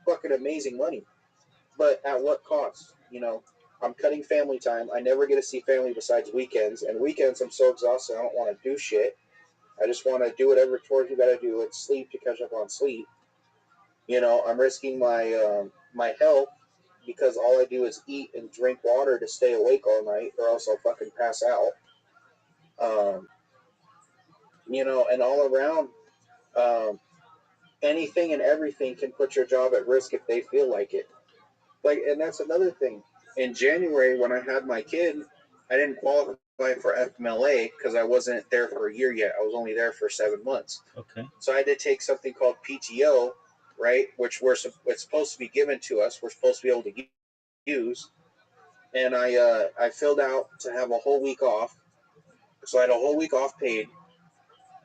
fucking amazing money. But at what cost? You know, I'm cutting family time. I never get to see family besides weekends. And weekends, I'm so exhausted. I don't want to do shit. I just want to do whatever chores you got to do and sleep to catch up on sleep. You know, I'm risking my health because all I do is eat and drink water to stay awake all night, or else I'll fucking pass out. Um, you know, and all around, um, anything and everything can put your job at risk if they feel like it. Like, and that's another thing. In January, when I had my kid, I didn't qualify for FMLA because I wasn't there for a year yet. I was only there for 7 months. Okay. So I had to take something called PTO, right? Which it's supposed to be given to us. We're supposed to be able to use. And I filled out to have a whole week off. So I had a whole week off paid.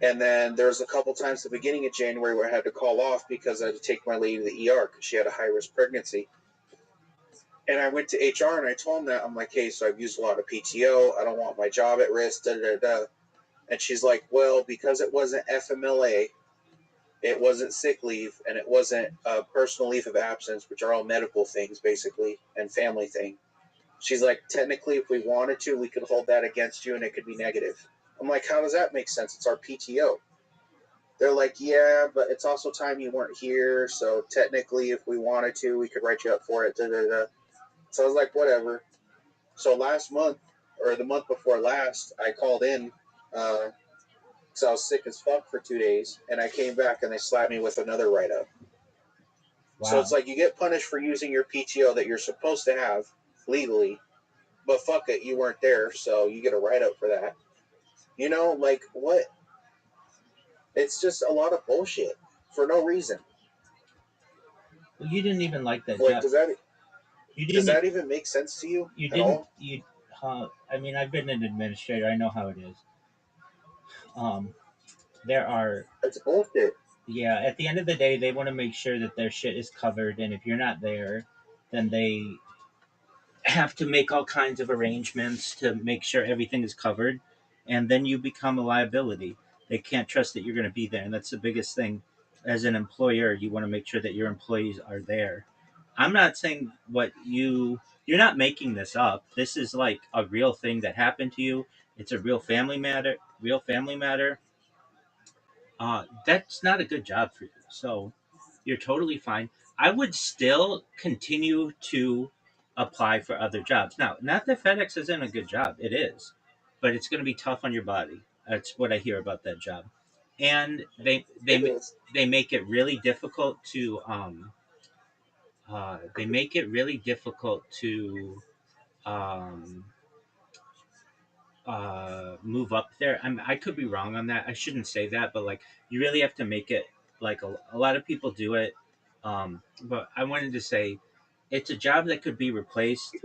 And then there was a couple times at the beginning of January where I had to call off because I had to take my lady to the ER because she had a high risk pregnancy. And I went to HR and I told them that. I'm like, hey, so I've used a lot of PTO. I don't want my job at risk. Da da da. And she's like, well, because it wasn't FMLA, it wasn't sick leave, and it wasn't personal leave of absence, which are all medical things basically and family thing. She's like, technically, if we wanted to, we could hold that against you and it could be negative. I'm like, how does that make sense? It's our PTO. They're like, yeah, but it's also time you weren't here. So technically, if we wanted to, we could write you up for it. Da, da, da. So I was like, whatever. So last month, or the month before last, I called in because I was sick as fuck for 2 days. And I came back and they slapped me with another write-up. Wow. So it's like you get punished for using your PTO that you're supposed to have legally. But fuck it, you weren't there, so you get a write-up for that. You know, like, what? It's just a lot of bullshit for no reason. Well, you didn't even like that Like, job. does that even make sense to you You at didn't. all? I mean, I've been an administrator. I know how it is. Um, there are. It's bullshit. Yeah, at the end of the day, they want to make sure that their shit is covered, and if you're not there, then they have to make all kinds of arrangements to make sure everything is covered, and then you become a liability. They can't trust that you're going to be there, and that's the biggest thing. As an employer, you want to make sure that your employees are there. I'm not saying you're not making this up. This is like a real thing that happened to you. It's a real family matter. Real family matter. That's not a good job for you. So you're totally fine. I would still continue to apply for other jobs. Now, not that FedEx isn't a good job. It is, but it's going to be tough on your body. That's what I hear about that job, and they make it really difficult to they make it really difficult to um, move up there. I could be wrong on that. I shouldn't say that, but like you really have to make it like a lot of people do it. But I wanted to say it's a job that could be replaced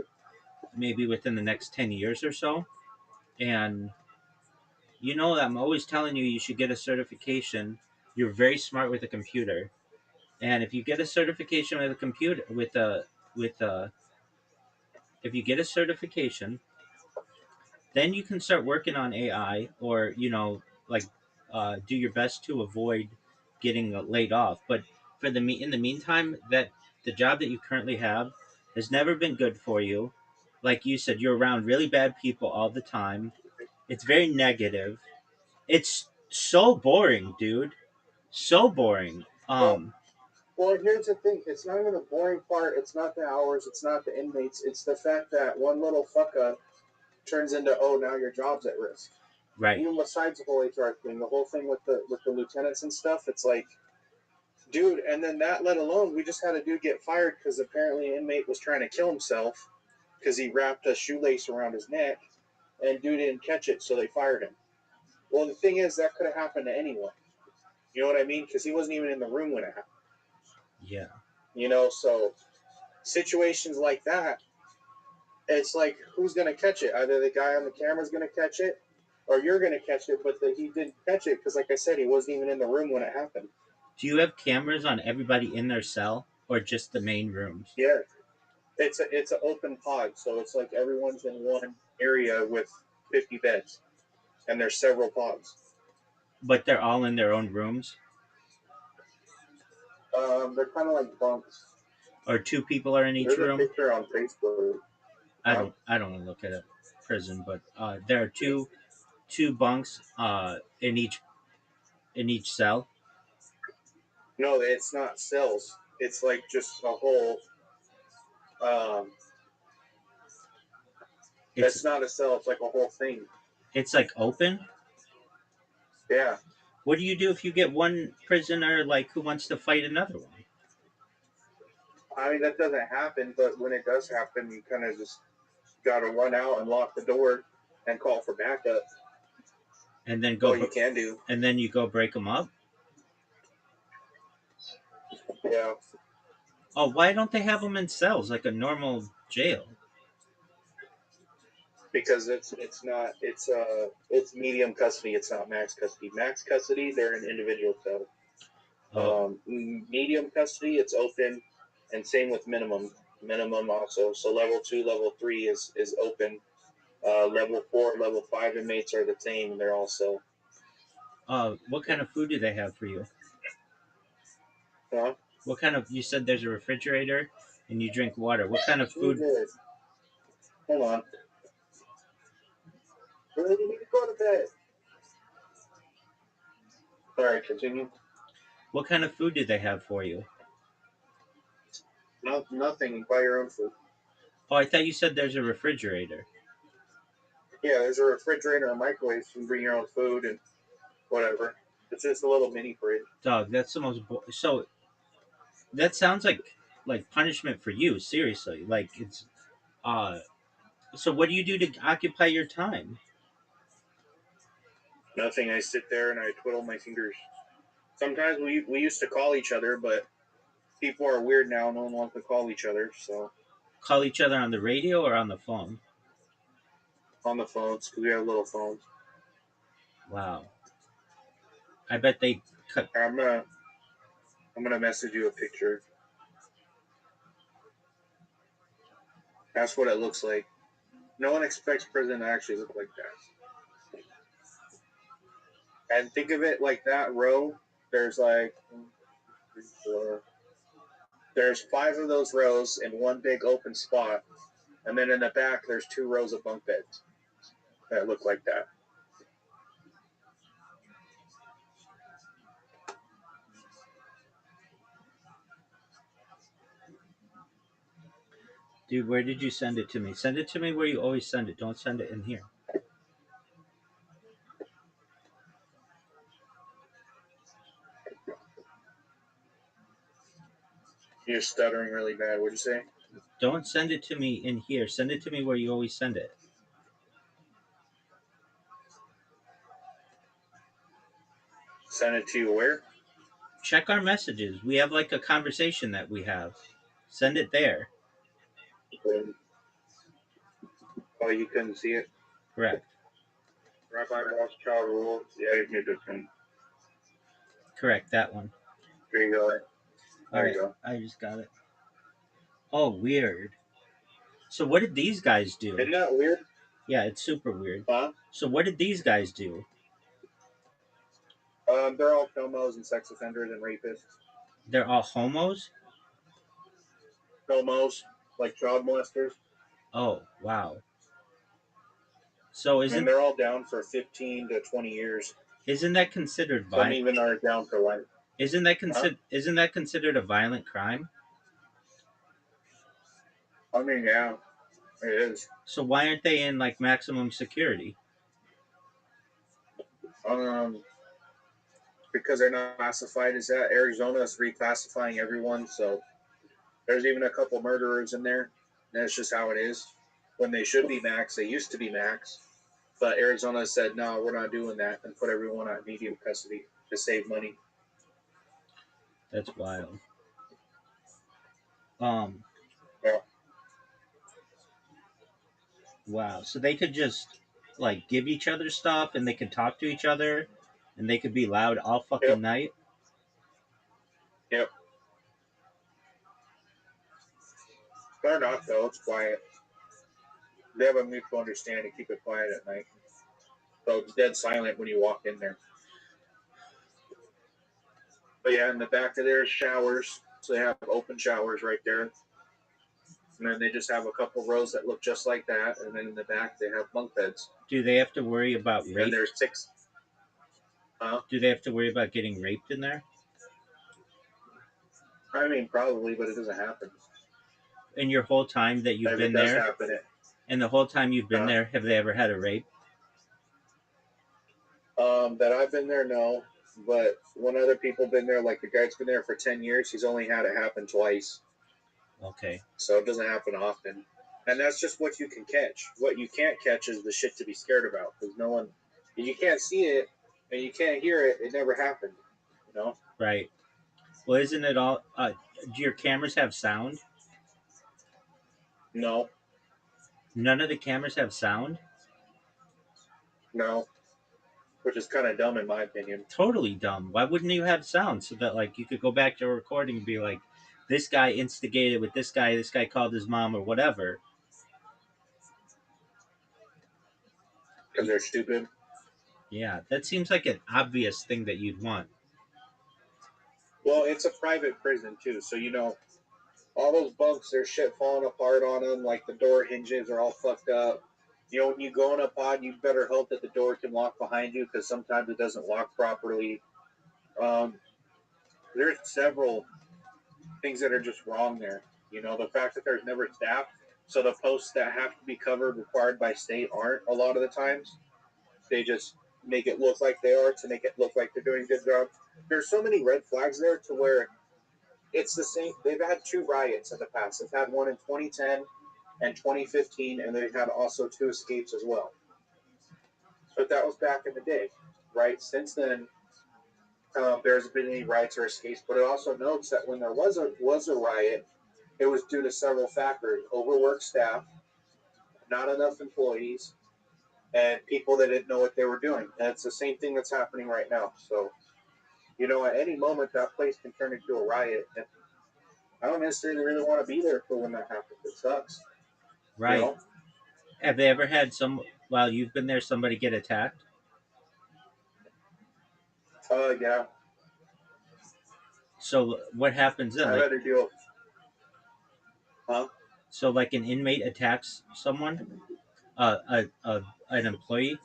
maybe within the next 10 years or so. And you know, I'm always telling you, you should get a certification. You're very smart with a computer. And if you get a certification with a computer, with a, if you get a certification, then you can start working on AI, or like do your best to avoid getting laid off. But in the meantime, that the job that you currently have has never been good for you. Like you said, you're around really bad people all the time. It's very negative. It's so boring, dude. So boring. Well, well, here's the thing. It's not even the boring part. It's not the hours. It's not the inmates. It's the fact that one little fuck up turns into, oh, now your job's at risk. Right. Even besides the whole HR thing, the whole thing with the lieutenants and stuff, it's like, dude. And then that, let alone, we just had a dude get fired because apparently an inmate was trying to kill himself because he wrapped a shoelace around his neck, and dude didn't catch it, so they fired him. Well, the thing is, that could have happened to anyone. You know what I mean? Because he wasn't even in the room when it happened. Yeah. You know, so situations like that, it's like, who's going to catch it? Either the guy on the camera is going to catch it, or you're going to catch it, but he didn't catch it because, like I said, he wasn't even in the room when it happened. Do you have cameras on everybody in their cell, or just the main rooms? Yeah, it's an open pod, so it's like everyone's in one area with 50 beds, and there's several pods. But they're all in their own rooms. They're kind of like bunks. or two people are in each There's a room. picture on Facebook. Huh? I don't want to look at a prison, but there are two bunks in each cell. No, it's not cells. It's like just a whole. Um, It's it's not a cell. It's like a whole thing. it's like open. Yeah. What do you do if you get one prisoner like who wants to fight another one, I mean, that doesn't happen, but when it does happen, you kind of just got to run out and lock the door and call for backup. and then All you can do. and then you go break them up? Yeah. Oh, why don't they have them in cells like a normal jail? Because it's medium custody. It's not max custody. Max custody, they're an individual cell. Oh, Medium custody, it's open, and same with minimum. Minimum also. So level 2, level 3 is open. Level 4, level 5 inmates are the same. They're also. what kind of food do they have for you? Huh? What kind of? You said there's a refrigerator, and you drink water. What kind of food? Jesus. Hold on. Really, you need to go to bed. All right, continue. What kind of food do they have for you? No, nothing. Buy your own food. Oh, I thought you said there's a refrigerator. Yeah, there's a refrigerator and a microwave. So you can bring your own food and whatever. It's just a little mini fridge. Dog, that's the most. So that sounds like punishment for you. Seriously, like it's. Uh, so what do you do to occupy your time? Nothing. I sit there and I twiddle my fingers. Sometimes we used to call each other, but people are weird now. No one wants to call each other, so Call each other on the radio or on the phone? on the phones because we have little phones. Wow. I bet they cut. I'm gonna message you a picture. That's what it looks like. No one expects prison to actually look like that. And think of it like that row. There's like 3, 4. There's 5 of those rows in one big open spot, and then in the back there's 2 rows of bunk beds that look like that. Dude, where did you send it to me? Send it to me where you always send it. Don't send it in here. You're stuttering really bad. What'd you say? Don't send it to me in here. Send it to me where you always send it. Send it to you where? Check our messages. We have like a conversation that we have. Send it there. Oh, you couldn't see it. Correct. Rabbi Rothschild rules. Yeah, you can just Correct. That one. There you go. All There right. you go. I just got it. Oh, weird. So what did these guys do? Isn't that weird? Yeah, it's super weird. Huh? So what did these guys do? They're all homos and sex offenders and rapists. They're all homos? Homos, like child molesters. Oh, wow. So And they're all down for 15 to 20 years. isn't that considered Some violent? even are down for life. Isn't that considered a violent crime? I mean, yeah, it is. So why aren't they in like maximum security? Um, because they're not classified as that. Arizona is reclassifying everyone, so there's even a couple murderers in there. That's just how it is. When they should be max, they used to be max, but Arizona said no, we're not doing that, and put everyone on medium custody to save money. That's wild. Um, Yeah. wow. So they could just like give each other stuff and they could talk to each other and they could be loud all fucking Yep. night. Yep. They're not though. It's quiet. They have a mutual understanding. Keep it quiet at night. So it's dead silent when you walk in there. But yeah, in the back of there is showers. So they have open showers right there, and then they just have a couple rows that look just like that, and then in the back they have bunk beds. Do they have to worry about And rape? there's six. Do they have to worry about getting raped in there? I mean, probably, but it doesn't happen. In your whole time that you've If it been does there, happen, and the whole time you've been uh, there, have they ever had a rape? that I've been there, no. But when other people been there, like the guy's been there for 10 years, he's only had it happen twice. Okay. So it doesn't happen often. And that's just what you can catch. What you can't catch is the shit to be scared about. Because no one, if you can't see it and you can't hear it, it never happened. You know? Right. Well, isn't it all? Do your cameras have sound? No, None of the cameras have sound. no. Which is kind of dumb in my opinion. Totally dumb. Why wouldn't you have sound so that like you could go back to a recording and be like, this guy instigated with this guy. This guy called his mom or whatever. Because they're stupid. Yeah, that seems like an obvious thing that you'd want. Well, it's a private prison too. So, all those bunks, there's shit falling apart on them. Like the door hinges are all fucked up. When you go in a pod, you better hope that the door can lock behind you because sometimes it doesn't lock properly. Um, there's several things that are just wrong there. The fact that there's never staff, so the posts that have to be covered required by state aren't a lot of the times. They just make it look like they are to make it look like they're doing a good job. There's so many red flags there to where it's the same. They've had two riots in the past. They've had one in 2010 and 2015, and they've had also two escapes as well. But that was back in the day, right? Since then, there hasn't been any riots or escapes. But it also notes that when there was a riot, it was due to several factors: overworked staff, not enough employees, and people that didn't know what they were doing. And it's the same thing that's happening right now. So, at any moment, that place can turn into a riot. And I don't necessarily really want to be there for when that happens. It sucks. You Right. know? Have they ever had while you've been there, somebody get attacked? Yeah. So what happens then? I've Like, had to deal. Huh? so like an inmate attacks someone, an employee.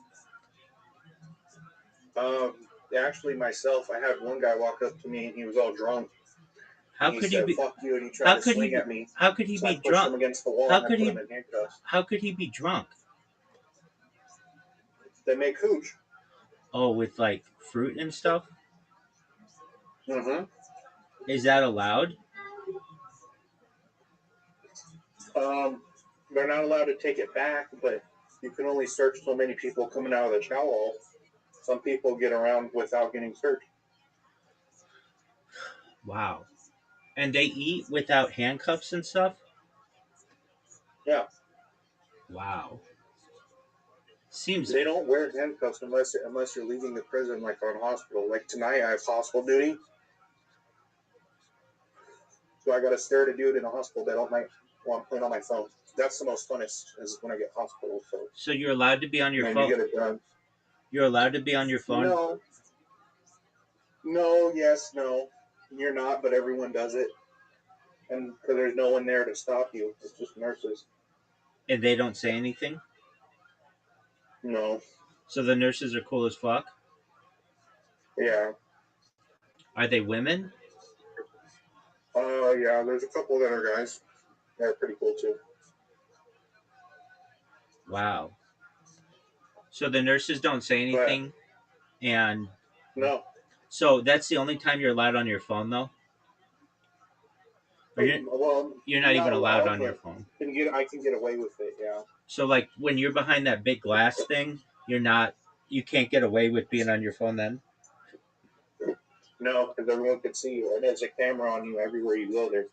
Um, Actually, myself, I had one guy walk up to me and he was all drunk. How And he could he said, be? "Fuck you," and he tried How to could he swing be? at me. How could he So I be pushed him drunk? against the wall How and I could put him he? in handcuffs. How could he be drunk? They make hooch. Oh, with like fruit and stuff. Mm-hmm. Is that allowed? They're not allowed to take it back, but you can only search so many people coming out of the chow hall. Some people get around without getting searched. Wow. And they eat without handcuffs and stuff. Yeah, Wow. Seems they don't wear handcuffs unless you're leaving the prison, like on hospital. Like tonight, I have hospital duty, so I got to stare at a dude in a hospital that don't like while I'm playing on my phone. That's the most funnest is when I get hospital. So so you're allowed to be on your and you phone. get it done. You're allowed to be on your phone, No, no, yes, no. You're not, but everyone does it, and because there's no one there to stop you. It's just nurses. and they don't say anything. No, So the nurses are cool as fuck. yeah, Are they women? yeah. There's a couple that are guys. They're pretty cool too. Wow. So the nurses don't say But anything, and no, so that's the only time you're allowed on your phone, though. Or well, you're not not even allowed allowed, on your but phone. I can get away with it. Yeah. So like when you're behind that big glass thing, you're not. You can't get away with being on your phone then. No, because everyone can see you, and there's a camera on you everywhere you go. There.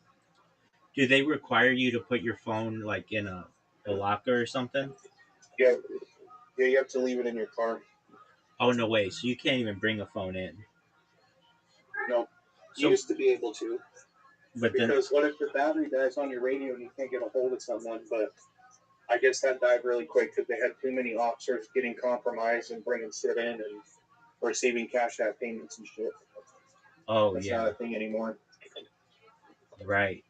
Do they require you to put your phone like in a locker or something? Yeah, yeah. You have to leave it in your car. Oh no way! So you can't even bring a phone in. No, you So used to be able to, but then because what if the battery dies on your radio and you can't get a hold of someone? But I guess that died really quick because they had too many officers getting compromised and bringing shit in and receiving cash app payments and shit. oh That's not yeah. a thing anymore. Right.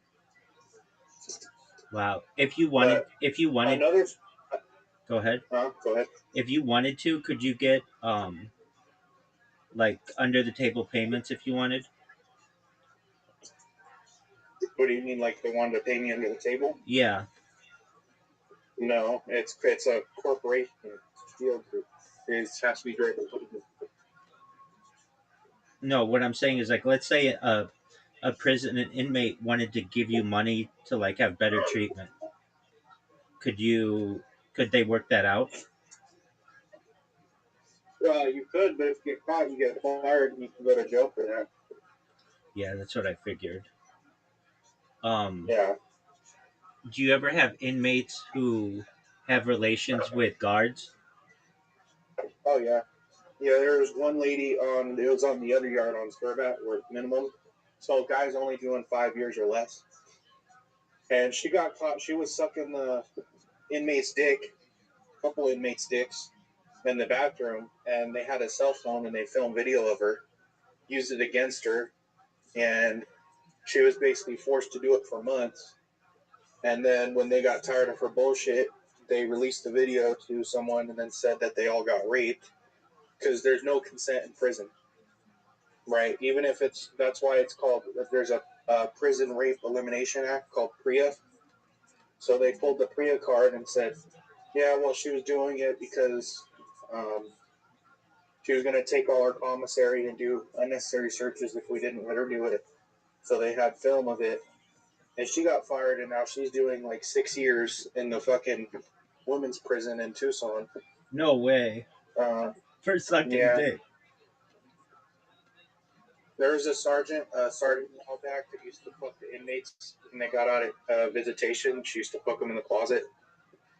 Wow. But If you wanted, another, go ahead. go ahead. If you wanted to, could you get like under the table payments if you wanted? What do you mean, like they wanted to pay me under the table? Yeah. No, it's a corporation. Steel group. It has to be directly. No, what I'm saying is like let's say a prison an inmate wanted to give you money to like have better treatment. Could you could they work that out? You could, but if you get caught, you get fired, and you can go to jail for that. Yeah, that's what I figured. Um Yeah. do you ever have inmates who have relations with guards? Oh yeah. Yeah. There was one lady on. It was on the other yard on Spurbat, where it's minimum. So guys only doing 5 years or less. And she got caught. She was sucking the inmate's dick, a couple inmates' dicks, in the bathroom, and they had a cell phone and they filmed video of her, used it against her, and she was basically forced to do it for months. And then when they got tired of her bullshit, they released the video to someone and then said that they all got raped because there's no consent in prison, right? Even if that's why it's called, there's a Prison Rape Elimination Act called PREA. So they pulled the PREA card and said, yeah, well, she was doing it because um, she was going to take all our commissary and do unnecessary searches if we didn't let her do it. So they had film of it. And she got fired, and now she's doing like 6 years in the fucking women's prison in Tucson. No way. Uh, For sucking yeah, dick. there was a sergeant out back that used to fuck the inmates when they got out at visitation. She used to fuck them in the closet,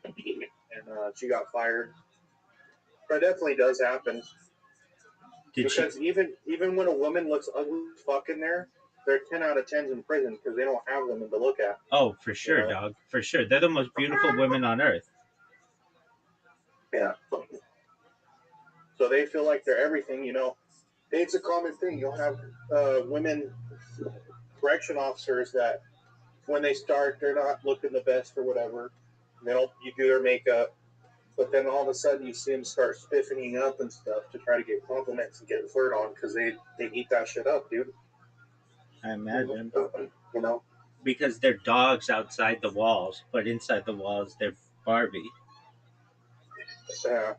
and she got fired. But it definitely does happen Did she because even when a woman looks ugly as fuck in there, they're 10 out of 10s in prison because they don't have them to look at. Oh, for You sure, know? dog. For sure. They're the most beautiful women on earth. Yeah. So they feel like they're everything. It's a common thing. You'll have women correction officers that when they start, they're not looking the best or whatever. They don't. You do their makeup, but then all of a sudden you see them start stiffening up and stuff to try to get compliments and get flirt on because they eat that shit up, dude. I imagine. You know. Because they're dogs outside the walls, but inside the walls they're Barbie. Yeah.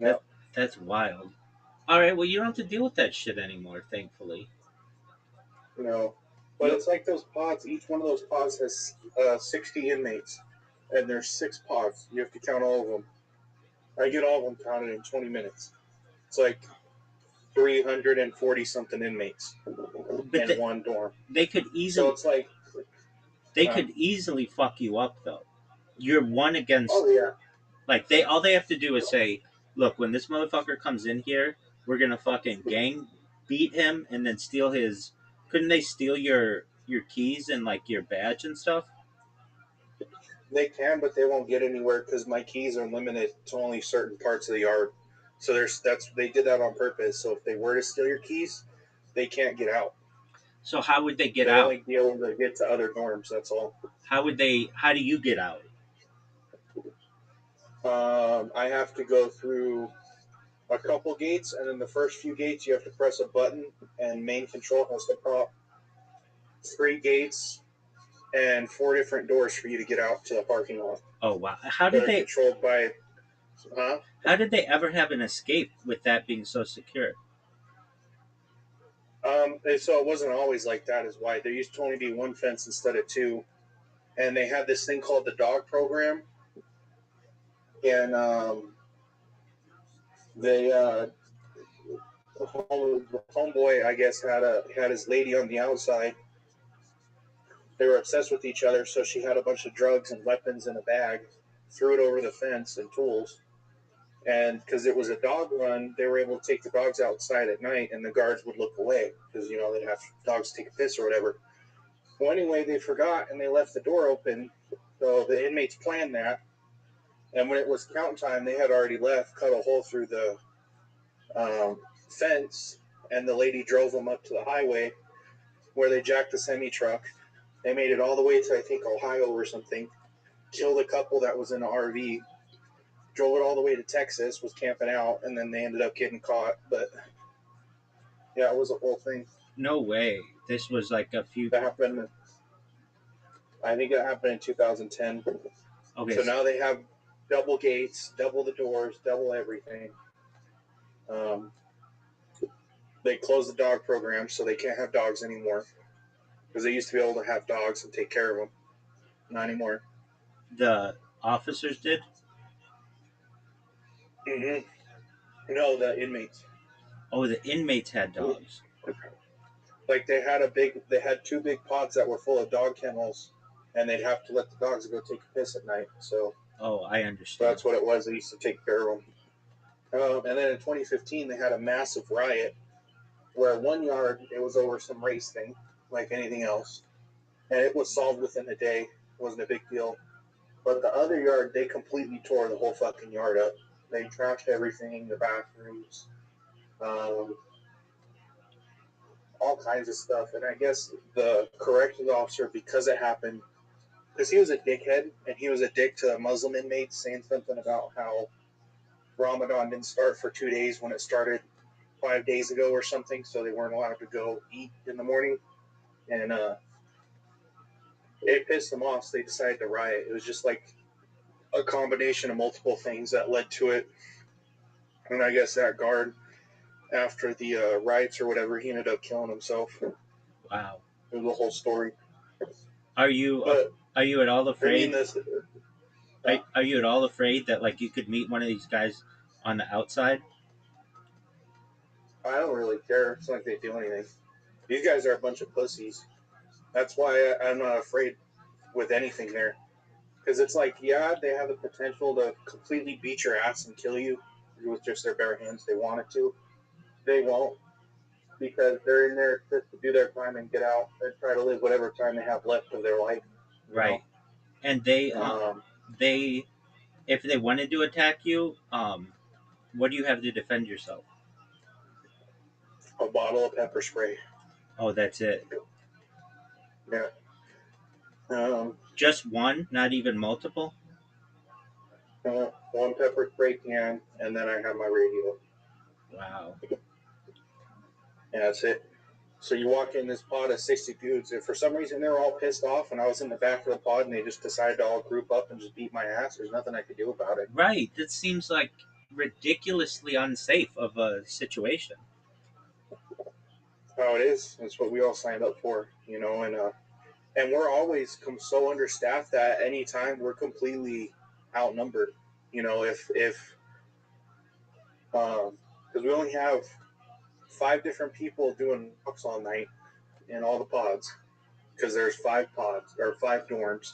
That Yep. that's wild. All right, well you don't have to deal with that shit anymore, thankfully. You know. But You it's like those pods. Each one of those pods has 60 inmates, and there's 6 pods. You have to count all of them. I get all of them counted in 20 minutes. It's like 340 something inmates but in one dorm. they could So easily it's like, they could easily fuck you up though. You're one against oh yeah, like they all they have to do is say, "Look, when this motherfucker comes in here, we're going to fucking gang beat him and then steal his couldn't they steal your keys and like your badge and stuff?" they can, but they won't get anywhere because my keys are limited to only certain parts of the yard. So they did that on purpose. So if they were to steal your keys, they can't get out. So how would they get They out? only be able to get to other dorms. That's all. How do you get out? I have to go through a couple gates, and then the first few gates you have to press a button, and main control has to prop 3 gates and 4 different doors for you to get out to the parking lot. Oh wow. That are controlled by, huh? How did they ever have an escape with that being so secure? So it wasn't always like that. Is why there used to only be one fence instead of two, and they had this thing called the dog program, and they the homeboy I guess had his lady on the outside. They were obsessed with each other, so she had a bunch of drugs and weapons in a bag, threw it over the fence and tools. And because it was a dog run, they were able to take the dogs outside at night, and the guards would look away because they'd have dogs take a piss or whatever. Well, anyway, they forgot and they left the door open. So the inmates planned that, and when it was count time, they had already left, cut a hole through the fence, and the lady drove them up to the highway. where they jacked the semi truck. They made it all the way to, I think, Ohio or something. Killed a couple that was in an RV. Drove it all the way to Texas, was camping out, and then they ended up getting caught. But yeah, it was a whole thing. No way. This was like a few. That happened. I think it happened in 2010. Okay. So now they have double gates, double the doors, double everything. They closed the dog program, so they can't have dogs anymore. Because they used to be able to have dogs and take care of them. Not anymore. The officers did? Mm-hmm. No, the inmates. Oh, the inmates had dogs. Like they had two big pods that were full of dog kennels, and they'd have to let the dogs go take a piss at night. So Oh, I understand. that's what it was. They used to take care of them. And then in 2015, they had a massive riot where one yard, it was over some race thing, like anything else. And it was solved within a day. It wasn't a big deal. But the other yard, they completely tore the whole fucking yard up. They trashed everything, the bathrooms, all kinds of stuff. And I guess the corrections officer, because it happened, because he was a dickhead, and he was a dick to Muslim inmates, saying something about how Ramadan didn't start for 2 days when it started 5 days ago or something, so they weren't allowed to go eat in the morning. And it pissed them off, so they decided to riot. It was just like a combination of multiple things that led to it. And I guess that guard, after the riots or whatever, he ended up killing himself. Wow. It was the whole story. Are you at all afraid? Are you at all afraid that like you could meet one of these guys on the outside? I don't really care. It's not like they do anything. These guys are a bunch of pussies. That's why I'm not afraid with anything there. Because it's like, yeah, they have the potential to completely beat your ass and kill you with just their bare hands. They wanted to. They won't, because they're in there just to do their time and get out and try to live whatever time they have left of their life. Right. And they if they wanted to attack you, what do you have to defend yourself? A bottle of pepper spray. Oh, that's it. Yeah. Just one, not even multiple. One pepper spray can, and then I have my radio. Wow. And that's it. So you walk in this pod of 60 dudes. If for some reason they're all pissed off and I was in the back of the pod and they just decided to all group up and just beat my ass, there's nothing I could do about it. Right. That seems like ridiculously unsafe of a situation. How it is. That's what we all signed up for, you know, and we're always so understaffed that anytime we're completely outnumbered. You know, if because we only have 5 different people doing walks all night in all the pods, because there's 5 pods or 5 dorms.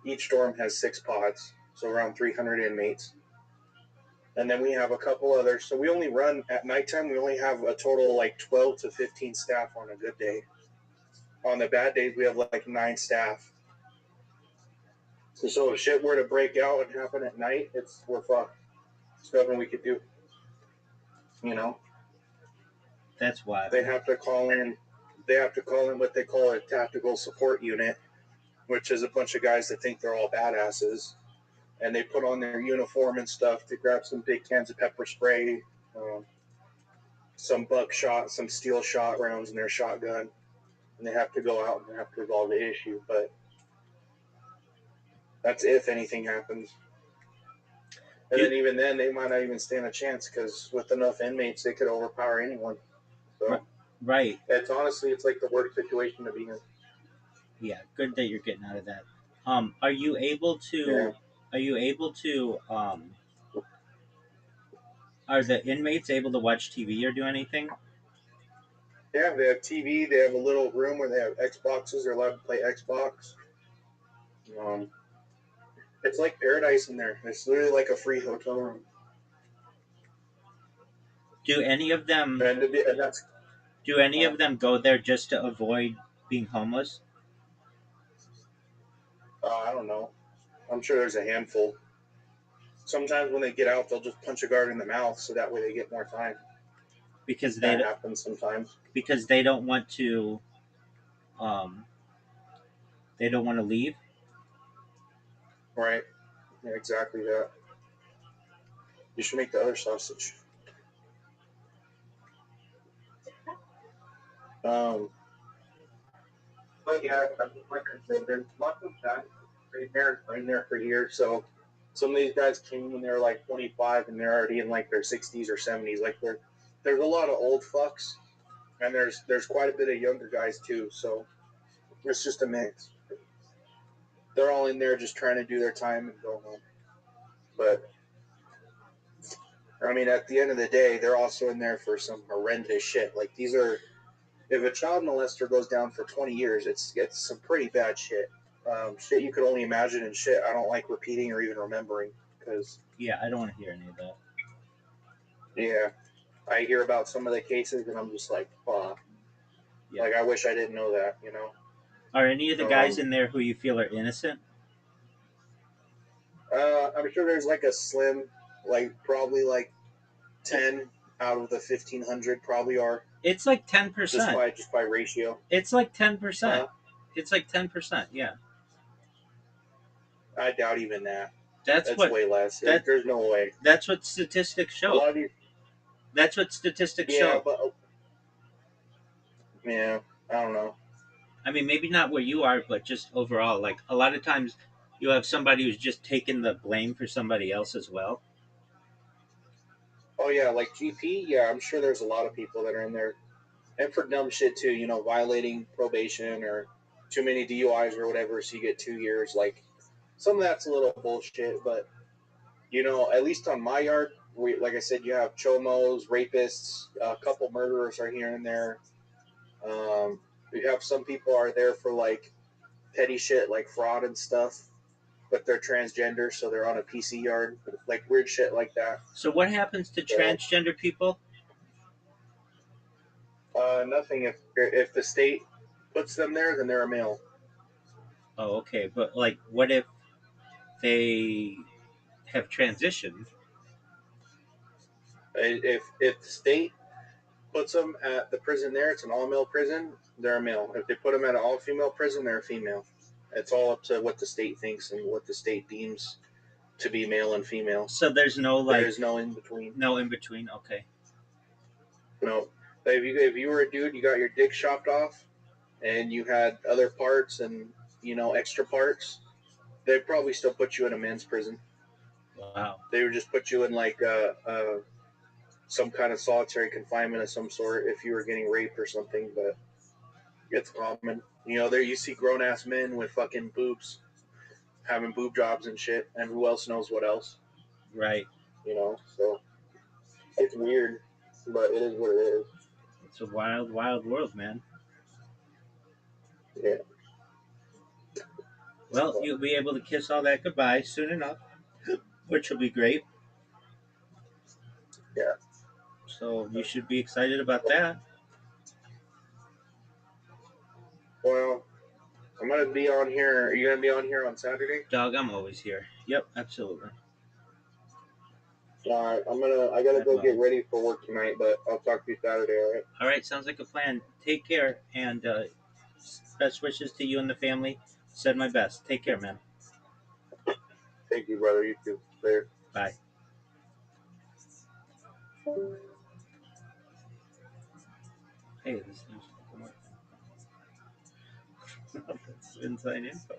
Each dorm has 6 pods, so around 300 inmates. And then we have a couple others. So we only run at nighttime. We only have a total of like 12 to 15 staff on a good day. On the bad days, we have like 9 staff. So if shit were to break out and happen at night, we're fucked. There's nothing we could do. You know? That's why They have to call in what they call a tactical support unit, which is a bunch of guys that think they're all badasses. And they put on their uniform and stuff to grab some big cans of pepper spray, some buckshot, some steel shot rounds in their shotgun. And they have to go out and they have to resolve the issue. But that's if anything happens. And then even then, they might not even stand a chance, because with enough inmates, they could overpower anyone. So right. It's like the worst situation to be in. Yeah, good that you're getting out of that. Are you able to? Are the inmates able to watch TV or do anything? Yeah, they have TV. They have a little room where they have Xboxes. They're allowed to play Xbox. It's like paradise in there. It's literally like a free hotel room. Do any of them? And that's. Do any of them go there just to avoid being homeless? I don't know. I'm sure there's a handful. Sometimes when they get out, they'll just punch a guard in the mouth, so that way they get more time. Because that happens sometimes. Because they don't want to um, they don't want to leave. Right. Yeah, exactly that. You should make the other sausage. Um, but yeah, like I said, there's lots of guys in there for years. So some of these guys came when they were like 25 and they're already in like their 60s or 70s. Like there's a lot of old fucks and there's quite a bit of younger guys too. So it's just a mix. They're all in there just trying to do their time and go home. But I mean, at the end of the day, they're also in there for some horrendous shit. Like these are, if a child molester goes down for 20 years, it's some pretty bad shit. Shit you could only imagine, and shit I don't like repeating or even remembering because Yeah, I don't want to hear any of that. yeah, I hear about some of the cases and I'm just like, fuck. Yeah. Like I wish I didn't know that. You know. Are any of the guys in there who you feel are innocent? I'm sure there's like a slim, like probably like 10 out of the 1,500 probably are It's like just 10%. by ratio. It's like 10%. Uh, It's like 10%. Yeah, I doubt even that. that's That's what way less. that There's no way. that's what statistics A show. lot of these, That's what statistics yeah, show. but yeah, I don't know. I mean, maybe not where you are, but just overall. Like a lot of times, you have somebody who's just taking the blame for somebody else as well. Oh yeah, like GP, yeah, I'm sure there's a lot of people that are in there, and for dumb shit too. You know, violating probation or too many DUIs or whatever, so you get 2 years. Like some of that's a little bullshit, but you know, at least on my yard, we like I said, you have chomos, rapists, a couple murderers are here and there. Um, you have some people are there for like petty shit like fraud and stuff, but they're transgender, so they're on a PC yard, like weird shit like that. So what happens to So transgender people? nothing. If the state puts them there, then they're a male. Oh, okay, but like, what if they have transitioned? If the state puts them at the prison there, it's an all male prison. They're a male. If they put them at an all female prison, they're a female. It's all up to what the state thinks and what the state deems to be male and female. So there's no There like is no in between. no in between. Okay, No. If you were a dude, you got your dick chopped off, and you had other parts and extra parts, they'd probably still put you in a men's prison. wow, They would just put you in like some kind of solitary confinement of some sort if you were getting raped or something. But it's common. There you see grown ass men with fucking boobs having boob jobs and shit, and who else knows what else? right? So it's weird, but it is what it is. It's a wild, wild world, man. Yeah. Well, But, you'll be able to kiss all that goodbye soon enough, which will be great. yeah. So you should be excited about that. Well, I'm gonna be on here. Are you gonna be on here on Saturday? Dog, I'm always here. Yep, absolutely. I gotta I go will. get ready for work tonight, but I'll talk to you Saturday. All right. All right, sounds like a plan. Take care, and best wishes to you and the family. Said my best. Take care, man. Thank you, brother. You too. Later. Bye. Hey, this is that's inside info.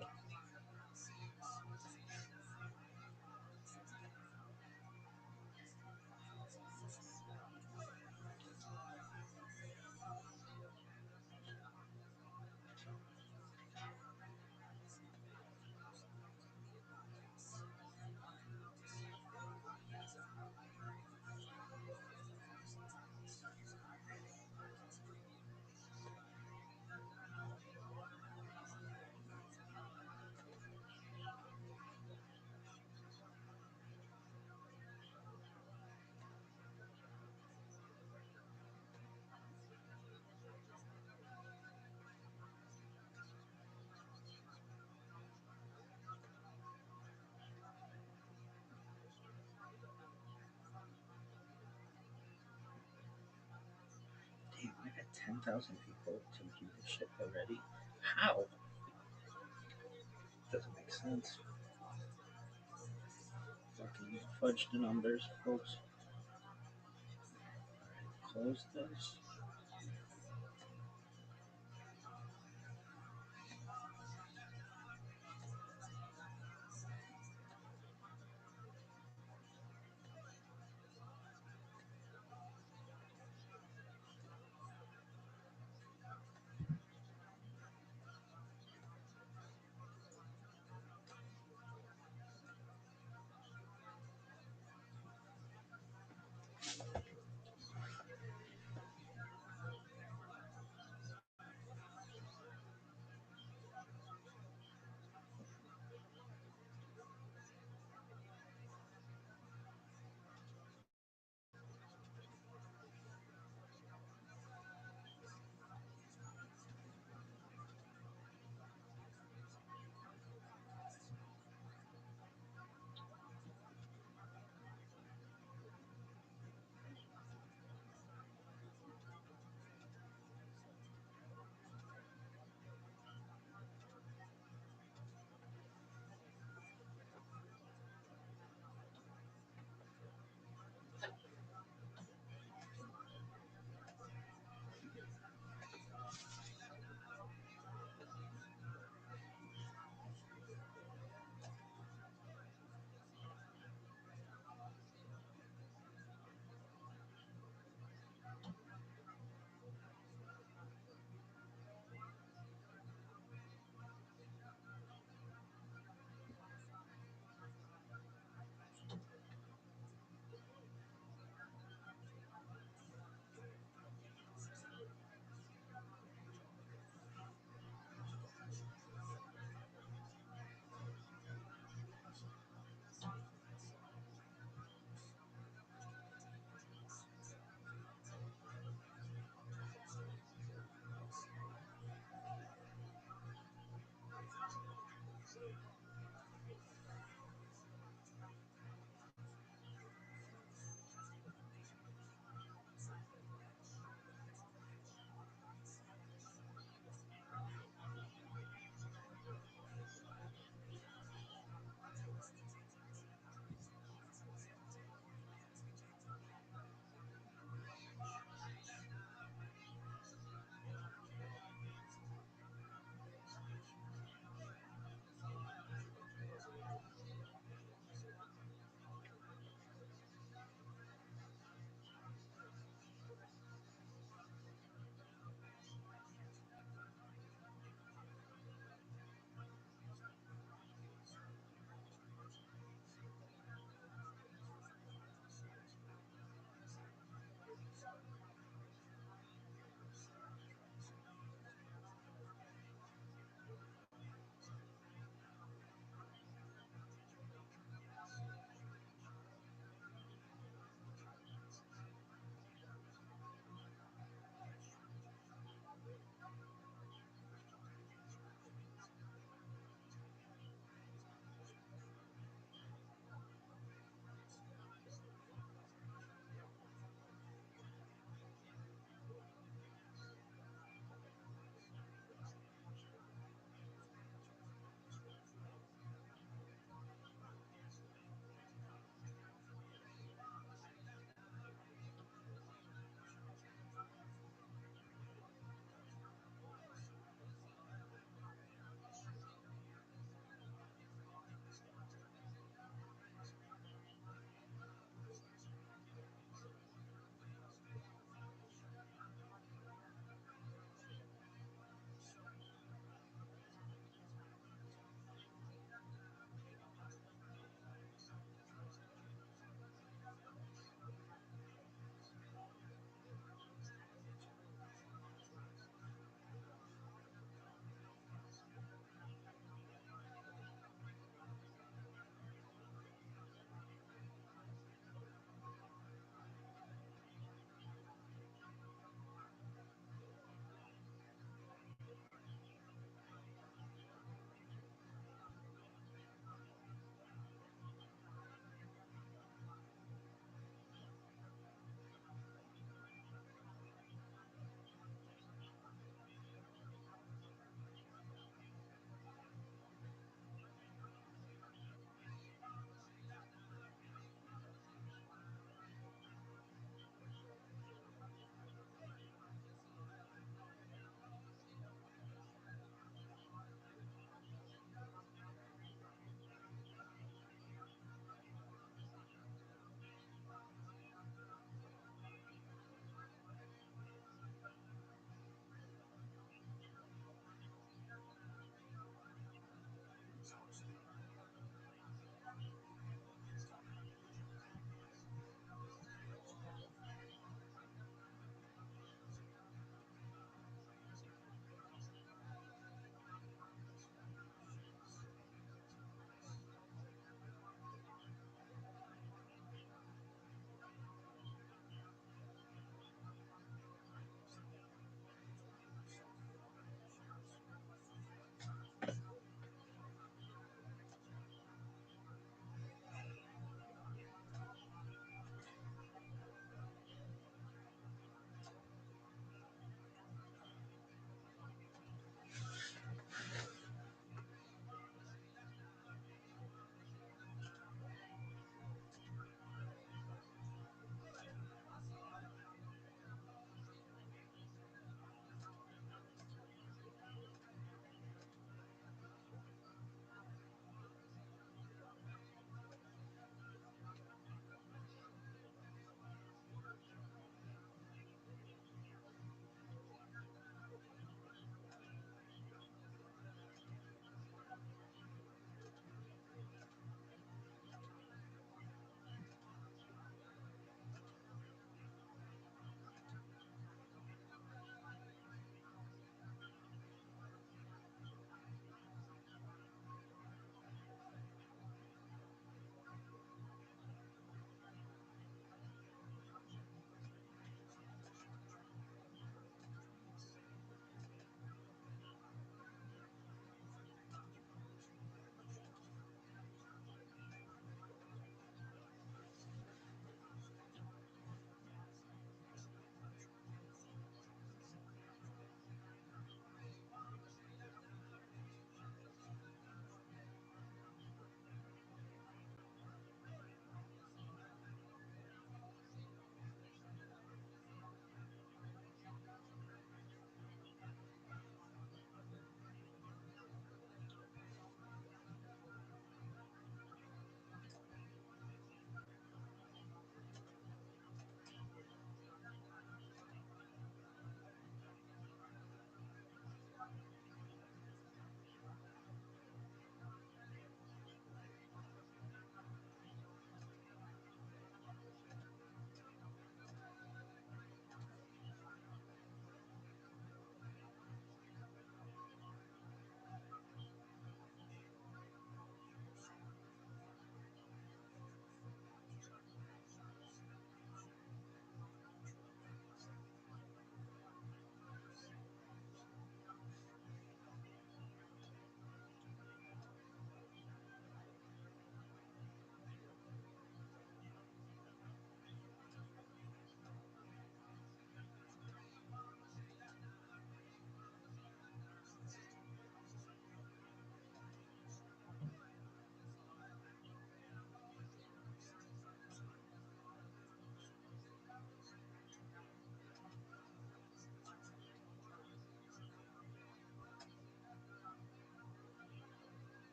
Damn, I got 10,000 people to view this shit already. How? Doesn't make sense. Fucking fudge the numbers, folks. Close this.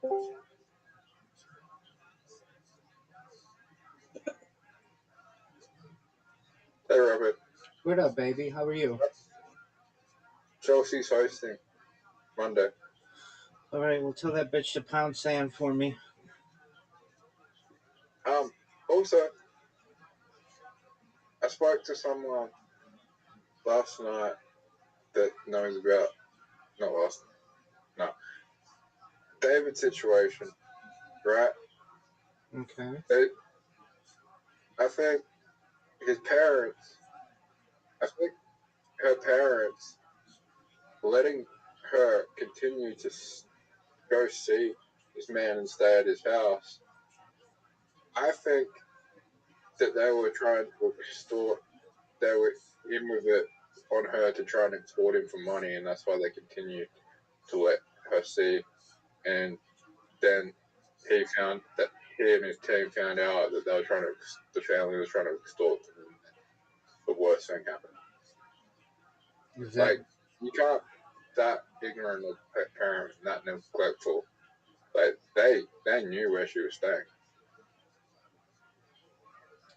Hey, Robert. What up, baby? How are you? Chelsea's hosting Monday. All right, well, tell that bitch to pound sand for me. Also, I spoke to someone last night that knows about, not last, no, David's situation, right? Okay. I think his parents, I think her parents letting her continue to go see this man and stay at his house. I think that they were trying to extort, they were in with it on her to try and extort him for money, and that's why they continued to let her see. And then he and his team found out that they were trying to, the family was trying to extort them, and the worst thing happened. Like, you can't, that ignorant of parent and that neglectful. Like, they knew where she was staying.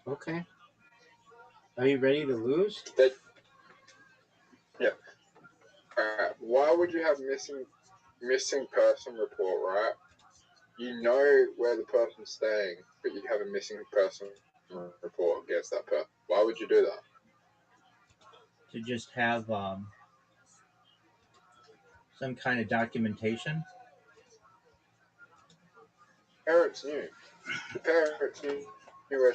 Okay. Are you ready to lose? Yeah. Why would you have missing person report, right? You know where the person's staying, but you have a missing person report against that person. Why would you do that? To just have some kind of documentation? Parents knew. The parents knew where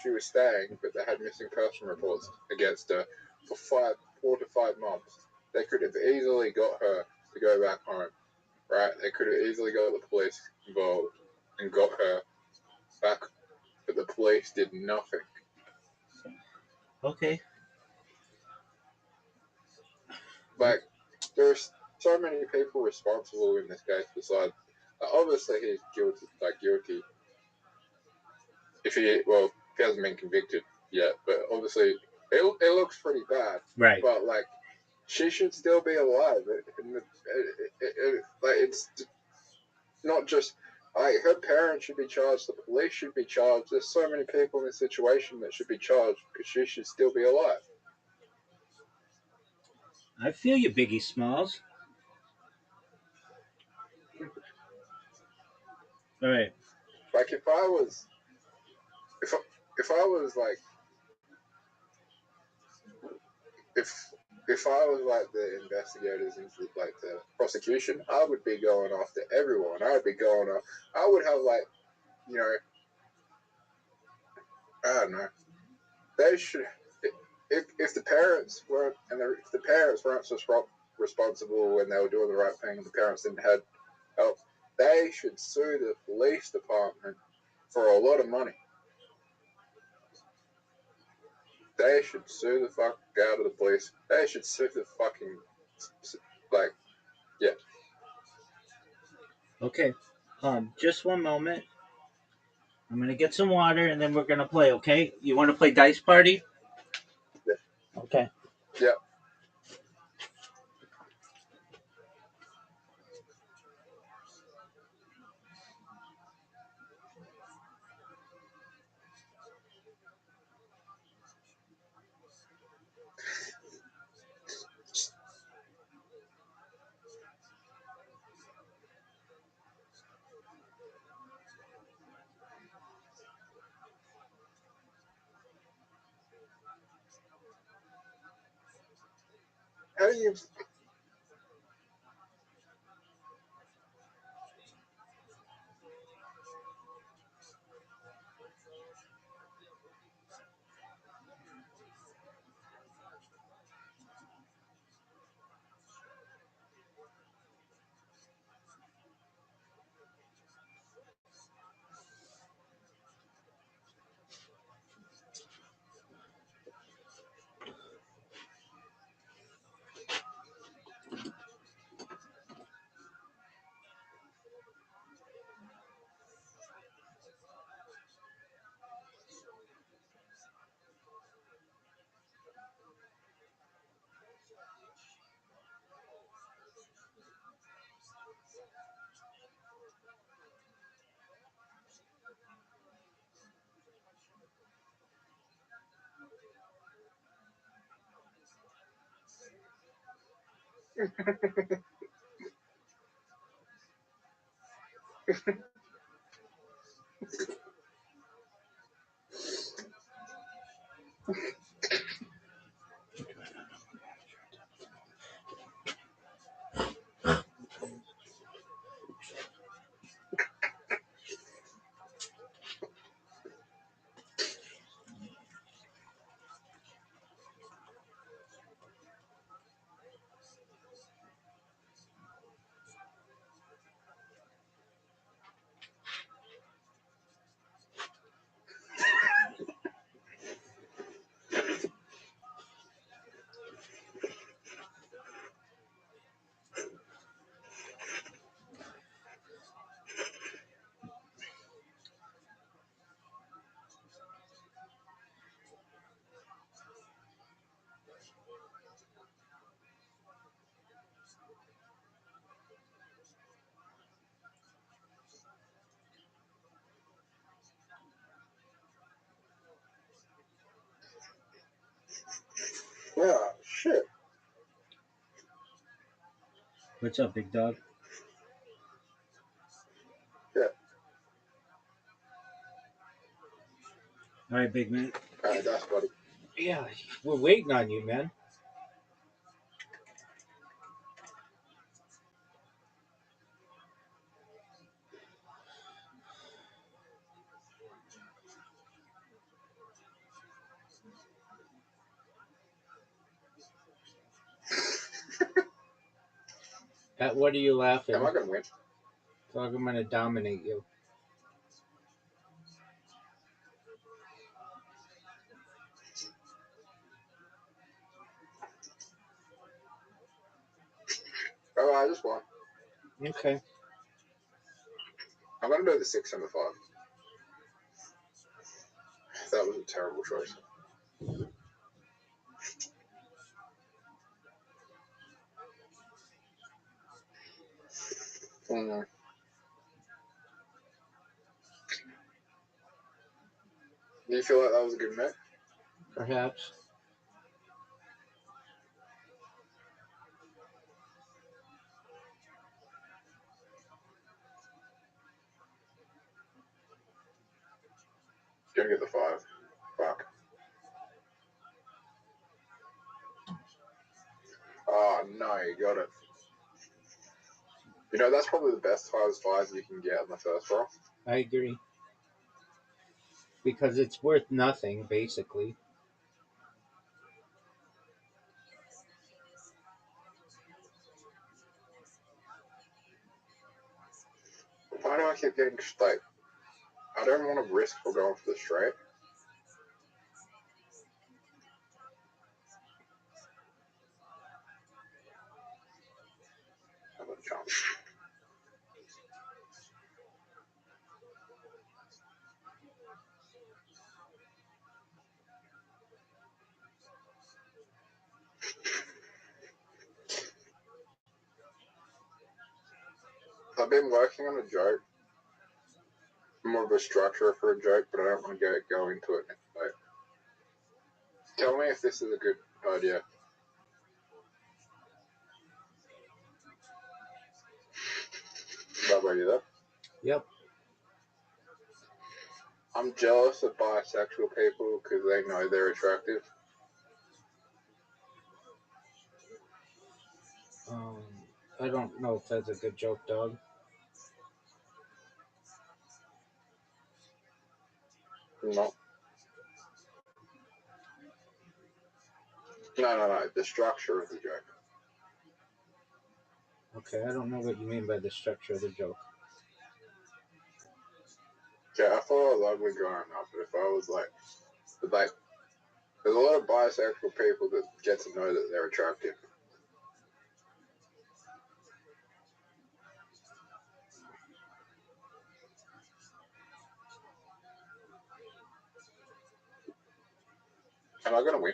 she was staying, but they had missing person reports against her for 4 to 5 months. They could have easily got her to go back home, right? They could have easily got the police involved and got her back, but the police did nothing. Okay. Like, there's so many people responsible in this case besides, obviously he's guilty. If he hasn't been convicted yet, but obviously it looks pretty bad. Right. But like, she should still be alive. Like, it's not just like her parents should be charged. The police should be charged. There's so many people in this situation that should be charged because she should still be alive. I feel you, Biggie Smalls. All right. Like, if I was like, if I was like the investigators and like the prosecution, I would be going after everyone. I would be going off. I would have, like, you know, I don't know. They should, if the parents weren't, and if the parents weren't so responsible when they were doing the right thing, and the parents didn't have help, they should sue the police department for a lot of money. They should sue the fuck out of the police. They should sue the fucking, like, yeah. Okay. Just one moment. I'm gonna get some water and then we're gonna play. Okay. You want to play Dice Party? Yeah. Okay. Yeah. How do you? Yeah, shit. What's up, big dog? Yeah. All right, big man. Alright, that's buddy. Yeah, we're waiting on you, man. At what are you laughing? Am I gonna win? Dog, I'm gonna dominate you. Oh, I just won. Okay. I'm gonna do the 6 and the 5. That was a terrible choice. Mm. Do you feel like that was a good bet? Perhaps. Gonna get the 5. Fuck. Oh, no, you got it. You know, that's probably the best highest 5 you can get in the first roll. I agree. Because it's worth nothing, basically. Why do I keep getting, like, I don't want to risk for going for the straight. Have a chance. I've been working on a joke. More of a structure for a joke, but I don't want to go into it. Like, tell me if this is a good idea. Rabbi, you there? Yep. I'm jealous of bisexual people because they know they're attractive. I don't know if that's a good joke, dog. No. No. The structure of the joke. Okay, I don't know what you mean by the structure of the joke. Yeah, I thought I was ugly growing up, but if I was like, there's a lot of bisexual people that get to know that they're attractive. Am I gonna win?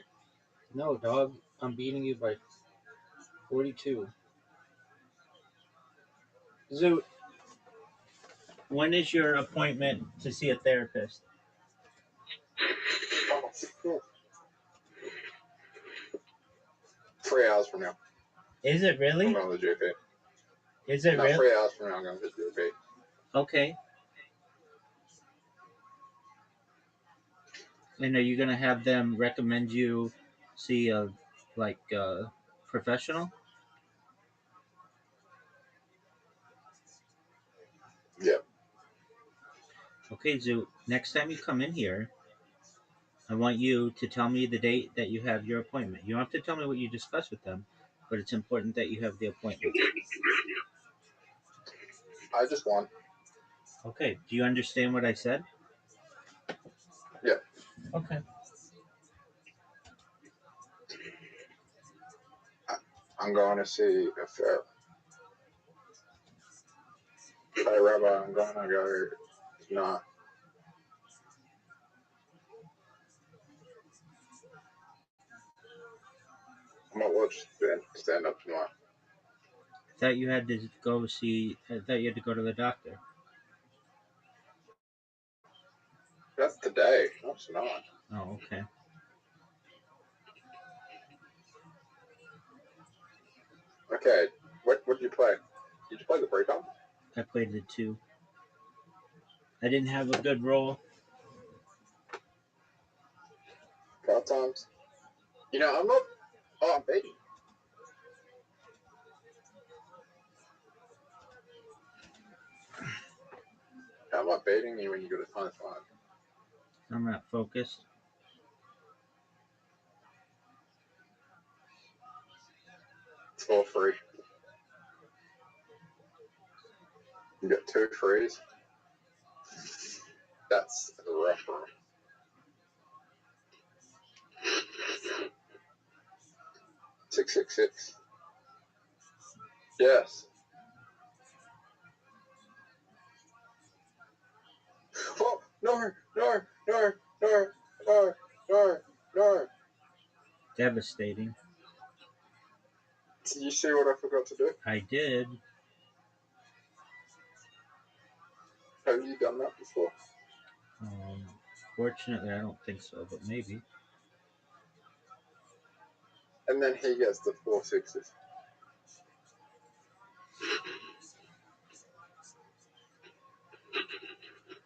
No, dog. I'm beating you by 42. Zoot, when is your appointment to see a therapist? Oh, 3 hours from now. Is it I'm really? going to the GP. Is it Not real? 3 hours from now, I'm going to the GP. Okay. And are you gonna have them recommend you see a professional? Yep. Okay, Zoo. Next time you come in here, I want you to tell me the date that you have your appointment. You don't have to tell me what you discuss with them, but it's important that you have the appointment. I just won. Okay. Do you understand what I said? Yep. Okay. I'm going to see if hey, Rabbi, I'm going to go. Not. I'm going to watch stand up tomorrow. Thought you had to go see. I thought you had to go to the doctor. That's today. No, it's not. Oh, okay. Okay. What did you play? Did you play the breakup? I played the two. I didn't have a good roll. A couple times. You know, I'm not. Oh, I'm baiting. How am I baiting you when you go to time 5? I'm not focused. It's all free. You get 2 frees. That's a rough one. 666. Yes. Oh, no, no, no, no, no, no, no. Devastating. Did you see what I forgot to do? I did. Have you done that before? Um, Fortunately, I don't think so, but maybe. And then he gets the 4 sixes.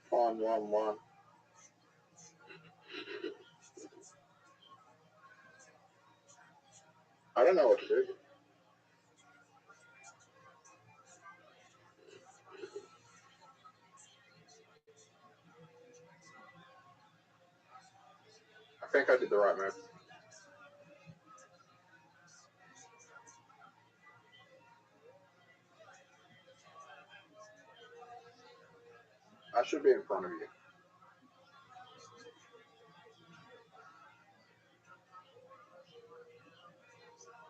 1, 1, 1. I don't know what to do. I think I did the right move. I should be in front of you.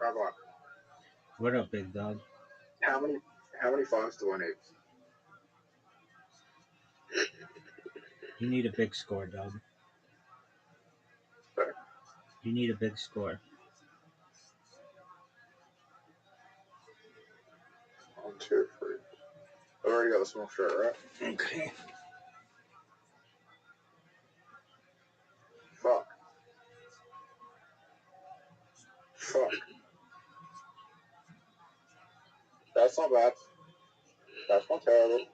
Rabbi, What up, big dog? how many how many 5s do I need? You need a big score, dog. Sorry. You need a big score. 1, 2, 3. I already got the small shirt, right? Okay. Fuck. Fuck. That's not bad. That's not terrible.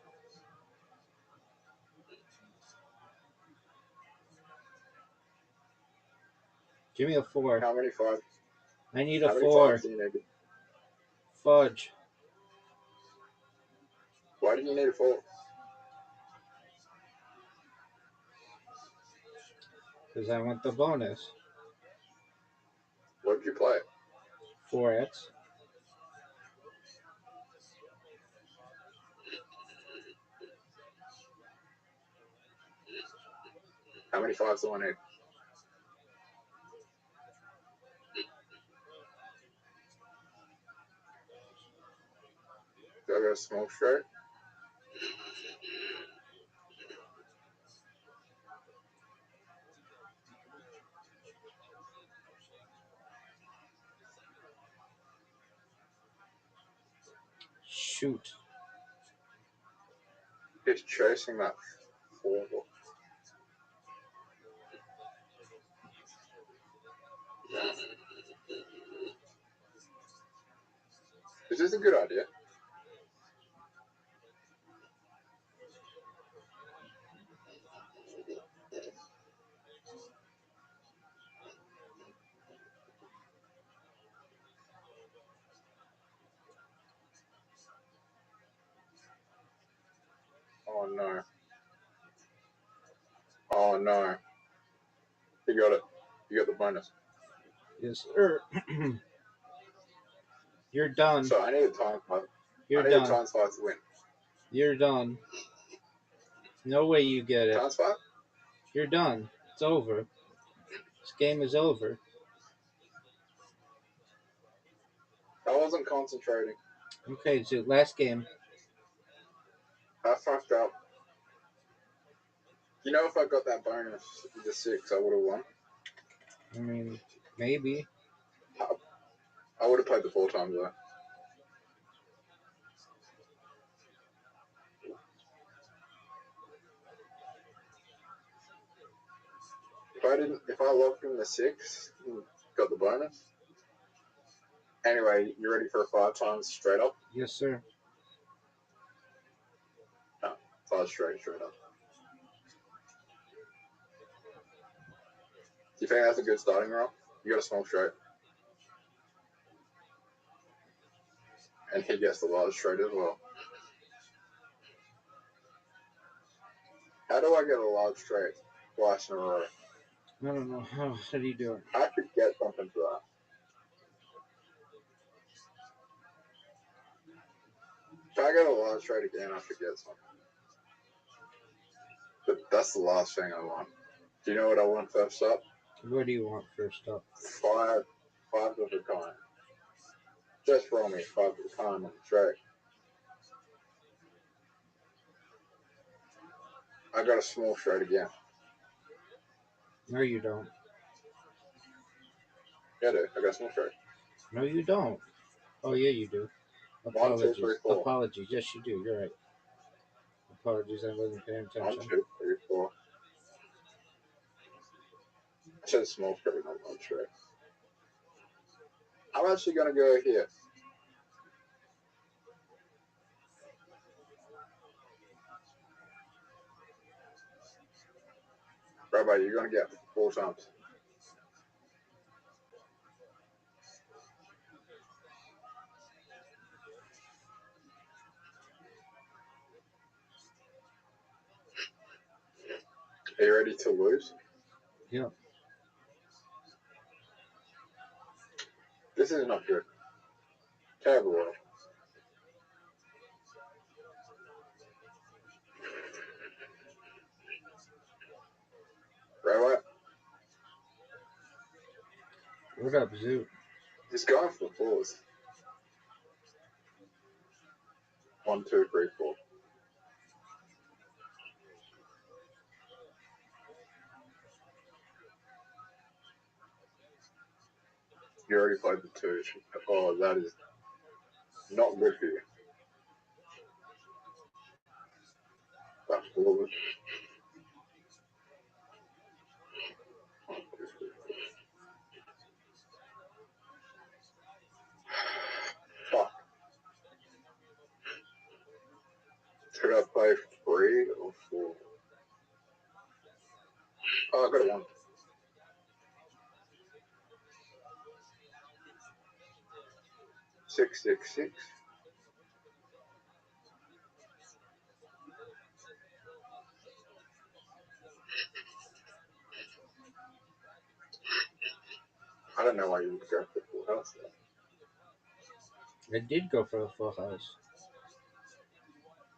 Give me a 4. How many 5s? I need a How many 4. 5s do you need? Fudge. Why do you need a 4? Because I want the bonus. What did you play? 4x. How many 5s do I need? Do I got a small shirt? Shoot. He's chasing that 4. Is this a good idea? Oh no. Oh no. You got it. You got the bonus. Yes, sir. You're done. So I need a time slot. You're I need a done. time slot to win. You're done. No way you get it. Time slot? You're done. It's over. This game is over. I wasn't concentrating. Okay, so last game. I fucked up. You know, if I got that bonus, the 6, I would have won. I mean, maybe. I would have played the 4 times though. If I locked in the 6 and got the bonus. Anyway, you ready for a 5 times straight up? Yes, sir. No, 5 straight up. Do you think that's a good starting roll? You got a small straight. And he gets the large straight as well. How do I get a large straight twice in a row? I don't know. How do you do it? I could get something for that. If I get a large straight again, I should get something. But that's the last thing I want. Do you know what I want first up? What do you want first up? 5 of a kind. Just roll me 5 of a kind on the straight. I got a small straight again. No, you don't. Yeah, dude. I got a small straight. No, you don't. Oh, yeah, you do. 1, 2, 3, 4. Apologies. Yes, you do. You're right. Apologies. I wasn't paying 1, attention. 2, 3, 4. I said small straight, not large straight. I'm actually gonna go here. Rabbi, you're gonna get 4 times. Are you ready to lose? Yep. This is not good. Terrible roll. Rabbi, What up, Zoo? he's going for 4s. 1, 2, 3, 4. You already played the 2. Oh, that is not good for you. That's forward. 1, 2, 3, 4. Fuck. Should I play 3 or 4? Oh, I got a 1. 6, 6, 6. I don't know why you would go for full house though. I did go for the full house.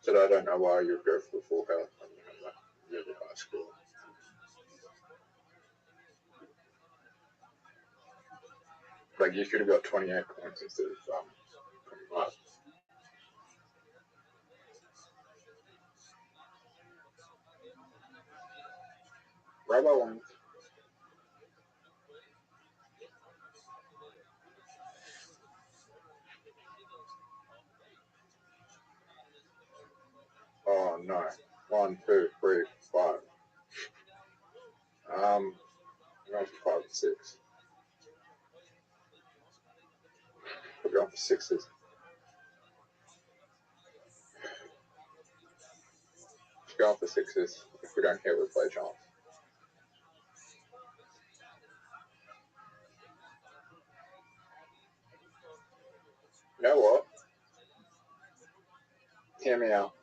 Said I don't know why you would go for the full house when you have that really high score. Like you should have got 28 points instead of 25. Rabbi wins. Oh no. 1, 2, 3, 5. I'm going for 5 and 6. We're going for 6s. going for sixes. If we don't hit, we play chance. You know what? Hear me out.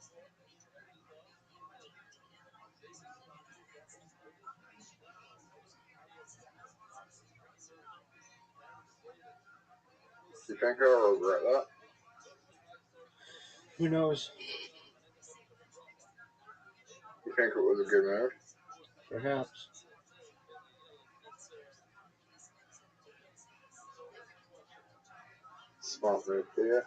You think I'll regret that? Who knows? You think it was a good move? Perhaps. Smart move here.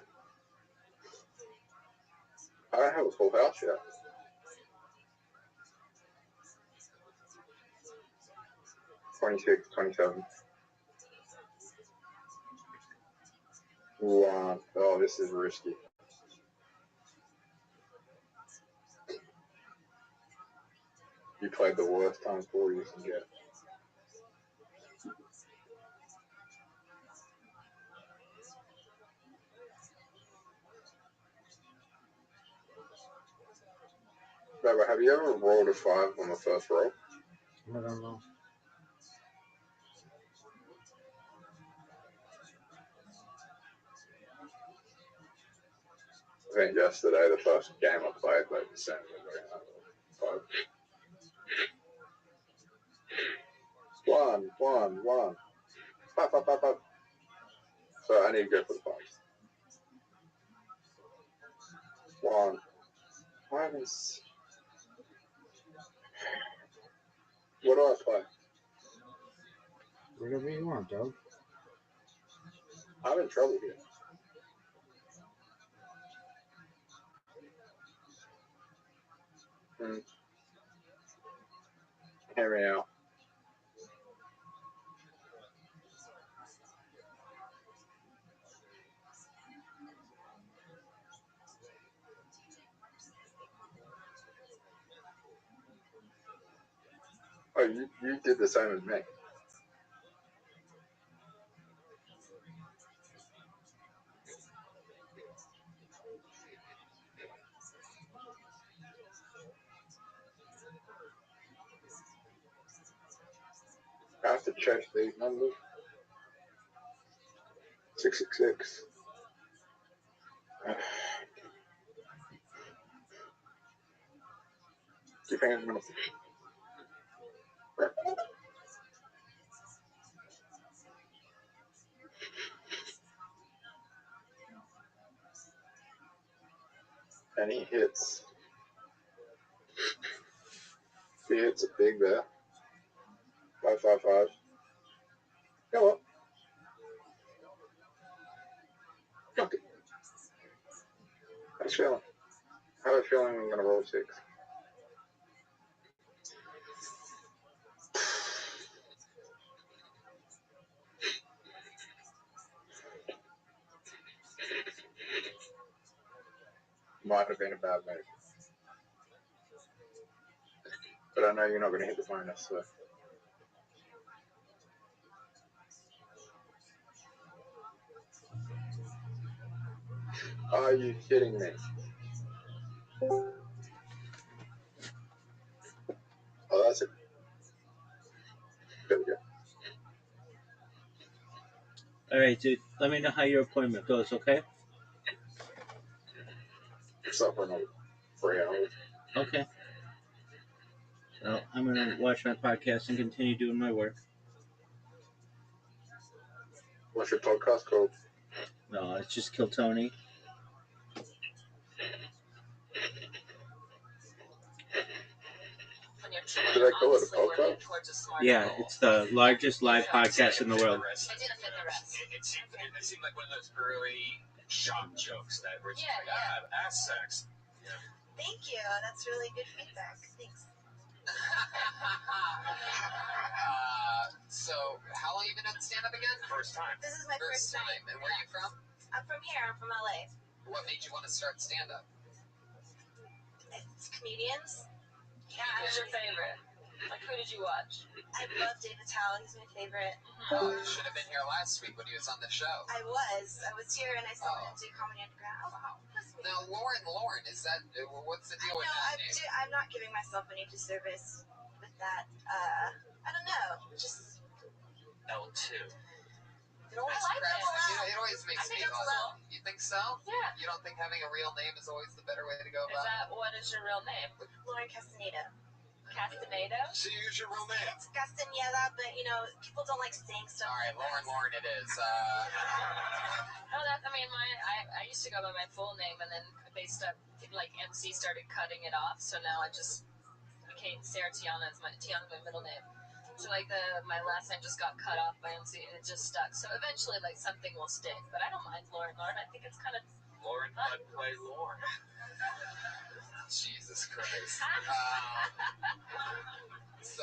I don't have a full house yet. 26, 27. Wow. Oh, this is risky. You played the worst time 4 you can get. Rabbi, have you ever rolled a 5 on the first roll? I don't know. I think yesterday, the first game I played, like the same with 5. 1. 5. So I need to go for the 5. 1. 5 is... What do I play? Whatever you want, dog. I'm in trouble here. Hear me out. Oh, you did the same as me. I have to check these numbers. 666. Do you think I'm gonna... And he hits. He hits a big there. 5. Go up. Fuck it. How's it feeling? I have a feeling I'm gonna roll 6. Might have been a bad move. But I know you're not gonna hit the bonus, so... Are you kidding me? Oh, that's it. There we go. All right, dude. Let me know how your appointment goes, okay? It's up for another 3 hours. Okay. So I'm gonna watch my podcast and continue doing my work. What's your podcast called? No, it's just Kill Tony. Do they call it a podcast? Yeah, it's the largest live podcast in the world. It seemed like one of those early shock jokes that were ass sex. Yeah. Thank you. That's really good feedback. Thanks. So, how long have you been at stand-up again? First time. This is my first time. And where are you from? I'm from here. I'm from LA. What made you want to start stand-up? It's comedians. Yeah, who's your favorite? Like, who did you watch? I love David Tao. He's my favorite. Oh, you should have been here last week when he was on the show. I was here and I saw him do Comedy Underground. Oh, wow. Now, Lauren, is that, what's the deal with that name? I'm not giving myself any disservice with that. I don't know. Just L2. It always makes me double laugh. L. You think so? Yeah. You don't think having a real name is always the better way to go Is about that, what is your real name? Lauren Castaneda. Castaneda? So use your real name. It's Castaneda, but people don't like saying stuff. All right, Lauren it is. No, I used to go by my full name, and then they MC started cutting it off, so now I just became Sarah Tiana. Tiana's my middle name. So my last name just got cut off by MC, and it just stuck. So eventually, something will stick. But I don't mind Lauren. I think it's kind of Lauren, I'd play Lauren. Jesus Christ.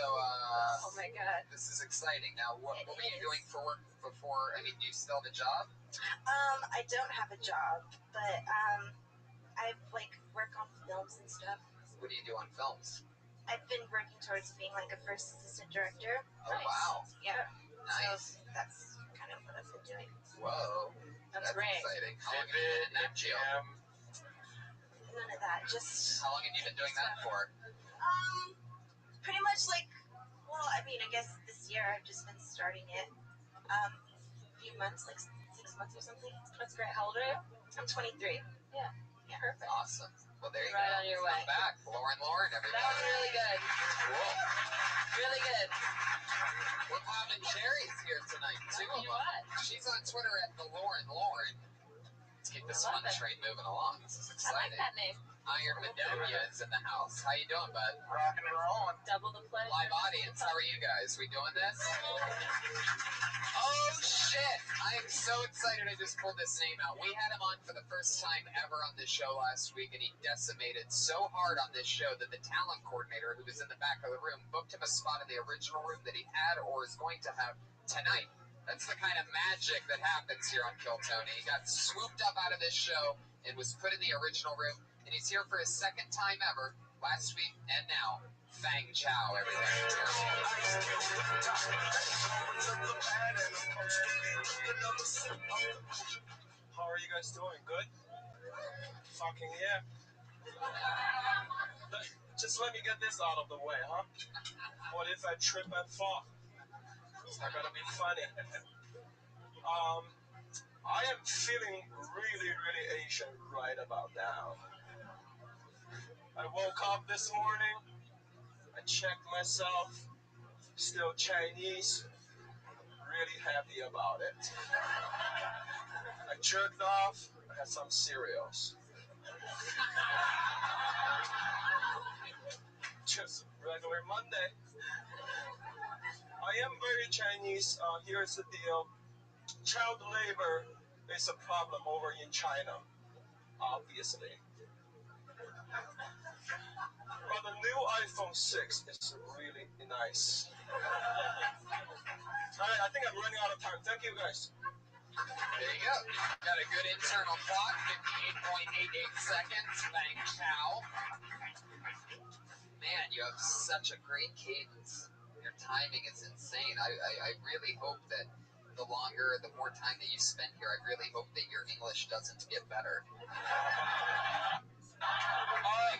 oh my god. This is exciting. Now, what were you doing for work before? I mean, do you still have a job? I don't have a job, but I work on films and stuff. What do you do on films? I've been working towards being a first assistant director. Oh, wow. Yeah. Nice. So that's kind of what I've been doing. Whoa. That's great. Exciting. How long have you been in that jail? None of that. Just. How long have you been doing that for? Pretty much I guess this year I've just been starting it. A few months, 6 months or something. That's great. How old are you? I'm 23. Yeah. Perfect. Awesome. Well, there you right go. On your way. I'm back. Lauren, everybody. That was really good. Cool. Really good. We're popping cherries here tonight, two of them. What? She's on Twitter at the Lauren. Let's keep this fun train moving along. This is I like exciting. that name. Iron Madonia is in the house. How you doing, bud? Rocking and rolling. Double the play. Live audience, how are you guys? We doing this? Oh, shit! I am so excited I just pulled this name out. We had him on for the first time ever on this show last week, and he decimated so hard on this show that the talent coordinator, who was in the back of the room, booked him a spot in the original room that he had or is going to have tonight. That's the kind of magic that happens here on Kill Tony. He got swooped up out of this show and was put in the original room, and he's here for his second time ever, last week and now. Fang Chow, everybody. How are you guys doing? Good? Fucking yeah. Just let me get this out of the way, huh? What if I trip and fall? It's not gonna be funny. I am feeling really, really Asian right about now. I woke up this morning, I checked myself, still Chinese, really happy about it. I jerked off, I had some cereals. Just regular Monday. I am very Chinese. Here's the deal. Child labor is a problem over in China, obviously. But the new iPhone 6 is really nice. Alright, I think I'm running out of time. Thank you guys. There you go. Got a good internal clock, 58.88 seconds. Fang Chow. Man, you have such a great cadence. Your timing is insane. I really hope that the more time that you spend here, I really hope that your English doesn't get better.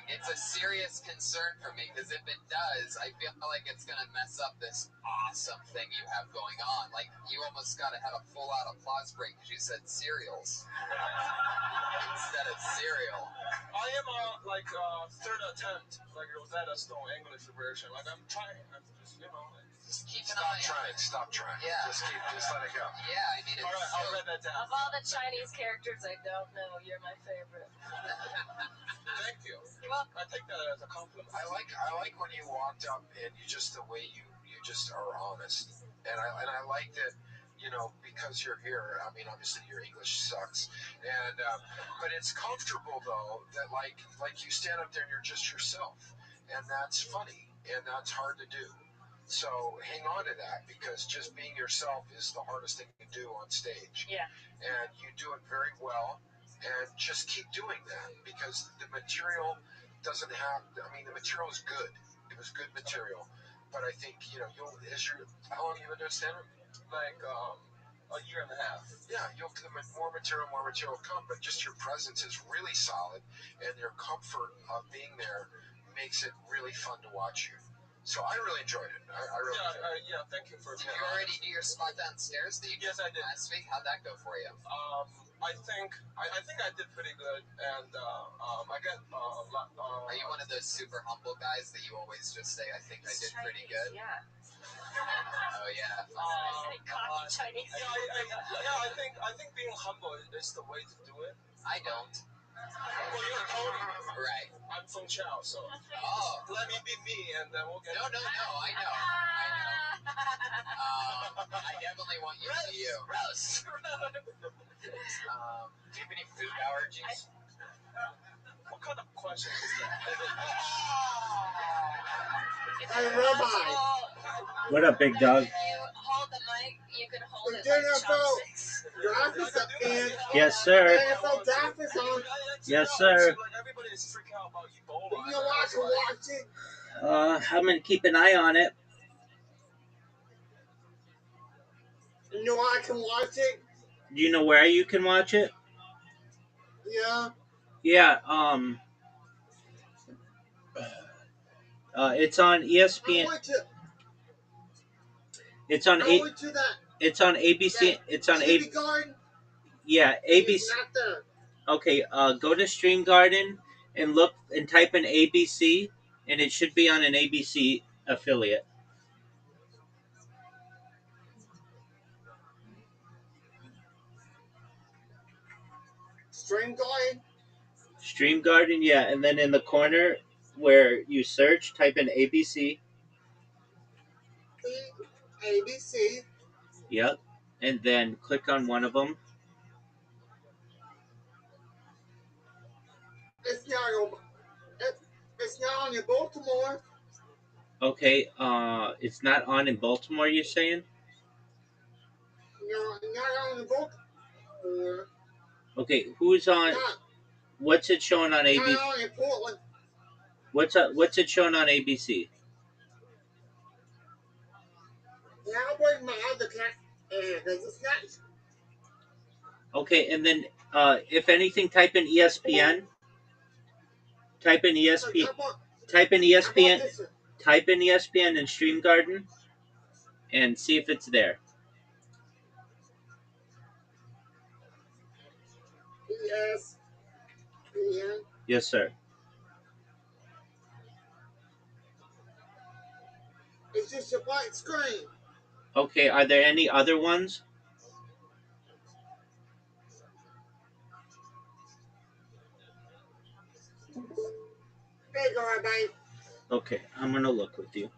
It's a serious concern for me, because if it does, I feel like it's going to mess up this awesome thing you have going on. You almost got to have a full-out applause break because you said cereals instead of cereal. I am third attempt, Rosetta Stone English version. I'm trying. I'm just, Just keep an eye on it. Stop trying. Yeah. Just let it go. Yeah, I mean, it's all right, I'll write that down. Of all the Chinese characters I don't know, you're my favorite. Thank you. You're welcome. I take that as a compliment. I like when you walked up and the way you just are honest, and I like that, because you're here. I mean, obviously your English sucks, and but it's comfortable though that you stand up there and you're just yourself, and that's funny and that's hard to do. So hang on to that, because just being yourself is the hardest thing to do on stage. Yeah. And you do it very well, and just keep doing that, because the material the material is good. It was good material, but I think how long have you been doing stand up? Like a year and a half. Yeah, more material will come, but just your presence is really solid, and your comfort of being there makes it really fun to watch you. So I really enjoyed it. I really enjoyed it. Yeah. Thank you for. Did you already do your spot downstairs that you did Yes, I did. last week? How'd that go for you? I think I did pretty good, and I got a lot. Are you one of those super humble guys that you always just say, "I think I did pretty good"? Yeah. Oh yeah. Coffee Chinese. I think being humble is the way to do it. I don't. Well, you're Tony. Right. I'm from Chow, so Oh. let me be me, and then we'll get. No. I know. I definitely want you to be you. Gross. Do you have any food allergies? What kind of question is that? Hey, Rabbi. What up, big dog? If you hold the mic, you can hold it Dinner like chopsticks. Draft is up, man. Yes, sir. NFL draft is on. Yes, sir. Like everybody's freaking out about Ebola. You know I can watch it. I'm gonna keep an eye on it. You know I can watch it. Do you know where you can watch it? Yeah. Yeah. It's on I ESPN. went to. It's on I went to that. It's on ABC. It's on Baby Garden. Yeah, It's ABC. not there. Okay. Go to Stream Garden and look and type in ABC, and it should be on an ABC affiliate. Stream Garden. Stream Garden, yeah, and then in the corner where you search, type in ABC. ABC. Yep, and then click on one of them. It's not on. It's not on in Baltimore. Okay. It's not on in Baltimore. You're saying? No, not on in Baltimore. Okay. Who's on? Not, What's it showing on ABC? not on in Portland. What's it showing on ABC? Now I'll bring my other cat because it's not. Okay, and then if anything, type in ESPN. Type in ESPN. Type in ESPN. Type in ESPN in Stream Garden, and see if it's there. Yes. Yeah. Yes, sir. It's just a white screen. Okay. Are there any other ones? There you go, Rabbi. Okay, I'm gonna look with you.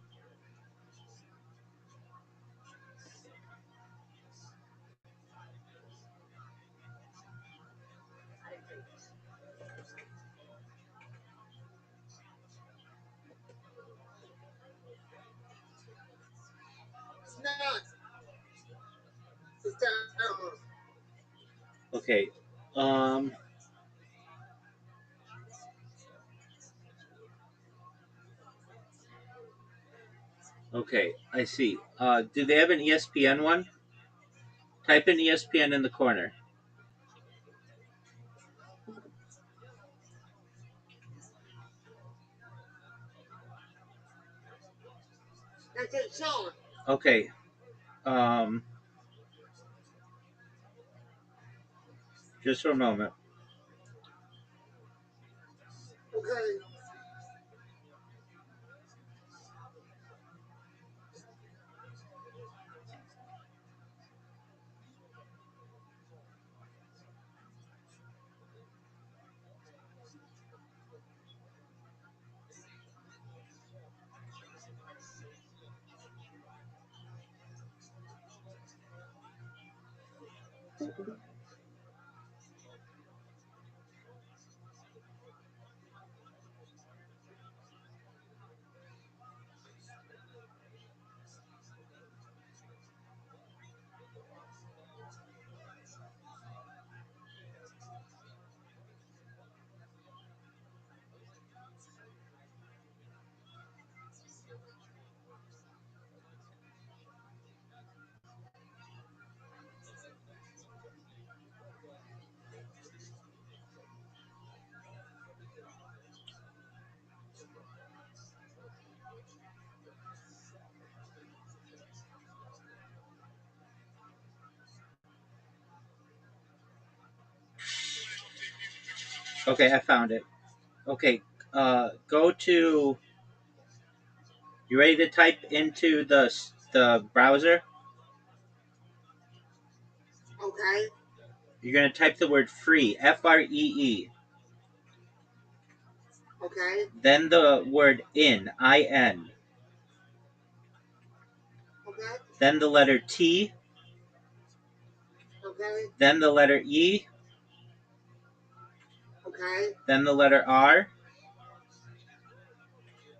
It's not. It's down. Okay. Um. Okay, I see. Do they have an ESPN one? Type in ESPN in the corner. That's it showing. Okay. Um. Just for a moment. Okay. Okay, I found it. Okay, go to. You ready to type into the browser? Okay. You're gonna type the word free, FREE. Okay. Then the word in, IN. Okay. Then the letter T. Okay. Then the letter E. Okay. Then the letter R.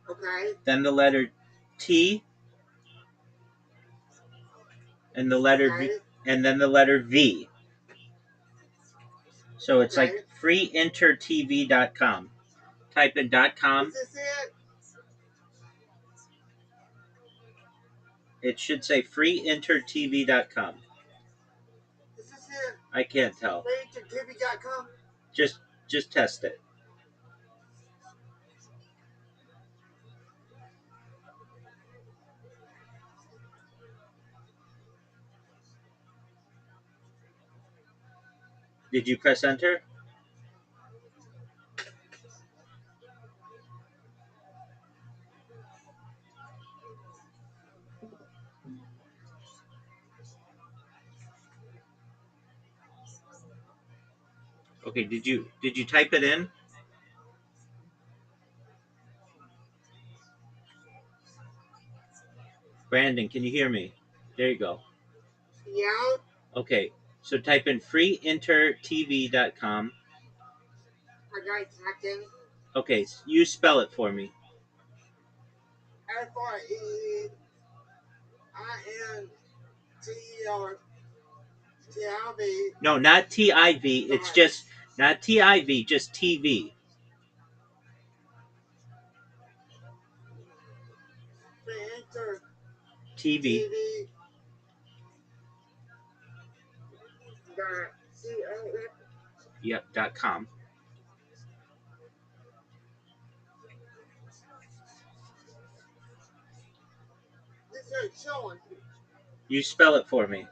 Okay. Then the letter T. And the letter V. Okay. And then the letter V. So it's Okay. like freeintertv.com. Type in .com. Is this it? It should say freeintertv.com. Is this it? I can't tell. FreeInterTV.com? Just test it. Did you press enter? Okay, did you type it in? Brandon, can you hear me? There you go. Yeah. Okay, so type in freeintertv.com. I got it typed in. Okay, you spell it for me. FREINTERTV. No, not TIV. It's just not TIV, just TV. TV. TV. Yep, .com. This ain't showing. You spell it for me.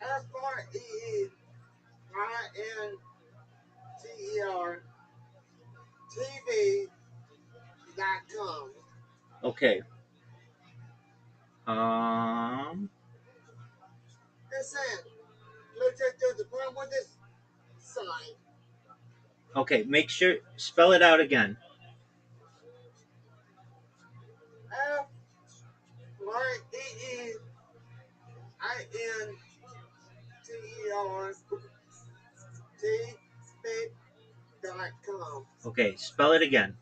FREINTERTV.com. Okay. Listen, let's just do the problem with this sign. Okay, make sure spell it out again. FREINTERTV.com. Okay, spell it again.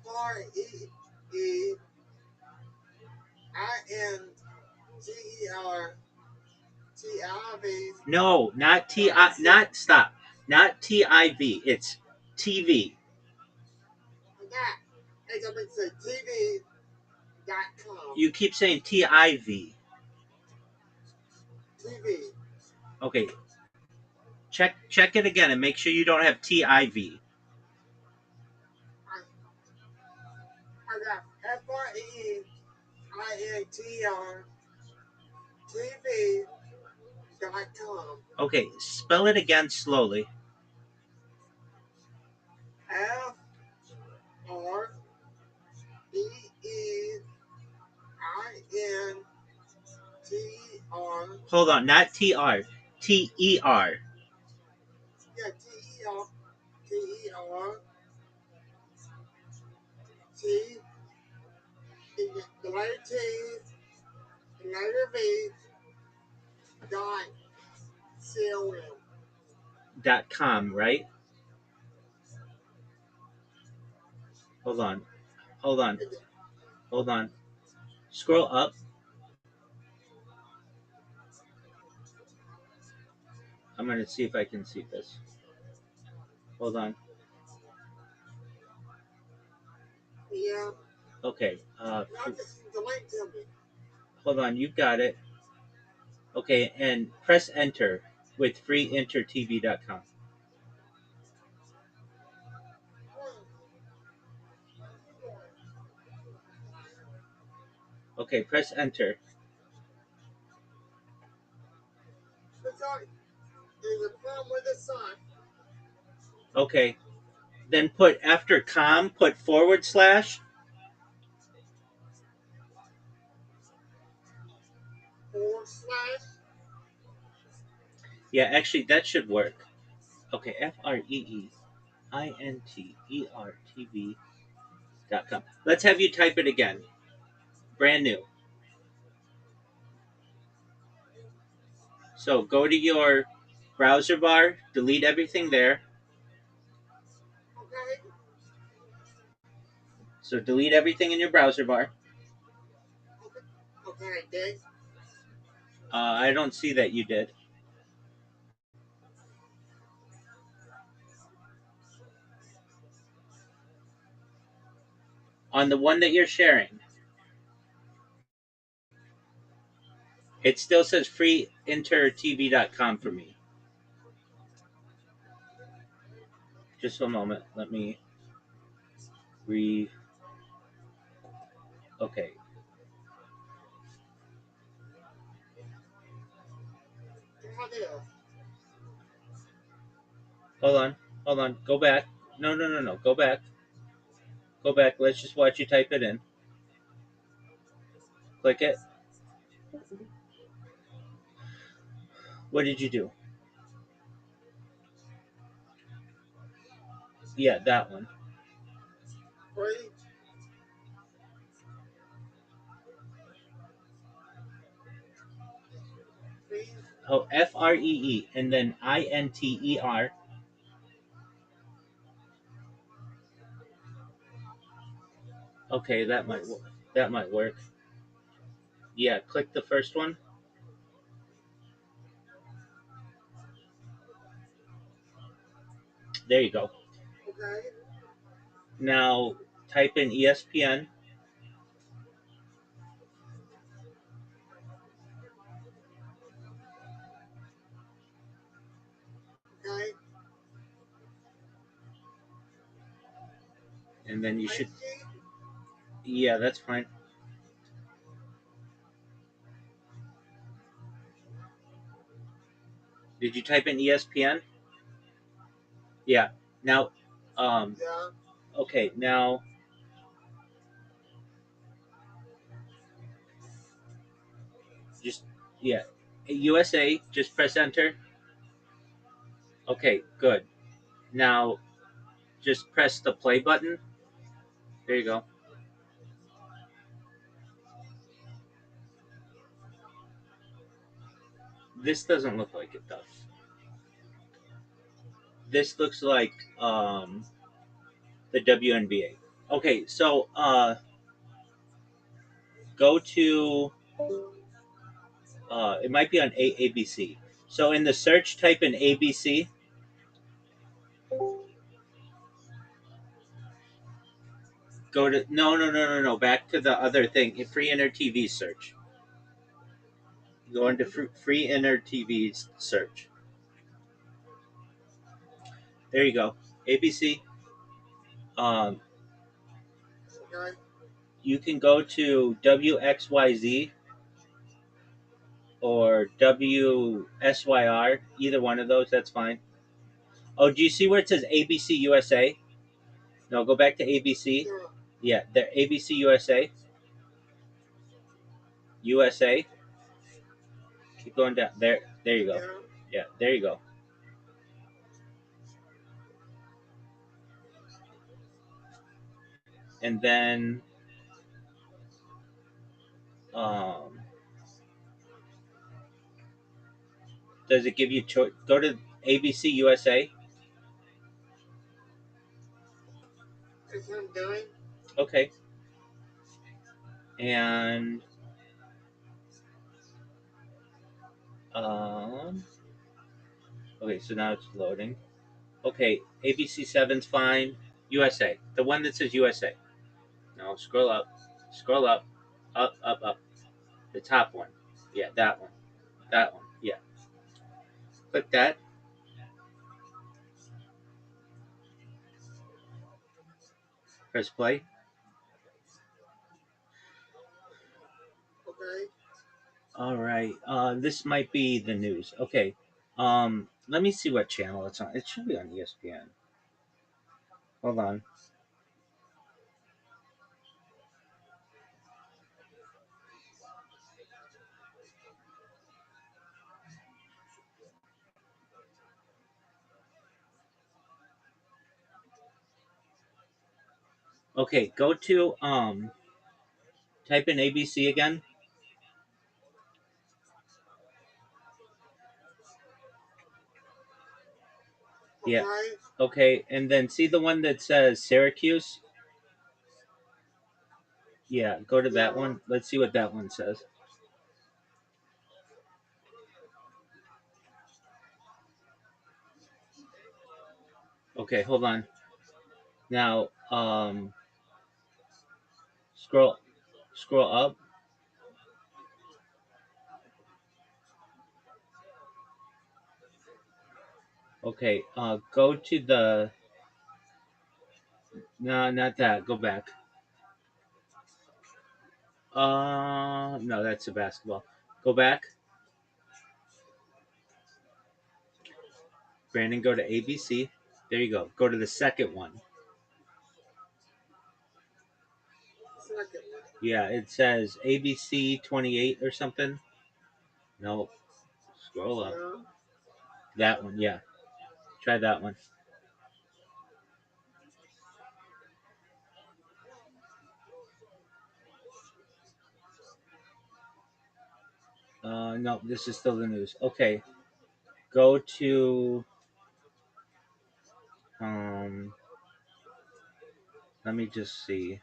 FREINTERTV. No, not not stop. Not TIV. It's TV. That is up to TV.com. You keep saying TIV. TV. Okay. Check it again and make sure you don't have TIV. I got FREINTERTV.com. Okay, spell it again slowly. FREINTER. Hold on, not TR. TER. Yeah, TER. T. The letter T. The letter V. Dot. COM. .com, right? Hold on. Hold on. Hold on. Scroll up. I'm going to see if I can see this. Hold on. Yeah. Okay. The link to me. Hold on. You've got it. Okay, and press enter with freeintertv.com. Okay, press enter. It's already, There's a problem with the sign. Okay. Then put after com, put forward slash. /. Yeah, actually, that should work. Okay, FREEINTERTV.com. Let's have you type it again. Brand new. So go to your browser bar, delete everything there. Okay. So delete everything in your browser bar. Okay, I did. I don't see that you did. On the one that you're sharing, it still says freeintertv.com for me. Just a moment. Let me re. Okay. Hold on. Hold on. Go back. No, no, no, no. Go back. Go back. Let's just watch you type it in. Click it. What did you do? Yeah, that one. Free. Free. Oh, FREE and then INTER. Okay, that might work. Yeah, click the first one. There you go. Okay. Now type in ESPN. Okay. And then you I should. see. Yeah, that's fine. Did you type in ESPN? Yeah. Now, Yeah. okay. Now, just yeah, USA. Just press enter. Okay, good. Now, just press the play button. There you go. This doesn't look like it does. This looks like the WNBA. Okay, so go to it might be on ABC. So in the search, type in ABC. Go to no. Back to the other thing. Free Inner TV search. Go into free Inner TV search. There you go. ABC. Um, Okay. you can go to WXYZ or WSYR. Either one of those. That's fine. Oh, do you see where it says ABC USA? No, go back to ABC. Yeah. Yeah, there ABC USA. USA. Keep going down. There. There you go. Yeah. Yeah, there you go. And then um, does it give you choice? Go to ABC USA. That's what I'm doing. Okay. And um, okay, so now it's loading. Okay, ABC 7's fine. USA, the one that says USA. No, scroll up, up. The top one. Yeah, that one. That one. Yeah. Click that. Press play. Okay. All right. This might be the news. Okay. Um, Let me see what channel it's on. It should be on ESPN. Hold on. Okay, go to type in ABC again. Yeah. Okay, and then see the one that says Syracuse? Yeah, go to that one. Let's see what that one says. Okay, hold on. Now, scroll up. Okay, go to the no, not that. Go back. No, that's a basketball. Go back. Brandon, go to ABC. There you go. Go to the second one. Yeah, it says ABC 28 or something. No, scroll up. That one, yeah. Try that one. No, this is still the news. Okay, go to um. Let me just see.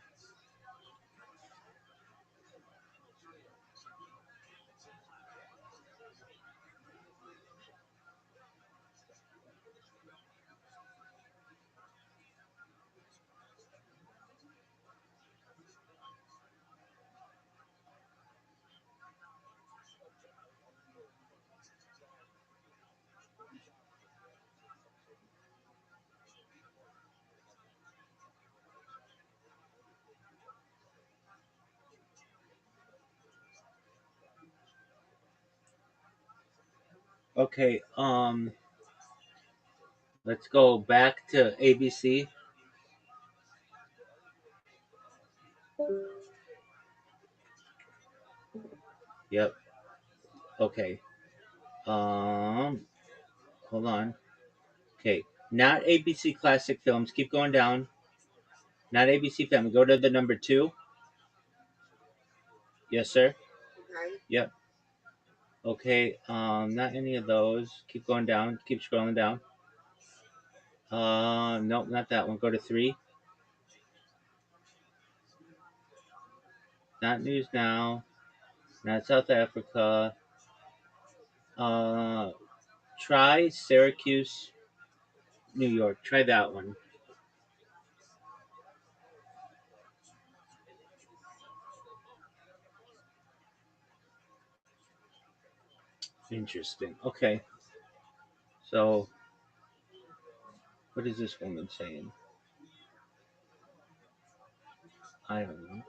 Okay, let's go back to ABC. Yep. Okay. Hold on. Okay, not ABC Classic Films. Keep going down. Not ABC Family. Go to the number 2. Yes, sir. Yep. Okay. Not any of those. Keep going down. Keep scrolling down. Nope, not that one. Go to 3. Not News Now. Not South Africa. Uh, try Syracuse, New York. Try that one. Interesting. Okay. So, what is this woman saying? I don't know.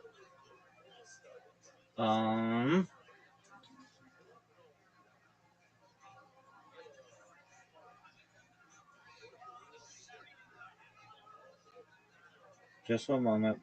Just one moment.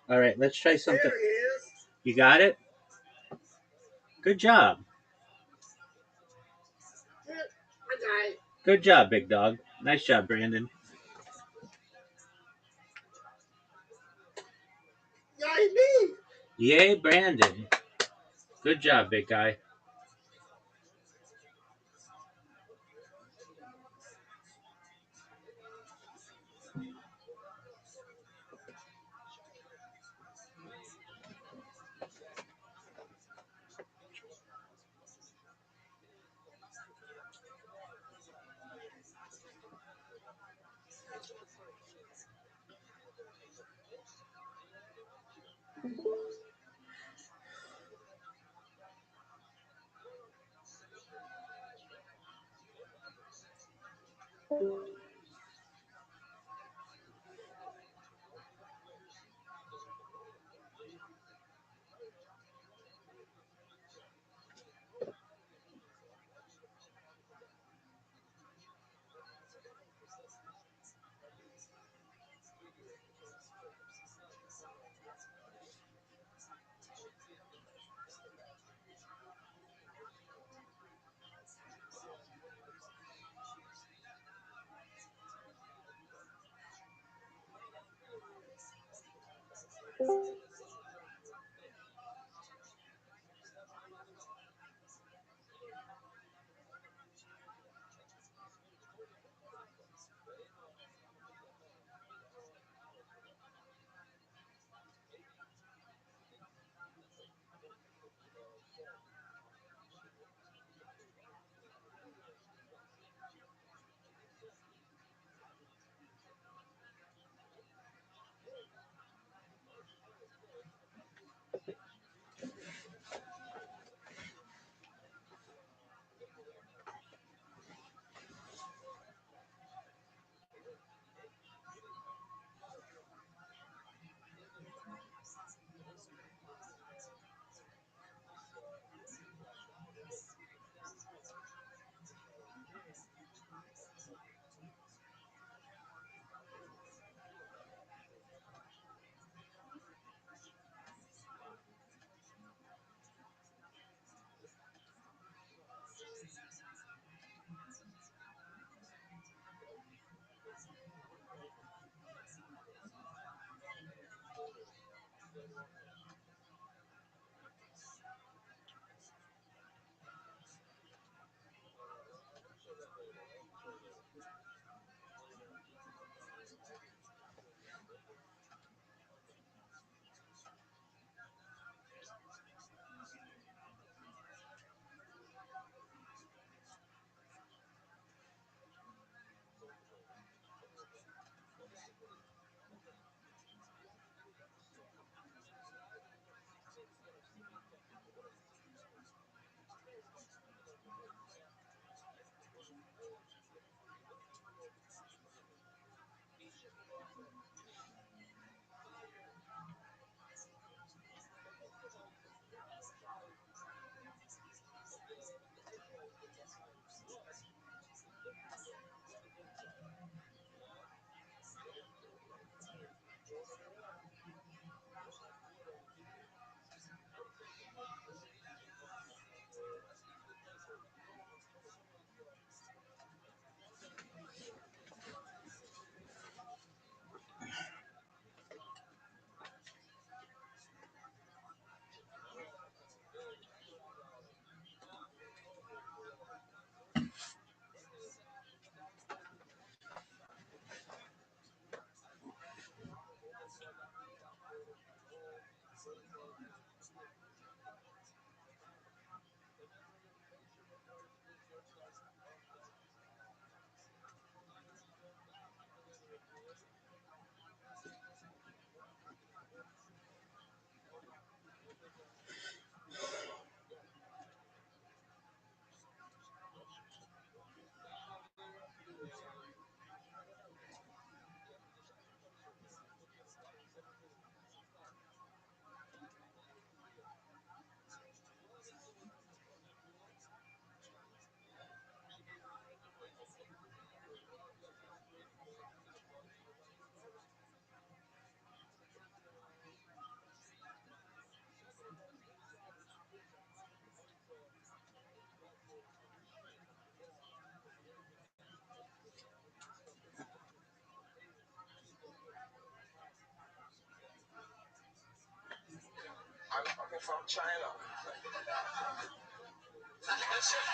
All right, let's try something. You got it? Good job. Good job, big dog. Nice job, Brandon. Yay, Brandon. Good job, big guy. from China. That's it.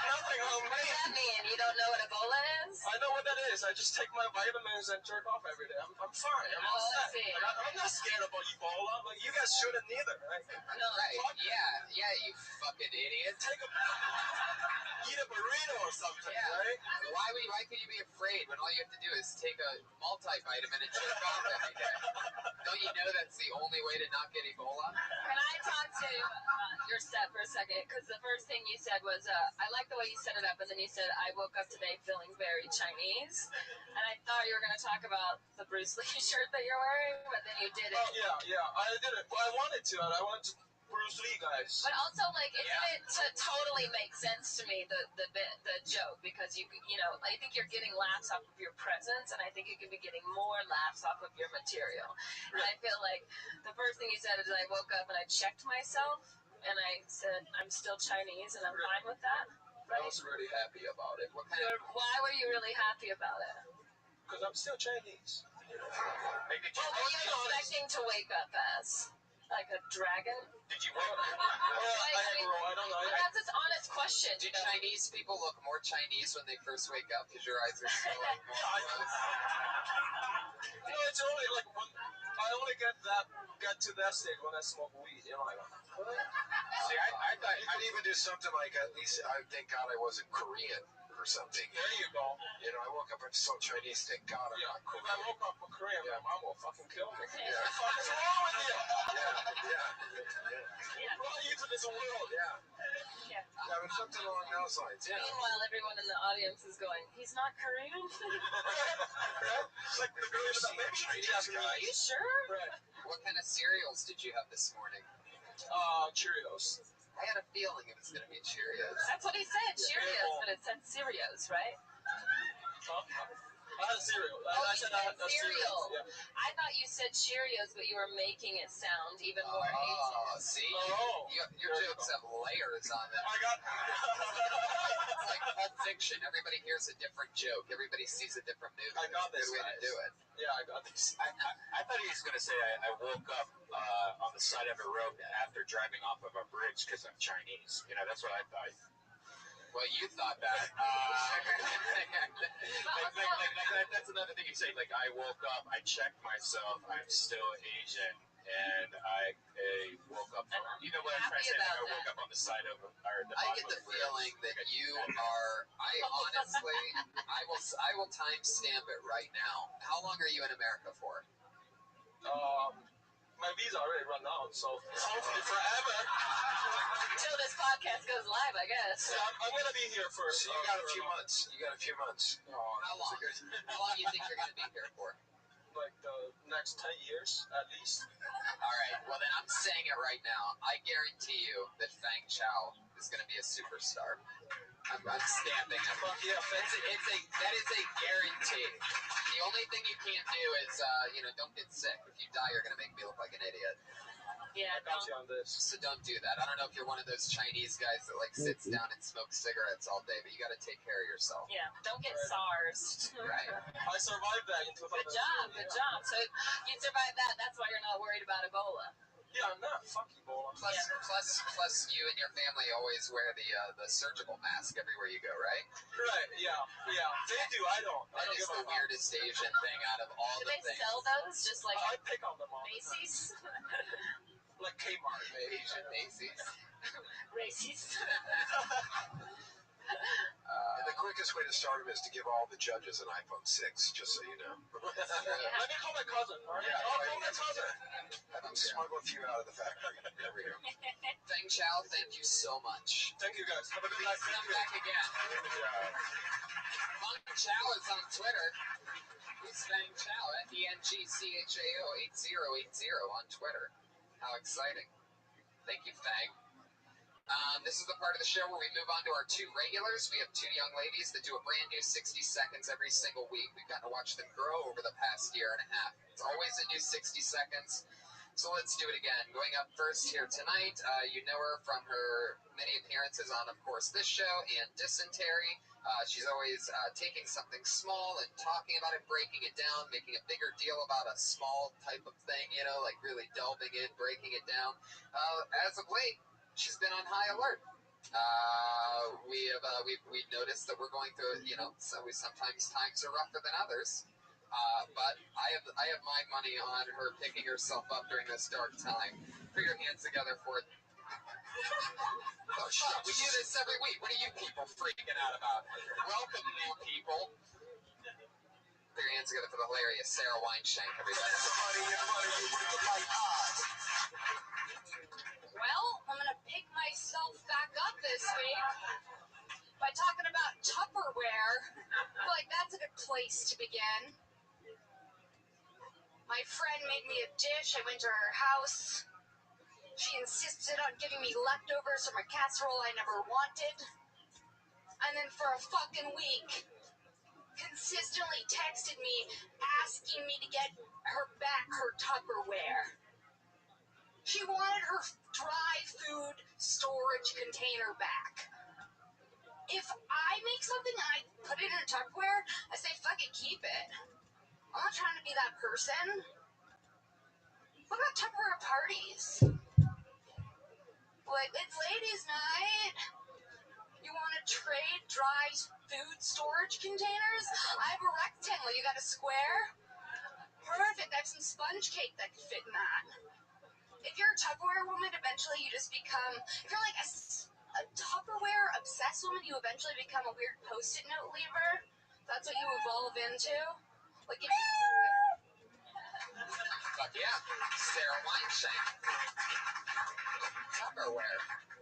Nothing on What me. does that mean? You don't know what Ebola is? I know what that is. I just take my vitamins and jerk off every day. I'm fine. I'm all Oh, I set. see. Like, I'm not scared about Ebola. Like, you guys shouldn't either, right? No. Right. Yeah, you fucking idiot. Eat a burrito or something, Yeah. right? Why could you be afraid when all you have to do is take a multivitamin and jerk off every day? Don't you know that's the only way to not get Ebola? Can I talk to your set for a second? Because the first thing you said was, I like the way you set it up, and then you said, I woke up today feeling very Chinese. And I thought you were going to talk about the Bruce Lee shirt that you're wearing, but then you didn't. Oh, yeah. I did it. Well, I wanted to. I wanted to Bruce Lee, guys. But also, like, it didn't totally make sense to me, the joke, because you know, I think you're getting laughs off of your presence, and I think you could be getting more laughs off of your material. And I feel like the first thing you said is, I woke up and I checked myself, and I said, I'm still Chinese, and I'm fine with that. I was really happy about it. Why were you really happy about it? Because I'm still Chinese. What were you expecting to wake up as? Like a dragon? Did you roll? I don't know. But that's an honest question. Do Chinese people look more Chinese when they first wake up because your eyes are still like more closed? No, it's only like when I only get to that stage when I smoke weed. You know, like. See, I thought I'd even do something like at least I thank God I wasn't Korean or something. There you go. You know, I woke up and saw Chinese. Thank God I'm not If Korean. I woke up a Korean, my mom will fucking kill me. Yeah. What the fuck is wrong with you? Yeah. Brought you to this world. Yeah. Yeah. Yeah, but something along those lines. Yeah. Meanwhile, everyone in the audience is going, he's not Korean? Like the girl that made Chinese guy. Are you sure? Right. What kind of cereals did you have this morning? Cheerios. I had a feeling it was going to be Cheerios. That's what he said, Cheerios, but it said Cereos, right? Huh? I had cereal. I said I had a cereal. Yeah. I thought you said Cheerios, but you were making it sound even more Oh, Asian. see? Oh. Your jokes have layers on them. I got. It's like Pulp Fiction. Everybody hears a different joke. Everybody sees a different movie. I got this, Good way to guys. do it. Yeah, I got this. I thought he was going to say I woke up on the side of a road after driving off of a bridge because I'm Chinese. You know, that's what I thought. Well, you thought that. That's another thing you say. Like, I woke up, I checked myself, I'm still Asian, and I woke up. You know what I'm trying to say? Like, I woke up on the side of, or the I bottom get the of a bridge. feeling that you are. I will timestamp it right now. How long are you in America for? My visa already run out, so hopefully forever. Until this podcast goes live, I guess. Yeah, I'm gonna be here for. So you got a few months. You got a few months. Oh, How long? How long do you think you're going to be here for? like the next 10 years at least. All right. Well, then I'm saying it right now. I guarantee you that Fang Chao is going to be a superstar. I'm stamping it. Fuck yeah, That is a guarantee. The only thing you can't do is, don't get sick. If you die, you're going to make me look like an idiot. Yeah, I got you on this. So don't do that. I don't know if you're one of those Chinese guys that sits down and smokes cigarettes all day, but you got to take care of yourself. Yeah, don't get SARS. Right. I survived that in 2000. Good job. So you survived that. That's why you're not worried about Ebola. Yeah, I'm not. Fuck Ebola. Plus, you and your family always wear the surgical mask everywhere you go, right? Right. Yeah. They do. I don't. That is the weirdest Asian thing out of all Do the they things. sell those just like I pick on them all. Macy's? Like Kmart. Asian Macy's. Racist. And the quickest way to start them is to give all the judges an iPhone 6, just so you know. Let me call my cousin. All right? Yeah, I'll call my cousin. I'm smuggling a few out of the factory. There we go. Feng Chao, thank you so much. Thank you guys. Have a good Please night. come back again. Feng Chao is on Twitter. He's Feng Chao, FENGCHAO 8080 on Twitter. How exciting. Thank you, Fang. This is the part of the show where we move on to our two regulars. We have two young ladies that do a brand new 60 seconds every single week. We've gotten to watch them grow over the past year and a half. It's always a new 60 seconds. So let's do it again. Going up first here tonight, you know her from her many appearances on, of course, this show and Dysentery. She's always taking something small and talking about it, breaking it down, making a bigger deal about a small type of thing, you know, like really delving in, breaking it down. As of late, she's been on high alert. We've noticed that we're going through, you know, so sometimes times are rougher than others. But I have my money on her picking herself up during this dark time. Put your hands together for it. Oh, shit. We do this every week. What are you people freaking out about? Welcome, new people. Put your hands together for the hilarious Sarah Wineshank, everybody. Well, I'm gonna pick myself back up this week by talking about Tupperware. I feel like that's a good place to begin. My friend made me a dish. I went to her house. She insisted on giving me leftovers from a casserole I never wanted. And then for a fucking week, consistently texted me asking me to get her back her Tupperware. She wanted her dry food storage container back. If I make something and I put it in a Tupperware, I say, fuck it, keep it. I'm not trying to be that person. What about Tupperware parties? Like, it's ladies' night. You want to trade dry food storage containers? I have a rectangle. You got a square? Perfect. I have some sponge cake that could fit in that. If you're a Tupperware woman, eventually you just become, if you're like a Tupperware obsessed woman, you eventually become a weird post-it note leaver. That's what you evolve into. Like if you... Fuck yeah. Sarah Wineshank. Tupperware.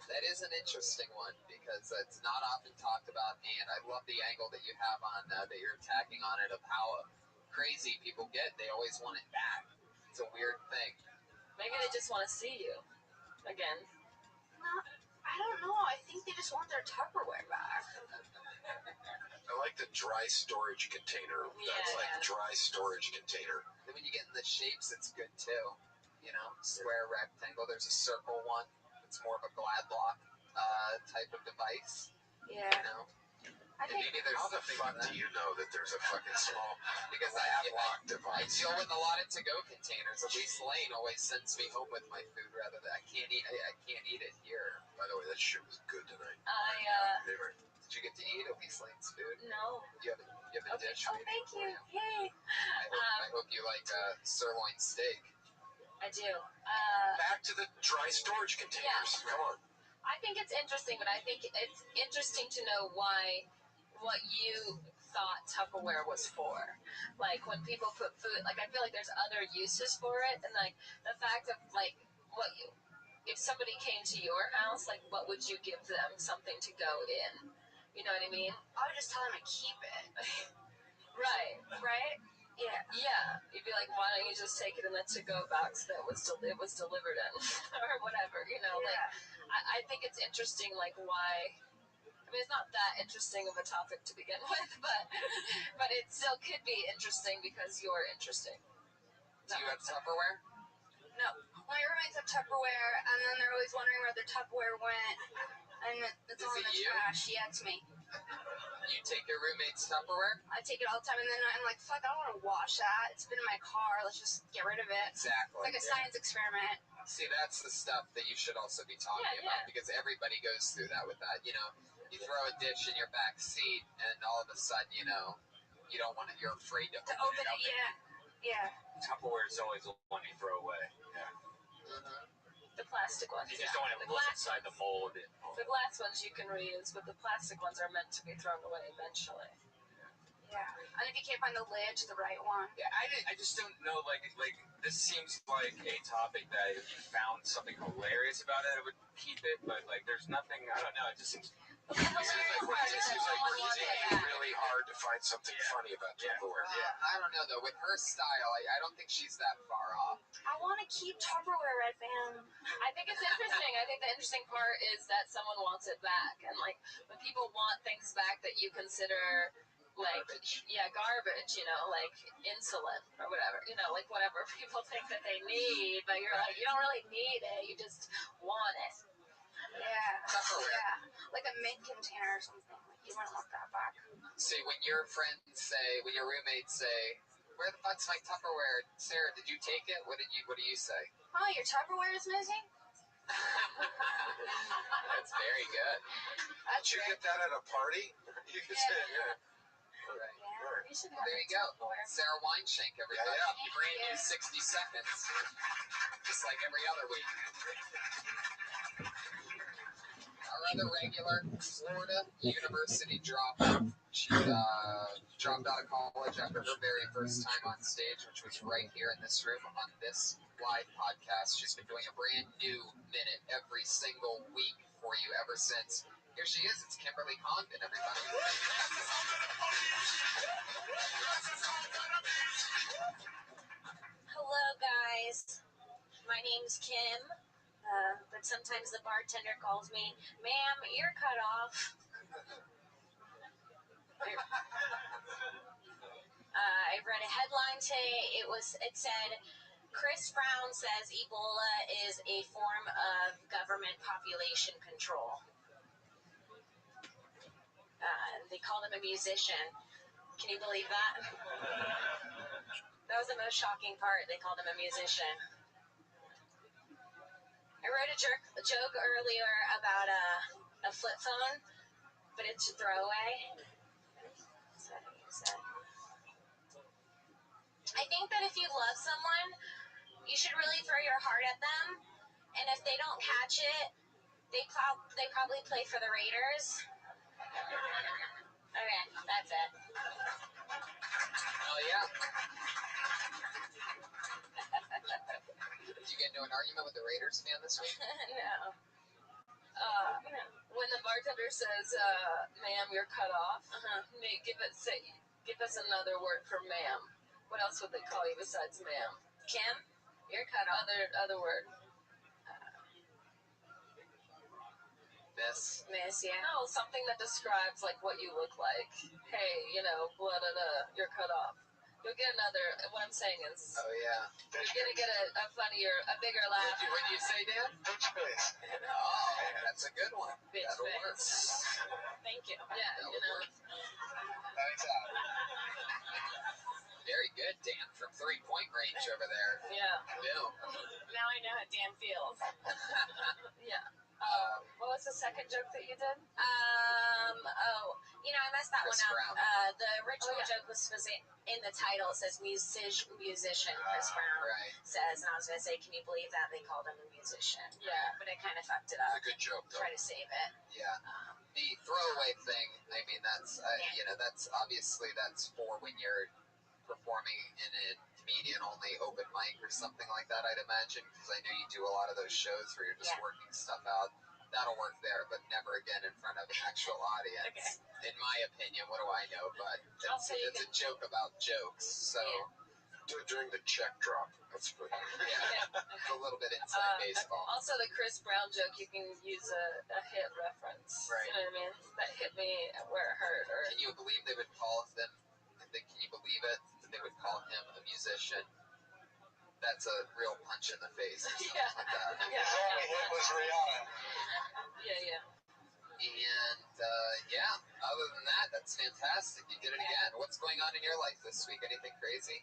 That is an interesting one because it's not often talked about, and I love the angle that you have on that you're attacking on it of how crazy people get. They always want it back. It's a weird thing. Maybe they just want to see you again. No, I don't know. I think they just want their Tupperware back. I like the dry storage container. That's like dry storage container. And when you get in the shapes, it's good too. You know, square, rectangle. There's a circle one. It's more of a Gladlock type of device. Yeah. You know? I think, maybe there's How the something fuck to that. do you know that there's a fucking small Because Gladlock I device? deal with a lot of to-go containers. At least Lane always sends me home with my food rather than I can't eat it here. By the way, that shit was good tonight. Did you get to eat Elise Lane's food? No. You have a dish. Oh, thank you. Yay. I hope you like sirloin steak. I do. Back to the dry storage containers. Yeah. Come on. I think it's interesting, but I think it's interesting to know what you thought Tupperware was for. Like, when people put food, like, I feel like there's other uses for it, and, like, the fact of, like, if somebody came to your house, like, what would you give them? Something to go in. You know what I mean? I would just tell them to keep it. Right? Yeah. Yeah. You'd be like, why don't you just take it in the to-go box that it was delivered in, or whatever. You know, like I think it's interesting, like why. I mean, it's not that interesting of a topic to begin with, but it still could be interesting because you're interesting. Do you have Tupperware? No. My roommates have Tupperware, and then they're always wondering where their Tupperware went, and it's all in the trash. Yeah, it's me. You take your roommate's Tupperware? I take it all the time, and then I'm like, fuck, I don't want to wash that. It's been in my car. Let's just get rid of it. Exactly. It's like a science experiment. See, that's the stuff that you should also be talking about because everybody goes through that with that. You know, you throw a dish in your back seat, and all of a sudden, you know, you don't want it. You're afraid to open it. Yeah. Tupperware is always the one you throw away. Yeah. The plastic ones. You just don't want to look inside the mold. The glass ones you can reuse, but the plastic ones are meant to be thrown away eventually. Yeah. And if you can't find the lid to the right one. Yeah, I just don't know. Like this seems like a topic that if you found something hilarious about it, it would keep it. But like, there's nothing. I don't know. It just seems. It seems like we're It's really hard to find something funny about Tupperware. I don't know though. With her style, I don't think she's that far off. I want to keep Tupperware, Red Fan. I think it's interesting. I think the interesting part is that someone wants it back, and like when people want things back that you consider like garbage, you know, like insulin or whatever, you know, like whatever people think that they need, but you're like, you don't really need it, you just want it. Yeah. Tupperware. Yeah. Like a mint container or something. You want to look that back? See, when your roommates say, "Where the fuck's my Tupperware?" Sarah, did you take it? What do you say? Oh, your Tupperware is missing? That's very good. Did you get that at a party? You could say, yeah. Right. Yeah, you should have There you go. Sarah Wineshank, everybody. Yeah. Brand new 60 seconds. Just like every other week. Our other regular, Florida University dropout. She dropped out of college after her very first time on stage, which was right here in this room on this live podcast. She's been doing a brand new minute every single week for you ever since. Here she is. It's Kimberly Condon, everybody. Hello, guys. My name's Kim, but sometimes the bartender calls me, "Ma'am, you're cut off." I read a headline today. It said, Chris Brown says Ebola is a form of government population control. They called him a musician. Can you believe that? That was the most shocking part. They called him a musician. I wrote a joke earlier about a flip phone, but it's a throwaway. So I think that if you love someone, you should really throw your heart at them, and if they don't catch it, they probably play for the Raiders. Okay, that's it. Oh, yeah. Did you get into an argument with the Raiders fan this week? No. When the bartender says, "Ma'am, you're cut off," Nate, give us another word for ma'am. What else would they call you besides ma'am? Kim, you're cut off. Other word. Miss, yeah. No, something that describes like what you look like. Hey, blah blah blah. You're cut off. You'll get another. What I'm saying is, oh yeah. you're gonna get a funnier, a bigger laugh. What did you say, Dan? Bitch face. Oh, that's a good one. Bitch That'll face. work. Thank you. Yeah, Thanks, very good, Dan, from 3-point range over there. Yeah. Boom. Now I know how Dan feels. Yeah. What was the second joke that you did? I messed that Chris one Brown. up. The original joke was in the title. It says musician Chris Brown Right. says, and I was going to say, can you believe that they called him a musician? Yeah. But I kind of fucked it It's up. a good joke, though. Try to save it. Yeah. The throwaway thing, I mean, that's, that's obviously that's for when you're performing in a comedian-only open mic or something like that, I'd imagine, because I know you do a lot of those shows where you're just working stuff out. That'll work there, but never again in front of an actual audience. Okay. In my opinion, what do I know? But it's a joke about jokes, so... Do it during the check drop. That's good. Yeah, it's a little bit inside baseball. Also, the Chris Brown joke, you can use a hit reference. Right. You know what I mean? That hit me where it hurt. Or Can you believe they would call them? Can you believe it? That they would call him a musician? That's a real punch in the face. Or something like that. Yeah. His only hit was Rihanna. Yeah. And other than that, that's fantastic. You did it again. What's going on in your life this week? Anything crazy?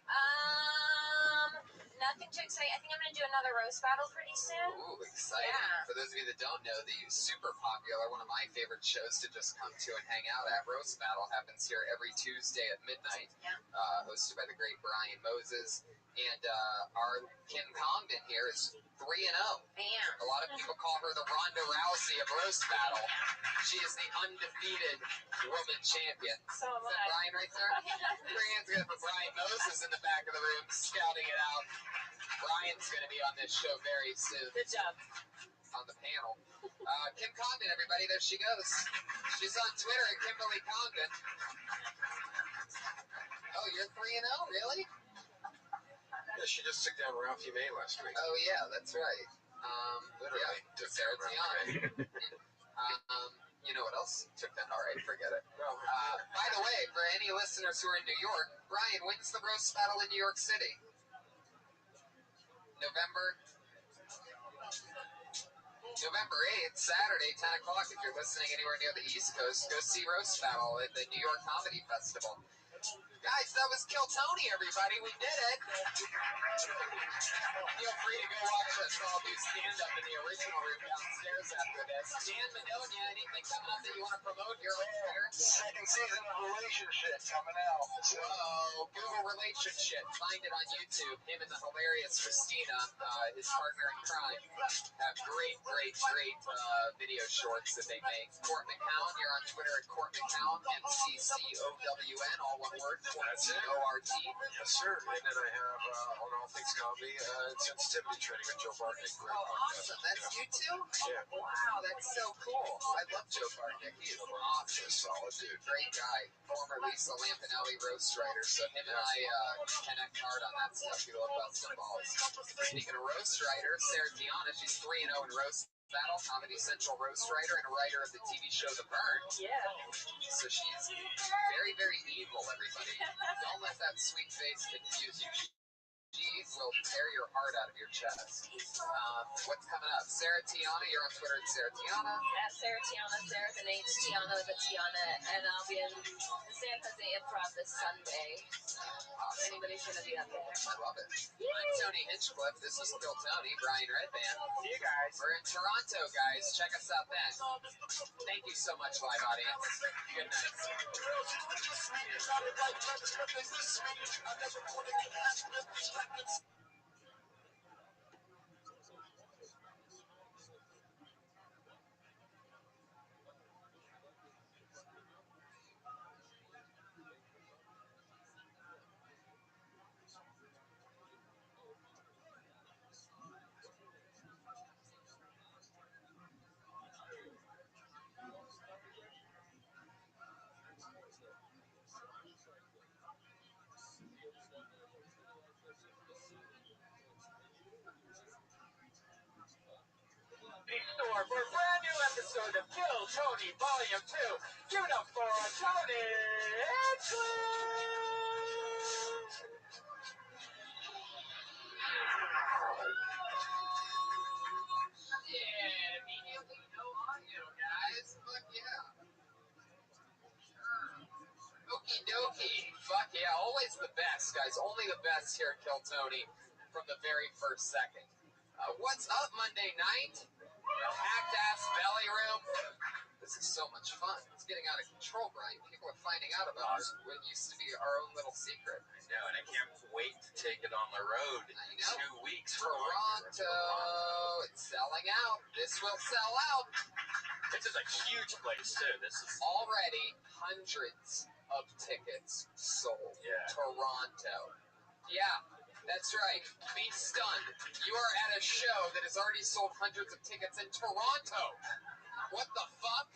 Nothing too exciting. I think I'm going to do another roast battle pretty soon. Ooh, exciting. Yeah. For those of you that don't know, the super popular, one of my favorite shows to just come to and hang out at, Roast Battle, happens here every Tuesday at midnight, hosted by the great Brian Moses. And our Kim Congdon here is 3-0. Damn. A lot of people call her the Ronda Rousey of Roast Battle. She is the undefeated woman champion. So am Is that I. Brian right there? Brian's going to put Brian Moses in the back of the room scouting it out. Brian's going to be on this show very soon. Good job. On the panel. Kim Congdon, everybody, there she goes. She's on Twitter at Kimberly Congdon. Oh, you're 3-0? Really? Yeah, she just took down Ralphie May last week. Oh, yeah, that's right. Literally took down Sarah Ralphie May. You know what else took that? All right, forget it. By the way, for any listeners who are in New York, Brian, when's the roast battle in New York City? November? November 8th, Saturday, 10 o'clock. If you're listening anywhere near the East Coast, go see Roast Battle at the New York Comedy Festival. Guys, that was Kill Tony, everybody. We did it. Feel free to go watch us all do stand-up in the original room downstairs after this. Dan Madonia, anything coming up that you want to promote? You're on Twitter. Second season of Relationship coming out. Whoa, Google Relationship. Find it on YouTube. Him and the hilarious Christina, his partner in crime, have great video shorts that they make. Court McCown, you're on Twitter at Court McCown, MCCOWN, all one word. That's it. ORT. Yes, sir. And then I have on All Things Comedy sensitivity training with Joe Bartnick. Great podcast. Awesome. That's you too? Yeah. Wow, that's so cool. I love Joe Bartnick. He is awesome. He's a solid dude. Great guy. Former Lisa Lampanelli roast writer. So him and I connect hard on that stuff. We love Bust and Balls. Speaking of roast writers, Sarah Gianna, she's 3-0 in roast battle, Comedy Central roast writer and a writer of the TV show The Burn. Yeah. So she's very, very evil, everybody. Don't let that sweet face confuse you. She will tear your heart out of your chest. What's coming up? Sarah Tiana, you're on Twitter at Sarah Tiana. At Sarah Tiana, Sarah with an H, Tiana with a Tiana, and I'll be in the San Jose Improv this Sunday. Awesome. Anybody's gonna be up there. I love it. I'm Tony Hinchcliffe. This is Kill Tony, Brian Redband. See you guys. We're in Toronto, guys. Check us out then. Thank you so much, live audience. Good night. Store for a brand new episode of Kill Tony Volume 2. Give it up for Tony Hinchcliffe! Yeah, immediately no audio, guys. Fuck yeah. Okie dokie. Fuck yeah, always the best, guys. Only the best here at Kill Tony from the very first second. What's up Monday night? Packed ass belly room. This is so much fun. It's getting out of control, Brian. People are finding out about what used to be our own little secret. I know, and I can't wait to take it on the road in I know. 2 weeks. Toronto. It's selling out. This will sell out. This is a huge place, too. This is Already hundreds of tickets sold. Yeah. Toronto. Yeah, that's right. Be stunned. You are at a show that has already sold hundreds of tickets in Toronto. What the fuck?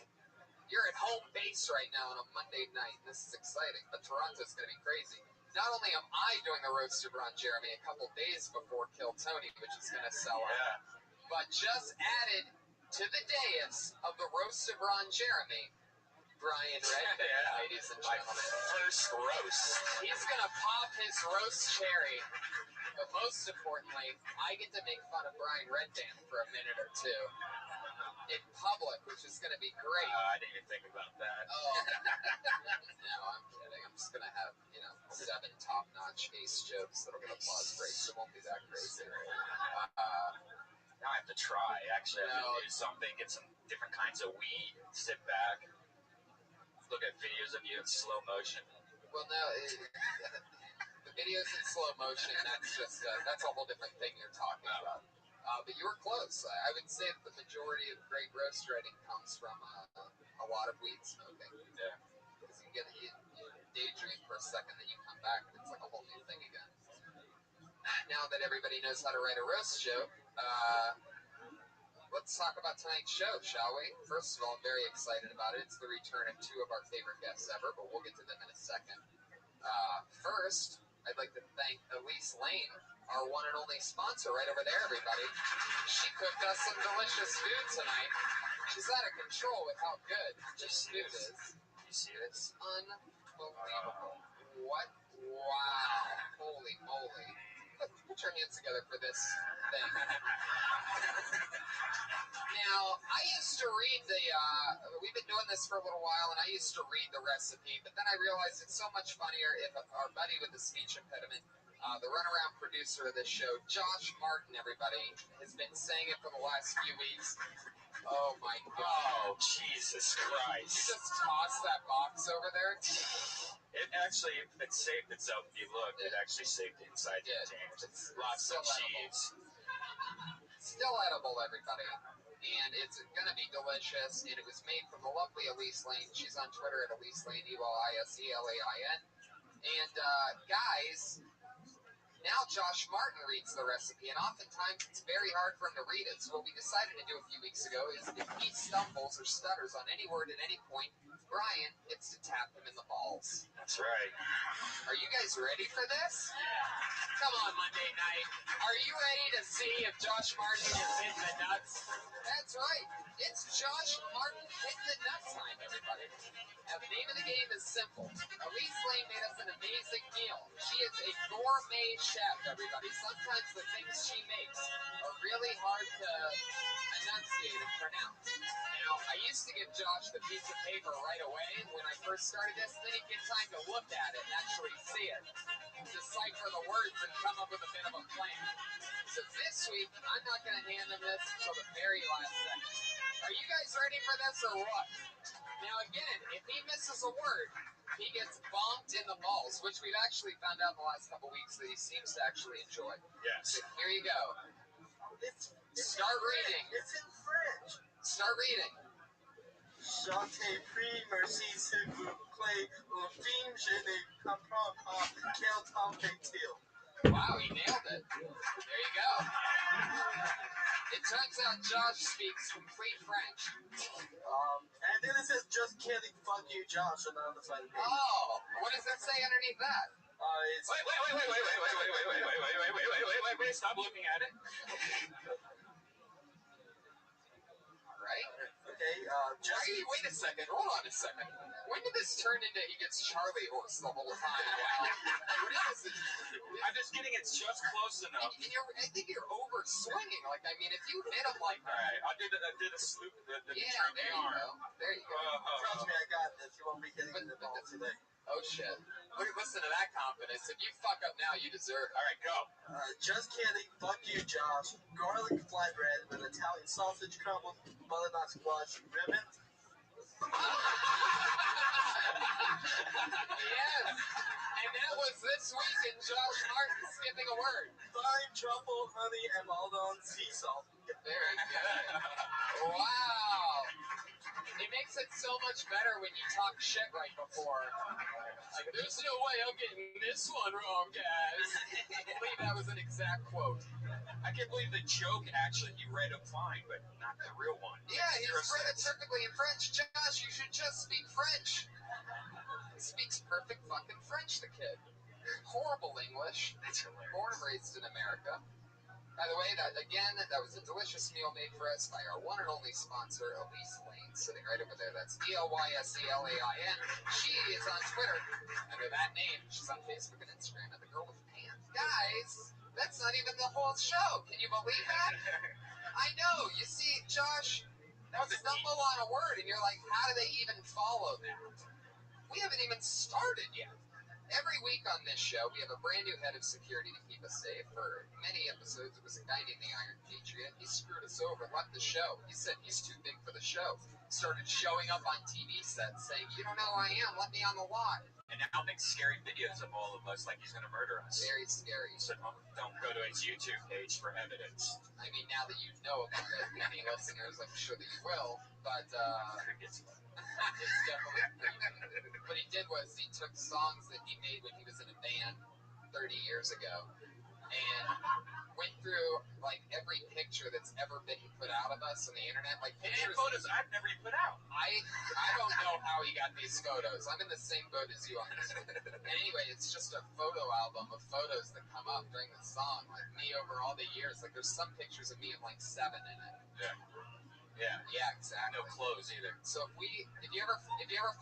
You're at home base right now on a Monday night. This is exciting, but Toronto's going to be crazy. Not only am I doing the Roast of Ron Jeremy a couple days before Kill Tony, which is going to sell out, but just added to the dais of the Roast of Ron Jeremy, Brian Redband, ladies and gentlemen. first roast. He's going to pop his roast cherry, but most importantly, I get to make fun of Brian Redband for a minute or two in public, which is going to be great. I didn't even think about that. Oh, no, I'm kidding. I'm just going to have, 7 top-notch ace jokes that'll get applause breaks. It won't be that crazy. Now I have to try. Actually, I have No. to do something, get some different kinds of weed, sit back, look at videos of you in slow motion. Well, no, the videos in slow motion, that's a whole different thing you're talking about. But you were close. I would say that the majority of great roast writing comes from a lot of weed smoking. Yeah. Because you daydream for a second, then you come back and it's like a whole new thing again. Now that everybody knows how to write a roast joke, let's talk about tonight's show, shall we? First of all, I'm very excited about it. It's the return of 2 of our favorite guests ever, but we'll get to them in a second. First, I'd like to thank Elise Lane, our one and only sponsor right over there, everybody. She cooked us some delicious food tonight. She's out of control with how good this food is. You see it? It's unbelievable. What? Wow. Holy moly. your hands together for this thing. Now, I used to read we've been doing this for a little while, and I used to read the recipe, but then I realized it's so much funnier if our buddy with the speech impediment, the runaround producer of this show, Josh Martin, everybody, has been saying it for the last few weeks. Oh my God. Oh, Jesus You Christ. just toss that box over there? It actually, it saved itself. If you look, it actually saved the inside the container. It's Lots still of cheese. Still edible, everybody. And it's going to be delicious. And it was made from the lovely Elise Lane. She's on Twitter at Elise Lane, ELISELAIN. And guys, now Josh Martin reads the recipe, and oftentimes it's very hard for him to read it. So what we decided to do a few weeks ago is if he stumbles or stutters on any word at any point, Brian gets to tap him in the balls. That's right. Are you guys ready for this? Come on, Monday night. Are you ready to see if Josh Martin gets hit in the nuts? That's right. It's Josh Martin hit the nuts time, everybody. Now, the name of the game is simple. Elise Lane made us an amazing meal. She is a gourmet chef, everybody. Sometimes the things she makes are really hard to enunciate and pronounce. Now, I used to give Josh the piece of paper right away when I first started this, then he'd get time to look at it and actually see it, decipher the words, and come up with a bit of a plan. So this week, I'm not going to hand him this until the very last second. Are you guys ready for this or what? Now again, if he misses a word, he gets bonked in the balls, which we've actually found out in the last couple weeks that he seems to actually enjoy. Yes. So here you go. Start reading. It's in French. Start reading. Je t'ai pris, merci s'il vous plaît, au film, je ne comprends pas, quel temps fait-il? Wow, he nailed it. There you go. It turns out Josh speaks complete French. And then it says, just kidding, fuck you, Josh, on the other side of the page. Oh, what does it say underneath that? It's... Wait, stop looking at it. Right? Okay, just... Wait a second. Hold on a second. When did this turn into he gets Charlie horse the whole time? What is this? I'm just kidding. It's just close enough. And I think you're over swinging. Like, I mean, if you hit him like All right, I did a sloop. The yeah, turn there the you arm. go. There you go. Trust me, I got this. You won't be hitting the ball today. Oh shit! Listen to that confidence. If you fuck up now, you deserve it. All right, go. Just kidding. Fuck you, Josh. Garlic flatbread with Italian sausage crumbles, butternut squash, ribbon. Yes. And that was this week in Josh Martin skipping a word. Thyme, truffle, honey, and Maldon sea salt. Very good. Wow. It makes it so much better when you talk shit right before. Like, there's no way I'm getting this one wrong, guys. I believe that was an exact quote. I can't believe the joke actually he read him fine, but not the real one. Yeah, he's read it perfectly in French. Josh, you should just speak French. He speaks perfect fucking French, the kid. Horrible English. That's hilarious. Born and raised in America. By the way, that was a delicious meal made for us by our one and only sponsor, Elise Lane, sitting right over there. That's ELYSELAIN. She is on Twitter under that name. She's on Facebook and Instagram at the Girl with the Pants. Guys, that's not even the whole show. Can you believe that? I know. You see, Josh, stumble on a word, and you're like, how do they even follow that? We haven't even started yet. Every week on this show, we have a brand new head of security to keep us safe. For many episodes, it was a guy named the Iron Patriot. He screwed us over, left the show. He said he's too big for the show. Started showing up on TV sets saying, you don't know who I am, let me on the lot. And now makes scary videos of all of us like he's going to murder us. Very scary. So don't go to his YouTube page for evidence. I mean, now that you know about it, many listeners, I'm sure that you will. But Crickets. it's definitely creepy. What he did was he took songs that he made when he was in a band 30 years ago and went through like every picture that's ever been put out of us on the internet, like pictures. And photos I've never even put out. I don't know how he got these photos. I'm in the same boat as you on this one. And anyway, it's just a photo album of photos that come up during the song, like me over all the years. Like there's some pictures of me of like 7 in it. Yeah. Yeah, exactly. No clothes either. So if you ever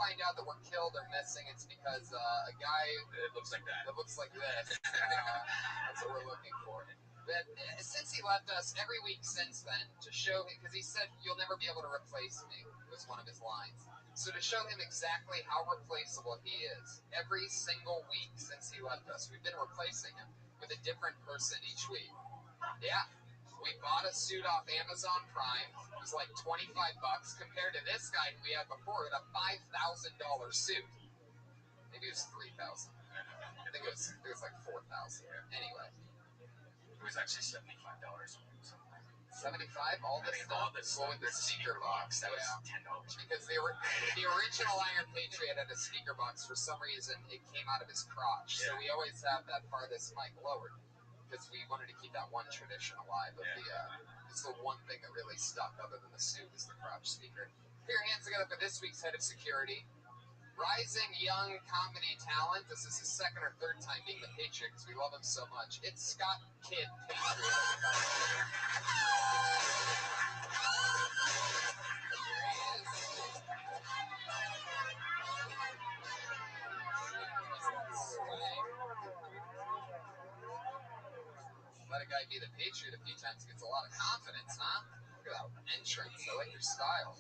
find out that we're killed or missing, it's because a guy It looks like that. that looks like this. That's what we're looking for. But since he left us, every week since then, to show him, because he said, "You'll never be able to replace me," was one of his lines. So to show him exactly how replaceable he is, every single week since he left us, we've been replacing him with a different person each week. Yeah. We bought a suit off Amazon Prime. It was like $25 compared to this guy who we had before with a $5,000 suit. Maybe it was $3,000. I think it was like $4,000. Anyway. It was actually $75. $75? All this stuff? All this Well, with the speaker box. That was Yeah. $10. Because the original Iron Patriot had a speaker box. For some reason, it came out of his crotch. So we always have that farthest mic lowered. Because we wanted to keep that one tradition alive of it's the one thing that really stuck other than the suit is the crotch speaker. Put your hands together for this week's head of security. Rising young comedy talent. This is his second or third time being the Patriot because we love him so much. It's Scott Kidd Patriot. Let a guy be the Patriot a few times, gets a lot of confidence, huh? Look at that entrance. I like your style.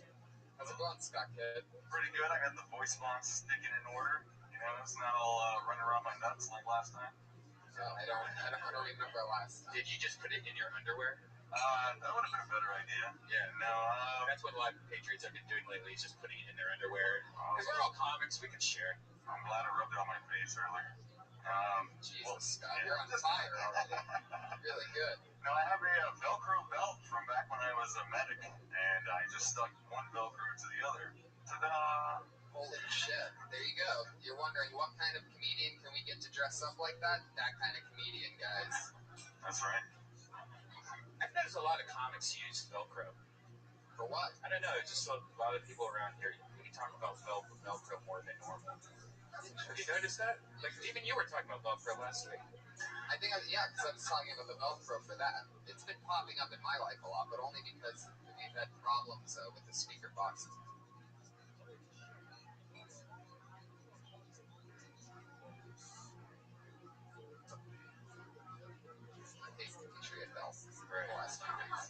How's it going, Scott Kidd? Pretty good. I got the voice box sticking in order. You know, it's not all running around my nuts like last time. No, I don't remember last time. Did you just put it in your underwear? That would have been a better idea. Yeah. No, that's what a lot of Patriots have been doing lately, is just putting it in their underwear. Because we're all comics, we can share. I'm glad I rubbed it on my face earlier. Jesus, Scott, you're on fire already. Really good. No, I have a Velcro belt from back when I was a medic, and I just stuck one Velcro to the other. Ta-da! Holy shit. There you go. You're wondering what kind of comedian can we get to dress up like that? That kind of comedian, guys. That's right. I've noticed a lot of comics use Velcro. For what? I don't know. It's just a lot of people around here, we talk about Velcro more than normal. Have you noticed that? Like, even you were talking about Velcro last week. I think, because I was talking about the Velcro for that. It's been popping up in my life a lot, but only because we've had problems with the speaker boxes. I hate the Patriot belt for the last few days.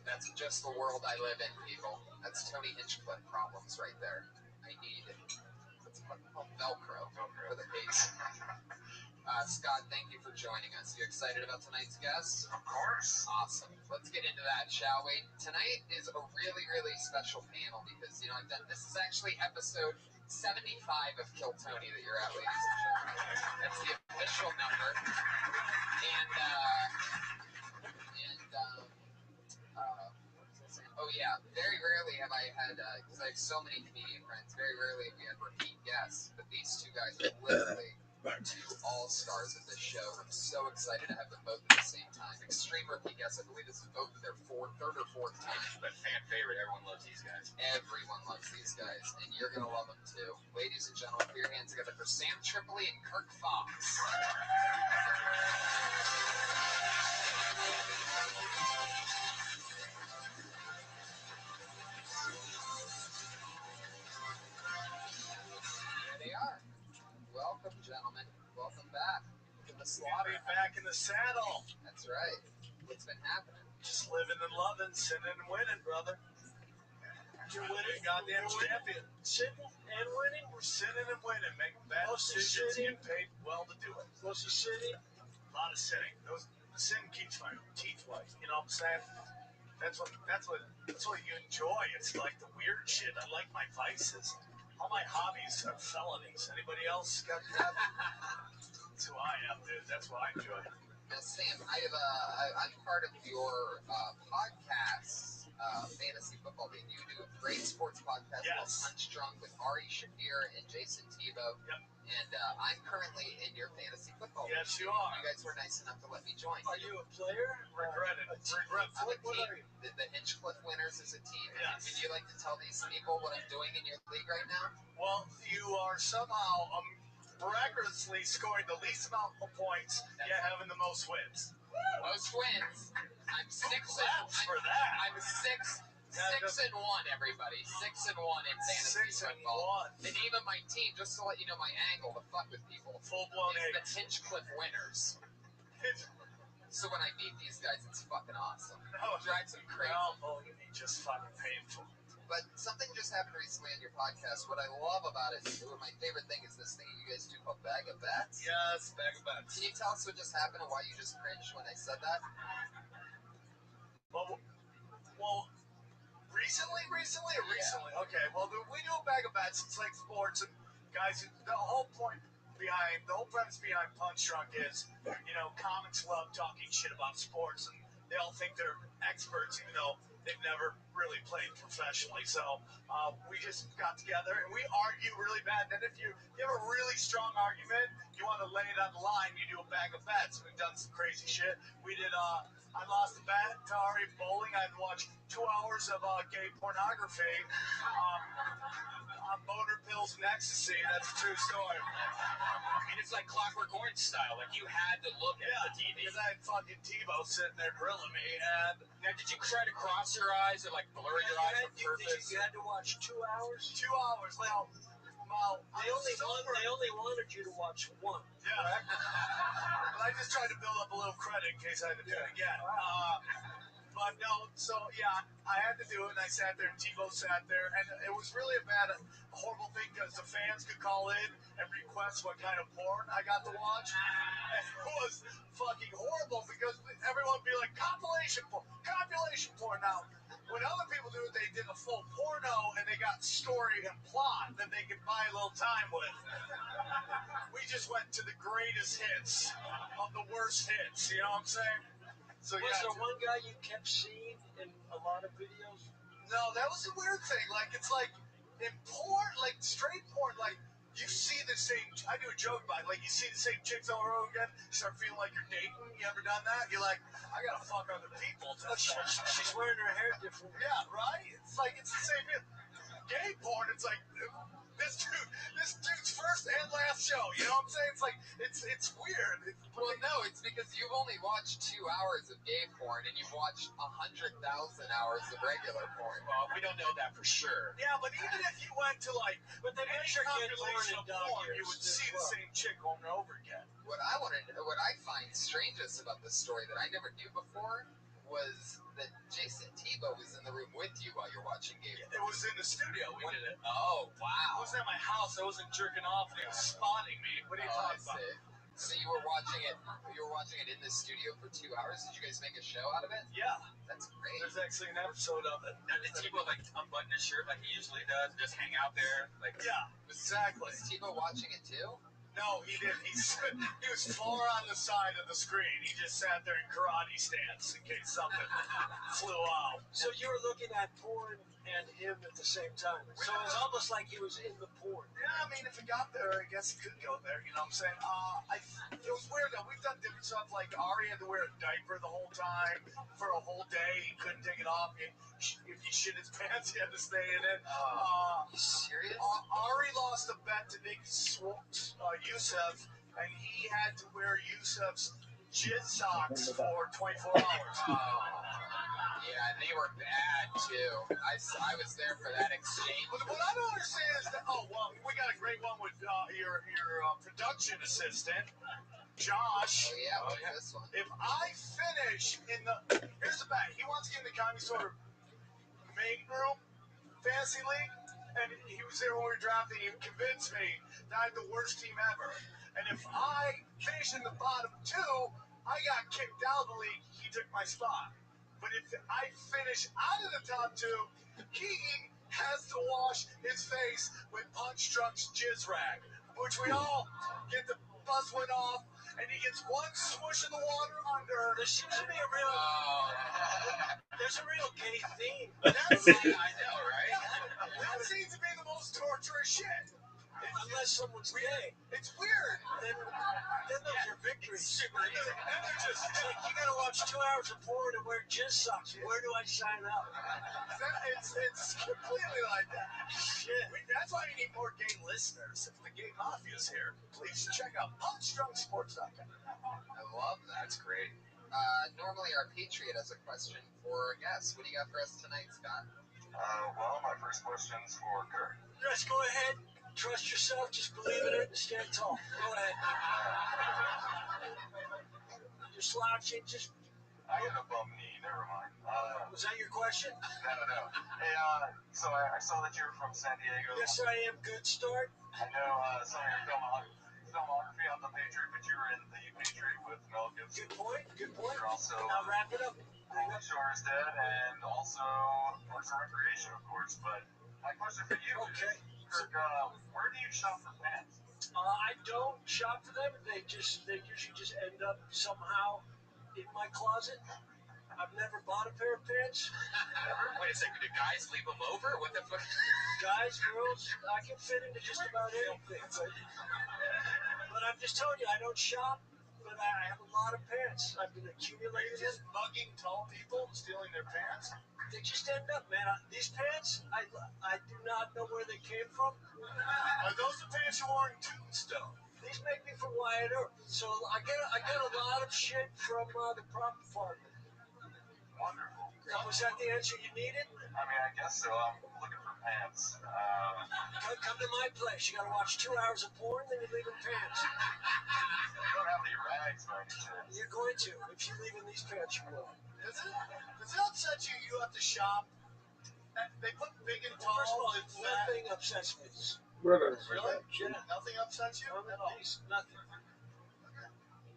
That's just the world I live in, people. That's Tony Hinchcliffe problems right there. I need Velcro for the page. Scott, thank you for joining us. You excited about tonight's guest? Of course. Awesome. Let's get into that, shall we? Tonight is a really, really special panel because, this is actually episode 75 of Kill Tony that you're at, ladies and gentlemen. That's the official number. Oh yeah, very rarely have I had, because I have so many comedian friends, very rarely have we had repeat guests, but these two guys are literally two all-stars of this show. I'm so excited to have them both at the same time. Extreme repeat guests. I believe this is both their third or fourth time. But fan favorite, everyone loves these guys. Everyone loves these guys, and you're going to love them too. Ladies and gentlemen, put your hands together for Sam Tripoli and Kirk Fox. There they are. Welcome, gentlemen. Welcome back to the slaughter. Be back in the saddle. That's right. What's been happening? Just living and loving, sinning and winning, brother. You're winning, goddamn champion. Sinning and winning. We're sinning and winning, making bad decisions, getting paid well to do it. Close to City, a lot of sinning. The sin keeps my teeth white. You know what I'm saying? That's what you enjoy. It's like the weird shit. I like my vices. All my hobbies are felonies. Anybody else got that? That's who I am, dude. That's what I enjoy. Now, Sam, I'm part of your podcast, Fantasy Football League. You do a great sports podcast called Punch Drunk with Ari Shafir and Jason Tebow. Yep. And I'm currently in your fantasy football league. Yes, you are. You guys were nice enough to let me join. Are you a player? Regretful. I'm a team. The Hinchcliffe Winners is a team. Yes. Would you like to tell these people what I'm doing in your league right now? Well, you are somehow miraculously scoring the least amount of points, yet having the most wins. Most wins. I'm six. For that. I'm six. 6-1, everybody. 6-1 in fantasy 6-1. football. And even my team, just to let you know my angle to fuck with people, Full-blown is the eight. Hinchcliffe Winners. So when I beat these guys, it's fucking awesome. No, It drives them crazy. well, just fucking painful. But something just happened recently on your podcast. What I love about it, my favorite thing is this thing you guys do called Bag of Bets. Yes, bag of bets. Can you tell us what just happened and why you just cringed when I said that? Well, recently? Okay, well, we do a bag of bets. It's like sports, and guys, the whole premise behind Punch Drunk is, comics love talking shit about sports, and they all think they're experts, even though they've never really played professionally. So we just got together, and we argue really bad. Then if you have a really strong argument, you want to lay it on the line, you do a bag of bets. We've done some crazy shit. We did, I lost a bet to Ari bowling. I had to watch 2 hours of gay pornography on boner pills and ecstasy. That's a true story. I mean, it's like Clockwork Orange style. Like, you had to look at the TV. Because I had fucking Tebow sitting there grilling me. And Now, did you try to cross your eyes or, like, blur your eyes on purpose? You had to watch 2 hours? 2 hours. Now, They only wanted you to watch one. Yeah. But I just tried to build up a little credit in case I had to do it again. But no, so yeah, I had to do it, and I sat there, and Tebow sat there, and it was really a horrible thing because the fans could call in and request what kind of porn I got to watch. And it was fucking horrible because everyone would be like, compilation porn. Now, when other people do it, they did a full porno, and they got story and plot that they could buy a little time with. We just went to the greatest hits of the worst hits, you know what I'm saying? So Was there one guy you kept seeing in a lot of videos? No, that was a weird thing. Like, it's like in porn, like straight porn, like you see the same. I do a joke about it. Like, you see the same chicks over and over again. You start feeling like you're dating. You ever done that? You're like, I gotta fuck other people. She's wearing her hair different. Yeah, right. It's like it's the same. Gay porn. It's like this dude's first and last show. You know what I'm saying? It's like it's weird. Well, no, it's because you've only watched 2 hours of gay porn and you've watched 100,000 hours of regular porn. Well, we don't know that for sure. Yeah, but even if you went to like But they measure gay porn in dog years. you would see the same chick over and over again. What I find strangest about this story that I never knew before was that Jason Tebow was in the room with you while you're watching gay porn. It was in the studio. We did it. Oh, It wow. wasn't at my house. I wasn't jerking off, and he was spotting me. What are you I talking about? see. So you were watching it in the studio for 2 hours? Did you guys make a show out of it? Yeah, That's great. there's actually an episode of it. Now, did Tebow, like, unbutton his shirt like he usually does and just hang out there? Like, Yeah, exactly. Was Tebow watching it too? No, he didn't. He was far on the side of the screen. He just sat there in karate stance in case something flew out. So you were looking at porn and him at the same time. So it was almost like he was in the porn. Yeah, I mean, if it got there, I guess it could go there. You know what I'm saying? It was weird though. We've done different stuff. Like Ari had to wear a diaper the whole time for a whole day. He couldn't take it off. If he shit his pants, he had to stay in it. You serious? Ari lost a bet to Nick Youssef, and he had to wear Youssef's jizz socks for 24 hours. Yeah, they were bad too. I was there for that exchange. But what I don't understand is that, we got a great one with your production assistant, Josh. Oh yeah, what's this one? If I finish here's the bet. He wants to get in the Comedy Store main room fantasy league, and he was there when we were drafting. He convinced me that I had the worst team ever. And if I finish in the bottom two, I got kicked out of the league. He took my spot. But if I finish out of the top two, he has to wash his face with Punch Drunk's jizz rag, which we all get to buzz went off, and he gets one swoosh of the water under. There seems to be a real, there's a real gay theme. That's, I know, right? that seems to be the most torturous shit. Unless someone's gay. It's weird. Then those are victories. Super easy. And they're just, it's like, you gotta watch 2 hours of porn and wear jizz socks. Where do I sign up? It's completely like that. Shit. That's why we need more gay listeners. If the gay mafia's here, please check out punchstrunksports.com. I love that. That's great. Normally our Patriot has a question for a guest. What do you got for us tonight, Scott? Well, my first question's for Kurt. Yes, go ahead. Trust yourself. Just believe in it and stand tall. Go ahead. You're slouching. Just. I got a bum knee, never mind. Was that your question? No. Hey, so I saw that you're from San Diego. Yes, I am. Good start. I know some of your filmography on The Patriot, but you were in The Patriot with Mel Gibson. Good point. You're also Now wrap it up. Shore is Dead and also Parks and Recreation, of course. But my question for you Okay. is, Kirk, where do you shop for pants? I don't shop for them. They usually just end up somehow in my closet. I've never bought a pair of pants. Wait a second. Do guys leave them over? What the fuck? Guys, girls, I can fit into just about anything. But I'm just telling you, I don't shop, but I have a lot of pants. I've been accumulating them. Just mugging tall people, stealing their pants. They just end up, man. These pants, I do not know where they came from. Are those the pants you wore in Tombstone? These make me from Wyatt Earp. So I get a lot of shit from the prop department. Wonderful. Was that the answer you needed? I mean, I guess so. I'm looking for pants. Come to my place. You gotta watch 2 hours of porn, then you leave in pants. You don't have any rags by any chance. You're going to. If you leave in these pants, you will. Does it upset you? You have to shop. They put big and tall First of all, and fat. nothing upsets me. Brother, Really? Yeah. Nothing upsets you at all. Nothing.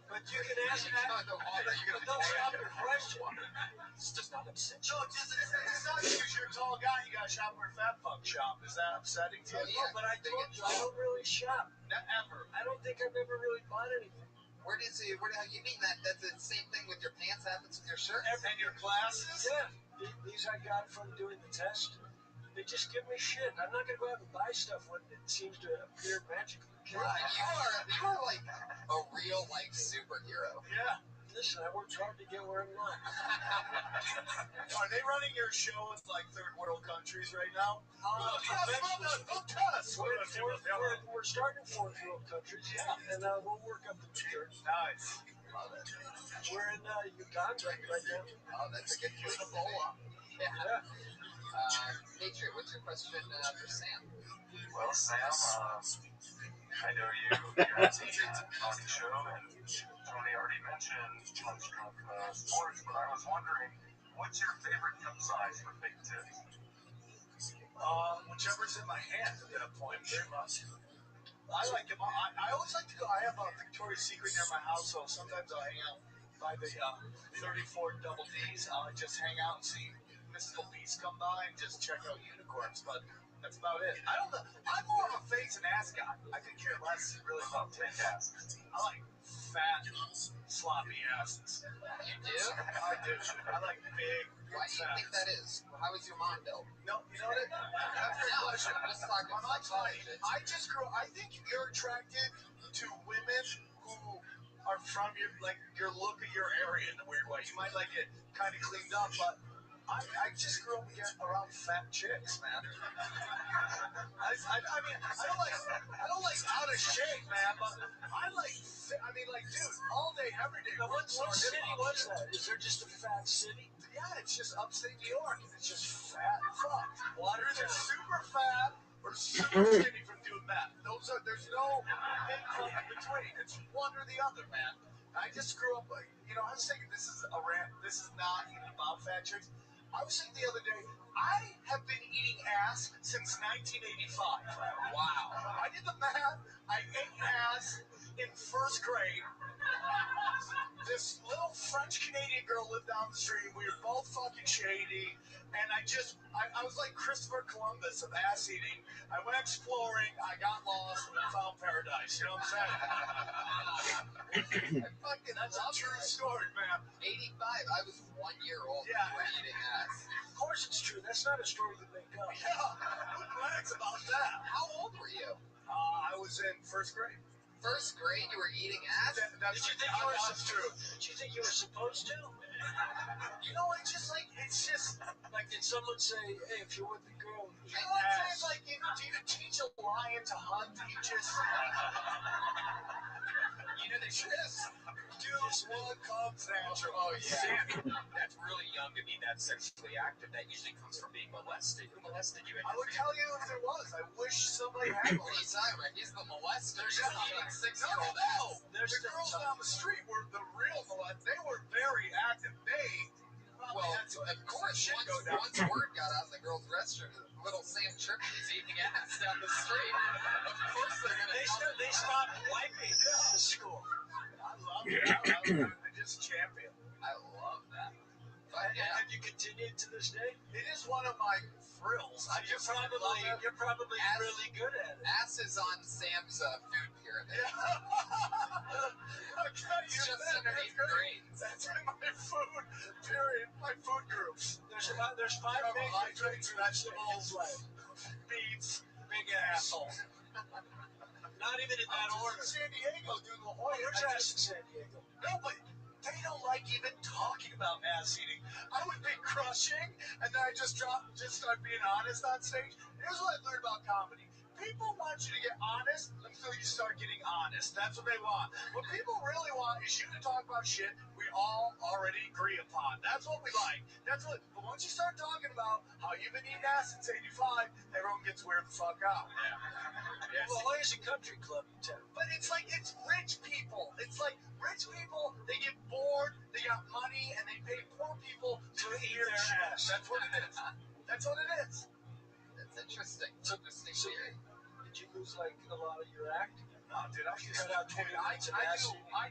But you can ask You're that. But don't stop your question. This does not upset you. No, it's not because you're a tall guy. You gotta shop where fat fuck shop. Is that upsetting to you? Yeah, but I told you, I don't really shop. Never. I don't think I've ever really bought anything. Where do you mean that? That's the same thing with your pants happens with your shirt? And your glasses? Yeah. These I got from doing the test. They just give me shit. I'm not gonna go out and buy stuff when it seems to appear magically. God, you are like a real life superhero. Yeah. Listen, I worked hard to get where I'm not. Are they running your show in like third world countries right now? We're starting fourth world countries, yeah, and we'll work up the skirts. Nice. Love it. We're in Uganda right now. Oh, that's a good place. Ebola. Yeah. Patriot, what's your question for Sam? Well, Sam, I know you have the talk show, and Tony already mentioned Punch Drunk Sports, but I was wondering, what's your favorite cup size for fake tips? Whichever's in my hand at that point, very much. I like them. I always like to go. I have a Victoria's Secret near my house, so sometimes I'll hang out by the 34 double Ds. I'll just hang out and see mystical beasts come by and just check out unicorns, but that's about it. I don't know. I'm more of a face and ass guy. I could care less really about fake asses. I like fat, sloppy asses. You do? I do. I like big. Why do you think that is? How is your mom built? No, you know what? That's a good question. Let's talk My about mom's funny. I just grew. I think you're attracted to women who are from your look of your area in a weird way. You might like it kind of cleaned up, but I just grew up around fat chicks, man. I mean, I don't like out of shape, man, but I like. I mean, like, dude, all day, every day. Now, what city was that? Is there just a fat city? Yeah, it's just upstate New York, and it's just fat fuck. You're either super fat or super skinny from doing that. There's no income in between. It's one or the other, man. I just grew up like, I was thinking this is a rant. This is not even about fat chicks. I was thinking the other day, I have been eating ass since 1985. Wow. I did the math. I ate ass in first grade, this little French Canadian girl lived down the street. We were both fucking shady, and I was like Christopher Columbus of ass eating. I went exploring, I got lost, and I found paradise. You know what I'm saying? That's a true story, man. 85. I was 1 year old. Yeah. You were eating ass. Of course it's true. That's not a story you make up. Yeah, who brags about that? How old were you? I was in first grade. First grade, you were eating ass? Did you think you were Did you think you were supposed to? You know, it's just like Did someone say, hey, if you're with a girl, you know what I'm saying? Like, do you teach a lion to hunt? You just They just do what comes natural. Oh, yeah. That's really young to be that sexually active. That usually comes from being molested. Who molested you? I would tell you if there was. I wish somebody had What are you talking about? He's the molester. He's eating 6-year-old No. ass. The girls down the street were the real molesters. They were very active. Well, of course, once word got out in the girls' restroom, little Sam Trippy is eating ass down the street. Of course they're going to... They stopped wiping the school. I love it. I just champion. I love that. Have you continued to this day? It is one of my thrills. You're probably really good at it. Ass is on Sam's food pyramid. It's just underneath grains. That's in my food period. My food groups. There's 5 carbohydrates, vegetables, beets, big asshole. Not even in that order. San Diego, dude. La Jolla. Where's ass in San Diego? Nobody. They don't like even talking about ass eating. I would be crushing, and then I just start being honest on stage. Here's what I learned about comedy. People want you to get honest until you start getting honest. That's what they want. What people really want is you to talk about shit we all already agree upon. That's what we like. But once you start talking about how you've been eating ass since '85, everyone gets weirded the fuck out. Yeah. Well, where's a country club in town? But it's like, it's rich people. It's like rich people, they get bored, they got money, and they pay poor people to eat their ass. That's what it is. That's what it is. That's interesting. Did you lose like a lot of your act? No, dude, I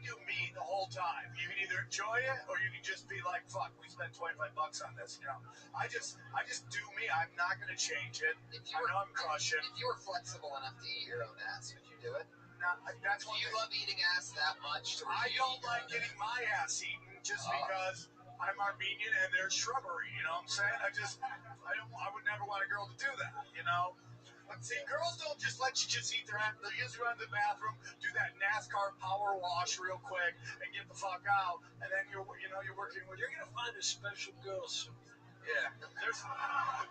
do me the whole time. You can either enjoy it or you can just be like, fuck, we spent $25 on this, you know. I just do me. I'm not gonna change it. I know I'm crushing. If you were flexible enough to eat your own ass, would you do it? That's do you love eating ass that much? I don't like getting my ass eaten just because I'm Armenian and there's shrubbery, you know what I'm saying? I would never want a girl to do that, you know? But see, girls don't just let you just eat their ass. They'll usually run to the bathroom, do that NASCAR power wash real quick, and get the fuck out. And then you're working with. You're gonna find a special girl soon. Yeah. The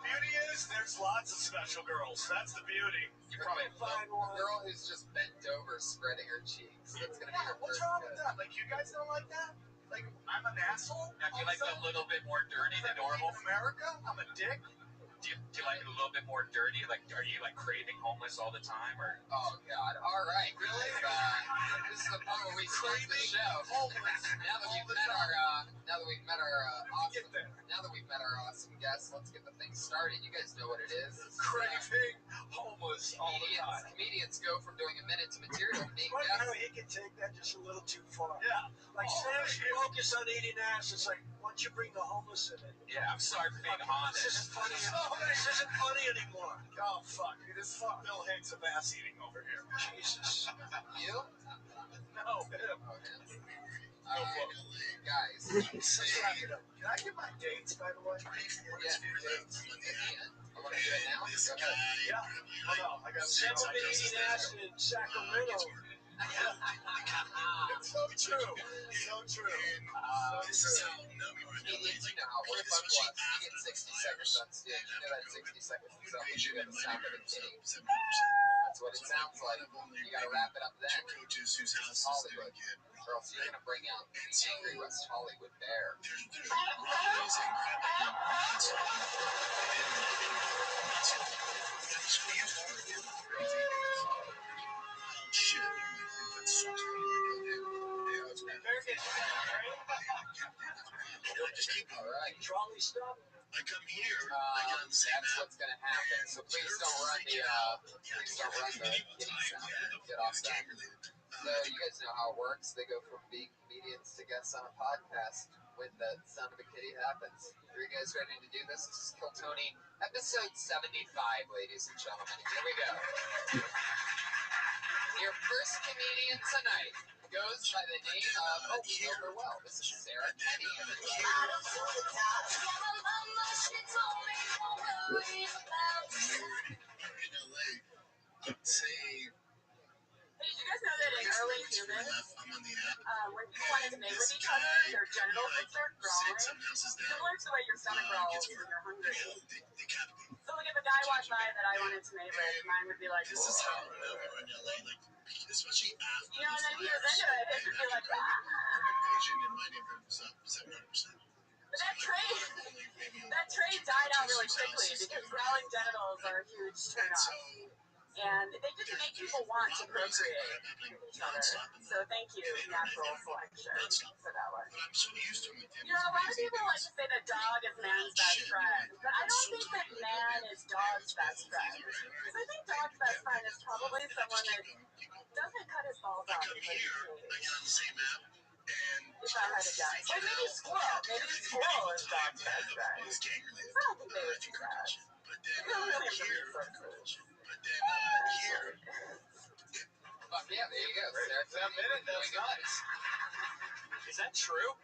beauty is there's lots of special girls. That's the beauty. You probably find a girl who's just bent over, spreading her cheeks. That's gonna be her. What's wrong with that? Like, you guys don't like that? Like, I'm an asshole? Now, do you like it a little bit more dirty than normal? In America, I'm a dick. Do you like it a little bit more dirty? Like, are you like craving homeless all the time, or? Oh God! All right, really? This is the part where we start the show. Homeless. Now that we've met our awesome guests, let's get the thing started. You guys know what it is. Craving homeless all the time. Comedians go from doing a minute to material to being Right guests. now, he can take that just a little too far. Yeah. Like, Sam's focus on eating ass. It's like, once you bring the homeless in it. Yeah, I'm sorry for being honest. This isn't funny anymore. Oh, fuck. It is Bill Hicks of ass eating over here. Jesus. You? No, him. Guys. Let's wrap it up. Can I get my dates, by the way? Yeah, dates. I want to do it now. Go ahead. Yeah. Oh, no, I got Sam's been eating ass in Sacramento. It's so true. So true. Comedians, you know how it works. You get 60 seconds on stage. You know that 60 seconds is up. You get the sound of a king. That's what it sounds like. You gotta wrap it up then. Hollywood. Or else you're gonna bring out the angry West Hollywood bear. All right. Trolley stop. I come here. That's what's gonna happen. So please don't run the kitty sound. Get off that. So you guys know how it works. They go from being comedians to guests on a podcast when the sound of a kitty happens. Are you guys ready to do this? This is Kill Tony, episode 75, ladies and gentlemen. Here we go. Your first comedian tonight goes by the name of, we know her well. This is Sarah Kenny. Hey, did you guys know that in early humans, when people wanted to mate with each other, their genitals would start growling, similar to the way your stomach growls when you're hungry. So like if a guy walked by that I wanted to mate with, mine would be like, this is how everyone in LA, like, especially after, you know, and then he was into it, his would be like, Asian in my neighborhood was up 700%. But that trait died out really quickly because growling genitals are a huge turn-off. And they just make people want to procreate with each other. So thank you, natural selection, for that one. You know, a lot of people like to say that dog is man's best friend, but I don't think that man is dog's best friend. Because I think dog's best friend is probably someone that doesn't cut his balls off before he pays. If I had to guess. Like maybe squirrel. Maybe squirrel is dog's best friend. So I don't think they would do that. They're really into resources. Yeah, there you go. Sarah Kenny. That's nuts. Is that true?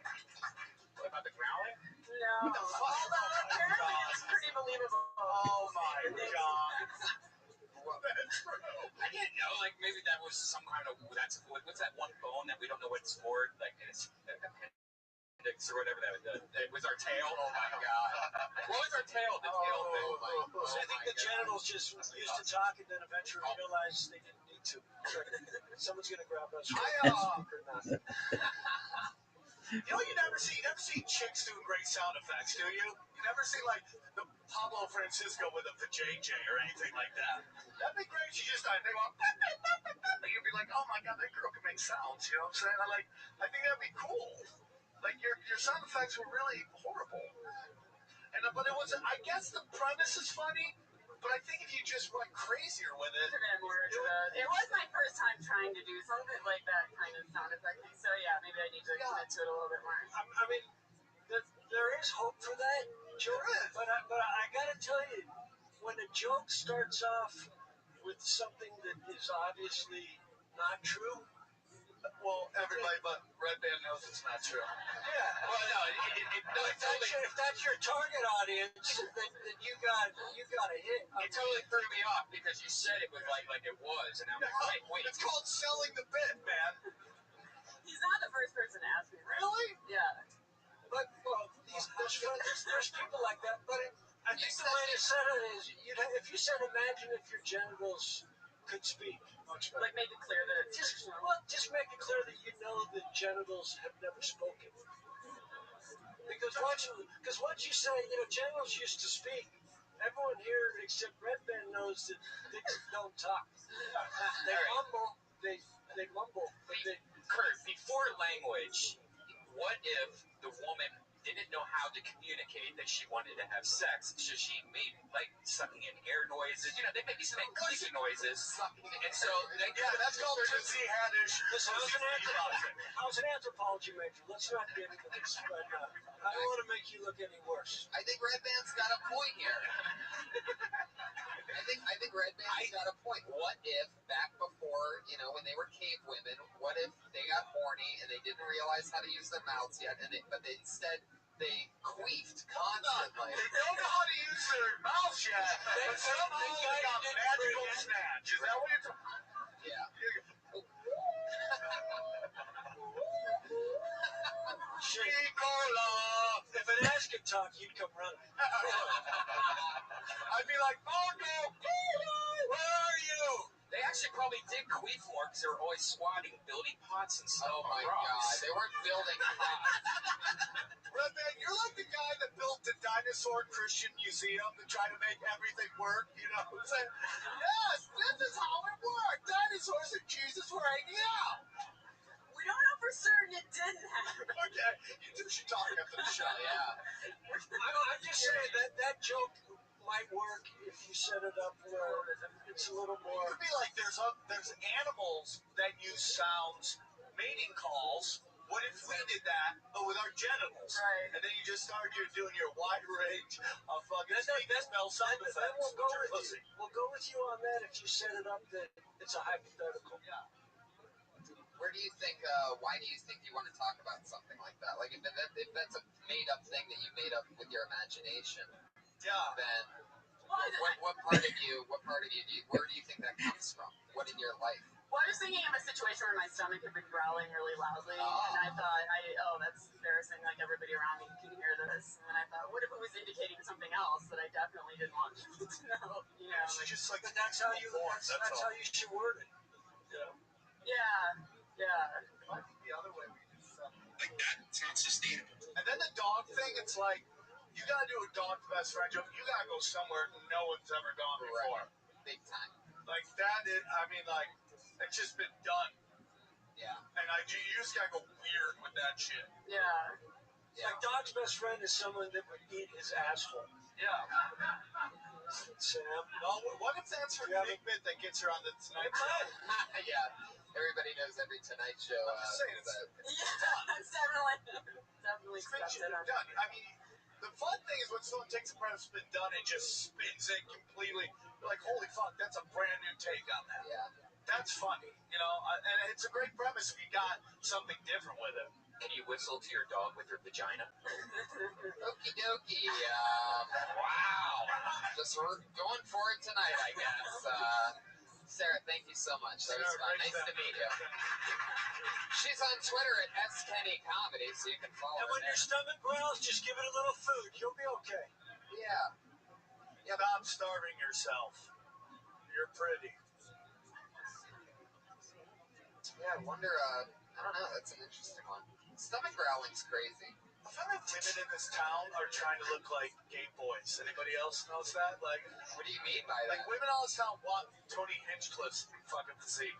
What about the growling? No. Although apparently it's pretty believable. Oh my god. I didn't know. Like maybe that was some kind of what's that one bone that we don't know what it's for? Like it's appendix or whatever that was our tail. Oh my god. What was our tail? The tail thing. So I think the genitals just used to talk and then eventually realized they didn't need to. Someone's gonna grab us. You know, you never see chicks doing great sound effects, do you? You never see like the Pablo Francisco with a vajayjay or anything like that. That'd be great. She just they go, you'd be like, oh my god, that girl can make sounds. You know what I'm saying? I think that'd be cool. Like your sound effects were really horrible. And but it was, I guess the premise is funny. But I think if you just went crazier with it, It was my first time trying to do something like that kind of sound effect thing. So yeah, maybe I need to commit to it a little bit more. I mean, there is hope for that joke, but I gotta tell you, when a joke starts off with something that is obviously not true, well, everybody but Red Band knows it's not true. yeah. Well, no, If that's your target audience, then you got a hit. it totally threw me off because you said it was like it was, and I'm like, wait. It's called selling the bit, man. He's not the first person to ask me that. Really? Yeah. But well, there's people like that. But I think the way to set it is, if you said, imagine if your genitals could speak. Like make it clear that it's just make it clear that you know that genitals have never spoken. Because once you say, genitals used to speak, everyone here except Red Band knows that dicks don't talk. They mumble. They mumble. But Kurt, before language, what if the woman didn't know how to communicate that she wanted to have sex? So she made like sucking in air noises. You know, they maybe some clicking noises. And so that's called Tootsie Haddish. Listen, I was an anthropology major. Let's not get into this, but I don't want to make you look any worse. I think Red Band's got a point here. I think Red Band's got a point. What if back before, when they were cave women, what if they got horny and they didn't realize how to use their mouths yet, but instead they queefed constantly. They don't know how to use their mouths yet, but somehow they got magical snatch. Is that what you're talking about? Yeah. Chicola! If an ass could talk, you'd come running. I'd be like, Marco, where are you? They actually probably did queef more because they were always squatting, building pots and stuff. Oh my god, they weren't building pots. Red Band, you're like the guy that built the dinosaur Christian museum to try to make everything work, you know what I'm saying? Yes, this is how it worked. Dinosaurs and Jesus were hanging out. We don't know for certain it didn't happen. Okay, you two should talk after the show. Yeah. I'm just saying that joke might work if you set it up where It's a little It more. could be like there's animals that use sounds, mating calls. What if we did that, but with our genitals? Right. And then you just start doing your wide range of fucking Then smell sound effects. Then we'll go with your with you. pussy. We'll go with you on that if you set it up that it's a hypothetical. Yeah. Where do you think? Why do you think you want to talk about something like that? Like if that's a made-up thing that you made up with your imagination, Yeah. then what part of you? Where do you think that comes from? What in your life? Well, I was thinking of a situation where my stomach had been growling really loudly, and I thought, that's embarrassing. Like everybody around me can hear this. And then I thought, what if it was indicating something else that I definitely didn't want people to know? You know, She's just like, But that's how you. That's how you should word it. yeah. might be the other way we do something. Like that, it's not sustainable. And then the dog thing, it's like, you gotta do a dog best friend joke. You gotta go somewhere no one's ever gone before. Big time. Like that is, I mean, like, it's just been done. Yeah. And you just gotta go weird with that shit. Yeah. Like dog's best friend is someone that would eat his asshole. Yeah. Sam. Well, what if that's her big bit that gets her on the Tonight Show? Yeah. Everybody knows every Tonight Show. I'm just saying, it's Definitely been accepted. done. I mean, the fun thing is when someone takes a premise that's been done and just spins it completely. You're like, holy fuck, that's a brand new take on that. Yeah. That's funny, and it's a great premise if you got something different with it. Can you whistle to your dog with your vagina? Okie dokie. Wow. Just going for it tonight, I guess. Sarah, thank you so much. That was fun. Nice to meet you. She's on Twitter at @SKennyComedy, so you can follow And her when your there. stomach growls, just give it a little food. You'll be okay. Yeah. Stop starving yourself. You're pretty. Yeah, I wonder, I don't know, that's an interesting one. Stomach growling's crazy. I feel like women in this town are trying to look like gay boys. Anybody else knows that? Like, What do you mean by that? like women all this town want Tony Hinchcliffe's fucking physique.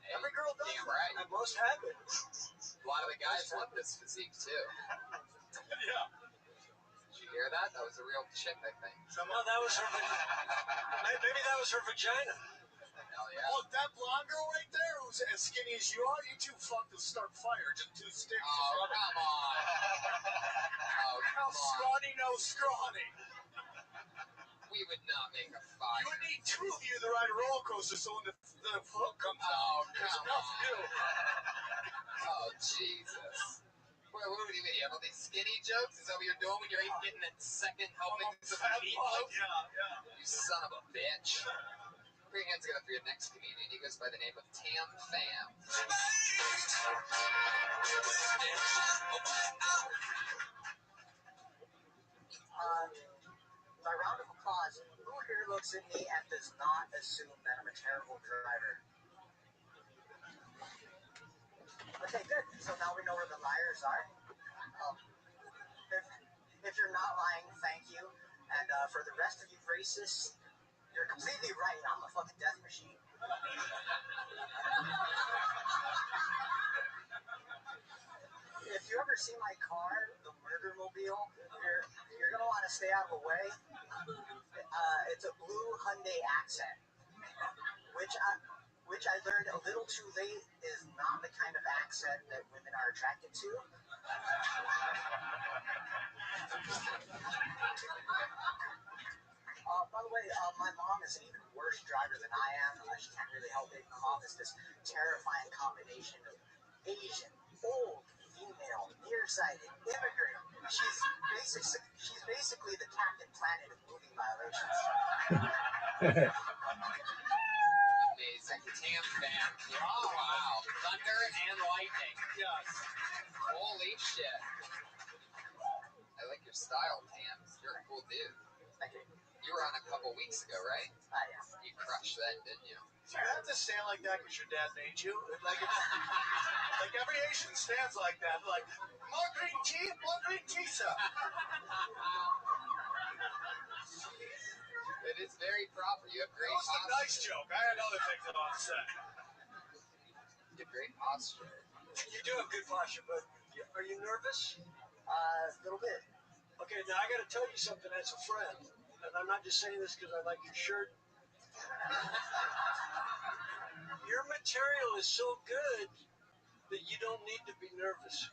Hey, Every girl does. damn right. And most have it. A lot of the guys want this physique, too. Yeah. Did you hear that? That was a real chick, I think. No, that was her vagina. Maybe that was her vagina. Hell yeah. Look, that blonde girl right there who's as skinny as you are, you two fucked to start fire. Just two sticks. Oh, come on. Oh, How come on. scrawny, no scrawny. We would not make a You fire. would need two of you to ride a roller coaster so when the hook comes out, Oh, there's come enough on. new. Oh, Jesus. What do you mean? You have all these skinny jokes? Is that what you're doing when you're getting that second helping of meatloaf? Yeah. You son of a bitch. Put your hands together for your next comedian. He goes by the name of Tam Pham. By round of applause, who here looks at me and does not assume that I'm a terrible driver? Okay, good. So now we know where the liars are. If you're not lying, thank you. And for the rest of you racists, you're completely right. I'm a fucking death machine. If you ever see my car, the Murder Mobile, you're gonna want to stay out of the way. It's a blue Hyundai Accent, which I learned a little too late is not the kind of accent that women are attracted to. By the way, my mom is an even worse driver than I am. She can't really help it. My mom is this terrifying combination of Asian, old, female, nearsighted, immigrant. She's basically the Captain Planet of moving violations. Amazing. Tam Pham. Oh, wow. Thunder and lightning. Yes. Holy shit. I like your style, Tam. You're a cool dude. Thank you. You were on a couple weeks ago, right? Yeah. You crushed that, didn't you? You have to stand like that because your dad made you. Like every Asian stands like that. Like, more green tea, sir. It is very proper. You have great That was a posture. nice joke. I had other things I want to say. You have great posture. You do have good posture, but are you nervous? A little bit. Okay, now I got to tell you something as a friend, and I'm not just saying this because I like your shirt. Your material is so good that you don't need to be nervous.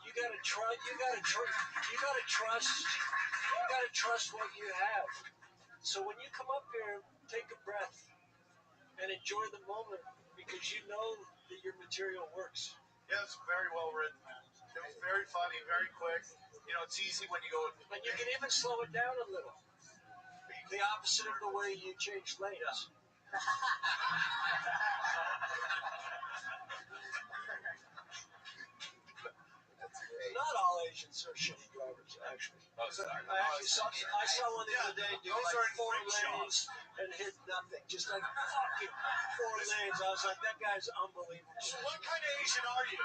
You gotta trust. You gotta trust what you have. So when you come up here, take a breath and enjoy the moment because you know that your material works. Yeah, it's very well written, man. It was very funny, very quick. You know, it's easy when you go. And you can even slow it down a little. The opposite of the way you change lanes. Not all Asians are shitty drivers, actually. Oh, sorry. I saw one the other day do like 4 lanes and hit nothing. Just like fucking 4 lanes. I was like, that guy's unbelievable. So what kind of Asian are you?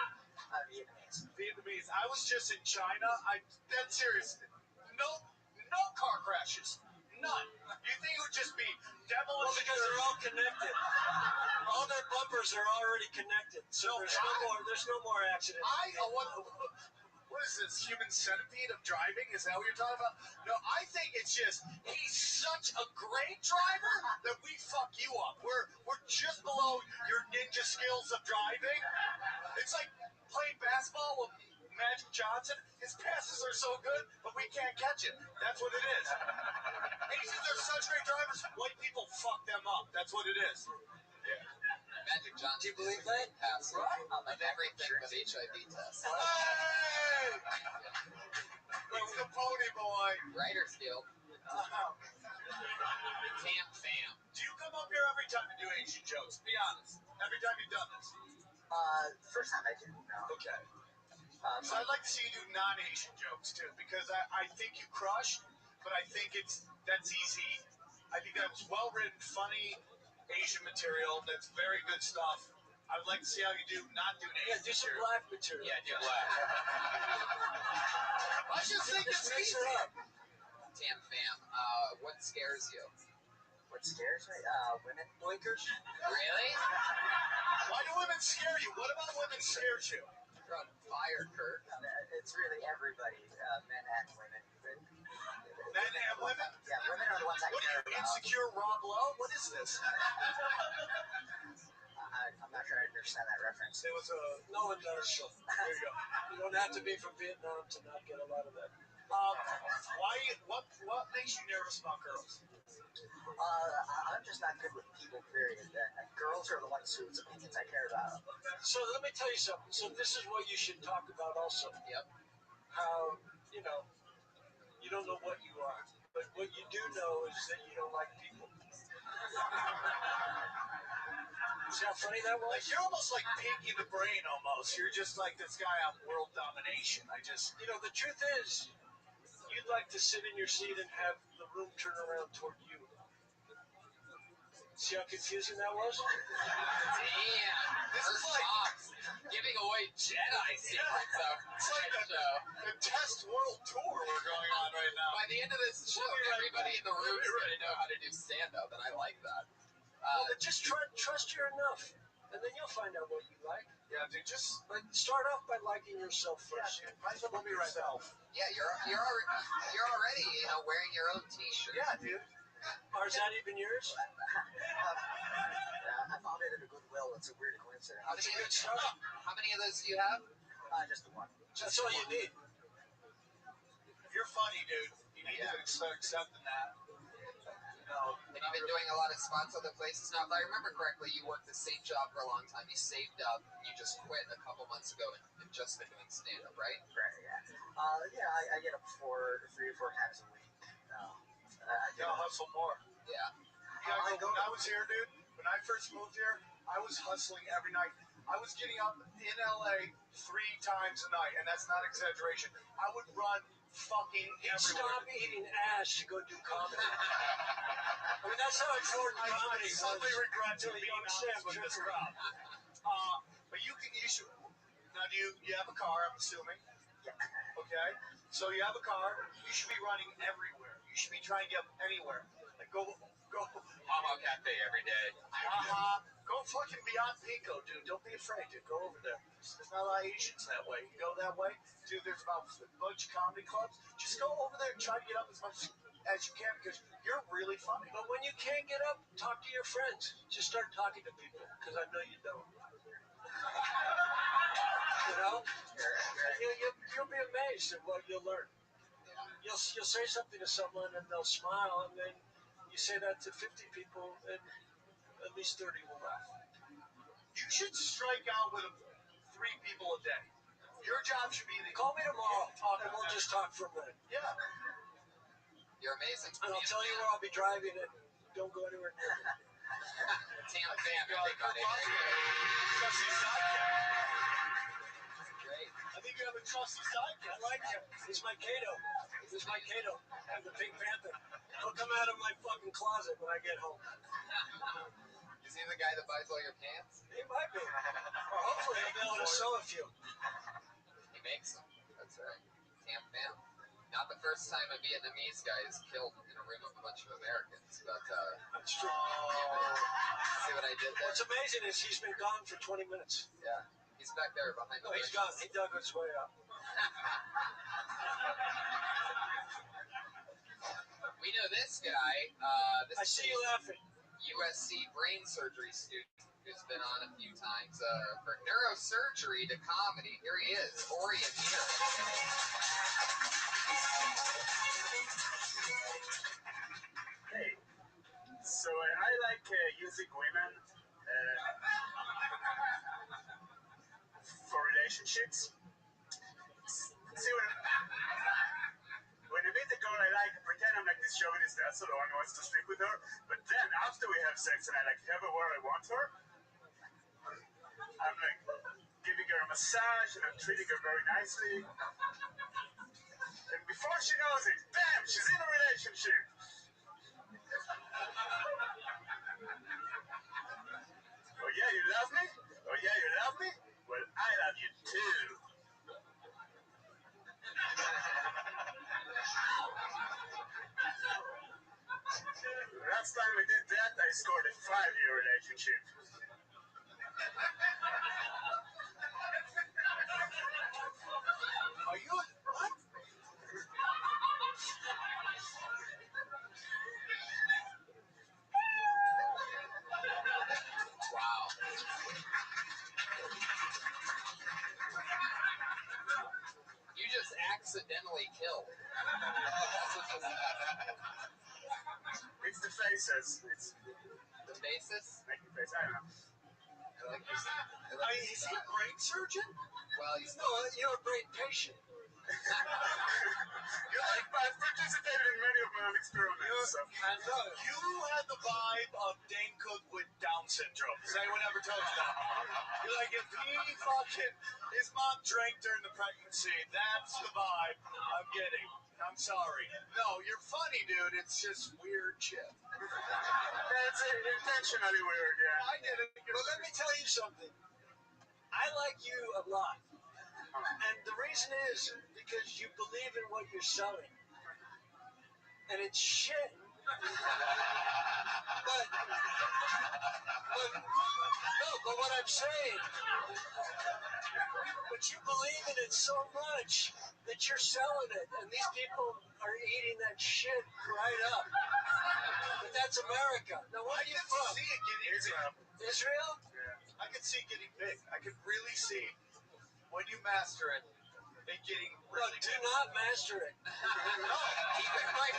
Vietnamese. Vietnamese. I was just in China. Dead serious. No car crashes. None. You think it would just be demolition? Well, because they're all connected. All their bumpers are already connected. So there's no more accidents. What is this, human centipede of driving? Is that what you're talking about? No, I think it's just, he's such a great driver that we fuck you up. We're just below your ninja skills of driving. It's like playing basketball with Magic Johnson. His passes are so good, but we can't catch it. That's what it is. Asians are such great drivers, white people fuck them up. That's what it is. Magic Johnson. Do you believe that? Passes of everything but HIV tests. Hey! It's the pony boy. Writer's Guild. Tam fam. Do you come up here every time to do Asian jokes? Be honest. Every time you've done this? First time I did, no. Okay. So I'd like to see you do non-Asian jokes too, because I think you crush, but I think that's easy. I think that was well written, funny Asian material. That's very good stuff. I would like to see how you do not doing Asian. Do some black material. Yeah, do black. I just think it's Mix easy. it up. Tam fam. What scares you? What scares me? Women. Blinkers. Really? Why do women scare you? What about women scares you? You're on fire, Kurt. It's really everybody, men and women. Men and women? Yeah, women are the ones I What care are you, about. insecure Rob Lowe? What is this? I'm not sure I understand that reference. It was a... No one does. There you go. You don't have to be from Vietnam to not get a lot of that. What makes you nervous about girls? I'm just not good with people, period. Girls are the ones whose opinions I care about. So let me tell you something. So this is what you should talk about also. Yep. How, you don't know what you are. But what you do know is that you don't like people. See how funny that was? Like, you're almost like Pinky the Brain, almost. You're just like this guy on world domination. The truth is, you'd like to sit in your seat and have the room turn around toward you. See how confusing that was? Damn. This is First like- Fox giving away Jedi secrets out It's like the show. the test world tour we're going on right now. By the end of this show, everybody in the room is going to know how to do stand-up, and I like that. But just trust you're enough, and then you'll find out what you like. Yeah, dude, just... But start off by liking yourself first. Yeah, dude, might as well be right now. Yeah, you're already wearing your own T-shirt. Yeah, dude. Or is that even yours? I found it at a Goodwill. It's a weird coincidence. How many of those do you have? Just the one. That's all you need. You're funny, dude. You need to start accepting that. No. And you've been doing a lot of spots other places now. If I remember correctly, you worked the same job for a long time. You saved up. You just quit a couple months ago and just been doing stand-up, right? Right, yeah. I get up 3 or 4 times a week. Gotta hustle more. Yeah. When I was here, dude, when I first moved here, I was hustling every night. I was getting up in LA 3 times a night, and that's not exaggeration. I would run fucking everywhere. Stop eating ass to go do comedy. I mean, that's how important comedy I suddenly was. regret to be young honest Sam with this Tripoli. crowd. But you should. Now, do you have a car? I'm assuming. Yeah. Okay. So you have a car. You should be running everywhere. You should be trying to get anywhere. Like go. Mama Cafe every day. Go fucking beyond Pico, dude. Don't be afraid, dude. Go over there. There's not a lot of Asians that way. You go that way, dude. There's about a bunch of comedy clubs. Just go over there and try to get up as much as you can because you're really funny. But when you can't get up, talk to your friends. Just start talking to people because I know you don't. You know? You'll be amazed at what you'll learn. You'll say something to someone and they'll smile, and then you say that to 50 people and at least 30 will laugh. You should strike out with 3 people a day. Your job should be Call me tomorrow and we'll just talk for a minute. Yeah. You're amazing. And I'll tell you where I'll be driving it. Don't go anywhere near me. Tam Fam, I think on it. Trusty sidekick. Great. I think you have a trusty sidekick. I like him. He's my Kato. He's my Kato. The Pink Panther. He'll come out of my fucking closet when I get home. Is he the guy that buys all your pants? He might be. Or hopefully he'll be able to sew a few. He makes them. That's right. Tam Fam. Not the first time a Vietnamese guy is killed in a room of a bunch of Americans, but That's true. see what I did there? What's amazing is he's been gone for 20 minutes. Yeah. He's back there behind the No, he's bushes. gone. He dug his way up. We know this guy. This I see you laughing. USC brain surgery student who's been on a few times for neurosurgery to comedy. Here he is, Ori Amir. Hey, so I like using women for relationships. See, when I meet a girl I like, I pretend I'm like this chauvinist asshole who wants to sleep with her, but then after we have sex and I like have her where I want her, I'm like giving her a massage and I'm treating her very nicely. And before she knows it, bam, she's in a relationship. Oh yeah, you love me? Oh yeah, you love me? Well, I love you too. Last time I did that, I scored a 5-year relationship. Are you what? Wow. You just accidentally killed. That's what just happened. It's the faces. It's The basis? making face. I don't know. I like your. Is he a brain surgeon? Well, he's No, you're a brain patient. You like, I've participated in many of my own experiments. So. I know. You had the vibe of Dane Cook with Down syndrome. Has anyone ever told you that? You're like, if he fucking, his mom drank during the pregnancy, that's the vibe I'm getting. I'm sorry. No, you're funny, dude. It's just weird shit. It's intentionally weird, yeah. I get it. But let me tell you something. I like you a lot. And the reason is because you believe in what you're selling. And it's shit. But what I'm saying, but you believe in it so much that you're selling it, and these people are eating that shit right up. But that's America. Now, where are you from? See it getting Israel. Israel? Yeah. I can see it getting big. I can really see when you master it getting No, really do big. not master it. Do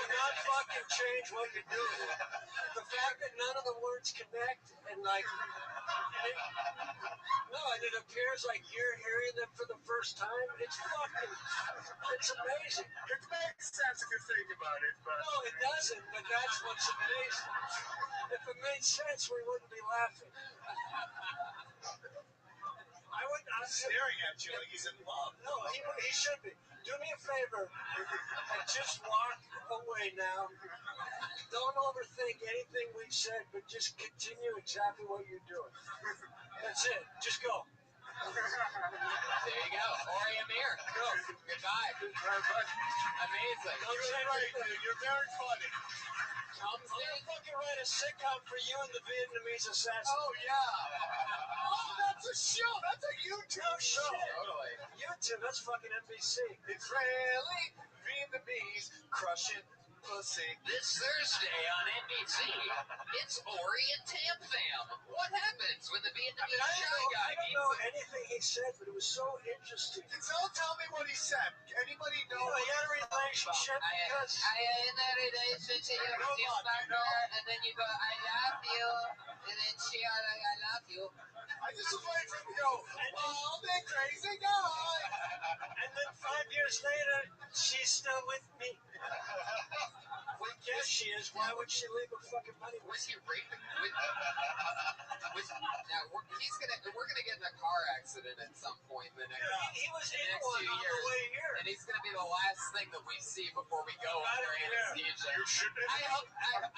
not fucking change what you're doing. The fact that none of the words connect and and it appears like you're hearing them for the first time, it's amazing. It makes sense if you think about it, but... No, it doesn't, but that's what's amazing. If it made sense, we wouldn't be laughing. I'm staring at you like he's in love. No, he should be. Do me a favor and just walk away now. Don't overthink anything we've said, but just continue exactly what you're doing. That's it. Just go. There you go. Ori Amir. Go. Goodbye. Amazing. Don't say Right, anything. dude. You're very funny. I'm gonna fucking write a sitcom for you and the Vietnamese assassin. Oh, yeah. Oh, that's a show. That's a YouTube show. Totally. YouTube, that's fucking NBC. Israeli Vietnamese crushing pussy. This Thursday on NBC, it's Ori and Tam Fam. What happens when the Vietnamese shy guy I don't meets know anything he said, but it was so interesting. Don't tell me what he said. Anybody know? He had a relationship because in that relationship with your partner, and then you go, I love you, and then she like, I love you. I just wait for him to go, oh, the crazy guy. and then 5 years later, she's still with me. We guess she is. Why would she leave her fucking money? Was he raping? Now we're gonna get in a car accident at some point in the next. He was in next one 2 on years, the way here. and he's gonna be the last thing that we see before we go under anesthesia. I hope He that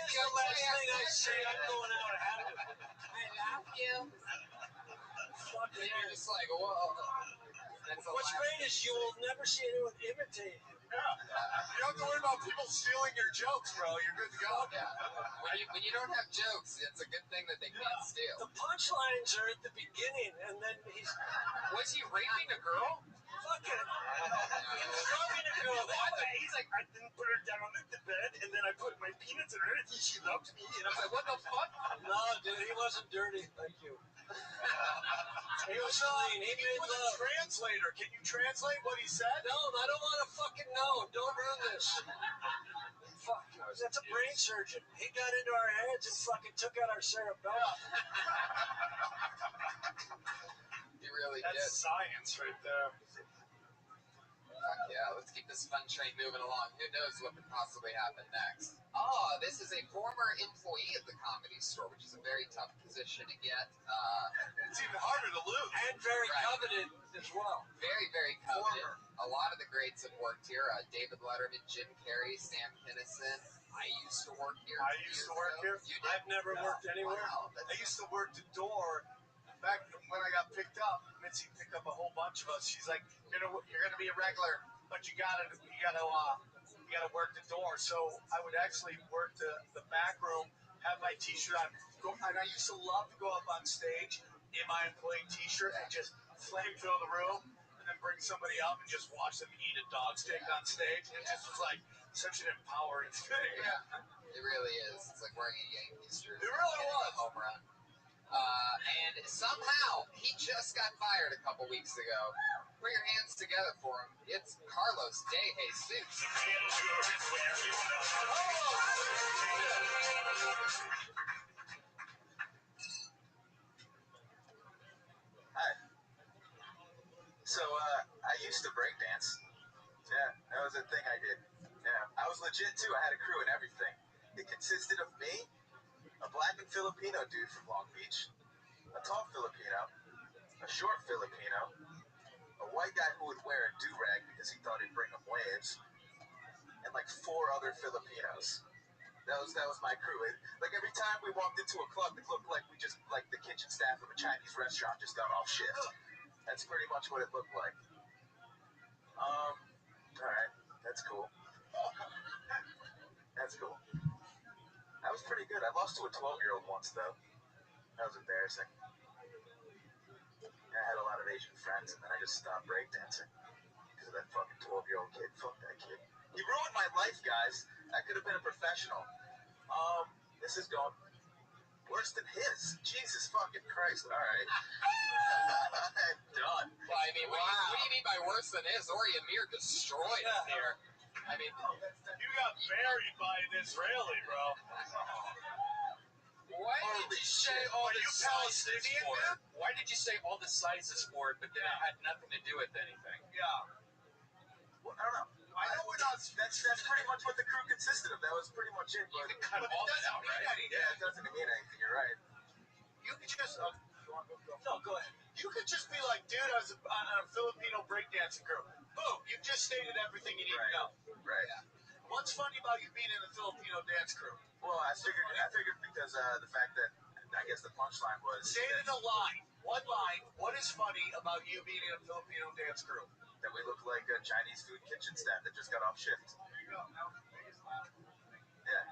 is you the last enjoy thing I say. I'm going out having it. I love you. Fucking You're just like, whoa. That's What's great is you will never see anyone imitate him. You don't have to worry about people stealing your jokes, bro. You're good to go. Yeah. When you don't have jokes, it's a good thing that they can't steal. The punchlines are at the beginning, and then he's Was he raping a girl? fucking. He was rubbing a girl that way. He's like, I didn't put her down on the bed, and then I put my peanuts in her, and she loved me. And I was like, what the fuck? No, dude, he wasn't dirty. Thank you. He was clean. He made With a love. translator, can you translate what he said? No, I don't want to fucking know. Don't ruin this. Fuck. That's a brain surgeon. He got into our heads and fucking took out our cerebellum. He really That's did. science right there. Yeah, let's keep this fun train moving along. Who knows what could possibly happen next? Oh, this is a former employee of the Comedy Store, which is a very tough position to get. It's even harder to lose. And very Right. coveted as well. Very, very coveted. A lot of the greats have worked here. David Letterman, Jim Carrey, Sam Kinison. I used to work here. I used to work here. You did? I've never worked anywhere. Wow, I used to work the door. Back when I got picked up, Mitzi picked up a whole bunch of us. She's like, you're gonna be a regular, but you gotta work the door. So I would actually work the back room, have my T-shirt on, and I used to love to go up on stage in my employee T-shirt and just flamethrow the room, and then bring somebody up and just watch them eat a dog steak on stage. It just was like such an empowering thing. Yeah, it really is. It's like wearing a Yankees jersey. It really getting was. a home run. And somehow he just got fired a couple weeks ago. Put your hands together for him. It's Carlos De Jesus. So, I used to break dance. Yeah, that was a thing I did. Yeah, I was legit too. I had a crew and everything. It consisted of me, a black and Filipino dude from Long Beach, a tall Filipino, a short Filipino, a white guy who would wear a do-rag because he thought it'd bring him waves, and like 4 other Filipinos. That was my crew. Like every time we walked into a club, it looked like we just like the kitchen staff of a Chinese restaurant just got off shift. That's pretty much what it looked like. All right, that's cool. That's cool. That was pretty good. I lost to a 12-year-old once though. That was embarrassing. I had a lot of Asian friends, and then I just stopped breakdancing because of that fucking 12-year-old kid. Fuck that kid. He ruined my life, guys. I could have been a professional. This is going worse than his. Jesus fucking Christ. All right. I'm done. Well, I mean, what do you mean by worse than his? Ori Amir destroyed him here. I mean, You got buried by an Israeli, bro. Why did you say all the sizes for it? Why did you say all the sizes for it, but then it had nothing to do with anything? Yeah. Well, I don't know. I know we're not. That's pretty much what the crew consisted of. That was pretty much it. But You can cut all that out, right? Yeah, it doesn't mean anything. You're right. You could just. No, go ahead. You could just be like, dude, I was on a Filipino breakdancing crew. Boom, you just stated everything you need to know. Right. What's funny about you being in a Filipino dance crew? Well, I figured because the fact that I guess the punchline was Say it in a line. One line. What is funny about you being in a Filipino dance crew? that we look like a Chinese food kitchen staff that just got off shift. Yeah.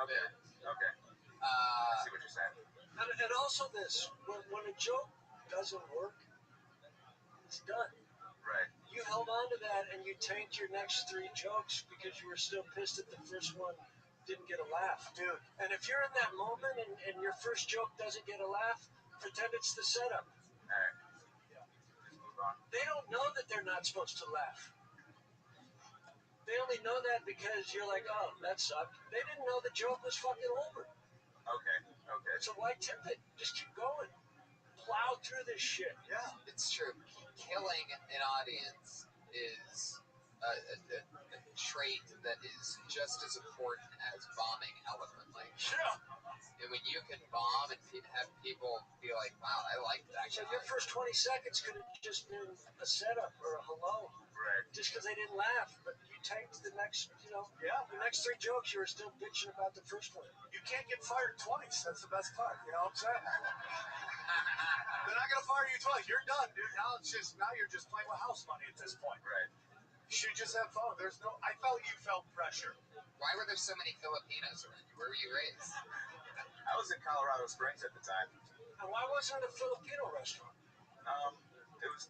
Okay. Okay. I see what you're saying. And also this, when a joke doesn't work, it's done. Right. You you held on to that and you tanked your next 3 jokes because you were still pissed that the first one didn't get a laugh. Dude. And if you're in that moment and your first joke doesn't get a laugh, pretend it's the setup. All right. Just move on. They don't know that they're not supposed to laugh. They only know that because you're like, oh, that sucked. They didn't know the joke was fucking over. Okay. So why tip it? Just keep going. Plow through this shit. Yeah. It's true. Killing an audience is a trait that is just as important as bombing eloquently. Yeah. And when you can bomb and have people be like, wow, I like that So guy. your first 20 seconds could have just been a setup or a hello. Right. Just because they didn't laugh, but you tanked the next, Yeah. the next 3 jokes, you were still bitching about the first one. You can't get fired twice. That's the best part. You know what I'm saying? They're not gonna fire you twice. You're done, dude. Now you're just playing with house money at this point. Right. You should just have fun. I felt you felt pressure. Why were there so many Filipinos around you? Where were you raised? I was in Colorado Springs at the time. And why wasn't it a Filipino restaurant? It was.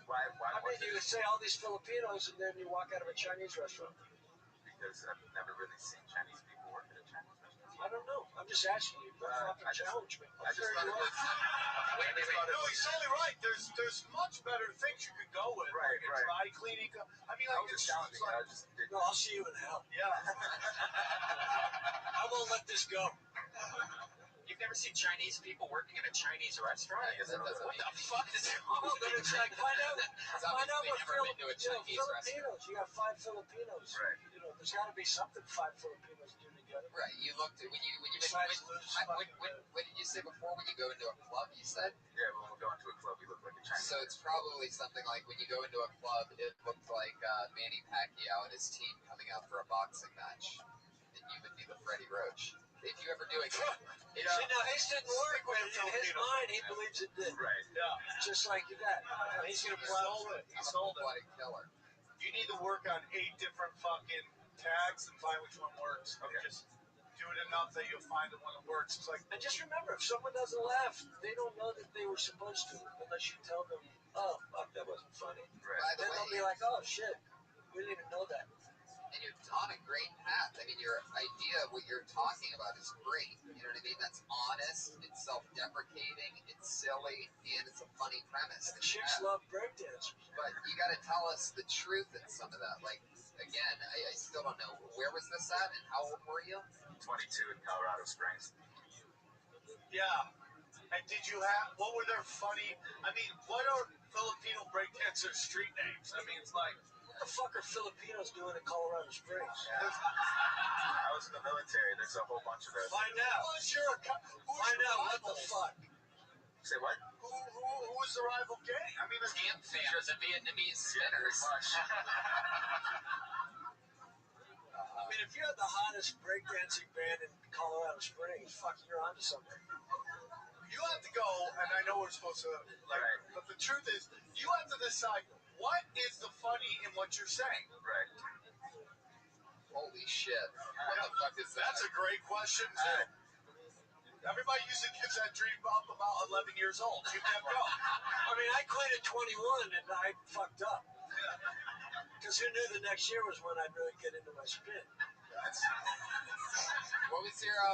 Why I mean, you would say all these Filipinos, and then you walk out of a Chinese restaurant. Because I've never really seen Chinese people work at a Chinese restaurant. I don't know. I'm just asking you. Don't fucking challenge me. I just thought it was. No, he's totally right. There's much better things you could go with. Right, like right. Dry cleaning. I mean, I like, was it's just challenging. like, I just didn't. No, I'll see you in hell. yeah. I won't let this go. You've never seen Chinese people working in a Chinese restaurant? I guess that doesn't What the fuck is wrong Well, with then you? it's like, find out Obviously what never been to a Chinese restaurant. Filipinos. You got 5 Filipinos. Right. There's got to be something 5 Filipinos do together. Right, you looked at when you Besides lose what did you say before when you go into a club? You said Yeah, when we go into a club, we look like a Chinese. so. It's probably something like when you go into a club, it looked like Manny Pacquiao and his team coming out for a boxing match, and you would be the Freddie Roach. If you ever do it, See, now his didn't work, but in his mind, he believes it did. Right. Yeah. Just like that. He's going to plow it. He sold it. bloody killer. You need to work on 8 different fucking tags and find which one works. Okay. Just do it enough that you'll find the one that works. It's like, And just remember, if someone doesn't laugh, they don't know that they were supposed to unless you tell them, oh, fuck, that wasn't funny. Right. By the Then they'll way, be like, oh, shit, we didn't even know that. and you're on a great path. I mean, your idea of what you're talking about is great. You know what I mean? That's honest, it's self-deprecating, it's silly, and it's a funny premise. And chicks love breakdancers. But you got to tell us the truth in some of that. Like, again, I still don't know. Where was this at, and how old were you? 22 in Colorado Springs. yeah. And did you have, what were their funny, I mean, what are Filipino breakdancers' street names? I mean, it's like, What the fuck are Filipinos doing in Colorado Springs? Yeah. I was in the military. There's a whole bunch of those. Find out. Find out what the fuck. Say what? who was the rival gang? I mean, Camp fans and Vietnamese spinners. I mean, if you're the hottest breakdancing band in Colorado Springs, fuck, you're onto something. you have to go, and I know we're supposed to, like, Right. but the truth is, you have to decide what is the funny in what you're saying. Right. Holy shit. What the fuck is that? That's a great question, too. Everybody usually gives that dream up about 11 years old. Keep that going. I mean, I quit at 21 and I fucked up. Because who knew the next year was when I'd really get into my spin.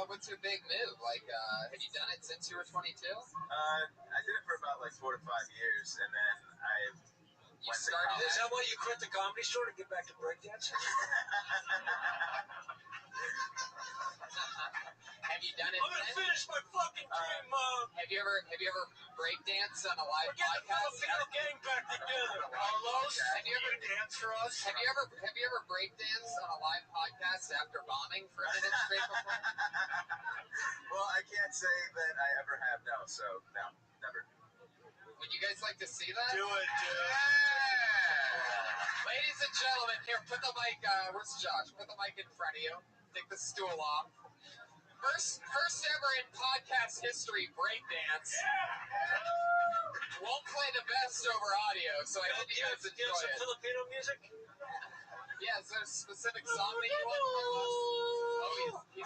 What's your big move? Like, have you done it since you were 22? I did it for about like 4 to 5 years, and then I You went to started college. Is that why you quit the comedy store to get back to breakdancing? Have you done it? I'm gonna then? finish my fucking dream, Mom. Have you ever breakdanced on a live We're getting the podcast? Filipino gang back together. Carlos, Have you ever dance for us? Have you ever breakdanced on a live podcast after bombing for a minute straight before? Well, I can't say that I ever have. No, so no, never. Would you guys like to see that? Do it, dude. Yeah! Ladies and gentlemen, here, put the mic, where's Josh? Put the mic in front of you. Take the stool off. First ever in podcast history breakdance. Won't play the best over audio, so I hope you guys You enjoy have some it. Filipino music? Yeah, is there a specific song that you want from us? Oh, he's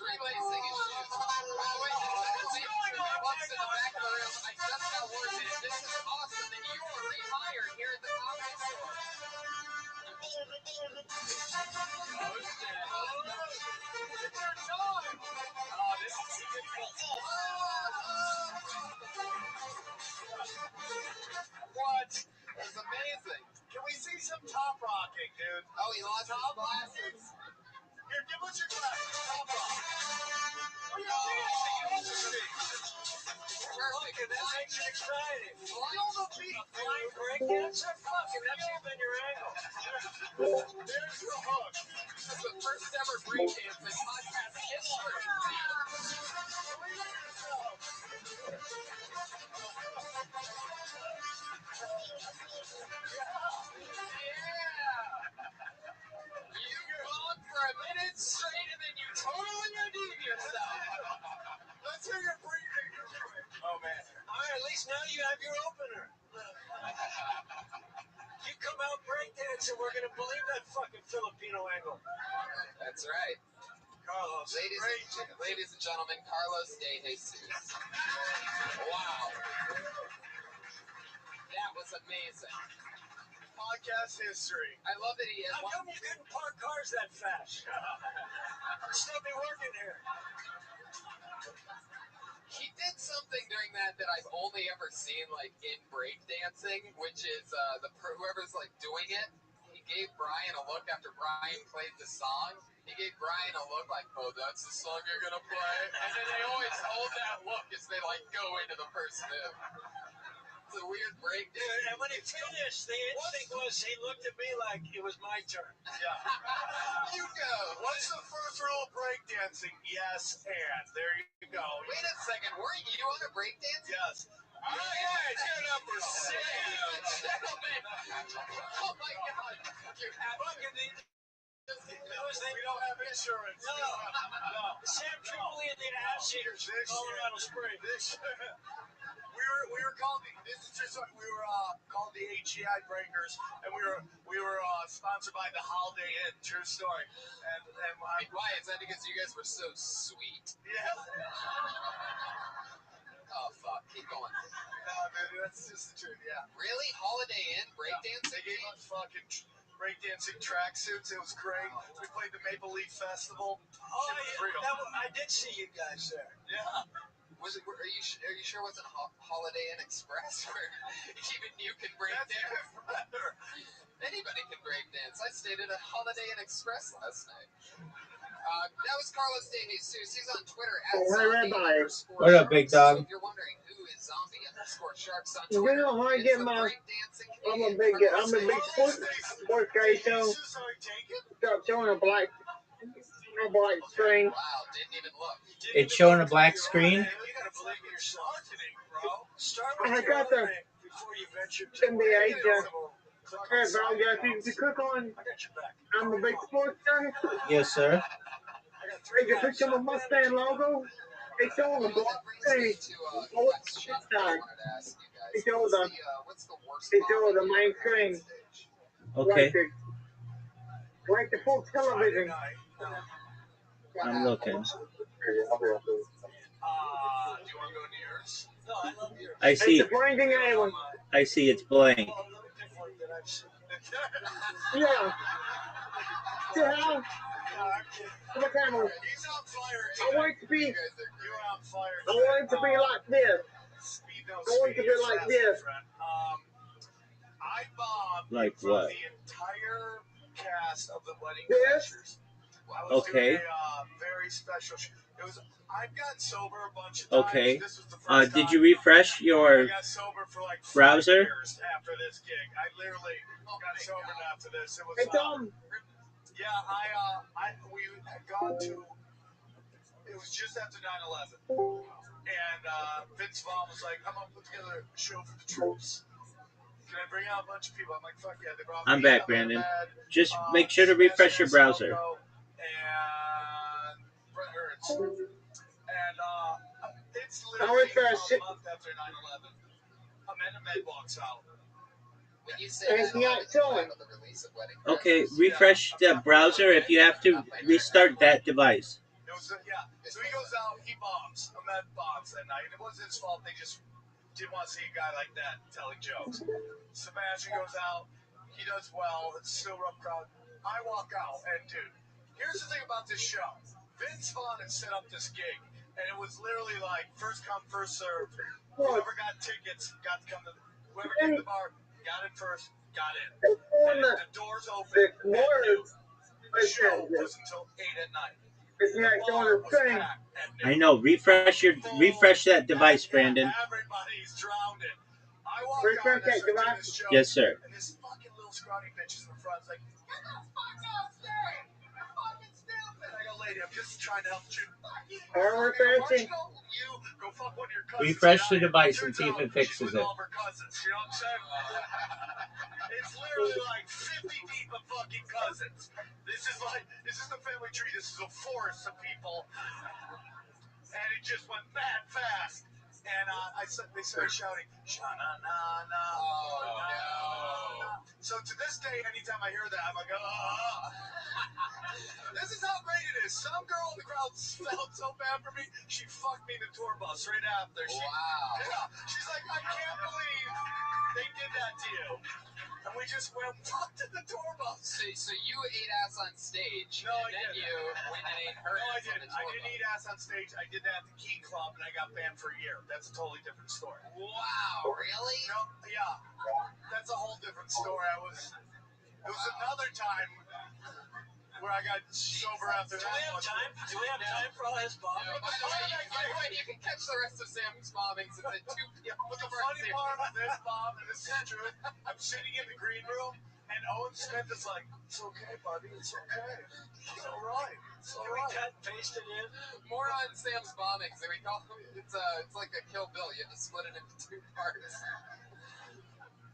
relacing his shoes. By the way, what's going on? In the back of the room, I just got word that this is awesome that you are breaking. That makes it exciting. Feel the beat. A flying breakdancer? Fucking, that's even your angle. There's the hook. That's the first ever breakdancing podcast history. You gone for a minute straight and then you totally redeem yourself. Let's hear your breathing. Oh man. All right, at least now you have your opener. You come out breakdancing, we're going to believe that fucking Filipino angle. That's right. Carlos, Ladies and gentlemen, Carlos De Jesus. Wow. That was amazing. podcast history. I love that he has How come you couldn't park cars that fast? I'd still be working here. He did something during that I've only ever seen like in breakdancing, which is whoever's like doing it. He gave Brian a look after Brian played the song. He gave Brian a look like, "Oh, that's the song you're gonna play," and then they always hold that look as they like go into the first move. It's a weird breakdance. And when he finished, the instinct was he looked at me like it was my turn. Yeah. You go. What's the first rule of breakdancing? Yes, and there you go. Wait a second, weren't you on a breakdance? Yes. All right, turn up for gentlemen. Oh my God, you have fucking We don't have insurance. No. Sam Tripoli and the ass eaters from Colorado Springs. We were called. This is just what we were called the AGI Breakers, and we were sponsored by the Holiday Inn. True story. And why is that? Because you guys were so sweet. Yeah. Oh fuck, keep going. No, dude, that's just the truth. Yeah. Really, Holiday Inn breakdancing? They gave us fucking breakdancing tracksuits. It was great. We played the Maple Leaf Festival. Oh, yeah, I did see you guys there. Yeah. Are you sure it wasn't Holiday Inn Express where even you can break dance? Anybody can break dance. I stayed at a Holiday Inn Express last night. That was Carlos De Jesus. He's on Twitter at Rabbi. What up, big dog? So if you're wondering who is zombie_sharks on Twitter, You know, I it's get the my. breakdancing I'm a Canadian big sports guy, so stop showing a black screen. Wow, didn't even look. It's showing a black screen. You gotta believe in your marketing, bro. Start I with got your the before you venture to NBA. click on Hey, bro, side if accounts. you click on, I got your back. I'm a big sports guy. Yes, sir. I got If you click on the Mustang logo, it's showing a black screen. Oh, it's time. It shows the main screen. Okay, Like the full television. I'm looking. Do you want to go to yours? No, I love yours. I see. It's the blanking island. I see. It's blank. A little different than I've seen. Yeah. Yeah. Come on, camera. He's on fire. I want it to be. You're on fire. I want it to be like this. I want it to be like this. I bombed Like for what? the entire cast of the Wedding Yes. Crashers. I was Okay. doing a very special. It was. I've gotten sober a bunch of times. Okay. This was the first Did time you refresh I your got sober for like 5 browser? years after this gig. I literally got sober after this. It was. It's Yeah, we had gone to. It was just after 9/11, and Vince Vaughn was like, "I'm gonna put together a show for the troops. Can I bring out a bunch of people?" I'm like, "Fuck yeah!" They brought I'm me, back, Brandon. Just make sure to refresh your browser. And Brett Ernst. And it's I'll literally refresh a it. month after 9/11. Amanda Med walks out. When you say It's that, not showing. on the release of Wedding Okay, Crashers, refresh the browser if you have to restart that device. It was, yeah. So he goes out, he bombs. Ahmed bombs that night. It wasn't his fault. They just didn't want to see a guy like that telling jokes. Sebastian goes out. He does well. It's still a rough crowd. I walk out, and dude, here's the thing about this show. Vince Vaughn had set up this gig, and it was literally like first come, first served. Whoever got tickets got to come to. Whoever came to the bar got it first, got in. And if the doors open at noon, the show was until 8 at night. It's not The bar showing was the screen. packed at noon. I know. Refresh that device, Brandon. Everybody drowning. I walk First out and I birthday, start come doing on. this show, Yes, sir. and this fucking little scrawny bitch is in the front. It's like, get the fuck downstairs. You're fucking stupid. I go, lady, I'm just trying to help you. We're finishing. You go fuck one of your cousins. Refresh the device and see if it fixes it. All of her cousins, you know what I'm saying? It's literally like 50 deep of fucking cousins. This is the family tree. This is a forest of people. And it just went mad fast. And they started shouting, "Sha-na-na-na." Oh, no. So to this day, anytime I hear that, I'm like, oh. This is how great it is. Some girl in the crowd felt so bad for me, she fucked me in the tour bus right after. Wow. Yeah. She's like, I can't believe they did that to you. And we just went fucked in the tour bus. So you ate ass on stage. No, I didn't. You went and ate her No, I ass on the didn't. tour I didn't bus. eat ass on stage. I did that at the Key Club, and I got banned for a year. That's a totally different story. Wow, really? No, yeah. That's a whole different story. It was another time where I got sober after that. Do we have time for all his bombing? No, by the way, you can catch the rest of Sam's bombings at the 2 p.m. But the funny part of this, Bob, and this is true, I'm sitting in the green room, and Owen Smith is like, it's okay, buddy, it's okay. It's all right. It's all right. Cut and paste it in. More on Sam's bombings. We call it's like a Kill Bill. You have to split it into 2 parts.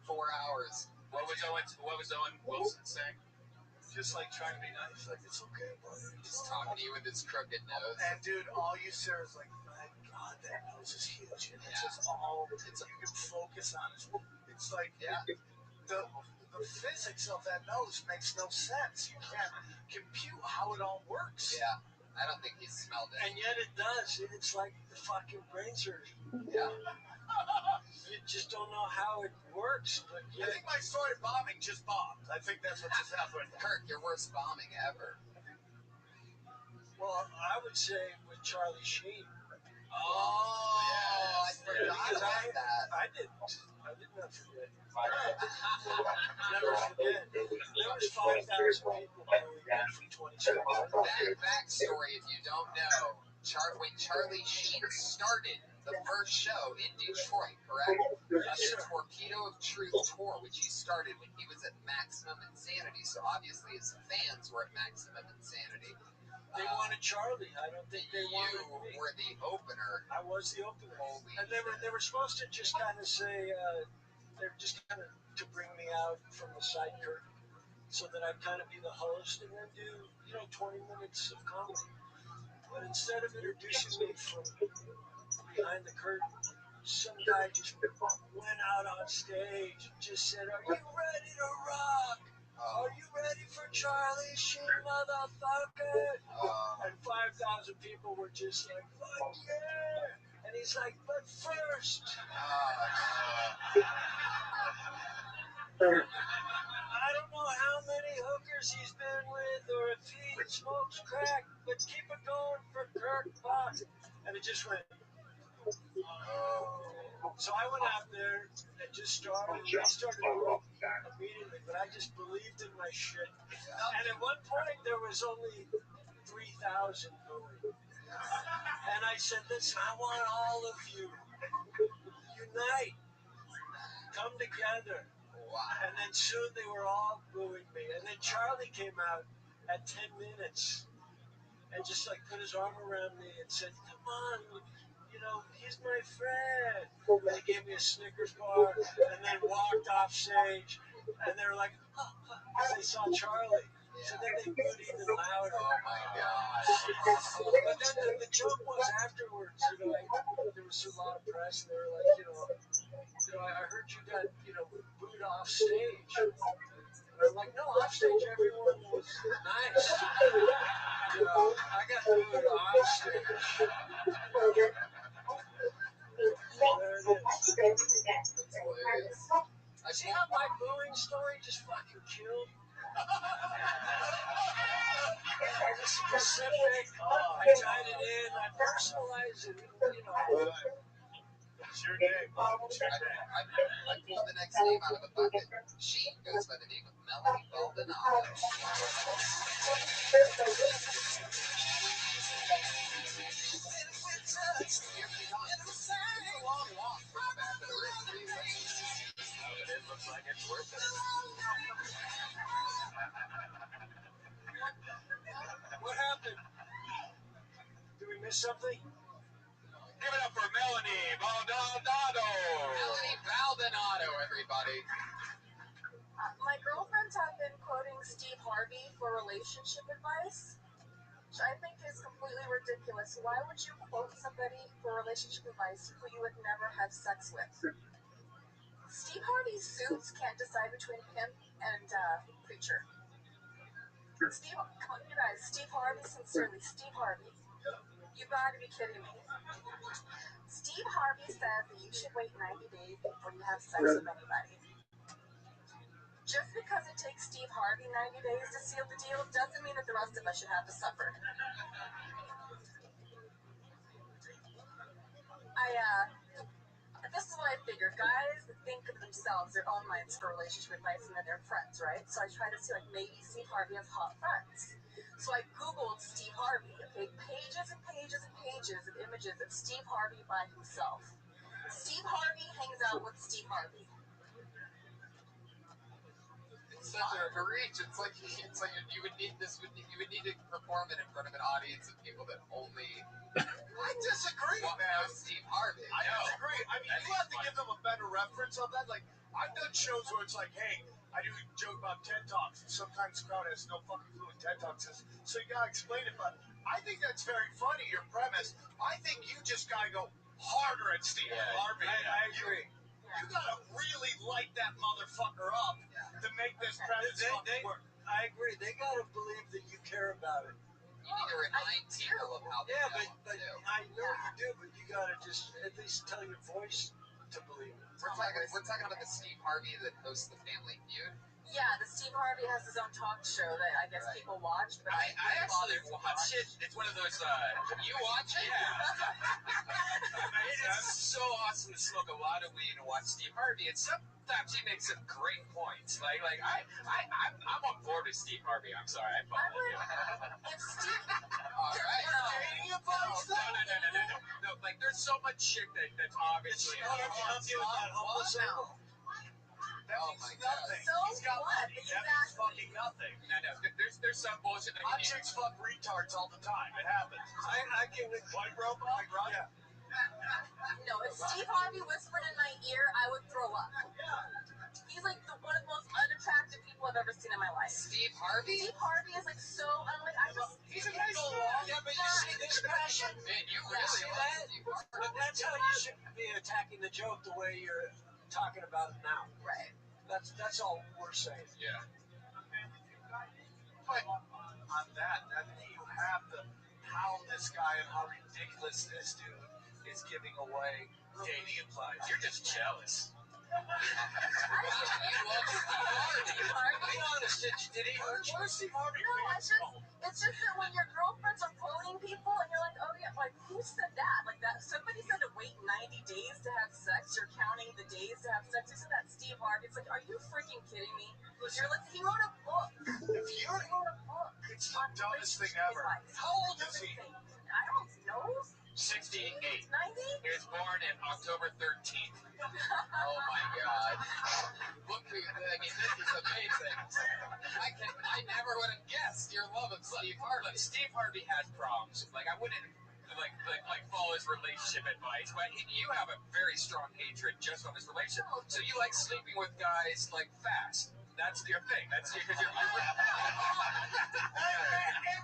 4 hours. What was Owen Wilson saying? Just like trying to be nice, like, it's okay, buddy. Just talking to you with his crooked nose. And dude, all you see is like, my God, that nose is huge. And it's just all, you can focus on it. It's like, the physics of that nose makes no sense. You can't compute how it all works. Yeah, I don't think he smelled it. And yet it does. It's like the fucking brain surgery. Yeah. You just don't know how it works. But I think my story of bombing just bombed. I think that's what just happened. Kirk, your worst bombing ever. Well, I would say with Charlie Sheen. Oh, yes. I forgot about that. I did not forget. Never forget. There was 5,000 people going in from 27. That backstory, if you don't know, when Charlie Sheen started the first show in Detroit, correct? The Torpedo of Truth tour, which he started when he was at Maximum Insanity. So obviously his fans were at Maximum Insanity. They wanted Charlie. I don't think they wanted me. You were the opener. I was the opener. Holy and they were supposed to just kind of say, they're just kind of to bring me out from the side curtain so that I'd kind of be the host and then do, 20 minutes of comedy. But instead of introducing me from behind the curtain, some guy just went out on stage and just said, are you ready to rock? Are you ready for Charlie Sheen, motherfucker? And 5,000 people were just like, fuck yeah! And he's like, but first, I don't know how many hookers he's been with or if he smokes crack, but keep it going for Kirk Fox. And it just went. So I went out there and just started. They started immediately, but I just believed in my shit. And at one point, there was only 3,000 going. And I said, listen, I want all of you. Unite. Come together. And then soon they were all booing me. And then Charlie came out at 10 minutes and just like put his arm around me and said, come on, he's my friend. And they gave me a Snickers bar and then walked off stage. And they were like, because they saw Charlie. So then they booed even louder. Oh my gosh. But then the joke was afterwards, there was a lot of press. And they were like, I heard you got, booed off stage. And I'm like, no, off stage everyone was nice. I got booed off stage. See how my booing story just fucking killed? It's specific. I tied it in. I personalized it. It's your day, Bob. It's your day. I pulled the next name out of a bucket. She goes by the name of Melanie Baldonado. It's a long walk from the back of the worth it. What happened? Did we miss something? Give it up for Melanie Baldonado. Melanie Baldonado, everybody. My girlfriends have been quoting Steve Harvey for relationship advice, which I think is completely ridiculous. Why would you quote somebody for relationship advice who you would never have sex with? Steve Harvey's suits can't decide between him and Preacher. Steve, come on, you guys. Steve Harvey, sincerely, Steve Harvey. You gotta be kidding me. Steve Harvey says that you should wait 90 days before you have sex with anybody. Just because it takes Steve Harvey 90 days to seal the deal doesn't mean that the rest of us should have to suffer. This is what I figured. Guys think of themselves, their own minds for relationship advice, and then their friends, right? So I try to see, like, maybe Steve Harvey has hot friends. So I Googled Steve Harvey, okay? Pages and pages and pages of images of Steve Harvey by himself. Steve Harvey hangs out with Steve Harvey. It's such a reach. It's like you would need this. You would need to perform it in front of an audience of people that only. I disagree, man. Steve Harvey. I disagree. I mean, you have to give them a better reference of that. Like, I've done shows where it's like, hey, I do a joke about TED Talks, and sometimes the crowd has no fucking clue what TED Talks is, so you gotta explain it. But I think that's very funny, your premise. I think you just gotta go harder at Steve Harvey. I agree. You gotta really light that motherfucker up to make this premise work. I agree. They gotta believe that you care about it. You need to remind people of how they Yeah, feel. but I know you do, but you gotta just at least tell your voice to believe it. We're talking about the Steve Harvey that hosts the Family Feud. Yeah, the Steve Harvey has his own talk show that I guess people watch. But I actually watch it. It's one of those. You watch it? Yeah. It is so awesome to smoke a lot of weed and watch Steve Harvey. And sometimes he makes some great points. I'm on board with Steve Harvey. I'm sorry. I follow you. if Steve, All right. No. Like there's so much shit that's obviously. That means nothing. So He's got what? money. That means fucking nothing. No. There's some bullshit that Hot chicks fuck retards all the time. It happens. I can. White robot? Yeah. No, if Steve Harvey whispered in my ear, I would throw up. He's like one of the most unattractive people I've ever seen in my life. Steve Harvey? Steve Harvey is like so. I'm like, I just. He's a nice guy. Yeah, but you see this passion? Man, you You really see love that? Steve Harvey. But that's how you should be attacking the joke the way you're talking about it now. Right. That's all we're saying. Yeah. But on that, you have to pound this guy and how ridiculous this dude is giving away dating advice. You're just jealous. Be honest, did he hurt you? Where's Steve Harvey? No, it's just that when your girlfriends are quoting people and you're like, oh yeah, like who said that? Like that somebody said to wait 90 days to have sex. You're counting the days to have sex. Who said that? Steve Harvey. It's like, are you freaking kidding me? You're like, he wrote a book. If you're, He wrote a book. it's the dumbest thing ever. Advice. How old is he? I don't know. 68. 90? He was born in October 13th. Oh my God. Look who, I mean, this is amazing. I never would have guessed your love of Steve Harvey. Look, Steve Harvey has problems. Like I wouldn't like follow his relationship advice, but you have a very strong hatred just on his relationship. So you like sleeping with guys like fast. That's your thing. That's because you're. And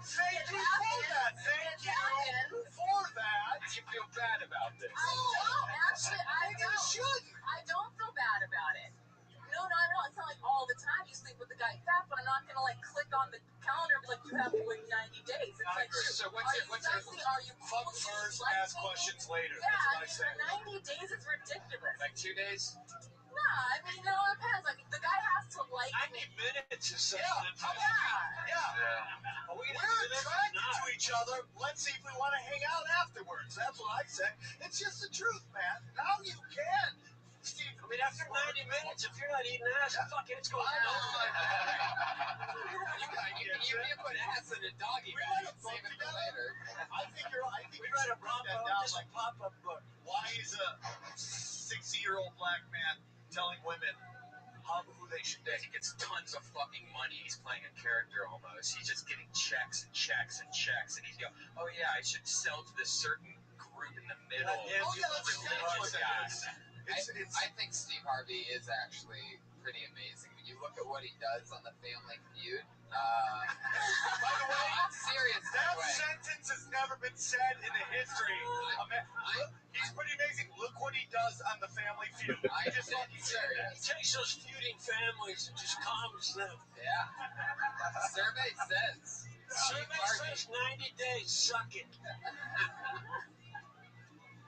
thank you for that. Thank you for that. You feel bad about this. I don't. Actually, I don't. Shouldn't. I don't feel bad about it. No, not at all. It's not like all the time you sleep with the guy fat, but I'm not gonna like click on the calendar and be like, you have to wait 90 days. It's like, So what's your are you Fuck first, ask questions later. Yeah, That's what I say. 90 days is ridiculous. like 2 days? Nah, I mean, it all depends. Like, the guy has to like 90 minutes is something. Yeah. We're attracted to each other. Let's see if we want to hang out afterwards. That's what I said. It's just the truth, man. Now you can. Steve, I mean, after 90 minutes, if you're not eating ass, fuck it, it's going on. You put ass in a doggy bag and save it for later. I think you're right. I think We you read should a write that down. Like, pop-up book. why is a 60-year-old black man telling women who they should date. He gets tons of fucking money. He's playing a character almost. He's just getting checks and checks and checks, and he's going, oh yeah, I should sell to this certain group in the middle. Oh yeah, that's religious guys. I think Steve Harvey is actually pretty amazing. When you look at what he does on the Family Feud. By the way, I'm serious. That sentence has never been said in the history. He's pretty amazing. Look what he does on the Family Feud. I just think he's serious. He takes those feuding families and just calms them. Yeah. Survey says. Survey says 90 days. Suck it.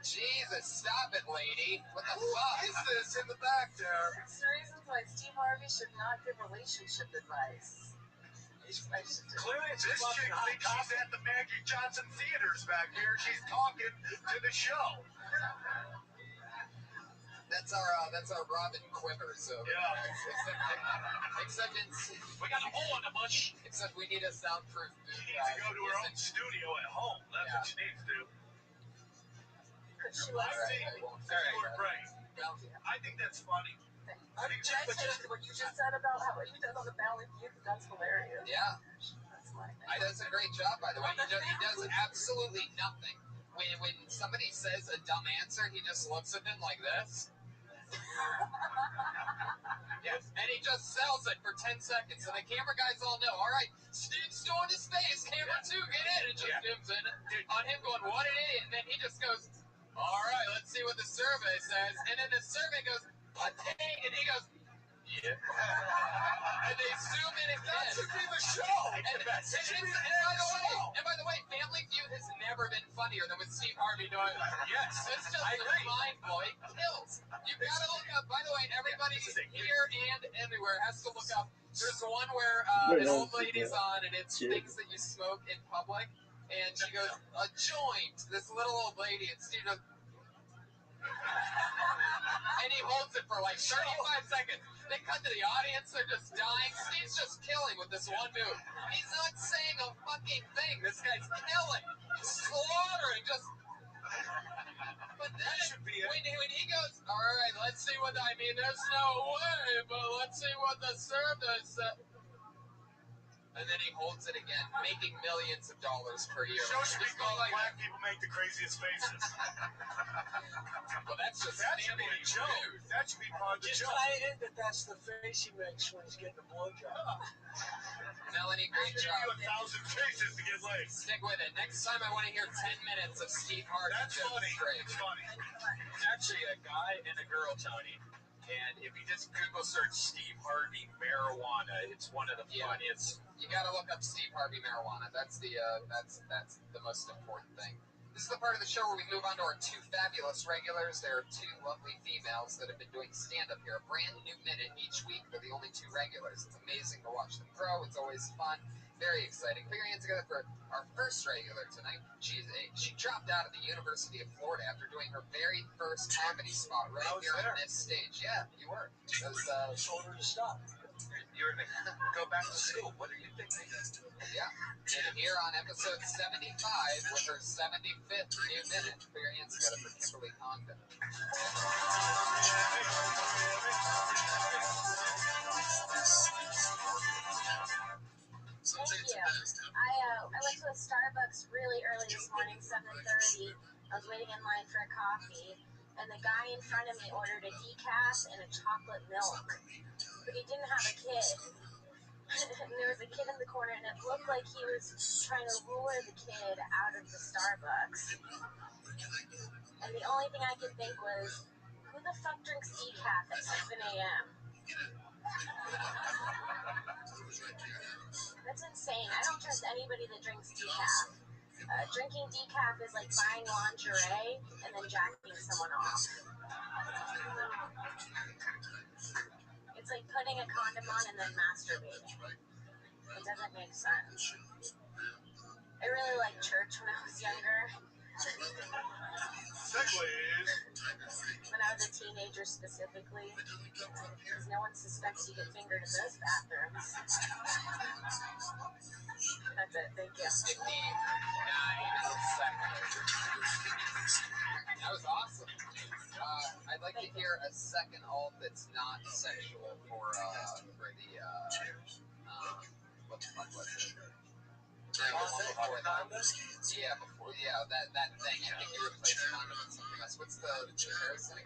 Jesus, stop it, lady. What the fuck is this in the back there? It's the reasons why Steve Harvey should not give relationship advice. Clearly, it's this chick thinks she's at the Maggie Johnson Theaters back here. She's talking to the show. That's our Robin Quivers over there. Except we got a hole in the bush. Except we need a soundproof booth. She needs to go to her own studio at home. That's what she needs to do. Could she I listen? think you're right. I think that's funny. Can I say what you just said about what you did on the Family Feud? That's hilarious. Yeah. That's my thing. He does a great job, by the way. He does absolutely nothing. When somebody says a dumb answer, he just looks at them like this. Yes, and he just sells it for 10 seconds. And the camera guys all know, all right, Steve's doing his face. Camera 2, get in. It just zooms in on him going, what an idiot. And then he just goes, all right, let's see what the survey says. And then the survey goes, a dang. And he goes, yeah. And they zoom in again. That should be the show. And by the way, Family Feud has never been funnier than with Steve Harvey doing it. Yes, It's just mind-blowing. Kills. You gotta look up. By the way, everybody here and everywhere has to look up. There's one where an old lady's on, and it's things that you smoke in public. And she goes, a joint. This little old lady, and Steve goes, and he holds it for like 35 seconds. They cut to the audience, they're just dying. Steve's just killing with this one move. He's not saying a fucking thing. This guy's killing. Slaughtering, just... But then, when he goes, all right, let's see what... I mean, there's no way, but let's see what the survey said. And then he holds it again, making millions of dollars per year. Show should be called like black people make the craziest faces. Well, that should be a joke. That should be part of the Just joke. tie it in that that's the face he makes when he's getting a blowjob. Melanie, great Give job. you 1,000 faces to get laid. Stick with it. Next time I want to hear 10 minutes of Steve Harvey. That's funny. It's funny. It's actually a guy and a girl, Tony. And if you just Google search Steve Harvey marijuana, it's one of the funniest. You got to look up Steve Harvey marijuana. That's the most important thing. This is the part of the show where we move on to our two fabulous regulars. There are two lovely females that have been doing stand-up here. A brand new minute each week. They're the only two regulars. It's amazing to watch them grow. It's always fun. Very exciting. Put your hands together for our first regular tonight. She dropped out of the University of Florida after doing her very first comedy spot right here on this stage. Yeah, you were. That was Told her to stop. You're going to go back to school. What are you thinking? yeah. And here on episode 75 with her 75th new minute. Put your hands together for Kimberly Condon. Thank you. I went to a Starbucks really early this morning, 7:30. I was waiting in line for a coffee, and the guy in front of me ordered a decaf and a chocolate milk, but he didn't have a kid. And there was a kid in the corner, and it looked like he was trying to lure the kid out of the Starbucks. And the only thing I could think was, who the fuck drinks decaf at 7 a.m.? That's insane. I don't trust anybody that drinks decaf. Drinking decaf is like buying lingerie and then jacking someone off. It's like putting a condom on and then masturbating. It doesn't make sense. I really liked church when I was younger. Segues. When I was a teenager specifically. Because no one suspects you get fingered in those bathrooms. That's it. Thank you. 59 seconds. That was awesome. I'd like to hear a second alt that's not sexual for the what the fuck was it? That thing. I think you replaced condom with something else. What's the parasitic?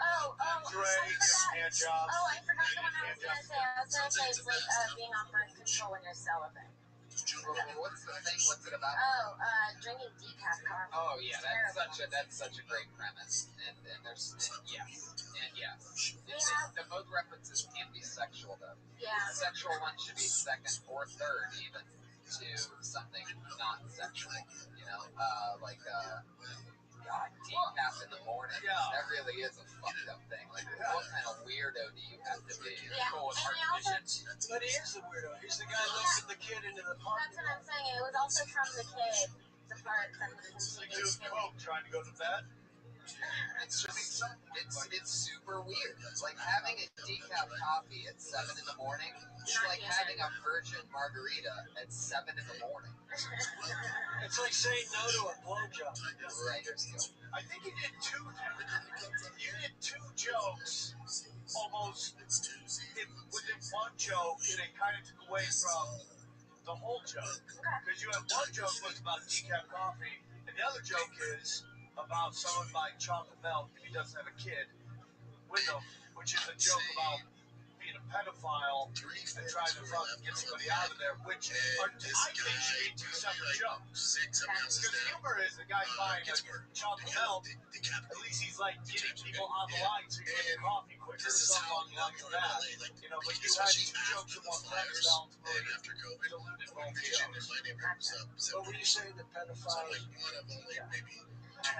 hand jobs. Oh, I forgot the one I was gonna say. I was gonna say it's like being on birth control when you're celibate. Well, what's the thing? What's it about? Oh, drinking decaf coffee. Oh yeah, that's such a great premise, and there's yes. Both references can be sexual though. Yeah. The sexual one should be second or third even to something not sexual. You know, decaf in the morning. Yeah. That really is a fucked up thing. Like, what kind of weirdo do you have to be? Yeah. Cool with heart vision. But he is the weirdo. He's the guy looking the kid into the park. That's what I'm saying. It was also from the kid. The part that was Like doing coke, trying to go to bed. It's super weird. It's like having a decaf coffee at 7 in the morning. It's like having a virgin margarita at 7 in the morning. It's like saying no to a blowjob. Writer's Guild. I think you did two jokes almost within one joke, and it kind of took away from the whole joke. Because you have one joke was about decaf coffee, and the other joke is about someone buying chocolate milk if he doesn't have a kid with him, which is a joke about being a pedophile and trying to fucking get somebody out of there, which I think should be two separate jokes. Because humor is the guy buying a chocolate milk, at least he's like getting people on the line so you get the coffee quicker, or something along the lines of that. You know, but you had two jokes in one premise that ultimately diluted both jokes. What were you saying, the pedophiles? I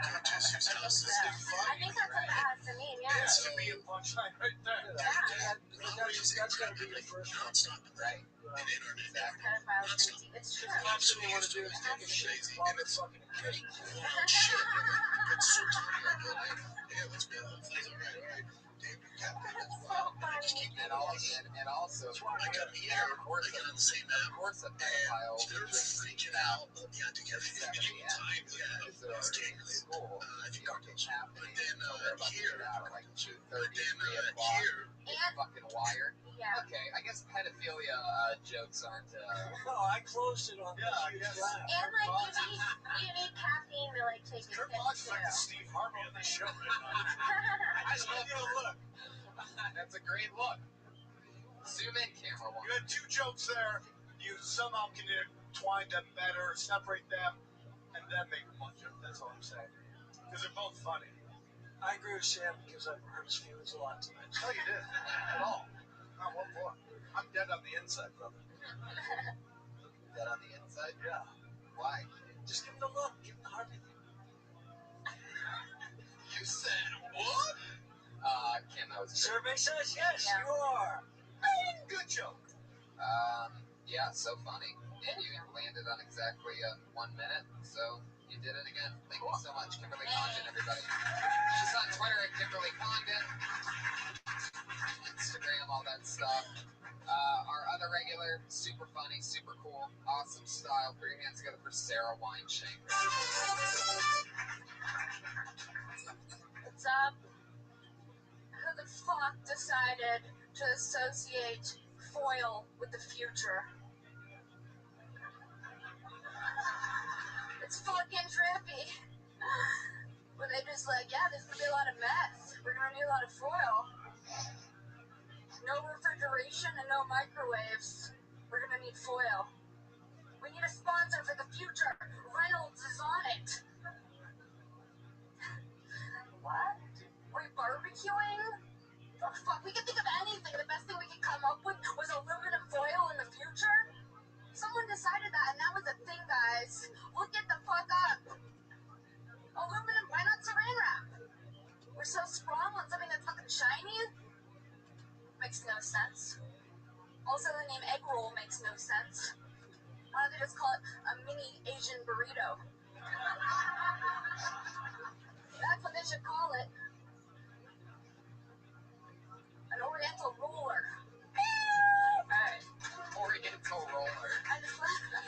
think that's what that has to mean, yeah. That should be a punchline right there. Yeah. That's got to be your first one. Right. Pedophiles, it's true. The last thing you want to do is take a shit while they're fucking a kid. And also, of course, a pedophile will drink out of 7 a.m. because they're already in school. You don't get happening until they're about to get out at like 2:30, 3 o'clock. They're fucking wired. Yeah. Okay, I guess pedophilia jokes aren't. No, I closed it on And like you need caffeine to like take your hits too. Steve Harvey on the show. I love your look. That's a great look. Zoom in, camera one. You had two jokes there. You somehow can intertwine them better, separate them, and then make one joke. That's all I'm saying. Because they're both funny. I agree with Sam because I've hurt his feelings a lot tonight. No, you didn't. At all. Not one more. I'm dead on the inside, brother. Dead on the inside? Yeah. Why? Just give him the look. Give him the heartbeat. You said what? Kim, that was good. Survey says yes, you are. Good joke. Yeah, so funny. And you landed on exactly 1 minute, so you did it again. Thank you so much, Kimberly Condon, everybody. She's on Twitter at Kimberly Condon, Instagram, all that stuff. Our other regular, super funny, super cool, awesome style. Put your hands together for Sarah Weinshanker. What's up? Who the fuck decided to associate foil with the future? It's fucking trippy. When they just like, yeah, there's gonna be a lot of meth. We're gonna need a lot of foil. No refrigeration and no microwaves. We're gonna need foil. We need a sponsor for the future. Reynolds is on it. What? We're barbecuing? Oh, fuck, we can think of anything. The best thing we could come up with was aluminum foil in the future. Someone decided that, and that was a thing, guys. Look it the fuck up. Aluminum, why not saran wrap? We're so sprung on something that's fucking shiny. Makes no sense. Also, the name egg roll makes no sense. Why don't they just call it a mini Asian burrito? That's what they should call it. An Oriental roller. Alright. Oriental roller. I just love that.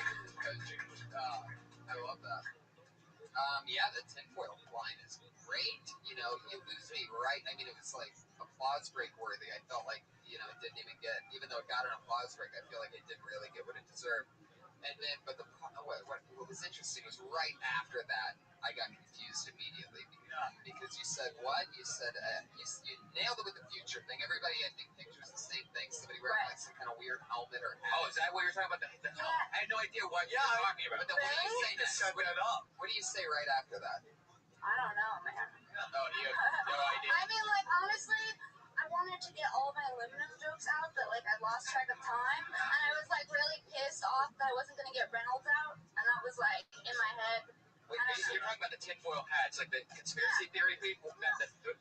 I love that. Yeah, the tinfoil line is great. You know, you lose me right right. I mean, it was like applause break worthy. I felt like, you know, it didn't even get, even though it got an applause break, I feel like it didn't really get what it deserved. And then, but what was interesting was right after that, I got confused immediately because you said what? You said you nailed it with the future thing. Everybody, I think, pictures the same thing. Somebody wearing like some kind of weird helmet or hat. Oh, is that what you're talking about? The Yeah. I had no idea what you were talking about. But then what do you say next? Set that up. What do you say right after that? I don't know, man. Oh, you have no idea. I mean, like, honestly, I wanted to get all my aluminum jokes out, but, like, I lost track of time. And I was, like, really pissed off that I wasn't going to get Reynolds out. And that was, like, in my head. Wait, you're talking about the tinfoil hats, like the conspiracy theory people?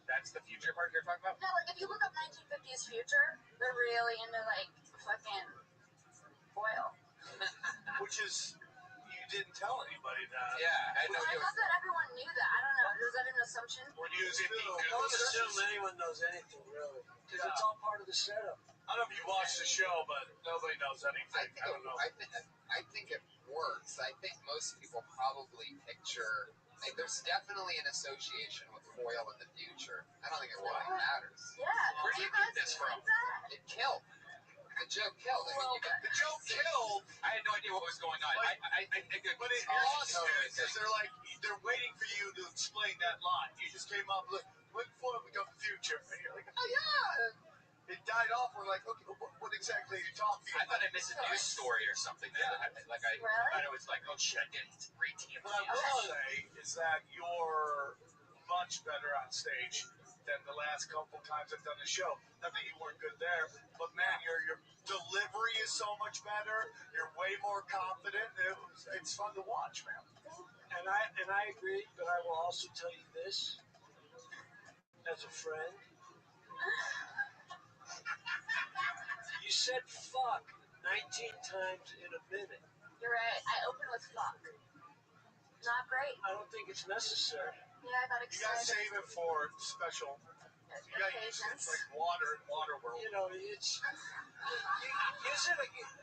That's the future part you're talking about? No, like, if you look up 1950s future, they're really into, like, fucking foil. Which is, you didn't tell anybody that. Yeah, I know. I thought that everyone knew that. I don't know. Is that an assumption? We're using Don't assume anyone knows anything, really. Because it's all part of the setup. I don't know if you watched the show, but nobody knows anything. I don't know. I think it works. I think most people probably picture. Like, there's definitely an association with foil in the future. I don't think it really matters. Yeah. Where do you get this from? It killed. The joke killed. I mean, you got The joke killed, I had no idea what was going on. I think it but it was lost so it because they're waiting for you to explain that line. You just came up with, when foil become the future, and you're like, oh yeah. It died off. We're like, okay, what exactly are you talking I about? thought I missed a news story or something. I thought it was like, oh shit, I didn't read TMZ. What I will say is that you're much better on stage than the last couple times I've done the show. Not that you weren't good there, but man, your delivery is so much better. You're way more confident. It's fun to watch, man. And I agree, but I will also tell you this, as a friend. You said fuck 19 times in a minute. You're right. I opened with fuck. Not great. I don't think it's necessary. Yeah, I got You gotta excited. save it for special. You gotta use it. It's like water in Waterworld. You know, it's use it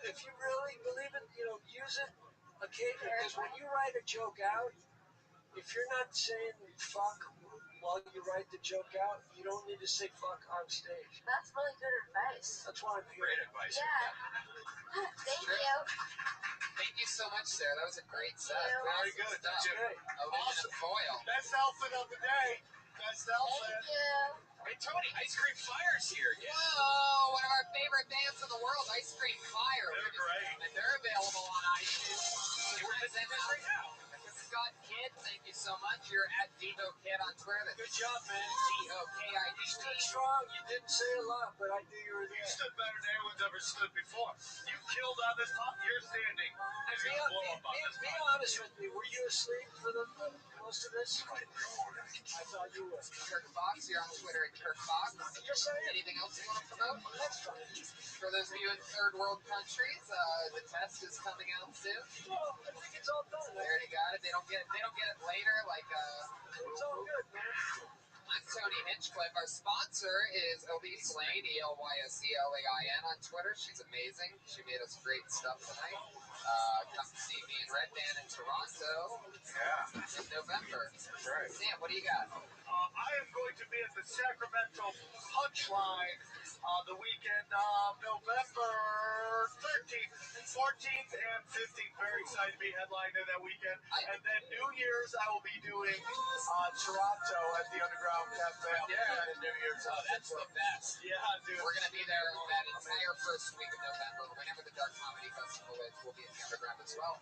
if you really believe it. You know, use it occasionally. Because when you write a joke out, if you're not saying fuck while you write the joke out, you don't need to say fuck on stage. That's really good advice. That's why I'm here. Great advice. Yeah. Thank you. Thank you so much, Sarah. That was a great set. Very Awesome good. stuff. Great. Awesome foil. Best outfit of the day. Best outfit. Thank you. Hey, Tony, Ice Cream Fire's here. Yeah. Whoa, one of our favorite bands in the world, Ice Cream Fire. They're great. And they're available on iTunes. You were listening to this right now. Scott Kidd, thank you so much. You're at Devo Kid on Twitter. Good job, man. DOKID. You stood strong. You didn't say a lot, but I knew you were You there. stood better than anyone's ever stood before. You killed on this top. You're standing. And You're gonna blow up on this be top. honest with me. Were you asleep for the most of this? I thought you were. Kirk Fox, you're on Twitter at Kirk Fox. Yes, I am. Anything else you want to promote? That's fine. For those of you in third world countries, the test is coming out soon. Well, I think it's all done. They already got it. They don't get it later. Like It's all good, man. I'm Tony Hinchcliffe. Our sponsor is Elise Lane, ELYSELAIN on Twitter. She's amazing. She made us great stuff tonight. Come see me in Red Band in Toronto in November. That's right. Sam, what do you got? I am going to be at the Sacramento Punchline the weekend of November 13th, 14th, and 15th. Very excited to be headliner that weekend. And then New Year's, I will be doing Toronto at the Underground Cafe. Yeah. New Year's. That's the best. Yeah, dude. We're going to be there that entire first week of November. Whenever the Dark Comedy Festival is, we'll be in the Underground as well.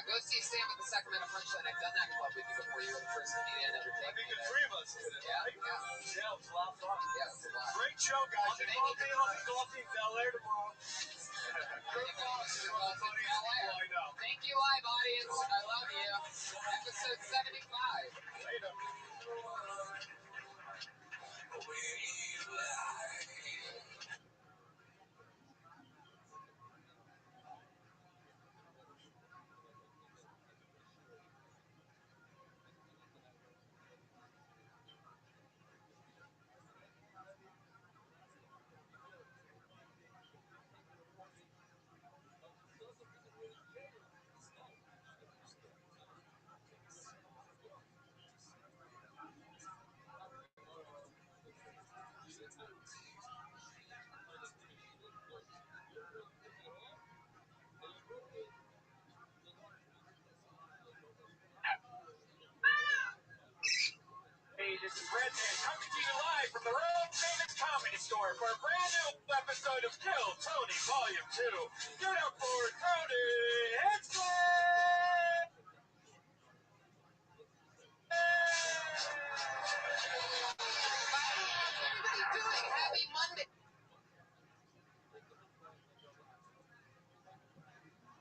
Go see Sam at the Sacramento Punchline. I've done that club with you before. You were the first comedian ever I take me think the there. three of us did it, right? Yeah. Yeah, it was a lot of fun. Yeah, it was a lot. Great show, guys. I'll be golfing Bel Air tomorrow. Pretty close to Golfing Bel Air. I know. Thank you, live audience. I love you. Episode 75. Later. This is Red Man coming to you live from the world famous comedy store for a brand new episode of Kill Tony Volume 2. Give it up for Tony Hinchcliffe! How's everybody doing? Happy Monday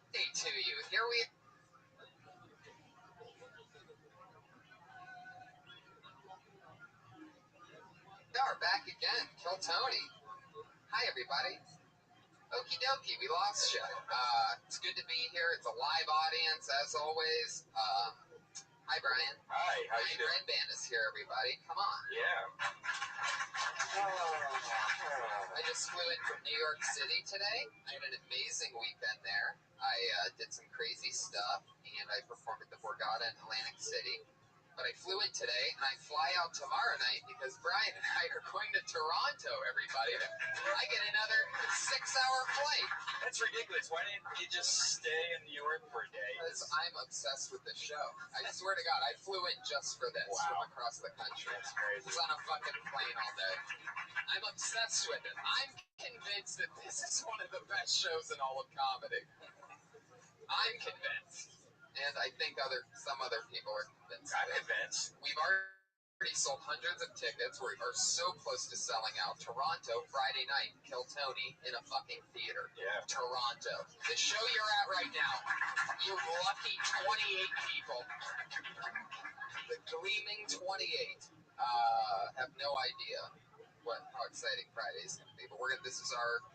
to you. Here we are back again. Kill Tony. Hi, everybody. Okie dokie, we lost you. It's good to be here. It's a live audience, as always. Hi, Brian. Hi, how you doing? Red Band is here, everybody. Come on. Yeah. I just flew in from New York City today. I had an amazing weekend there. I did some crazy stuff, and I performed at the Borgata in Atlantic City. But I flew in today, and I fly out tomorrow night because Brian and I are going to Toronto, everybody. I get another 6-hour flight. That's ridiculous. Why didn't you just stay in New York for a day? Because I'm obsessed with the show. I swear to God, I flew in just for this from across the country. That's crazy. I was on a fucking plane all day. I'm obsessed with it. I'm convinced that this is one of the best shows in all of comedy. I'm convinced. And I think some other people are convinced. I'm convinced. We've already sold hundreds of tickets. We are so close to selling out. Toronto, Friday night, Kill Tony in a fucking theater. Yeah. Toronto. The show you're at right now, you lucky 28 people. The gleaming 28 have no idea how exciting Friday is going to be. But this is our,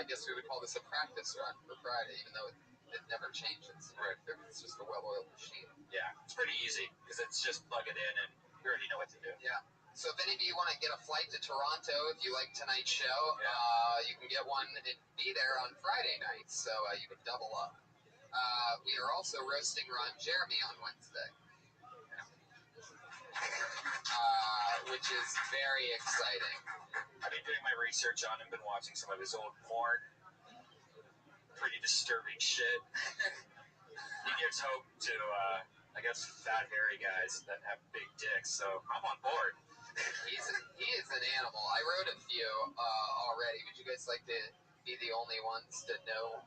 I guess we would call this a practice run for Friday, even though it never changes. Right. It's just a well-oiled machine. Yeah, it's pretty easy because it's just plug it in and you already know what to do. Yeah. So if any of you want to get a flight to Toronto, if you like tonight's show, you can get one and be there on Friday night. So you can double up. We are also roasting Ron Jeremy on Wednesday, which is very exciting. I've been doing my research on him, been watching some of his old porn. Pretty disturbing shit. He gives hope to, I guess, fat, hairy guys that have big dicks, so I'm on board. He is an animal. I wrote a few already. Would you guys like to be the only ones to know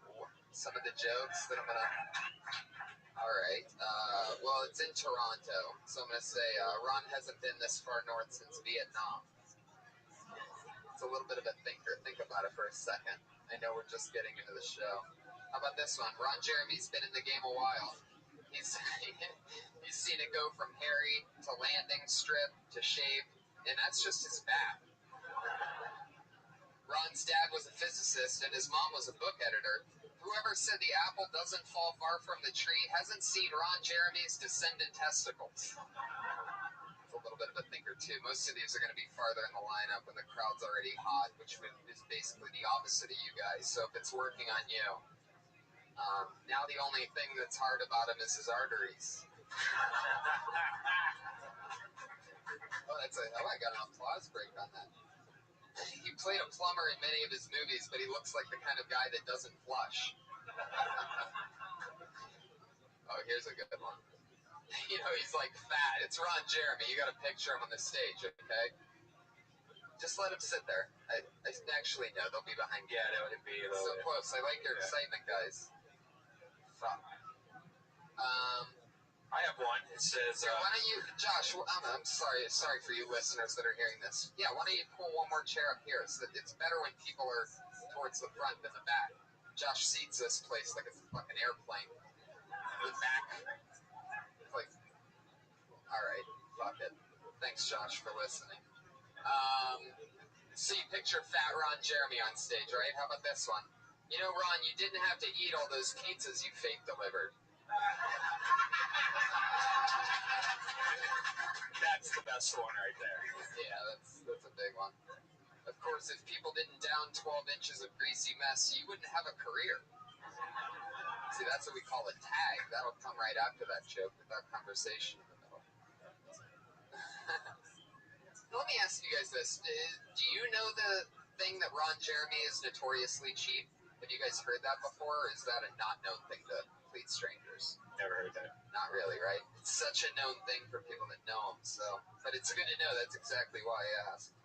some of the jokes that I'm going to... All right. Well, it's in Toronto, so I'm going to say Ron hasn't been this far north since Vietnam. It's a little bit of a thinker. Think about it for a second. I know we're just getting into the show. How about this one? Ron Jeremy's been in the game a while. He's seen it go from hairy to landing strip to shape, and that's just his back. Ron's dad was a physicist, and his mom was a book editor. Whoever said the apple doesn't fall far from the tree hasn't seen Ron Jeremy's descendant testicles. It's a little bit of a thinker, too. Most of these are going to be farther in the lineup when the crowd's already hot, which is basically the opposite of you guys. So if it's working on you, now the only thing that's hard about him is his arteries. I got an applause break on that. He played a plumber in many of his movies, but he looks like the kind of guy that doesn't flush. Oh, here's a good one. You know, he's like fat. It's Ron Jeremy. You got to picture him on the stage, okay? Just let him sit there. I actually know they'll be behind you. Yeah, that would be a little so close. I like your excitement, guys. Fuck. I have one. It says... why don't you, Josh, I'm sorry for you listeners that are hearing this. Yeah, why don't you pull one more chair up here? It's better when people are towards the front than the back. Josh seats this place like it's a fucking airplane. The back. Like, all right, fuck it. Thanks, Josh, for listening. So you picture fat Ron Jeremy on stage, right? How about this one? You know, Ron, you didn't have to eat all those pizzas you fake delivered. That's the best one right there. Yeah, that's a big one. Of course, if people didn't down 12 inches of greasy mess, you wouldn't have a career. See, that's what we call a tag. That'll come right after that joke with that conversation in the middle. Let me ask you guys this. Do you know the thing that Ron Jeremy is notoriously cheap? Have you guys heard that before, or is that a not known thing to complete strangers. Never heard that. Not really, right? It's such a known thing for people that know him, so. But it's good to know. That's exactly why I asked.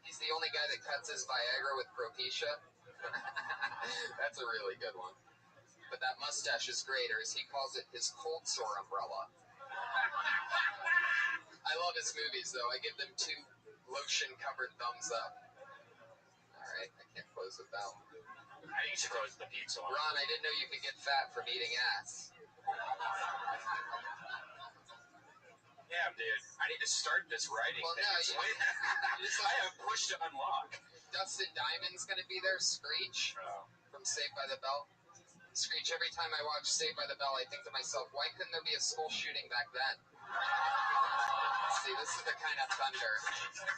He's the only guy that cuts his Viagra with Propecia. That's a really good one. But that mustache is great, or as he calls it, his cold sore umbrella. I love his movies, though. I give them 2 lotion-covered thumbs up. All right, I can't close with that one. I think you should close the pizza one. Ron, I didn't know you could get fat from eating ass. Yeah, dude. I need to start this writing Well, thing. no, I have push to unlock. Dustin Diamond's going to be there, Screech, from Saved by the Bell. Screech, every time I watch Saved by the Bell, I think to myself, why couldn't there be a school shooting back then? See, this is the kind of thunder.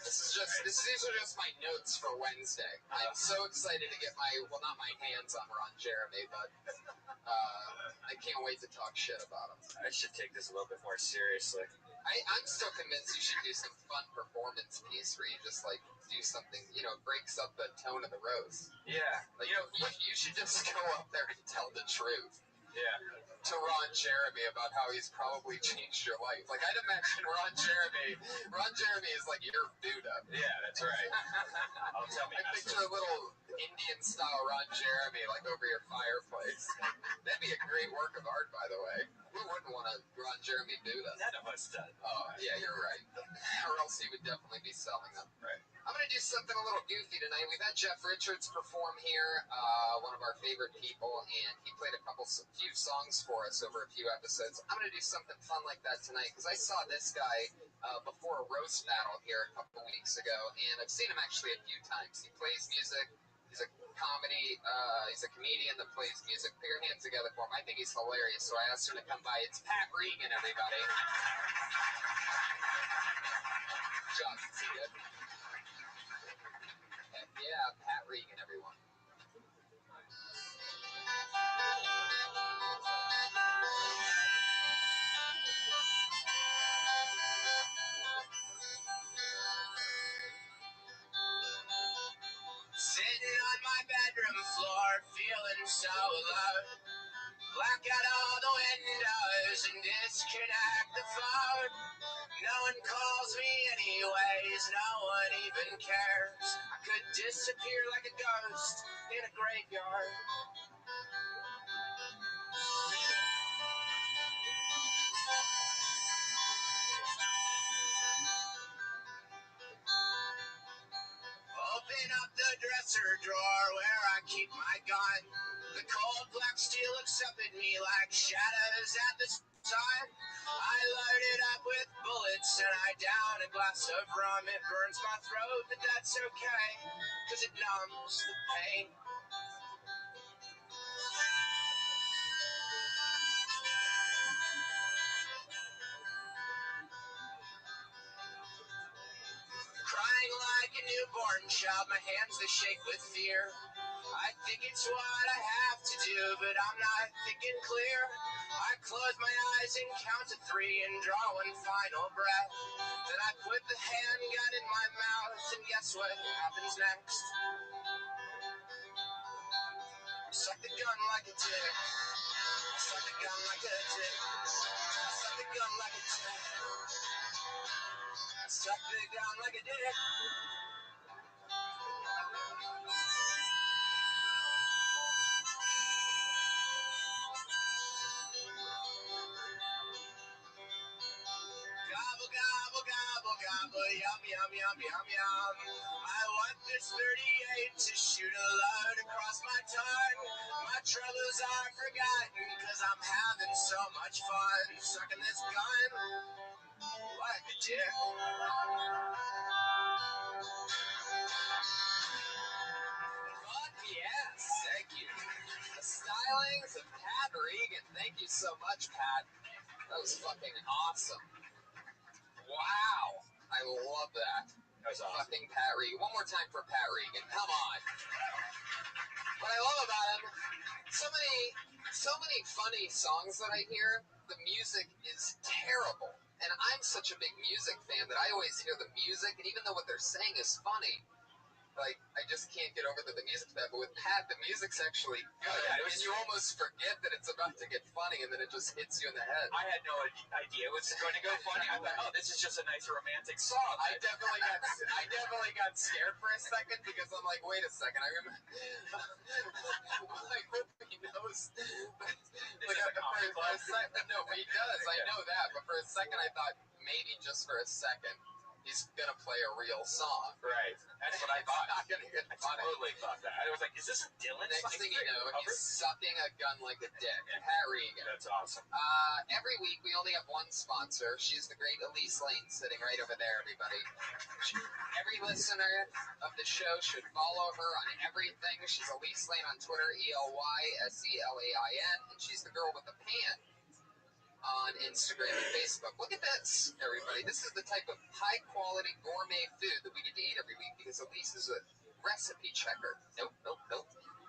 These are just my notes for Wednesday. I'm so excited to get not my hands on Ron Jeremy, but I can't wait to talk shit about him. I should take this a little bit more seriously. I'm still convinced you should do some fun performance piece where you just do something, breaks up the tone of the roast. Yeah. You should just go up there and tell the truth. Yeah. To Ron Jeremy about how he's probably changed your life. I'd imagine Ron Jeremy is like your Buddha. Yeah, that's right. I'll tell me. I picture a little Indian-style Ron Jeremy over your fireplace. That'd be a great work of art, by the way. Who wouldn't want a Ron Jeremy Buddha? None of us does. Oh, yeah, you're right. Or else he would definitely be selling them. Right. I'm going to do something a little goofy tonight. We've had Jeff Richards perform here, one of our favorite people, and he played a few songs for us over a few episodes. I'm going to do something fun like that tonight, because I saw this guy before a roast battle here a couple weeks ago, and I've seen him actually a few times. He plays music. He's a he's a comedian that plays music. Put your hands together for him. I think he's hilarious, so I asked him to come by. It's Pat Regan, everybody. Josh, is he good? Yeah, Pat Regan, everyone. Sitting on my bedroom floor, feeling so alone. Black out all the windows and disconnect the phone. No one calls me anyways, no one even cares. I could disappear like a ghost in a graveyard. Open up the dresser drawer where I keep my gun. The cold black steel looks up at me like shadows at the sun. I load it up with bullets and I down a glass of rum. It burns my throat, but that's okay, cause it numbs the pain. Crying like a newborn child, my hands they shake with fear. I think it's what I have to do, but I'm not thinking clear. I close my eyes and count to 3 and draw one final breath. Then I put the handgun in my mouth, and guess what happens next? I suck the gun like a dick. I suck the gun like a dick. I suck the gun like a dick. I suck the gun like a dick. Gobble, gobble, gobble, gobble, yum, yum, yum, yum, yum. I want this 38 to shoot a load across my tongue. My troubles are forgotten, cause I'm having so much fun sucking this gun like a dick. Fuck yes, thank you. The stylings of Pat Regan. Thank you so much, Pat. That was fucking awesome. Wow. I love that. That was awesome. Fucking Pat Regan. One more time for Pat Regan. Come on. What I love about him, so many funny songs that I hear, the music is terrible. And I'm such a big music fan that I always hear the music, and even though what they're saying is funny, like, I just can't get over that the music's bad. But with Pat, the music's actually good. Yeah, And you almost forget that it's about to get funny, and then it just hits you in the head. I had no idea it was going to go funny. I thought, oh, this is just a nice romantic song. I definitely got scared for a second because I'm like, wait a second. I remember. I hope he knows. No, but he does. I know that. But for a second, I thought maybe just for a second, he's gonna play a real song. Right. That's what I thought. Not gonna get I funny. totally thought that. I was like, is this a Dylan Next song? thing you know, he's sucking a gun like a dick. Pat Regan. That's awesome. Every week we only have one sponsor. She's the great Elise Lane, sitting right over there, everybody. Every listener of the show should follow her on everything. She's Elise Lane on Twitter, ELYSELAIN, and she's the girl with the pan on Instagram and Facebook. Look at this, everybody. This is the type of high-quality gourmet food that we get to eat every week because Elise is a recipe checker. Nope.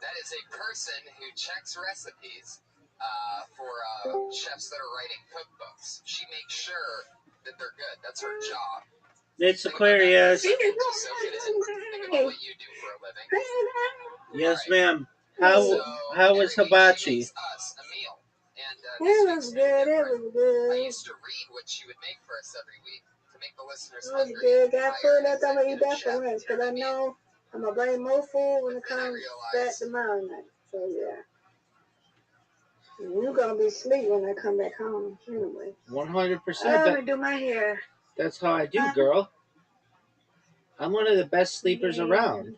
That is a person who checks recipes for chefs that are writing cookbooks. She makes sure that they're good. That's her job. It's Aquarius. Think about what you do for a living. Yes, Right. ma'am. So, How was every week hibachi? She makes us a meal. And It this was week's no good. It different. was I good. used to read what she would make for us every week to make the listeners It was hungry. good. Got Hire food an left. I'm gonna eat executive that chef, for lunch you because know I what I mean? know I'm gonna bring more food when it But then I comes back realized tomorrow night. So yeah, you gonna be asleep when I come back home anyway. 100%. I'm gonna do my hair. That's how I do, girl. I'm one of the best sleepers Yeah. around.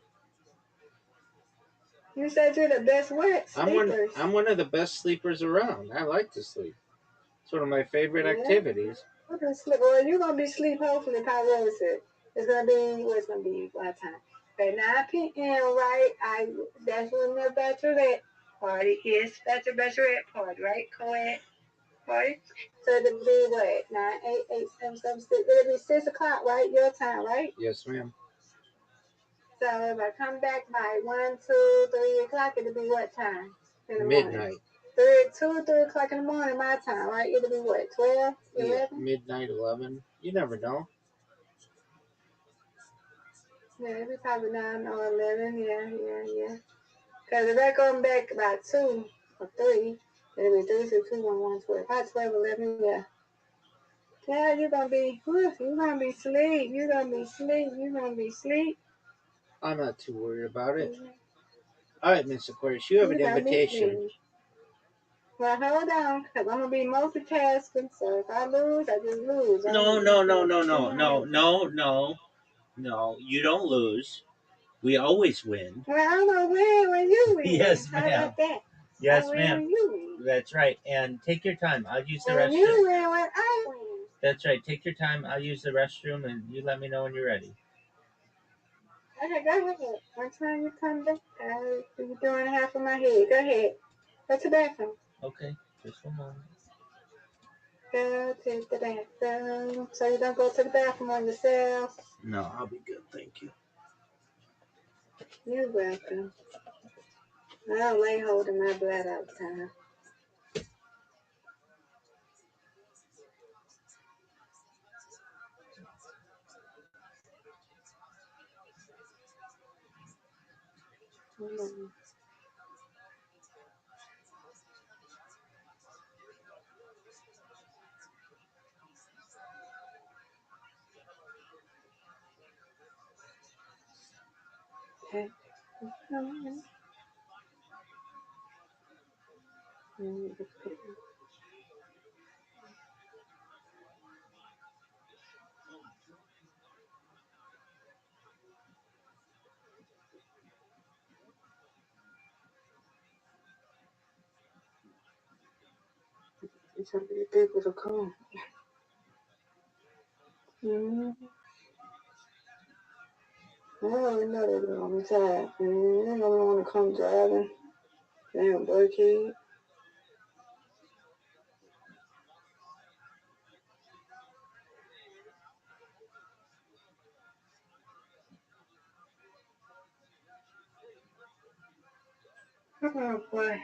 You said you're the best what? I'm Sleepers. one of the best sleepers around. I like to sleep. It's one of my favorite Yeah. activities. I'm gonna sleep. Well, you're gonna be asleep hopefully. How was it? It's gonna be what's gonna be what time? At 9 p.m. Right? That's when the bachelorette party is. That's a bachelorette party, right? Co-ed party. So it'll be what? 9, 8, 8, 7, 7, 6. It'll be 6 o'clock, right? Your time, right? Yes, ma'am. So if I come back by 1, 2, 3 o'clock, it'll be what time in the morning? Midnight. 2 or 3 o'clock in the morning, my time, right? It'll be what? 12, 11? Yeah, midnight, 11. You never know. Yeah, it'll be probably 9 or 11. Yeah. Because if I come back about 2 or 3, it'll be 3, 6, 2, 1, 1, 12. About 12, 11, yeah. Yeah, you're going to be, you're going to be asleep. You're going to be asleep. You're going to be asleep. I'm not too worried about it. All right, Miss Aquarius, you have an invitation. Well, hold on, because I'm going to be multitasking. So if I lose, I just lose. No. You don't lose. We always win. Well, I'm going to win when you win. Yes, How ma'am. about that? Yes, I win ma'am. when you win. That's right. And take your time. I'll use the When restroom. you win, when I win. That's right. Take your time. I'll use the restroom, and you let me know when you're ready. Okay, go ahead. One time you come back, you're doing half of my head. Go ahead. Go to the bathroom. Okay, just a moment. Go to the bathroom. So you don't go to the bathroom on yourself. No, I'll be good. Thank you. You're welcome. I don't like holding my blood all the time. Okay. It's a big people to come. I don't know they're going to be tired. They don't want to come driving. Damn, boy, kid. Oh, boy.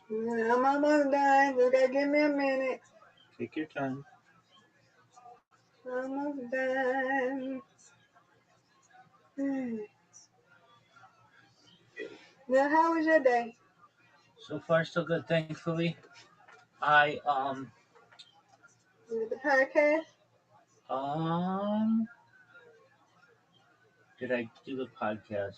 I'm almost done. You gotta give me a minute. Take your time. Almost done. Now, how was your day? So far, so good. Thankfully, I With the podcast? um did I do the podcast?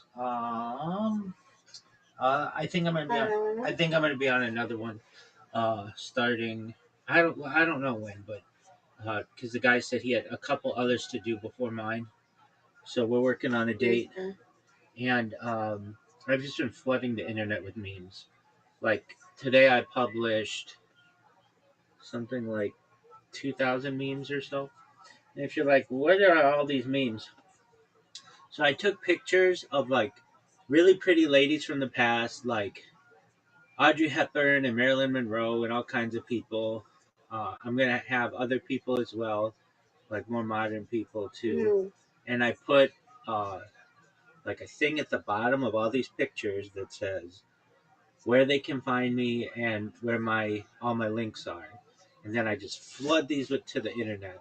I think I'm gonna be on. I think I'm gonna be on another one. Starting. I don't know when, but because the guy said he had a couple others to do before mine, so we're working on a date. And I've just been flooding the internet with memes. Like today, I published something like 2,000 memes or so. And if you're like, what are all these memes? So I took pictures of like really pretty ladies from the past, like Audrey Hepburn and Marilyn Monroe and all kinds of people. I'm gonna have other people as well, like more modern people too. And I put uh, like a thing at the bottom of all these pictures that says where they can find me and where my all my links are. And then I just flood these with to the internet.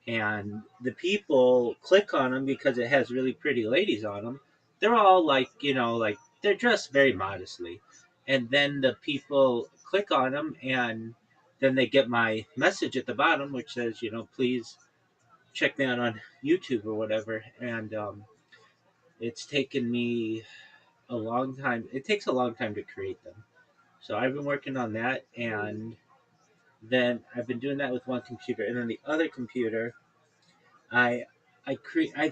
And the people click on them because it has really pretty ladies on them. They're all like, like they're dressed very modestly. And then the people click on them and then they get my message at the bottom, which says, please check me out on YouTube or whatever. And it's taken me a long time. It takes a long time to create them. So I've been working on that, and then I've been doing that with one computer, and then the other computer, I've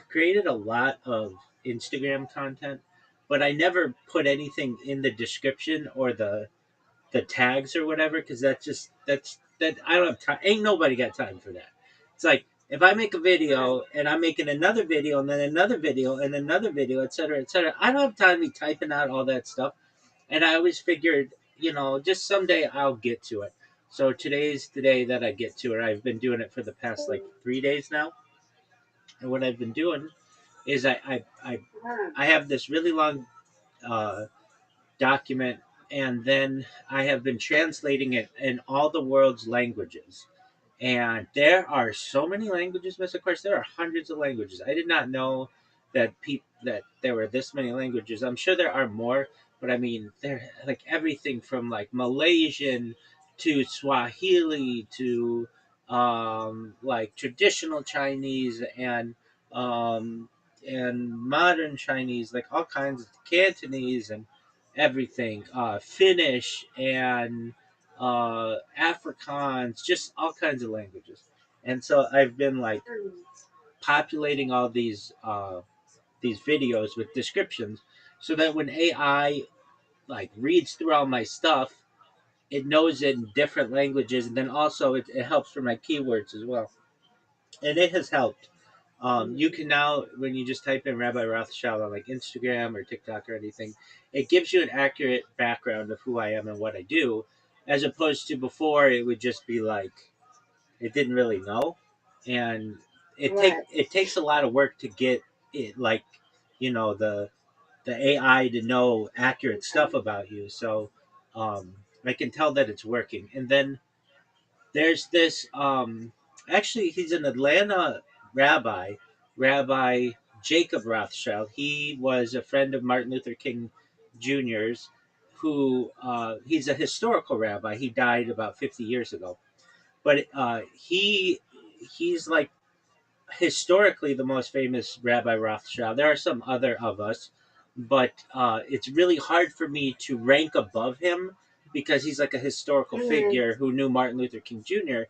created a lot of Instagram content, but I never put anything in the description or the tags or whatever because that I don't have time. Ain't nobody got time for that. It's like if I make a video and I'm making another video and then another video and another video, et cetera, et cetera. I don't have time to be typing out all that stuff. And I always figured, just someday I'll get to it. So today's the day that I get to it. I've been doing it for the past like 3 days now. And what I've been doing is I have this really long uh, document, and then I have been translating it in all the world's languages. And there are so many languages, Miss. Of course, there are hundreds of languages. I did not know that there were this many languages. I'm sure there are more, but I mean, there like everything from like Malaysian to Swahili to like traditional Chinese um, and modern Chinese, like all kinds of Cantonese and everything, Finnish and Afrikaans, just all kinds of languages. And so I've been like populating all these videos with descriptions, so that when AI like reads through all my stuff, it knows it in different languages, and then also it helps for my keywords as well, and it has helped. You can now, when you just type in Rabbi Rothschild on like Instagram or TikTok or anything, it gives you an accurate background of who I am and what I do, as opposed to before it would just be like it didn't really know, and it takes a lot of work to get it like the AI to know accurate stuff about you. So I can tell that it's working, and then there's this actually he's an Atlanta rabbi, Rabbi Jacob Rothschild. He was a friend of Martin Luther King Jr.'s, who he's a historical rabbi. He died about 50 years ago, but he's like historically the most famous Rabbi Rothschild. There are some other of us, but it's really hard for me to rank above him because he's like a historical figure who knew Martin Luther King Jr.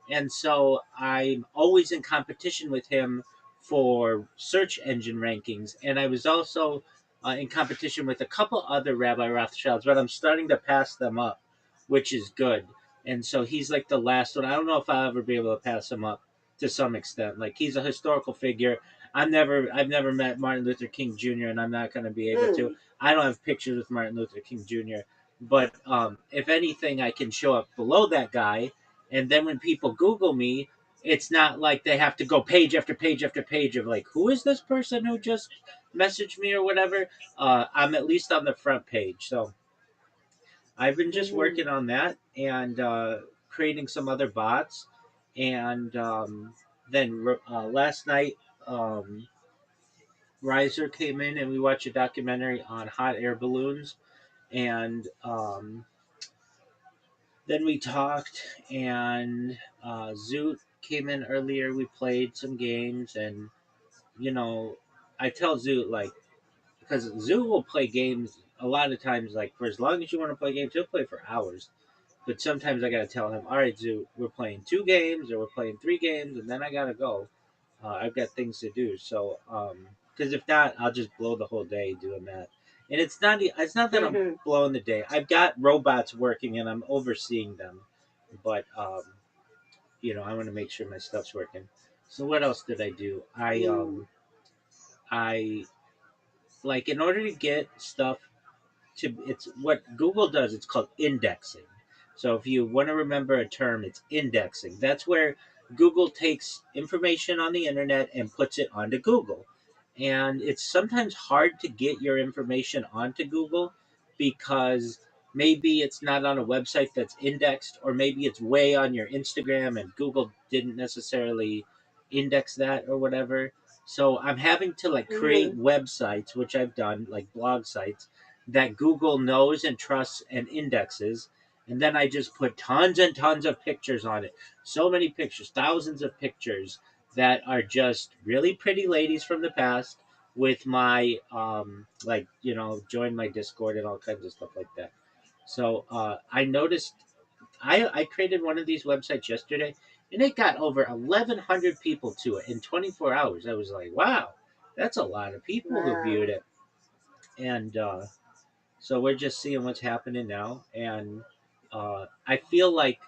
And so I'm always in competition with him for search engine rankings. And I was also in competition with a couple other Rabbi Rothschilds, but I'm starting to pass them up, which is good. And so he's like the last one. I don't know if I'll ever be able to pass him up to some extent. Like he's a historical figure. I've never met Martin Luther King Jr. and I'm not going to be able to. I don't have pictures with Martin Luther King Jr. But if anything, I can show up below that guy, and then when people Google me, it's not like they have to go page after page after page of like, who is this person who just messaged me or whatever. I'm at least on the front page. So I've been just working on that and creating some other bots. And then last night, Riser came in and we watched a documentary on hot air balloons. And then we talked, and Zoot came in earlier. We played some games, and you know, I tell Zoot like because Zoo will play games a lot of times, like for as long as you want to play games, he'll play for hours. But sometimes I gotta tell him, all right, Zoo, we're playing 2 games or we're playing 3 games, and then I gotta go. I've got things to do. So, because if not, I'll just blow the whole day doing that. And it's not that I'm blowing the day. I've got robots working and I'm overseeing them, but I want to make sure my stuff's working. So what else did I do? I like in order to get stuff to it's what Google does. It's called indexing. So if you want to remember a term, it's indexing. That's where Google takes information on the internet and puts it onto Google. And it's sometimes hard to get your information onto Google because maybe it's not on a website that's indexed, or maybe it's way on your Instagram and Google didn't necessarily index that or whatever. So I'm having to like create websites, which I've done, like blog sites that Google knows and trusts and indexes. And then I just put tons and tons of pictures on it. So many pictures, thousands of pictures that are just really pretty ladies from the past with my, join my Discord and all kinds of stuff like that. So I noticed I created one of these websites yesterday and it got over 1,100 people to it in 24 hours. I was like, wow, that's a lot of people who viewed it. And so we're just seeing what's happening now, and I feel like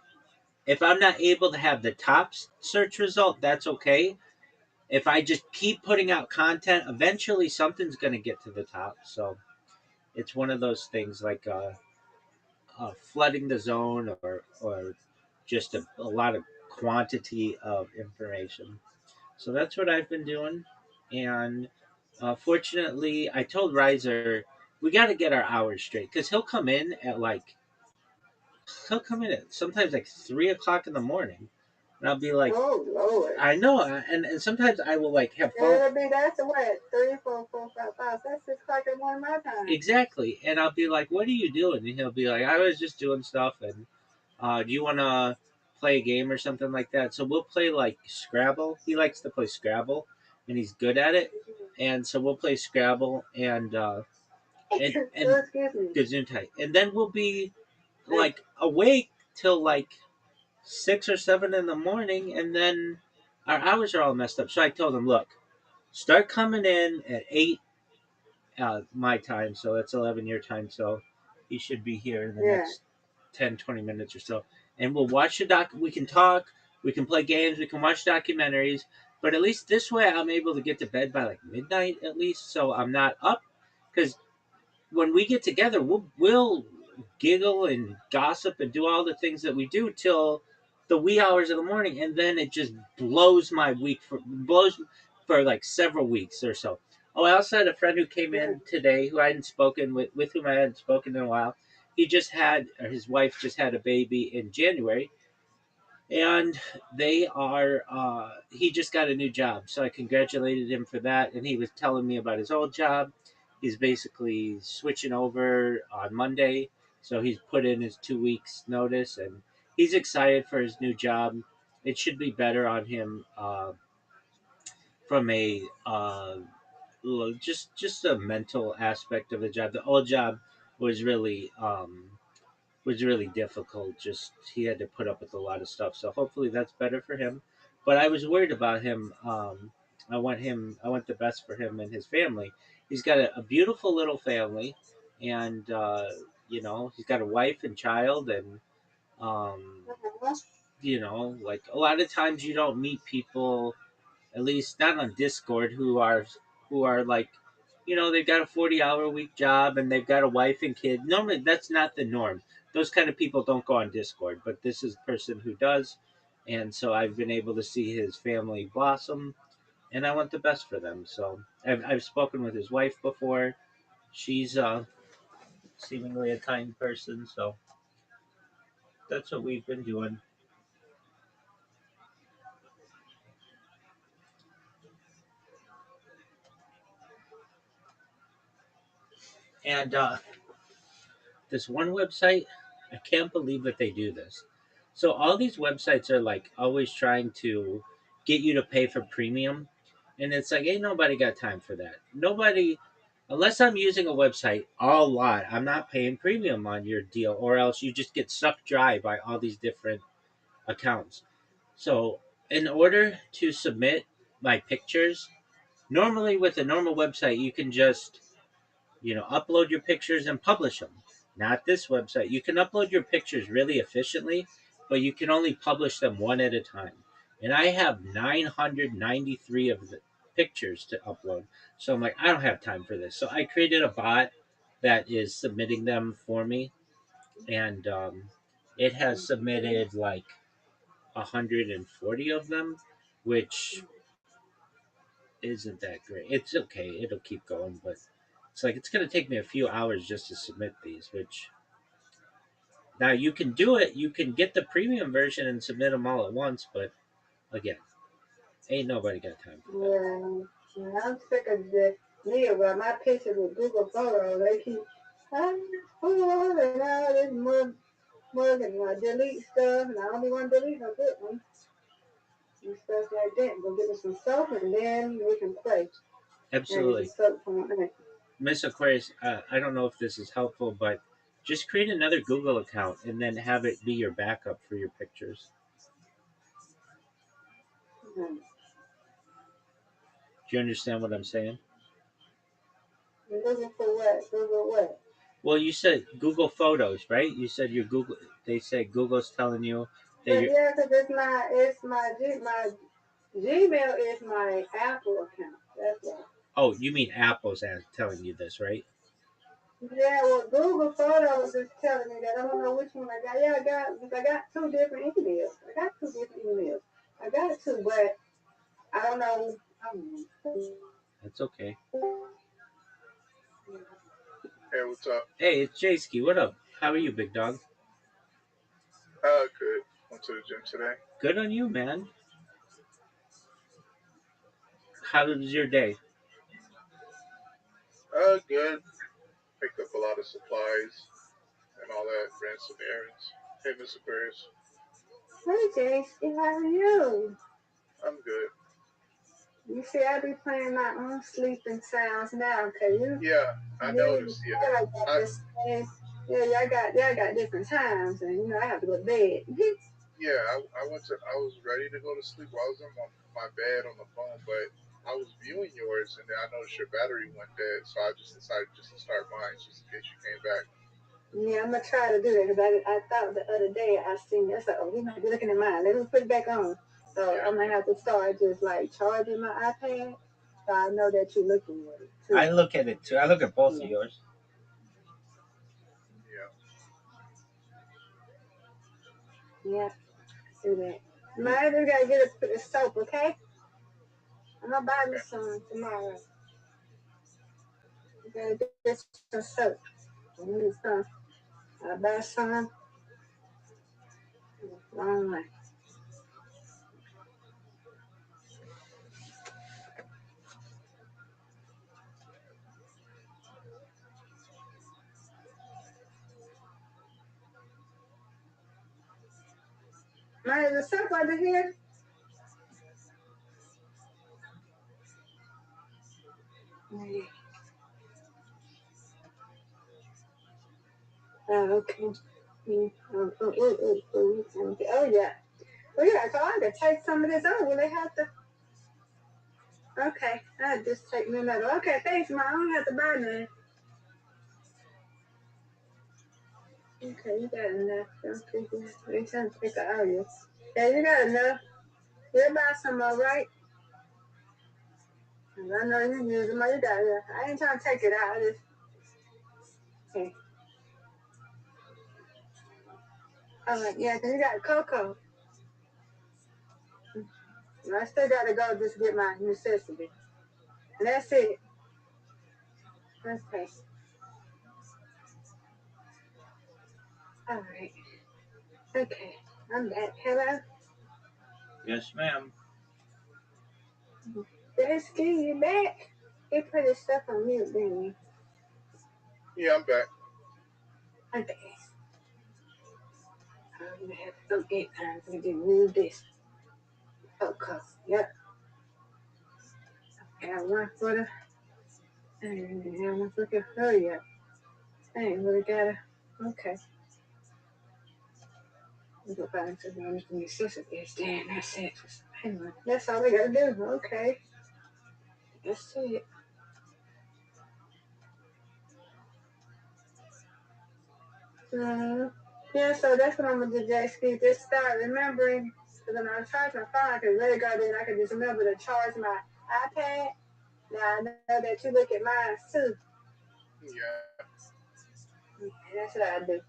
if I'm not able to have the top search result, that's okay. If I just keep putting out content, eventually something's going to get to the top. So it's one of those things like flooding the zone, or just a lot of quantity of information. So that's what I've been doing, and fortunately, I told Riser we got to get our hours straight because he'll come in at sometimes like 3 o'clock in the morning, and I'll be like, Oh Lord. I know, and sometimes I will like have Yeah, phone. that'd be that's what 3, 4, 4, 5, 5. That's 6 o'clock in the morning my time. Exactly, and I'll be like, what are you doing? And he'll be like, I was just doing stuff, and do you want to play a game or something like that? So we'll play like Scrabble. He likes to play Scrabble, and he's good at it, and so we'll play Scrabble and Excuse me. Gesundheit, and then we'll be like awake till like 6 or 7 in the morning, and then our hours are all messed up. So I told him, look, start coming in at 8 my time, so that's 11 your time. So he should be here in the next 10, 20 minutes or so, and we'll watch the doc. We can talk, we can play games, we can watch documentaries. But at least this way, I'm able to get to bed by like midnight at least, so I'm not up because when we get together, we'll giggle and gossip and do all the things that we do till the wee hours of the morning, and then it just blows for like several weeks or so. Oh, I also had a friend who came in today who I hadn't spoken with whom I hadn't spoken in a while. His wife just had a baby in January, and he just got a new job, so I congratulated him for that, and he was telling me about his old job. He's basically switching over on Monday, so he's put in his 2 weeks notice, and he's excited for his new job. It should be better on him from a just a mental aspect of the job. The old job was really difficult. Just he had to put up with a lot of stuff. So hopefully that's better for him. But I was worried about him. I want the best for him and his family. he's got a beautiful little family, and he's got a wife and child, and um, like a lot of times you don't meet people, at least not on Discord, who are like, they've got a 40-hour week job and they've got a wife and kid. Normally, that's not the norm. Those kind of people don't go on Discord, but this is a person who does, and so I've been able to see his family blossom, and I want the best for them. So I've spoken with his wife before. She's seemingly a kind person, so that's what we've been doing. And this one website, I can't believe that they do this. So all these websites are like always trying to get you to pay for premium, and it's like ain't nobody got time for that. Nobody, unless I'm using a website a lot, I'm not paying premium on your deal, or else you just get sucked dry by all these different accounts. So in order to submit my pictures, normally with a normal website, you can just upload your pictures and publish them. Not this website. You can upload your pictures really efficiently, but you can only publish them one at a time. And I have 993 of the pictures to upload. So I'm like, I don't have time for this. So I created a bot that is submitting them for me. And it has submitted like 140 of them, which isn't that great. It's okay. It'll keep going, but it's like it's going to take me a few hours just to submit these, which now you can do it. You can get the premium version and submit them all at once, but again, ain't nobody got time for that. Yeah, I'm sick of this me about my pictures with Google Photos. They keep full and all this mug and I delete stuff, and I only want to delete no good ones and stuff like that. Go get me some soap, and then we can play. Absolutely. Soap from it. Miss Aquarius, I don't know if this is helpful, but just create another Google account and then have it be your backup for your pictures. Mm-hmm. Do you understand what I'm saying? Looking for what? Google what? Well, you said Google Photos, right? You said your Google. They say Google's telling you that But yeah, because my Gmail is my Apple account. That's why. Oh, you mean Apple's telling you this, right? Yeah, well, Google Photos is telling me that. I don't know which one I got. Yeah, I got two different emails. I got two, but I don't know. That's okay. Hey, what's up? Hey, it's Jayski. What up? How are you, big dog? Good. Went to the gym today. Good on you, man. How was your day? Good. Picked up a lot of supplies and all that. Ran some errands. Hey, Mr. Aquarius. Hey, Jayski, how are you? I'm good. You see, I be playing my own sleeping sounds now, cause you. Yeah, I noticed. Yeah. I got different times, and I have to go to bed. Yeah, I was ready to go to sleep. I was on my bed on the phone, but I was viewing yours, and then I noticed your battery went dead, so I just decided just to start mine, just in case you came back. Yeah, I'm gonna try to do that because I thought the other day I seen it. I said, oh, he might be looking at mine. Let me put it back on. So yeah. I'm gonna have to start just like charging my iPad, so I know that you're looking at it too. I look at it too. I look at both of yours. Yeah, do that. Man, we gotta get a soap, okay? I'm gonna buy me some tomorrow. We gotta get some soap. I need some. I'll buy some. Long way. Man, is the soap over here? Okay. Oh, yeah. Well, yeah, so I could take some of this out. Will they have to? Okay, I'll just take me another. Okay, thanks, Ma. I don't have to buy none. Okay, you got enough. They trying to pick out you. Yeah, you got enough. We'll buy some more, right? I know you use them. You got enough. I ain't trying to take it out. I just, okay. All right, yeah, because you got cocoa. I still got to go just get my necessity. And that's it. Okay. All right. Okay. I'm back. Hello? Yes, ma'am. Ski, you back? He put his stuff on mute, didn't he? Yeah, I'm back. Okay. I'm going to have to go get time to remove this. Okay. Yep. Got one for the. And one for the. Oh, yeah. I ain't really got to. Okay. We'll go back to the necessities. Damn, that's it. Anyway, that's all we got to do. Okay. That's it. Yeah, so that's what I'm gonna do, J-Ski. Just start remembering, because when I charge my phone, because later go then I can just remember to charge my iPad. Now I know that you look at mine too. Yeah. Okay, that's what I do.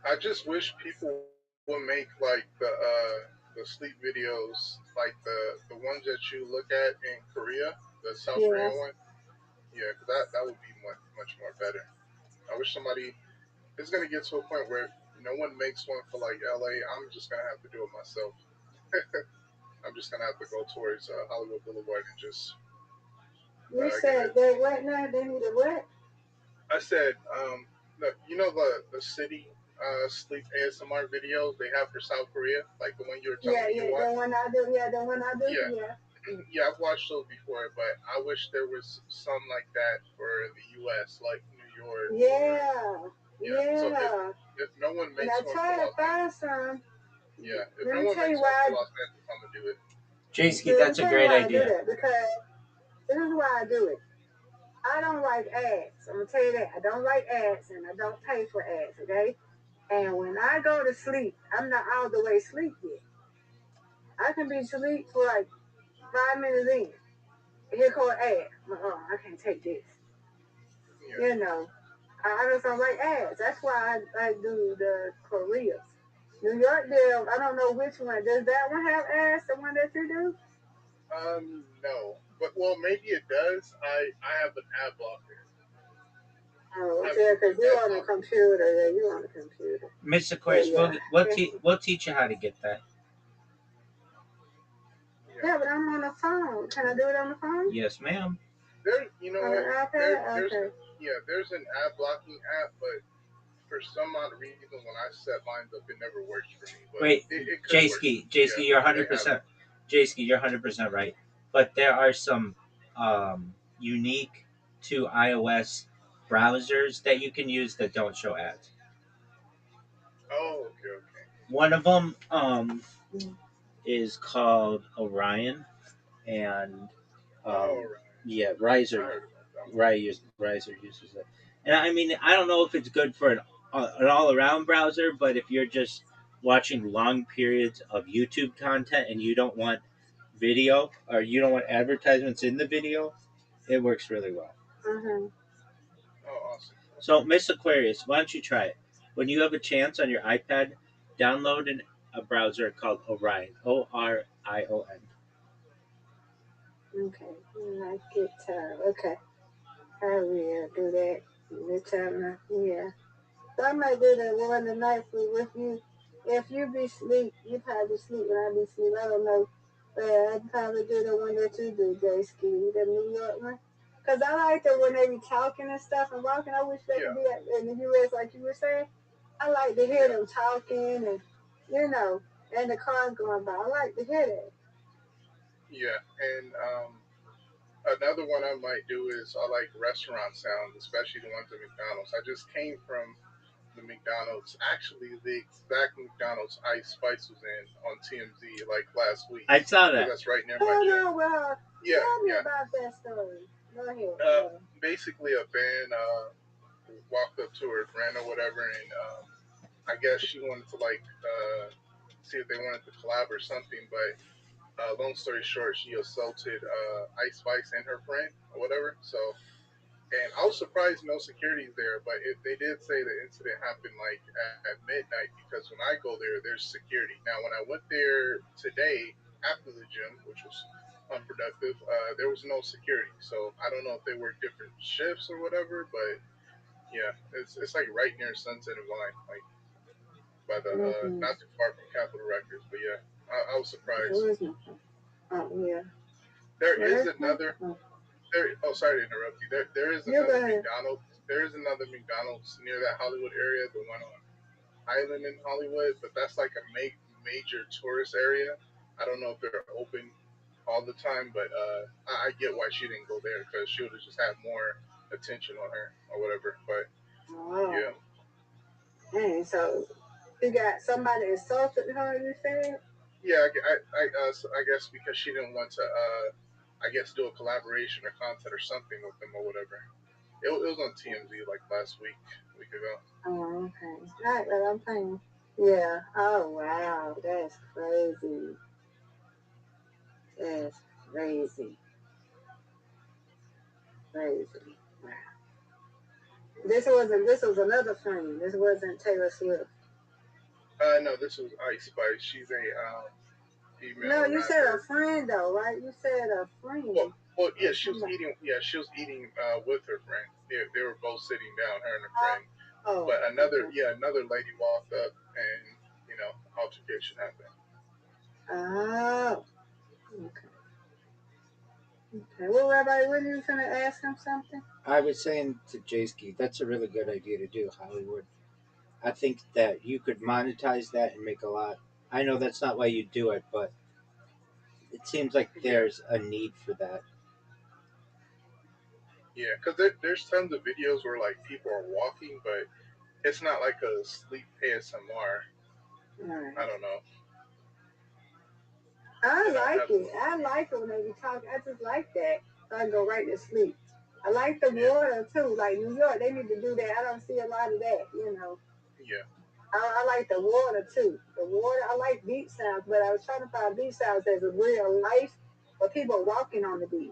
I just wish people would make like the sleep videos like the ones that you look at in Korea, the South Korean Yes. one. Yeah, 'cause that would be much more better. I wish somebody. It's gonna get to a point where no one makes one for like LA. I'm just gonna have to do it myself. I'm just gonna have to go towards Hollywood Boulevard and just You get said it. they what now? They need a what? I said, you know the city sleep ASMR videos they have for South Korea, like the one you were telling Yeah, me you yeah, the watched. one I do. Yeah, the one I do. Yeah, Yeah. yeah, I've watched those before, but I wish there was some like that for the U.S., like New York or Yeah. yeah. So Yeah. if no one And makes I one for try to Los find Angeles, some. yeah, if Let no me one tell you makes one why. for Los Angeles, I'm gonna do it. J-Ski, Let me that's a tell you great why I do idea. that. Because this is why I do it. I don't like ads. I'm gonna tell you that. I don't like ads and I don't pay for ads, okay? And when I go to sleep, I'm not all the way asleep yet. I can be asleep for like 5 minutes in. Here called ad. I can't take this. Yeah. You know. I just don't like ads. That's why I do the Koreas. New York deal, I don't know which one. Does that one have ads, the one that you do? No, but well, maybe it does. I have an ad blocker. Oh, I have okay, because Google you're ad on the blocker. computer. Yeah, you're on the computer. Miss But Aquarius, yeah. we'll teach you how to get that. Yeah. Yeah, but I'm on the phone. Can I do it on the phone? Yes, ma'am. There, you know On what? the iPad? There's Okay. yeah, there's an ad blocking app, but for some odd reason, when I set mine up, it never works for me. But Wait, it could work. J-Ski, Yeah, J-Ski, you're they have it. 100%. J-Ski, you're 100% right. But there are some unique to iOS browsers that you can use that don't show ads. Oh, okay, okay. One of them is called Orion, and Oh, um, right. yeah, I Riser, heard about that one. Riser uses it. And I mean, I don't know if it's good for an all-around browser, but if you're just watching long periods of YouTube content and you don't want video or you don't want advertisements in the video, it works really well. Mm-hmm. Oh, awesome. So, Miss Aquarius, why don't you try it? When you have a chance on your iPad, download a browser called Orion, Orion. Okay. Like guitar. Okay. I will do that. This time, yeah. So I might do the one tonight with you. If you be sleep, you probably sleep when I be sleep. I don't know. But I'd probably do the one that you do, J-Ski, the New York one. Because I like it when they be talking and stuff and walking. I wish they could Yeah, do that in the U.S. like you were saying. I like to hear yeah, them talking and, and the cars going by. I like to hear that. yeah. And another one I might do is I like restaurant sounds, especially the ones at McDonald's. I just came from the McDonald's. Actually, the exact McDonald's Ice Spice was in on TMZ like last week. I saw that. That's right near my Oh gym. no, well, Yeah, tell me yeah. about that story. Go ahead. Basically, a fan walked up to her friend or whatever, and I guess she wanted to like see if they wanted to collab or something. But long story short, she assaulted Ice Spice and her friend or whatever. So, and I was surprised no security's there, but they did say the incident happened like at midnight because when I go there, there's security. Now, when I went there today after the gym, which was unproductive, there was no security. So I don't know if they work different shifts or whatever, but yeah, it's like right near Sunset and Vine, like by the not too far from Capitol Records. But yeah, I was surprised. Yeah. There is another. Sorry to interrupt you. There is another McDonald's. There is another McDonald's near that Hollywood area, the one on Island in Hollywood, but that's like a major tourist area. I don't know if they're open all the time, but I get why she didn't go there because she would have just had more attention on her or whatever. But yeah. Dang, so you got somebody assaulted her, you said? Yeah, I guess because she didn't want to, I guess, do a collaboration or content or something with them or whatever. It was on TMZ like last week ago. Oh, okay. All right, well, I'm playing. Yeah. Oh, wow. That's crazy. That's crazy. Crazy. Wow. This was another friend. This wasn't Taylor Swift. No, this was Ice Spice. She's a female. No, you rapper. said a friend though, right? You said a friend. Well, yeah, she was eating. Yeah, she was eating with her friend. They were both sitting down, her and her friend. But another lady walked up, and altercation happened. Oh, okay. Okay. Well, Rabbi, when you gonna ask him something? I was saying to Jaski, that's a really good idea to do, Hollywood. I think that you could monetize that and make a lot. I know that's not why you do it, but it seems like there's a need for that. Yeah, because there's tons of videos where like people are walking, but it's not like a sleep ASMR. Right. I don't know. I like it. I like it when they be talking. I just like that. So I go right to sleep. I like the water too. Like New York, they need to do that. I don't see a lot of that, Yeah. I like the water too. The water, I like beach sounds, but I was trying to find beach sounds that's real life, but people walking on the beach.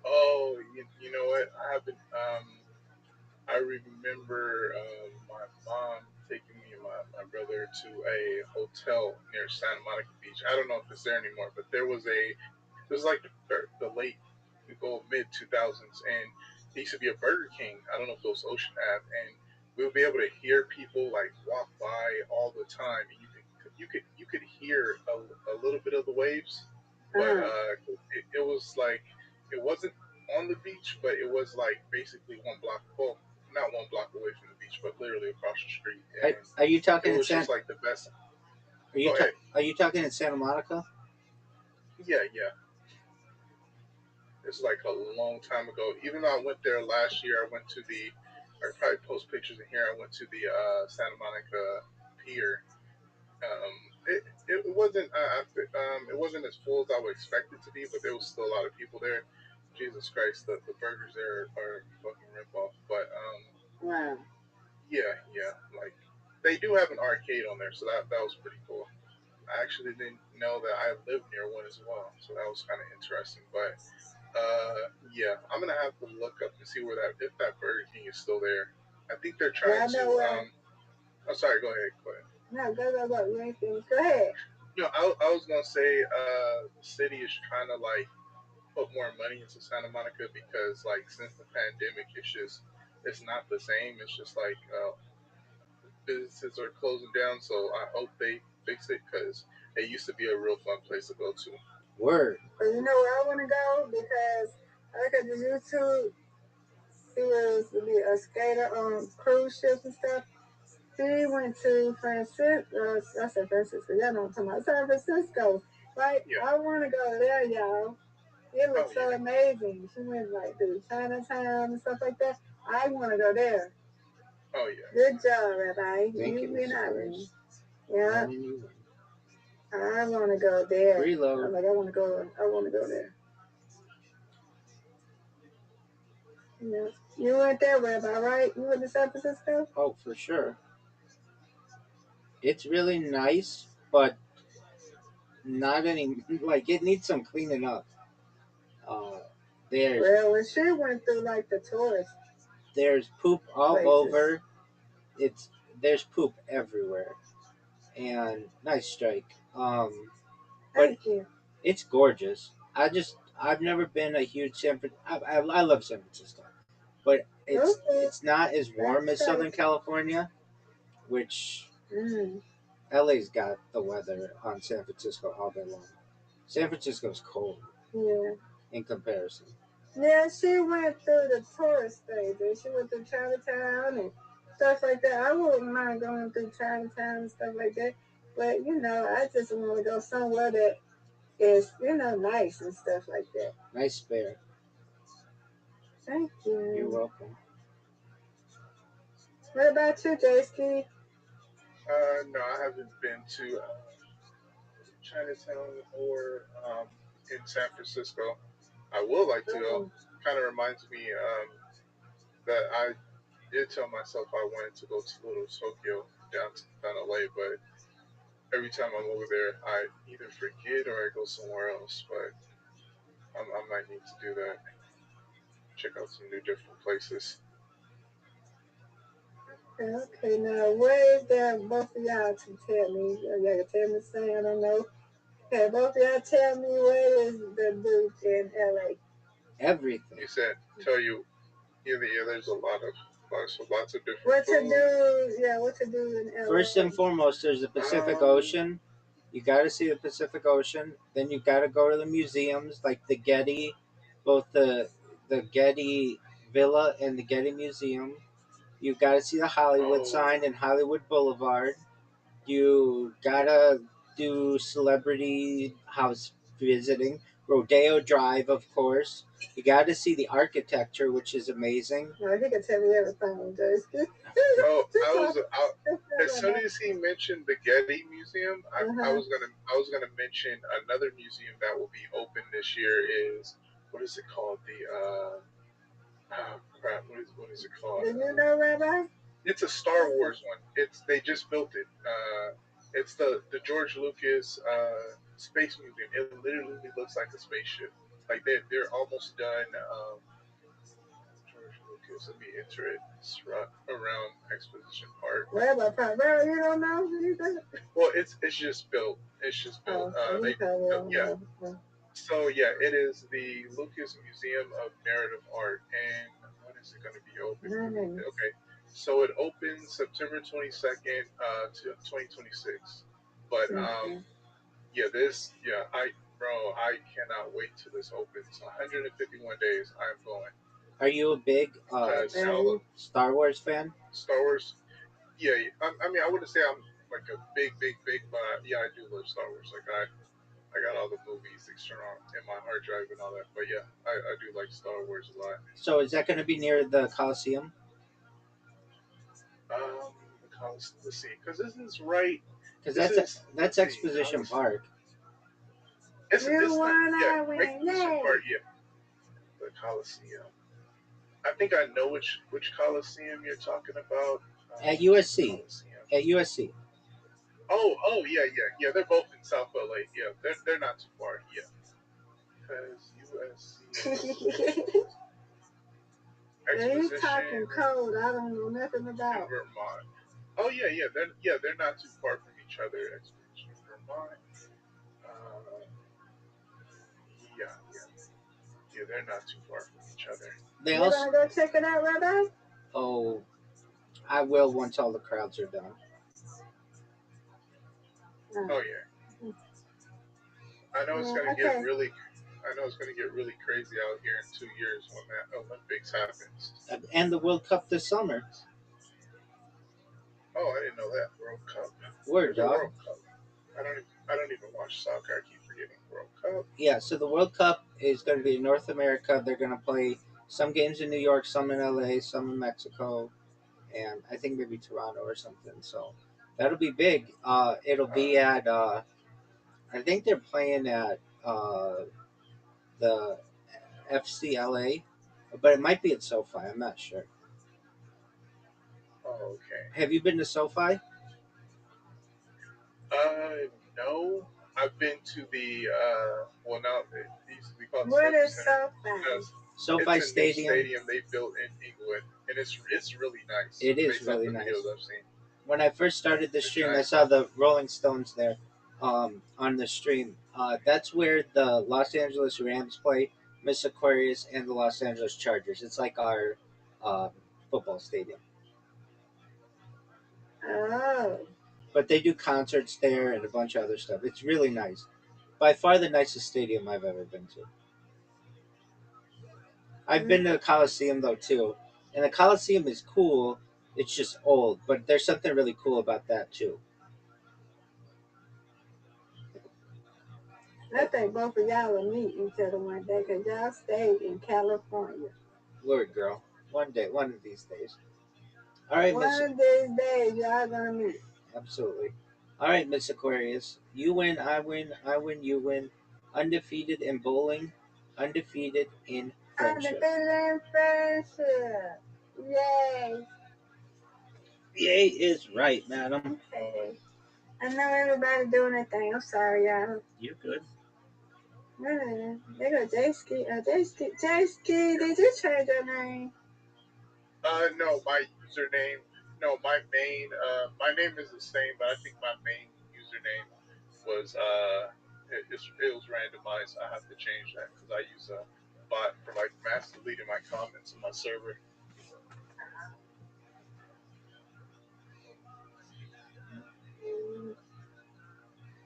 Oh, you know what? I remember my mom taking me and my brother to a hotel near Santa Monica Beach. I don't know if it's there anymore, but there was like the late, mid 2000s, and it used to be a Burger King. I don't know if it was Ocean Ave, and we would be able to hear people like walk by all the time, and you could hear a little bit of the waves, but it was like it wasn't on the beach, but it was like basically one block. Well, not one block away from the beach, but literally across the street. And Are you talking? It was just like the best. Are you talking in Santa Monica? Yeah. It's like a long time ago. Even though I went there last year, I probably post pictures in here. I went to the Santa Monica Pier. It wasn't it wasn't as full as I would expect it to be, but there was still a lot of people there. Jesus Christ, the burgers there are fucking rip off. But wow. Yeah, like they do have an arcade on there, so that was pretty cool. I actually didn't know that I lived near one as well, so that was kind of interesting. But yeah, I'm gonna have to look up and see if that Burger King is still there. I think they're trying to. Oh, sorry. Go ahead. No, go. You ain't finished. Go ahead. No, I was gonna say the city is trying to like put more money into Santa Monica because like since the pandemic, it's not the same. It's just like businesses are closing down, so I hope they fix it because it used to be a real fun place to go to. Word. But you know where I want to go because I look at the YouTube. She was a skater on cruise ships and stuff. She went to Francisco. I said Francisco. Y'all know what I'm talking about. San Francisco, right? Yeah. I want to go there, y'all. It looks so amazing. She went like through Chinatown and stuff like that. I want to go there. Oh yeah. Good job, Rabbi. Thank you, win, Mr. I Chris. win. Yeah, And you win. I want to go there. Reload. I'm like, I want to go. I want to go there. Yeah. You went there, Rabbi, right? You went to San Francisco? Oh, for sure. It's really nice, but not any. Like it needs some cleaning up. Uh, there's Well, when she went through like the tourist there's poop all places. over. There's poop everywhere, and nice strike. But Thank you. it's gorgeous. I've never been a huge San Fran. I love San Francisco, but Okay. it's not as warm as That's Southern right. California, which Mm. LA's got the weather on San Francisco all day long. San Francisco's cold Yeah. in comparison. Yeah, she went through the tourist stages. She went through Chinatown and stuff like that. I wouldn't mind going through Chinatown and stuff like that. But, I just want to go somewhere that is, nice and stuff like that. Nice spare. Thank you. You're welcome. What about you, J-Ski? No, I haven't been to Chinatown or in San Francisco. I would like to though. Kind of reminds me that I did tell myself I wanted to go to Little Tokyo down LA, but every time I'm over there, I either forget or I go somewhere else. But I might need to do that. Check out some new different places. Okay, now where is that both of y'all to tell me? Y'all can tell me something, I don't know. Okay, both of y'all tell me where is the booth in LA? Everything. You said tell you there's lots of different What to food. do? Yeah, what to do in LA? First and foremost, there's the Pacific Ocean. You got to see the Pacific Ocean. Then you got to go to the museums like the Getty, both the Getty Villa and the Getty Museum. You got to see the Hollywood sign and Hollywood Boulevard. You gotta do celebrity house visiting. Rodeo Drive, of course. You got to see the architecture, which is amazing. No, he can tell me everything, Jason. As soon as he mentioned the Getty Museum, I was gonna mention another museum that will be open this year. Is what is it called? What is it called? Do you know, Rabbi? It's a Star Wars one. They just built it. It's the George Lucas Space Museum. It literally looks like a spaceship. Like they're almost done. George Lucas. Let me enter it. It's around Exposition Park. Rabbi, you don't know? Well, it's just built. It's just built. So yeah, it is the Lucas Museum of Narrative Art, and when is it going to be open? Okay, so it opens September 22nd to 2026. But I cannot wait till this opens. 151 days. I'm going. Are you a big Star Wars fan? Star Wars. Yeah, I mean, I wouldn't say I'm like a big, but yeah, I do love Star Wars. Like I got all the movies external in my hard drive and all that. But yeah, I do like Star Wars a lot. So is that going to be near the Coliseum? Let's see, because this is right. Because that's Exposition Park. Exposition Park, yeah. The Coliseum. I think I know which Coliseum you're talking about. At USC. At USC. Oh, yeah. They're both in South LA. Yeah, they're not too far. Yeah, because USC. He's talking code. I don't know nothing about. Vermont. Oh yeah. They're not too far from each other. Expedition Vermont. Yeah, they're not too far from each other. You gonna go check it out, Rabbi? Oh, I will once all the crowds are done. Oh yeah. I know it's gonna get really. I know it's going to get really crazy out here in 2 years when that Olympics happens. And the World Cup this summer. Oh, I didn't know that. World Cup. Word, dog. World Cup. I don't even watch soccer. I keep forgetting World Cup. Yeah, so the World Cup is going to be in North America. They're going to play some games in New York, some in LA, some in Mexico. and I think maybe Toronto or something. So that'll be big. It'll be at I think they're playing at the FCLA, but it might be at SoFi. I'm not sure. Oh, okay. Have you been to SoFi? No. I've been to the well now it used to be called What Civic is Center. SoFi? SoFi It's a Stadium. new stadium they built in England, and it's really nice. It is based off really the nice. videos I've seen. When I first started the The stream, I giant. saw the Rolling Stones there on the stream. That's where the Los Angeles Rams play, Miss Aquarius, and the Los Angeles Chargers. It's like our um, football stadium. Oh. But they do concerts there and a bunch of other stuff. It's really nice. By far the nicest stadium I've ever been to. I've been to the Coliseum though too, and the Coliseum is cool. It's just old, but there's something really cool about that too. I think both of y'all will meet each other one day because y'all stayed in California. Lord, girl, one of these days. All right, Miss. One of these days, y'all gonna meet. Absolutely. All right, Miss Aquarius. You win, I win, I win, you win. Undefeated in bowling, undefeated in friendship. Undefeated in friendship. Yay. Yay is right, madam. Okay. I know everybody doing their thing. I'm sorry, y'all. You're good. They go J-Ski. J-Ski, did you change your name? No, my username. No, my name is the same, but I think my main username was it was randomized. I have to change that because I use a bot for like mass deleting my comments on my server.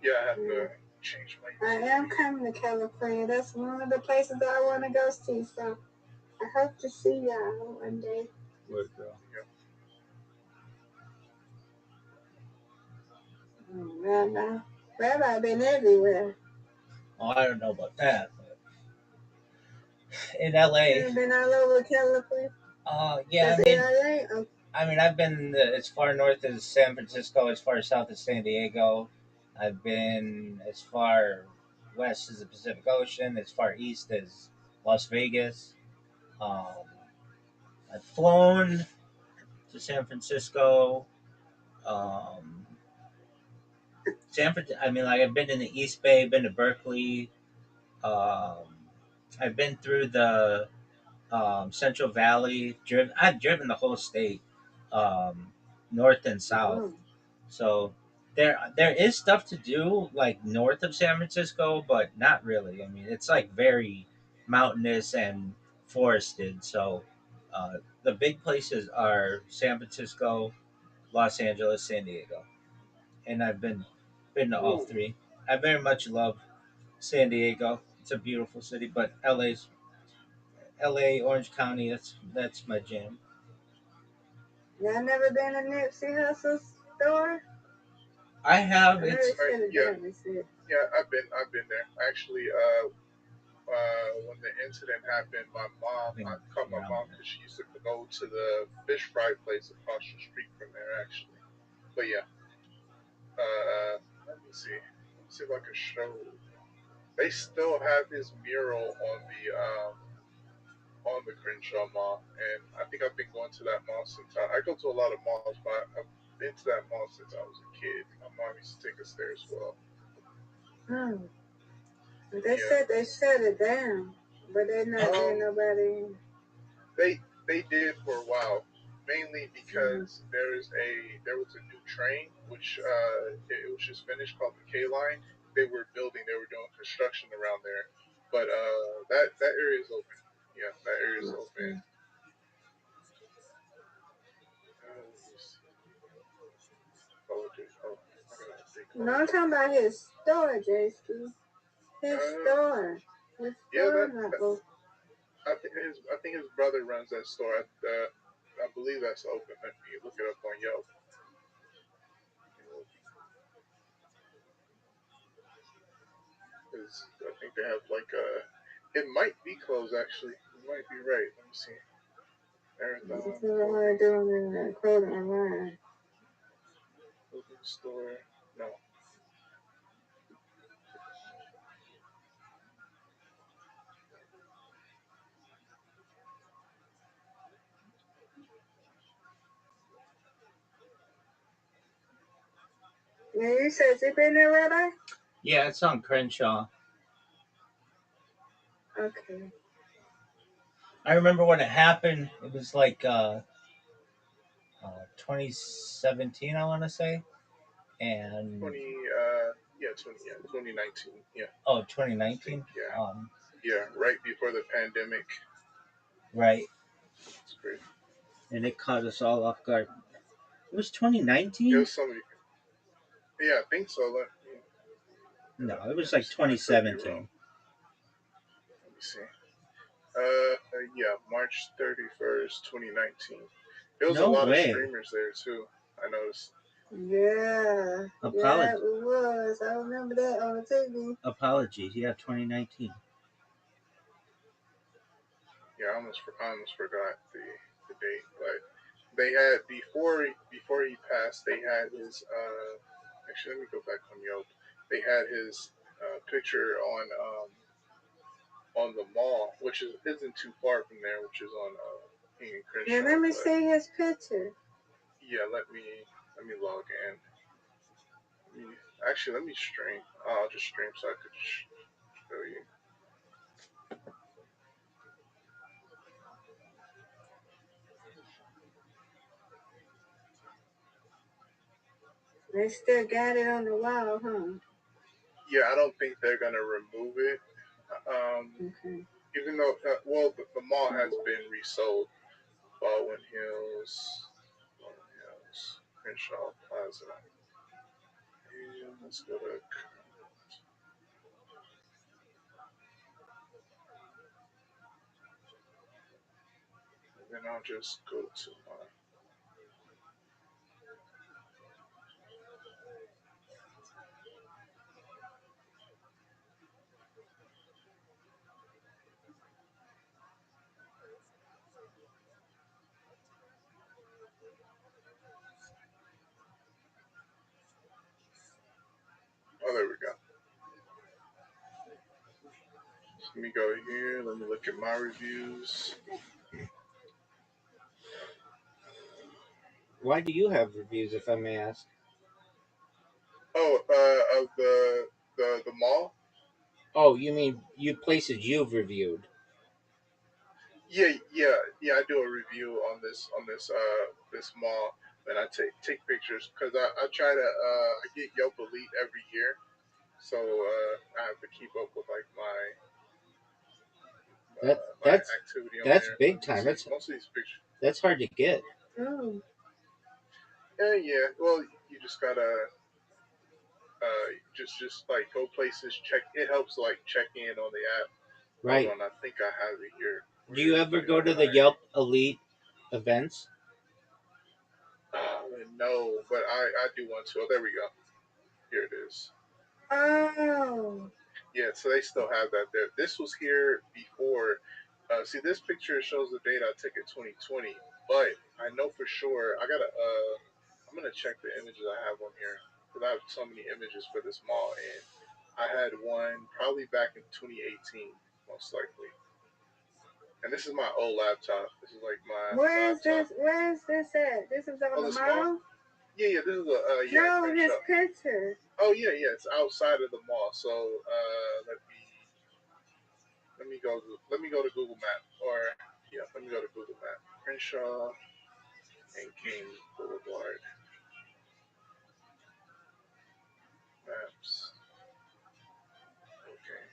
Yeah, I have to change my I am coming to California. That's one of the places I want to go see. So I hope to see y'all one day. Word, girl. Rabbi. Rabbi been everywhere. Oh, I don't know about that. But in LA. You been all over California? Yeah, That's LA? Oh. I mean, I've been as far north as San Francisco, as far south as San Diego. I've been as far west as the Pacific Ocean, as far east as Las Vegas. Um, I've flown to San Francisco. Um, I mean, like I've been in the East Bay, been to Berkeley. Um, I've been through the Central Valley. I've driven the whole state, north and south. Oh. So there is stuff to do like north of San Francisco, but not really. I mean, it's like very mountainous and forested. So the big places are San Francisco, Los Angeles, San Diego, and I've been to all three. I very much love San Diego. It's a beautiful city, but LA, Orange County. That's my jam. Y'all never been to Nipsey Hussle's store? I have. It's yeah. I've been there. Actually, when the incident happened, I called my mom because she used to go to the fish fry place across the street from there. Actually, but yeah. Let me see. Let me see if I can show. They still have his mural on the Crenshaw Mall, and I think I've been going to that mall since I go to a lot of malls, but I've been to that mall since I was a kid. My mom used to take us there as well. They said they shut it down, but they're not letting nobody in. They did for a while, mainly because there was a new train which it was just finished called the K line. They were doing construction around there, but that area is open. Yeah, that area is open. No, I'm talking about his store, J-Ski. His store. His store not open. I think his brother runs that store. I believe that's open. Let me look it up on Yelp. Because I think they have like a. It might be closed actually. You might be right. Let me see. Marathon. It's never want to do them in clothing online. Clothing store. No. Now you said you been there, Rabbi? Yeah, it's on Crenshaw. Okay. I remember when it happened. It was like 2017, I want to say, and 2019. Yeah. 2019. Yeah. Yeah, right before the pandemic. Right. It's great. And it caught us all off guard. It was It 2019. was somebody. Yeah, I think so. No, it was like 2017. Let me see. Yeah, March 31st, 2019. There was a No lot of way. streamers there too. I noticed. Yeah. Yeah, it was. I remember that on the TV. Apologies. Yeah, 2019. Yeah, I almost forgot the date, but they had before he passed, they had his. Actually, let me go back on Yelp. They had his picture on the mall, which isn't too far from there, which is on King and Crenshaw. Yeah, let me see his picture. Yeah, let me log in. Let me stream. I'll just stream so I could show you. They still got it on the wall, huh? Yeah, I don't think they're gonna remove it. Okay. Even though, the mall has been resold. Baldwin Hills, Crenshaw Plaza. And let's go to. And then I'll just go to my. Oh, there we go. Let me go here. Let me look at my reviews. Why do you have reviews, if I may ask? Oh, of the mall. Oh, you mean places you've reviewed? Yeah. I do a review on this mall, and I take pictures because I try to I get Yelp Elite every year, so I have to keep up with like my activity on that's there. big time. Most of these pictures. That's hard to get. Oh. Yeah. Well, you just gotta just like go places. Check. It helps like check in on the app. Right. Hold on, I think I have it here. Do you ever go to the Yelp Elite events? No, but I do want to. Oh, there we go. Here it is. Oh. Yeah, so they still have that there. This was here before. See, this picture shows the date I took in 2020, but I know for sure I gotta. I'm gonna check the images I have on here because I have so many images for this mall, and I had one probably back in 2018, most likely. And this is my old laptop. This is like my. Where is laptop. this? Where is this at? This is on the mall? Yeah. This is a No, his picture. Oh yeah. It's outside of the mall. So let me go to Google Map, or yeah, let me go to Google Map. Crenshaw and King Boulevard maps. Okay.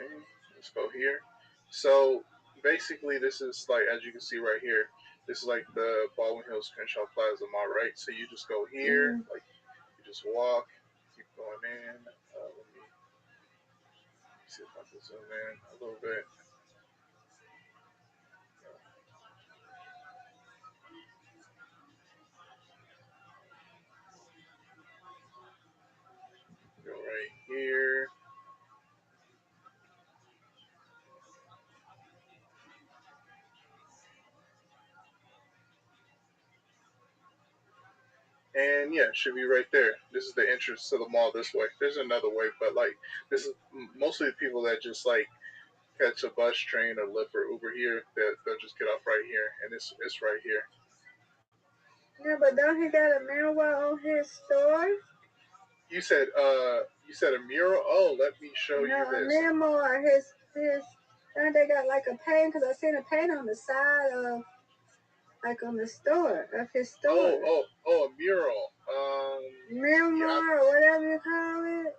Okay. Let's go here. So basically, this is like, as you can see right here. This is like the Baldwin Hills Crenshaw Plaza Mall, right? So you just go here, like you just walk, keep going in. Let me see if I can zoom in a little bit. And yeah, it should be right there. This is the entrance to the mall this way. There's another way, but like this is mostly the people that just like catch a bus, train, or Lyft or Uber here. That they'll just get off right here, and it's right here. Yeah, but don't he got a mural on his store? You said a mural. Oh, let me show No, you a this. mural. His. Don't they got like a paint? Because I seen a paint on the side of, like on the store of his store. Oh, a mural. Mural Yeah. or whatever you call it.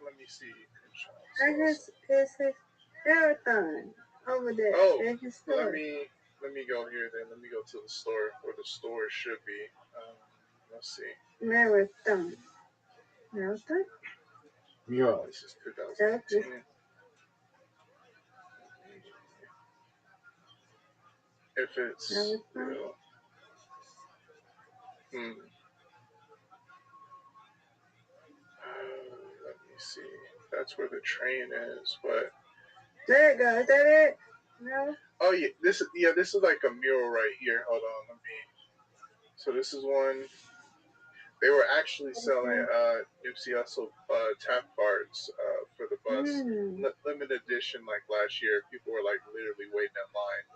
Let me see. I guess it's his marathon over there at his store. Let me go here then. Let me go to the store where the store should be. Let's see. Marathon. Mural. This is 2018. If it's real. Let me see. That's where the train is, but there it goes. Is that it? No. Oh yeah, this is like a mural right here. Hold on, let me. So this is one. They were actually selling Nipsey Hussle tap cards for the bus, limited edition. Like last year, people were like literally waiting in line.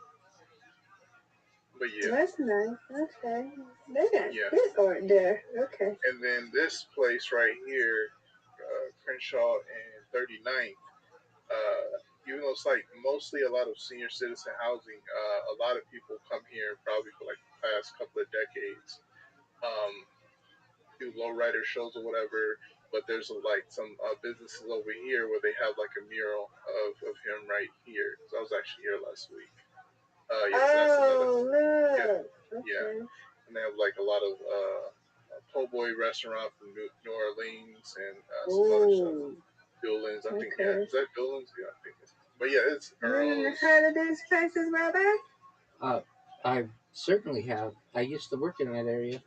But yeah, that's nice. Okay, they got good art there. Okay. And then this place right here, Crenshaw and 39th. Even though it's like mostly a lot of senior citizen housing, a lot of people come here probably for like the past couple of decades. Do lowrider shows or whatever, but there's like some businesses over here where they have like a mural of him right here. So I was actually here last week. That's another. Look. Yeah, and they have like a lot of po' boy restaurant from New Orleans and some other stuff. Billings, I think. Yeah, is that Billings? Yeah, I think. But yeah, it's Earl's. You heard of these places, Rabbi? I certainly have. I used to work in that area.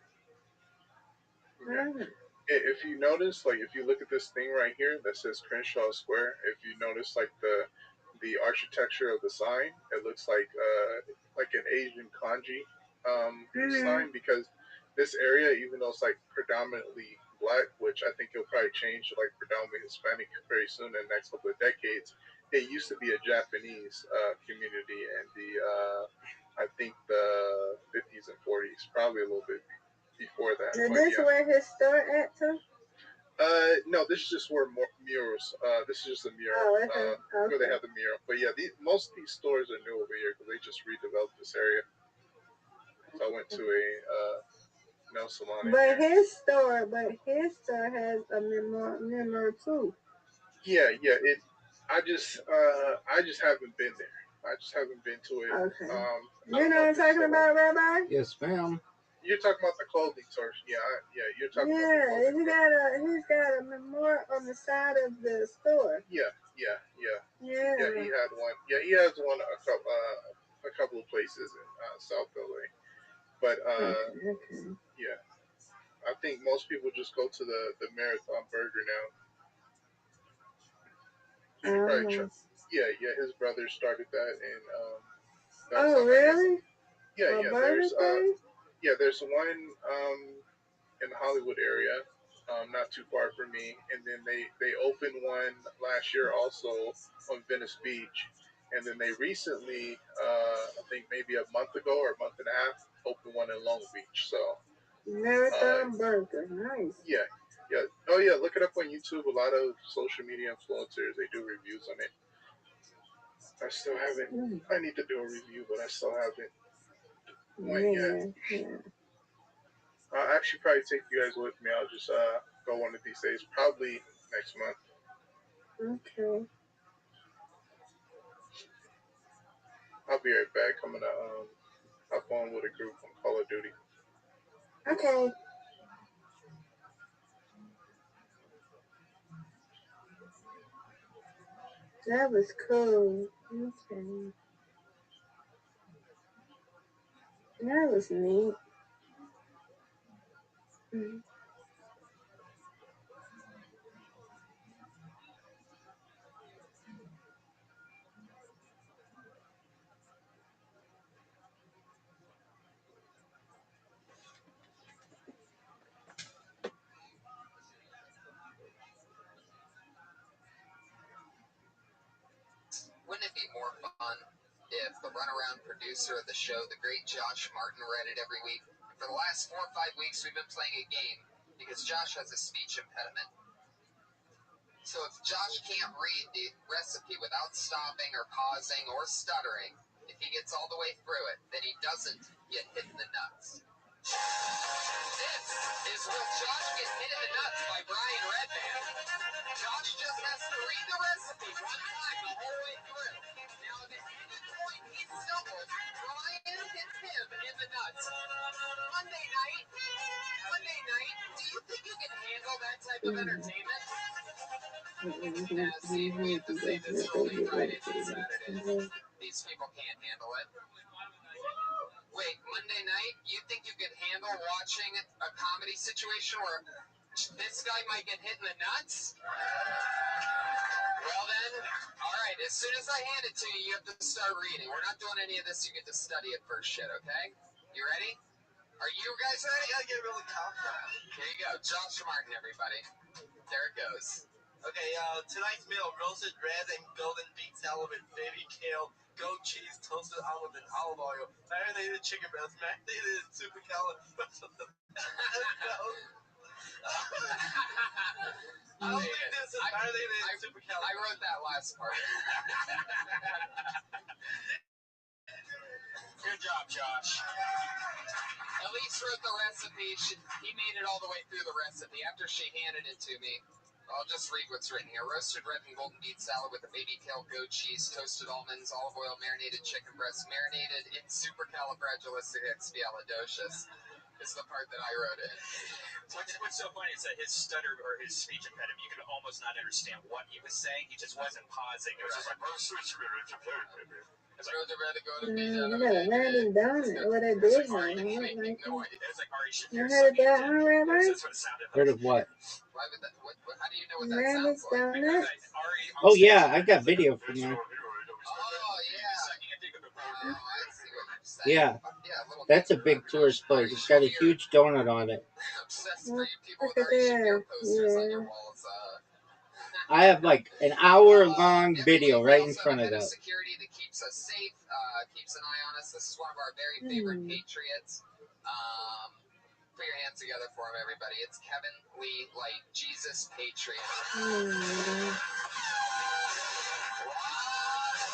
Okay. If you notice, like if you look at this thing right here that says Crenshaw Square, if you notice like the architecture of the sign, it looks like an Asian kanji sign, because this area, even though it's like predominantly black, which I think it'll probably change to like predominantly Hispanic very soon in the next couple of decades, it used to be a Japanese community, and I think the 50s and 40s, probably a little bit before that. Is this where his store at too? No, this is just where murals. This is just a mural where they have the mural. But yeah, most of these stores are new over here because they just redeveloped this area. So I went to a nail salon. But his store has a memoir too. Yeah. I just haven't been there. I just haven't been to it. Okay. You know what I'm talking about, Rabbi? Yes, ma'am. You're talking about the clothing store. Yeah, you're talking about the clothing store. He's got a memoir on the side of the store. Yeah, he had one. Yeah, he has one a couple of places in South LA. But yeah, I think most people just go to the Marathon Burger now. His brother started that, and really? Yeah, there's one in the Hollywood area, not too far from me, and then they opened one last year also on Venice Beach, and then they recently, I think maybe a month ago or a month and a half, opened one in Long Beach. So Marathon Burger, nice. Yeah. Oh yeah, look it up on YouTube. A lot of social media influencers, they do reviews on it. I still haven't. I need to do a review, but I still haven't went yet. I'll actually probably take you guys with me. I'll just go one of these days, probably next month. Okay. I'll be right back. I'm gonna hop on with a group on Call of Duty. Okay. That was cool. Okay. That was neat. Wouldn't it be more fun if the runaround producer of the show, the great Josh Martin, read it every week? And for the last 4 or 5 weeks, we've been playing a game because Josh has a speech impediment. So if Josh can't read the recipe without stopping or pausing or stuttering, if he gets all the way through it, then he doesn't get hit in the nuts. This is Will Josh Get Hit in the Nuts by Brian Redman. Josh just has to read the recipe one time the whole way through. Now, if at any point he stumbles, Brian hits him in the nuts. Monday night, do you think you can handle that type of entertainment? Yeah, see, we have to say this for only Fridays and Saturdays. These people can't handle it. Wait, Monday night, you think you could handle watching a comedy situation where this guy might get hit in the nuts? Well then, all right, as soon as I hand it to you, you have to start reading. We're not doing any of this. You get to study it first shit, okay? You ready? Are you guys ready? I get really confident. Here you go. Josh Martin, everybody. There it goes. Okay, tonight's meal, roasted red and golden beet salad with baby kale, goat cheese, toasted almond and olive oil, marinated chicken breast, marinated supercalifragilistic. I don't think this is marinated supercalifragilistic. I wrote that last part. Good job, Josh. Elise wrote the recipe. He made it all the way through the recipe. After she handed it to me, I'll just read what's written here. Roasted red and golden beet salad with a baby kale, goat cheese, toasted almonds, olive oil, marinated chicken breast, marinated in supercalifragilisticexpialidocious is the part that I wrote in. What's so funny is that his stutter or his speech impediment, you could almost not understand what he was saying. He just wasn't pausing. It was just like, It's like, You gotta learn them done it. What I did. it's like Ari You Shafir heard singing. that one, Rabbi? That's what it sounded like. Heard of what? why would that, how do you know what that Rabbit's sounds like? donuts? Oh yeah, I got video from there. Oh, yeah. Oh, I see what you're saying. Yeah, Yeah, a little that's a big tourist place. It's got a huge donut on it. obsessed for you people Look with at Ari Shafir that. posters on your Yeah. walls. I have like an hour-long Every video week we right in also front have of a head that. security that keeps us safe, keeps an eye on us. This is one of our very favorite patriots. Put your hands together for him, everybody. It's Kevin Lee Light, Jesus Patriot.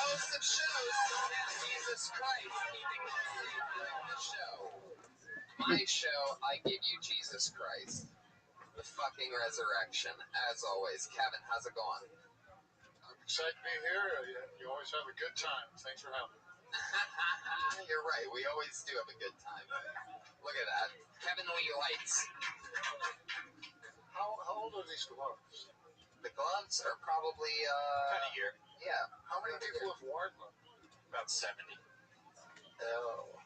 Most of shows don't have Jesus Christ keeping them safe during the show. My show, I give you Jesus Christ. The fucking resurrection. As always. Kevin, how's it going? I'm excited to be here. You always have a good time. Thanks for having me. You're right. We always do have a good time. Look at that. Kevin Lee Lights. How old are these gloves? The gloves are probably, About a year. yeah. How many people have worn them? About 70. Oh.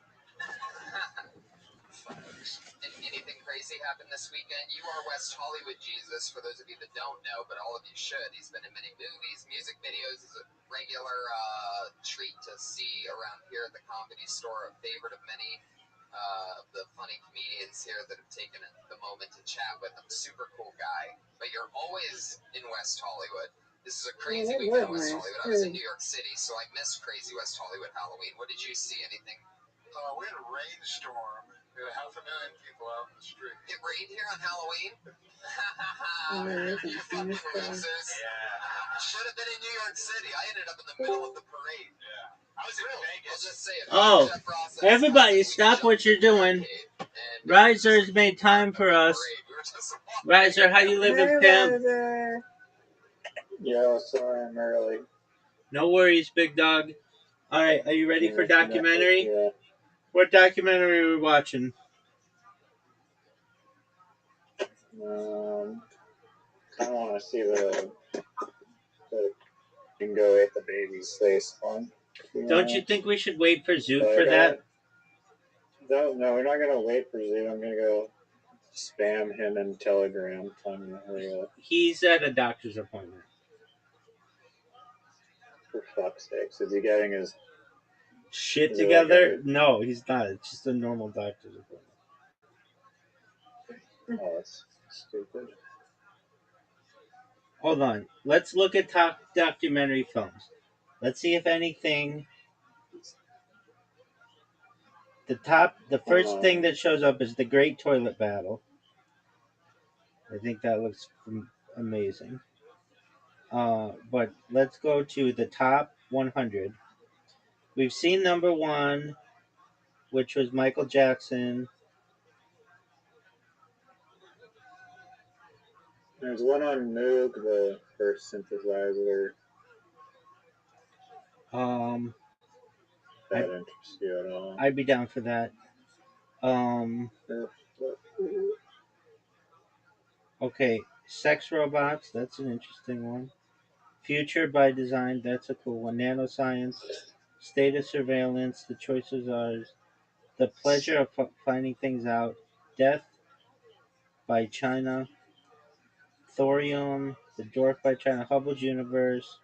And anything crazy happened this weekend? You are West Hollywood Jesus, for those of you that don't know, but all of you should. He's been in many movies, music videos. He's a regular treat to see around here at the Comedy Store, a favorite of many of the funny comedians here that have taken the moment to chat with him. Super cool guy. But you're always in West Hollywood. This is a crazy weekend in West Hollywood. I was in New York City, so I missed crazy West Hollywood Halloween. What did you see? Anything? We had a rainstorm. We had 500,000 people out in the street. It rained here on Halloween? You fucking losers. Yeah. Should have been in New York City. I ended up in the middle of the parade. Yeah. I was in Vegas. I'll just say it. Oh, everybody, stop what you're doing. Riser's made time for us. Riser, how you living, Pimp? Yeah, sorry I'm early. No worries, big dog. All right, are you ready for documentary? Yeah. What documentary are we watching? I don't want to see the Dingo ate the baby's face one. Don't you think we should wait for Zoot for that? No, we're not going to wait for Zoot. I'm going to go spam him in Telegram. Telling him to hurry up. He's at a doctor's appointment. For fuck's sakes. Is he getting his shit together? No, he's not. It's just a normal doctor's appointment. Oh, that's stupid. Hold on. Let's look at top documentary films. Let's see if anything. The first thing that shows up is the Great Toilet Battle. I think that looks amazing. But let's go to the top 100. We've seen number one, which was Michael Jackson. There's one on Moog, the first synthesizer. That interests you at all? I'd be down for that. Okay, Sex Robots, that's an interesting one. Future by Design, that's a cool one. Nanoscience, State of Surveillance, The Choice is Ours, The Pleasure of Finding Things Out, Death by China, Thorium, The Dwarf by China, Hubble's Universe,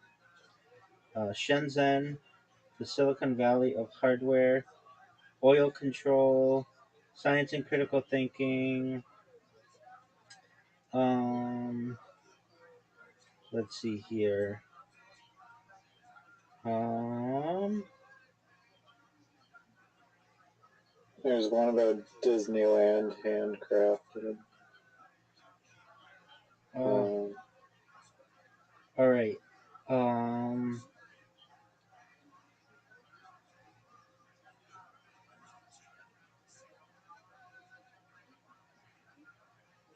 Shenzhen, The Silicon Valley of Hardware, Oil Control, Science and Critical Thinking. Let's see here. There's one about Disneyland handcrafted. All right.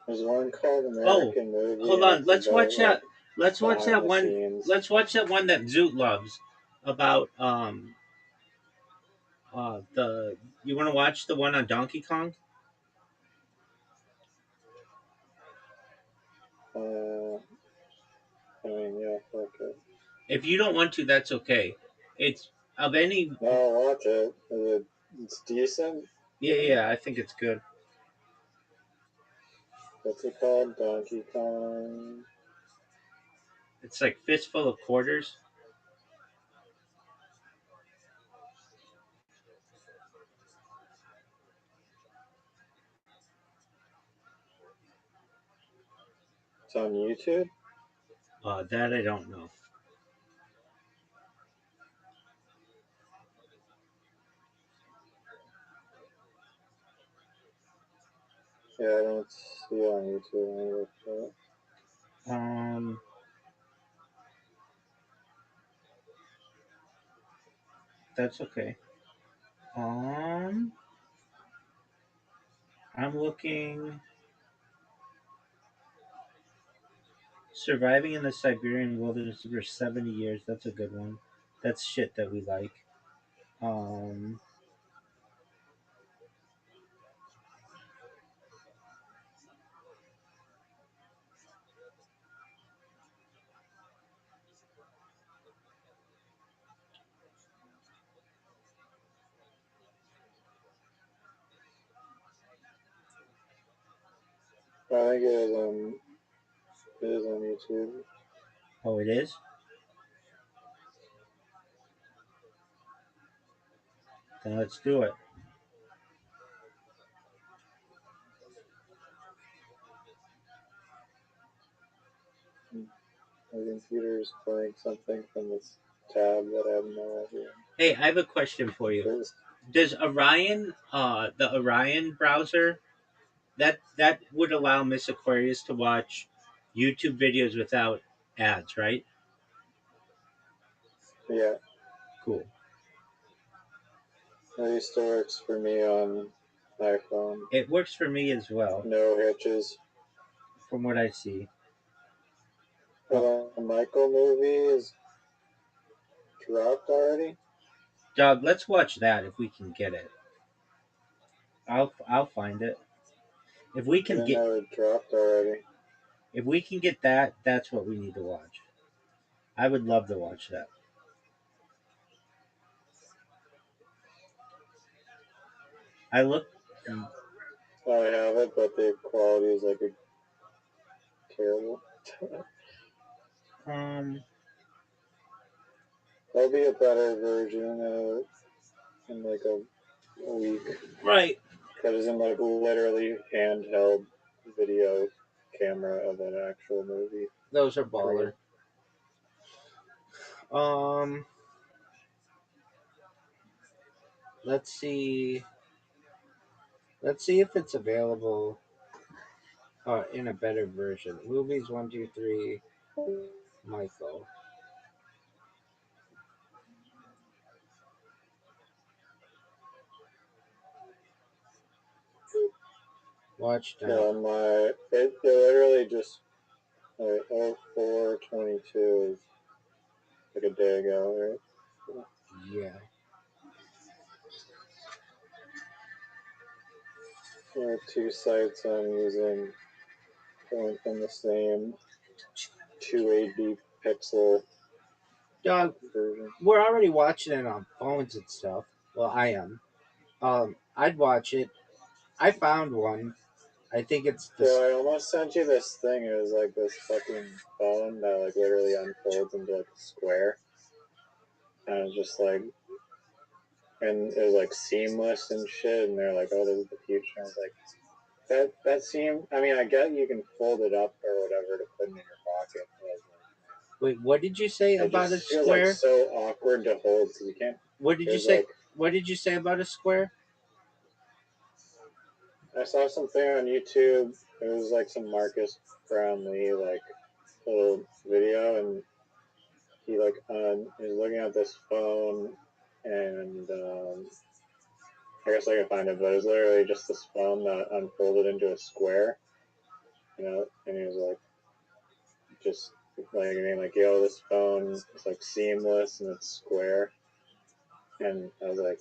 There's one called American Movie. Hold on. Let's watch that. Let's watch that one. Scenes. Let's watch that one that Zoot loves about the. You want to watch the one on Donkey Kong? I mean, yeah, fuck it. If you don't want to, that's okay. It's of any. No, I'll watch it. It's decent. Yeah, I think it's good. What's it called? Donkey Kong. It's like Fistful of Quarters. It's on YouTube? That I don't know. Yeah, I don't see it on YouTube. That's okay. I'm looking. Surviving in the Siberian wilderness for 70 years. That's a good one. That's shit that we like. I think it is on YouTube. Oh, it is? Then let's do it. My computer's playing something from this tab that I have no idea. Hey, I have a question for you. Does Orion, the Orion browser, that would allow Miss Aquarius to watch YouTube videos without ads, right? Yeah. Cool. At least it works for me on iPhone. It works for me as well. No hitches. From what I see. The Michael movie is dropped already? Doug, let's watch that if we can get it. I'll find it. If we can get it dropped already. If we can get that, that's what we need to watch. I would love to watch that. I look. I have it, but the quality is like terrible. There'll be a better version in like a week. Right. That isn't like literally handheld video camera of an actual movie. Those are baller. let's see. Let's see if it's available in a better version. Movies 1, 2, 3. Michael. Watch Yeah, now. it literally just like 04/22 is like a day ago, right? Yeah. There are two sites I'm using going from the same 280 pixel Dog, version. we're already watching it on phones and stuff. Well, I am. I'd watch it. I found one. I think it's So this. I almost sent you this thing. It was like this fucking phone that like literally unfolds into like a square. And it was just like, and it was like seamless and shit. And they're like, "Oh, this is the future." And I was like, that seemed. I mean, I get you can fold it up or whatever to put in your pocket. Wait, what did you say It about a just feels like square? so awkward to hold because you can't. What did you There's say? like What did you say about a square? I saw something on YouTube. It was like some Marcus Brownlee like little video, and he like is looking at this phone, and I guess I can find it, but it was literally just this phone that unfolded into a square, and he was like, just like, I mean, like, yo, this phone is like seamless and it's square, and I was like,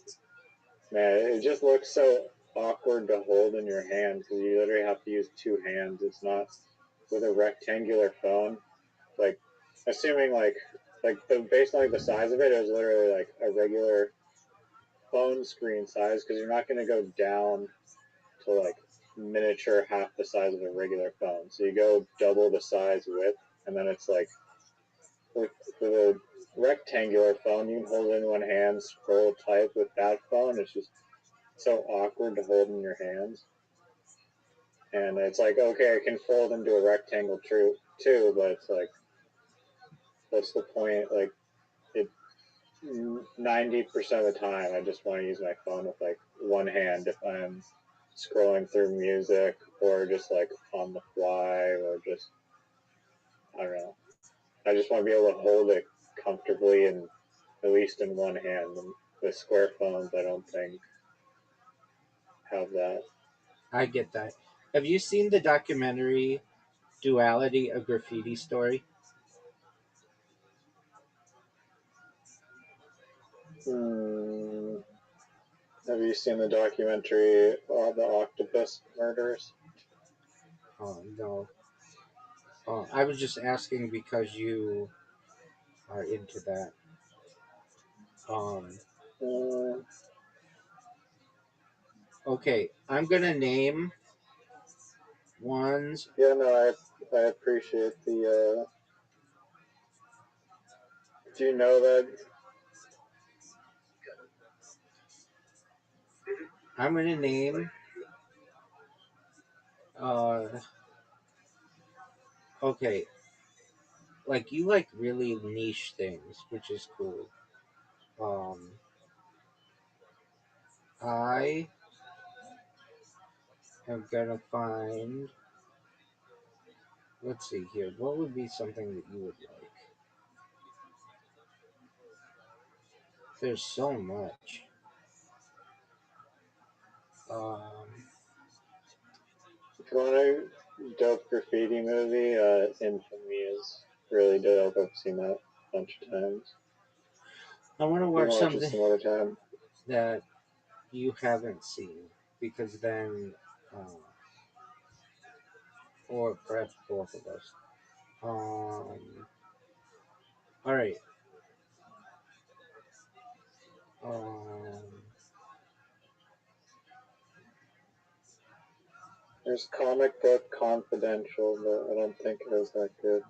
man, it just looks so awkward to hold in your hand because you literally have to use two hands. It's not with a rectangular phone, like, assuming like based on like the size of it, it was literally like a regular phone screen size because you're not going to go down to like miniature half the size of a regular phone. So you go double the size width, and then it's like with a rectangular phone, you can hold it in one hand, scroll, type. With that phone, it's just so awkward to hold in your hands. And it's like, okay, it can fold into a rectangle too, but it's like, what's the point? Like, it 90% of the time, I just want to use my phone with like one hand if I'm scrolling through music or just like on the fly or just, I don't know. I just want to be able to hold it comfortably and at least in one hand. And the square phones, I don't think have that. I get that. Have you seen the documentary Duality: A Graffiti Story? Hmm. Have you seen the documentary The Octopus Murders? Oh no. I was just asking because you are into that. Um, Uh, okay, I'm gonna name ones. yeah, no, I appreciate the. Do you know that? I'm gonna name. Uh, okay, like you like really niche things, which is cool. Um, I am gonna find. Let's see here. What would be something that you would like? There's so much. Um, If you want a dope graffiti movie, Infamy is really dope. I've seen that a bunch of times. I want to You can watch watch it something some other time. that you haven't seen because then, or perhaps both of us. All right. Um, There's Comic Book Confidential, but I don't think it was that good.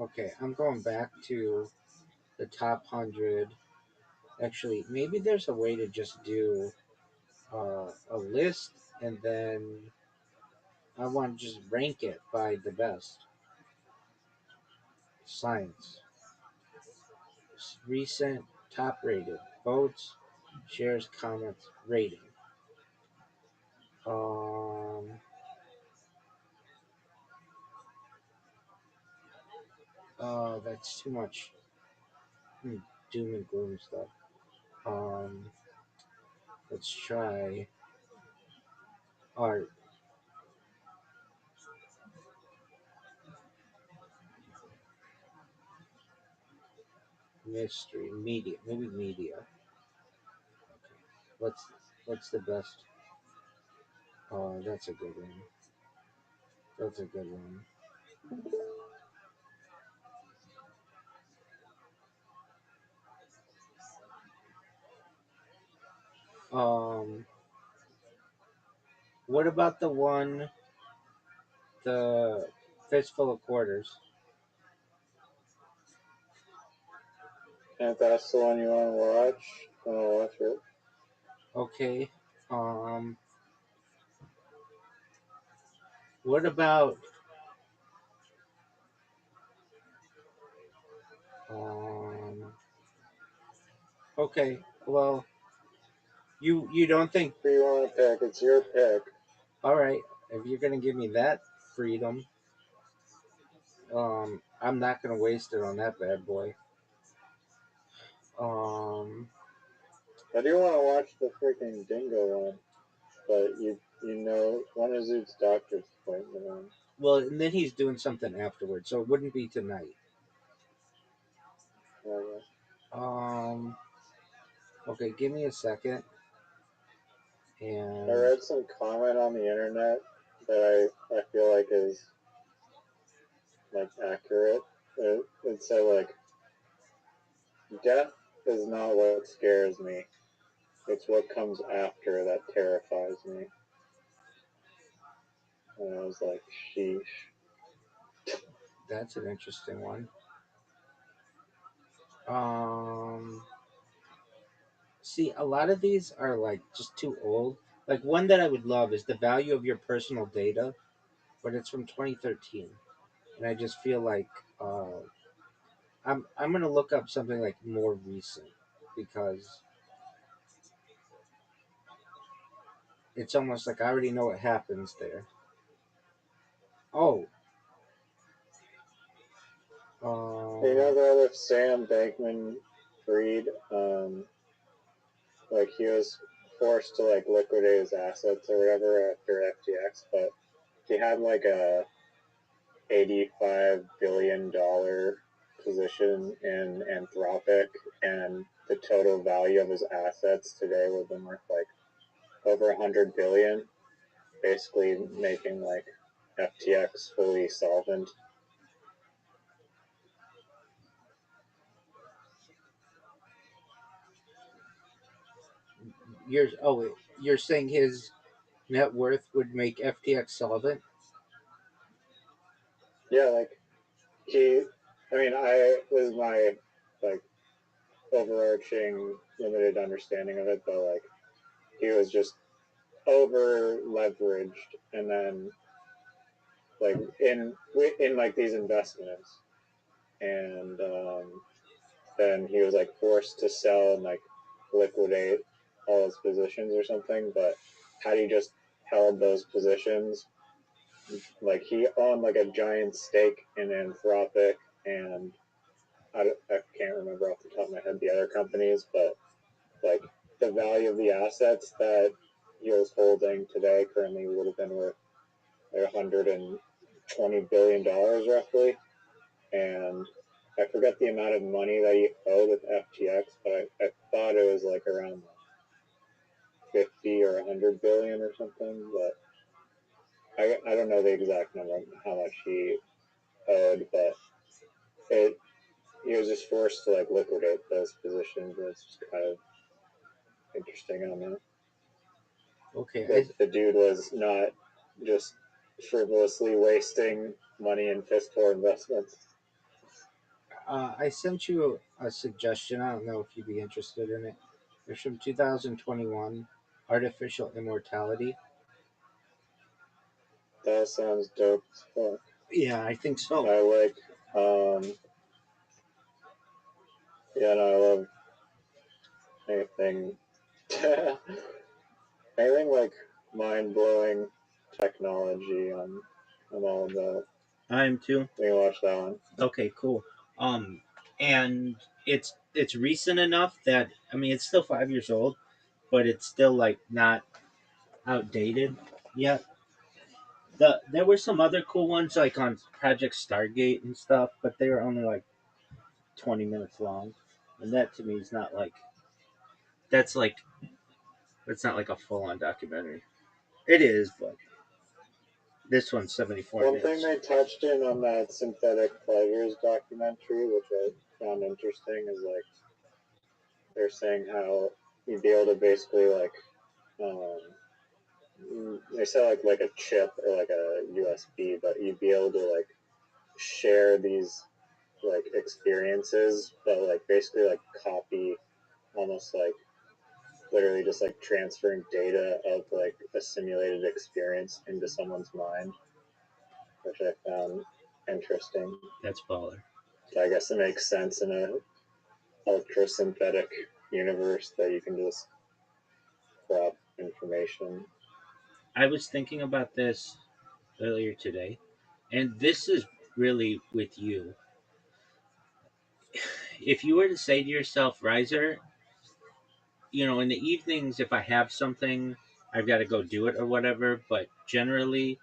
okay, I'm going back to the top 100. Actually, maybe there's a way to just do a list and then I want to just rank it by the best. Science. Recent. Top rated. Votes, shares, comments, rating. That's too much doom and gloom stuff. Let's try art. Mystery, media, maybe media. Okay. What's the best? Oh, that's a good one. That's a good one. Um, what about the one, the fistful of quarters? If that's the one you want to watch, I'll watch it. Okay. What about okay, well, you don't think Who you want to pick? It's your pick. all right, if you're gonna give me that freedom, I'm not gonna waste it on that bad boy. I do want to watch the freaking dingo one, but you know, one is its doctor's appointment on. Well, and then he's doing something afterwards, so it wouldn't be tonight. Okay, give me a second. And I read some comment on the internet that I feel like is like accurate. It said like death is not what scares me. It's what comes after that terrifies me. And I was like, sheesh. That's an interesting one. See, a lot of these are like just too old. Like one that I would love is the value of your personal data, but it's from 2013, and I just feel like I'm gonna look up something like more recent because it's almost like I already know what happens there. Oh, You know that with Sam Bankman-Fried, like he was forced to like liquidate his assets or whatever after FTX, but he had like a $85 billion position in Anthropic, and the total value of his assets today would have been worth like over 100 billion, basically making like FTX fully solvent. you're saying his net worth would make FTX solvent? Yeah, like I was my like overarching limited understanding of it, but like he was just over leveraged, and then like in like these investments, and then he was like forced to sell and like liquidate all his positions or something. But had he just held those positions, like he owned like a giant stake in Anthropic, and I can't remember off the top of my head the other companies, but like the value of the assets that he was holding today currently would have been worth like $120 billion roughly. And I forget the amount of money that he owed with FTX, but I thought it was like around 50 or 100 billion or something. But I don't know the exact number of how much he owed, but he was just forced to like liquidate those positions. It's just kind of interesting on that. Okay, The dude was not just frivolously wasting money in fistful investments. I sent you a suggestion. I don't know if you'd be interested in it. It's from 2021, Artificial Immortality. That sounds dope as fuck. Yeah, I think so. I like, I love anything, anything like mind-blowing technology. I'm all about. I am too. We can watch that one. Okay, cool. And it's recent enough that I mean it's still 5 years old, but it's still like not outdated yet. There were some other cool ones like on Project Stargate and stuff, but they were only like 20 minutes long, and that to me is not like that's like that's not like a full on documentary. It is, but this one's 74 One thing minutes. they touched in on that synthetic pleasures documentary, which I found interesting, is like they're saying how you'd be able to basically like they said like a chip or like a USB, but you'd be able to like share these like experiences, but like basically like copy almost like literally just like transferring data of like a simulated experience into someone's mind, which I found interesting. That's baller. So I guess it makes sense in a ultra synthetic universe that you can just crop information. I was thinking about this earlier today, and this is really with you. If you were to say to yourself, Riser, in the evenings, if I have something, I've got to go do it or whatever, but generally,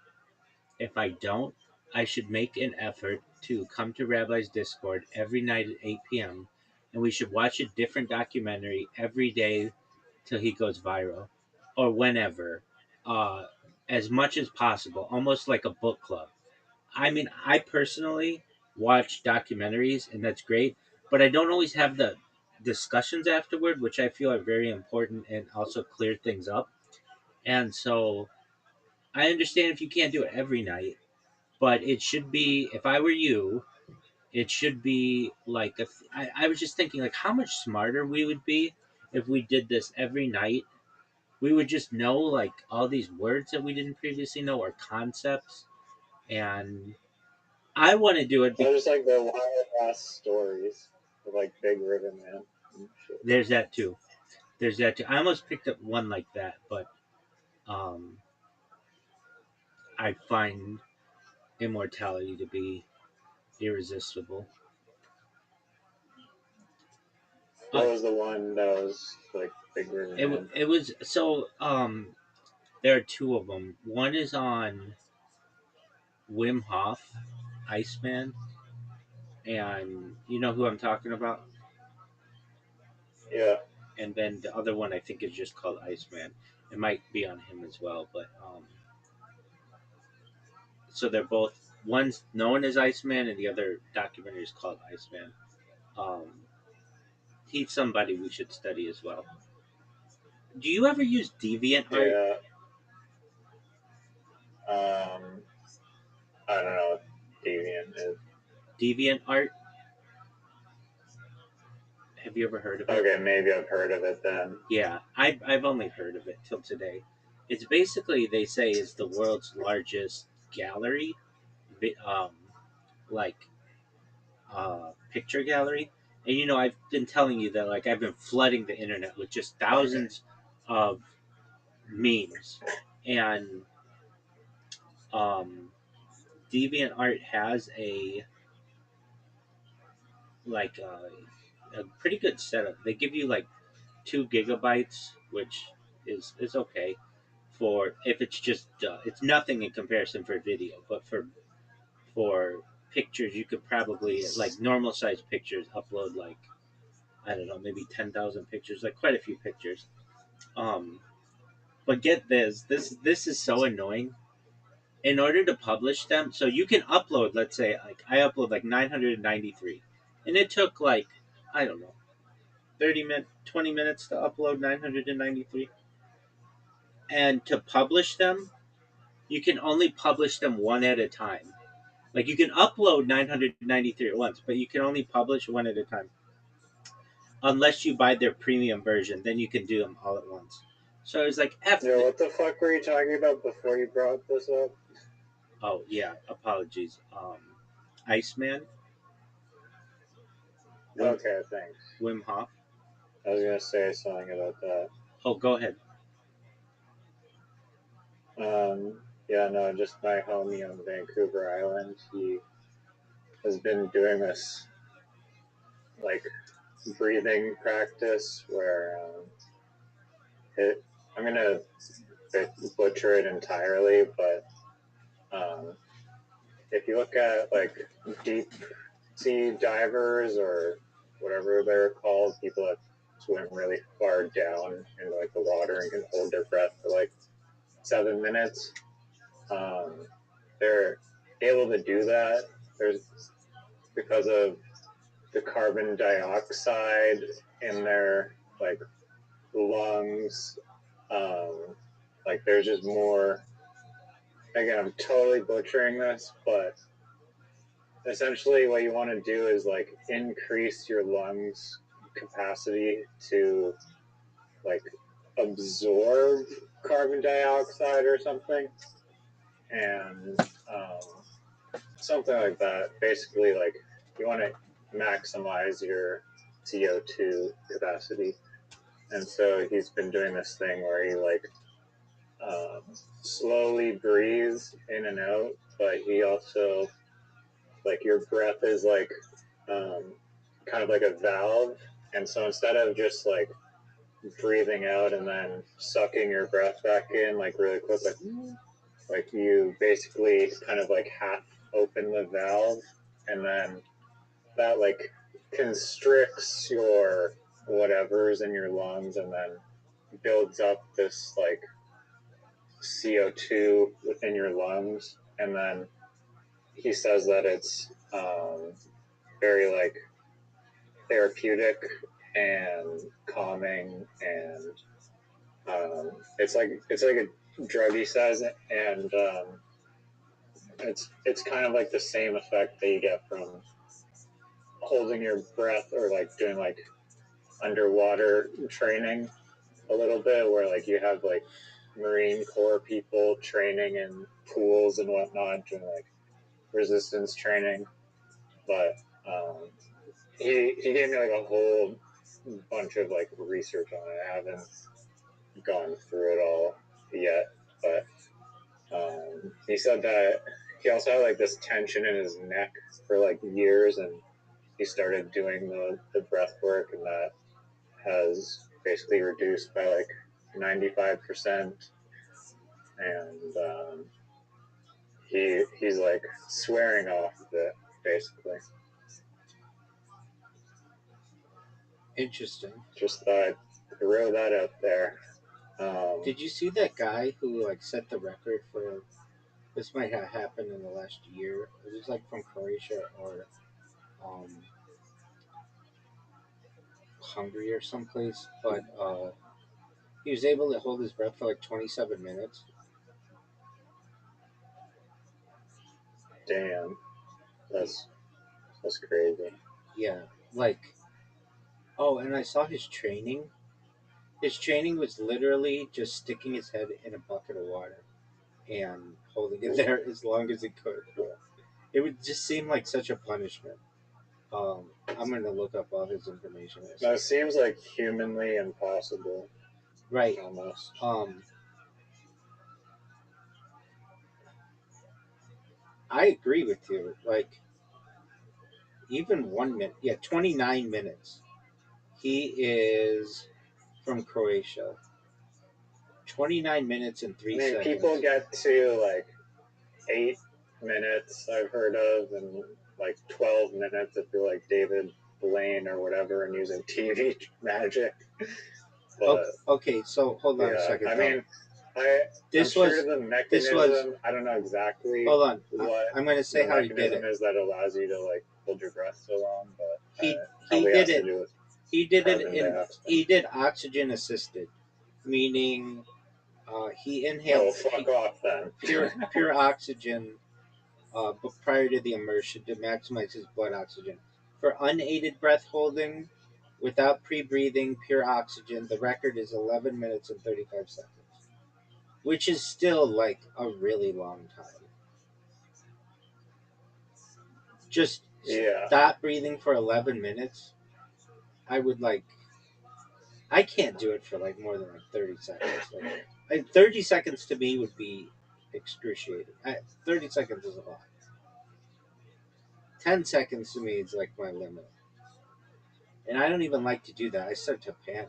if I don't, I should make an effort to come to Rabbi's Discord every night at 8 p.m. and we should watch a different documentary every day till he goes viral or whenever, uh, as much as possible, almost like a book club. I mean, I personally watch documentaries and that's great, but I don't always have the discussions afterward, which I feel are very important and also clear things up. And so I understand if you can't do it every night, but it should be, if I were you, it should be like I was just thinking like how much smarter we would be if we did this every night. We would just know like all these words that we didn't previously know or concepts, and I want to do it I just like the wild ass stories of like Big River Man and shit. there's that too. There's that too. I almost picked up one like that, but um, I find immortality to be irresistible. What was the one that was like Big River Man? It was so there are two of them. One is on Wim Hof, Iceman, and you know who I'm talking about. Yeah. And then the other one I think is just called Iceman. It might be on him as well, but so they're both one's known as Iceman and the other documentary is called Iceman. Um, he's somebody we should study as well. Do you ever use Deviant Art? Yeah. I don't know what Deviant is. Deviant Art? Have you ever heard of it? Okay, maybe I've heard of it then. Yeah, I've only heard of it till today. It's basically they say is the world's largest gallery, um, like picture gallery. And I've been telling you that like I've been flooding the internet with just thousands of memes, and um, DeviantArt has a pretty good setup. They give you like 2 gigabytes, which is okay for if it's just it's nothing in comparison for video, but for pictures you could probably like normal size pictures upload like I don't know maybe 10,000 pictures, like quite a few pictures. Um, but get this is so annoying. In order to publish them, so you can upload, let's say like I upload like 993, and it took like I don't know 20 minutes to upload 993, and to publish them you can only publish them one at a time. Like you can upload 993 at once, but you can only publish one at a time unless you buy their premium version. Then you can do them all at once. So I was like, Yeah, what the fuck were you talking about before you brought this up? Oh yeah, apologies. Iceman. Okay, thanks. Wim Hof. I was gonna say something about that. Oh, go ahead. Yeah, no, just my homie on Vancouver Island. He has been doing this like breathing practice where I'm gonna butcher it entirely, but if you look at like deep sea divers or whatever they're called, people that swim really far down into like the water and can hold their breath for like 7 minutes. They're able to do that. There's because of the carbon dioxide in their like lungs. Like there's just more. Again, I'm totally butchering this, but essentially what you want to do is like increase your lungs capacity to like absorb carbon dioxide or something, and something like that. Basically, like you want to maximize your CO2 capacity, and so he's been doing this thing where he like slowly breathes in and out, but he also like your breath is like kind of like a valve, and so instead of just like breathing out and then sucking your breath back in like really quick, like you basically kind of like half open the valve, and then that like constricts your whatever's in your lungs and then builds up this like CO2 within your lungs, and then he says that it's very like therapeutic and calming, and it's like a drug, he says, and it's kind of like the same effect that you get from holding your breath or like doing like underwater training a little bit, where like you have like Marine Corps people training in pools and whatnot, doing like resistance training. But he gave me like a whole bunch of like research on it. I haven't gone through it all yet, but he said that he also had like this tension in his neck for like years, and he started doing the breath work, and that has basically reduced by like 95%. And he's like swearing off of it, basically. Interesting. Just thought I'd throw that out there. Did you see that guy who like set the record for? This might have happened in the last year. It was like from Croatia or Hungary or someplace, but he was able to hold his breath for like 27 minutes. Damn, that's crazy. Yeah, like, oh, and I saw his training. His training was literally just sticking his head in a bucket of water and holding it there as long as he could. It would just seem like such a punishment. I'm gonna look up all his information. No, it seems like humanly impossible. Right. Almost. I agree with you. Like, even 1 minute, 29 minutes. He is from Croatia. 29 minutes and 3 seconds. People get to like 8 minutes, I've heard of, and like 12 minutes if you're like David Blaine or whatever and using TV magic. But, okay, so hold on a second. I mean, I'm sure the mechanism, I don't know exactly. Hold on. What I'm going to say how he did it. Is that allows you to like hold your breath so long, but he did it. He did oxygen assisted, meaning he inhaled off then. pure oxygen prior to the immersion to maximize his blood oxygen. For unaided breath holding, without pre-breathing, pure oxygen, the record is 11 minutes and 35 seconds, which is still like a really long time. Just stop breathing for 11 minutes. I would like I can't do it for like more than like 30 seconds. Like 30 seconds to me would be excruciating. 30 seconds is a lot. 10 seconds to me is like my limit. And I don't even like to do that. I start to panic.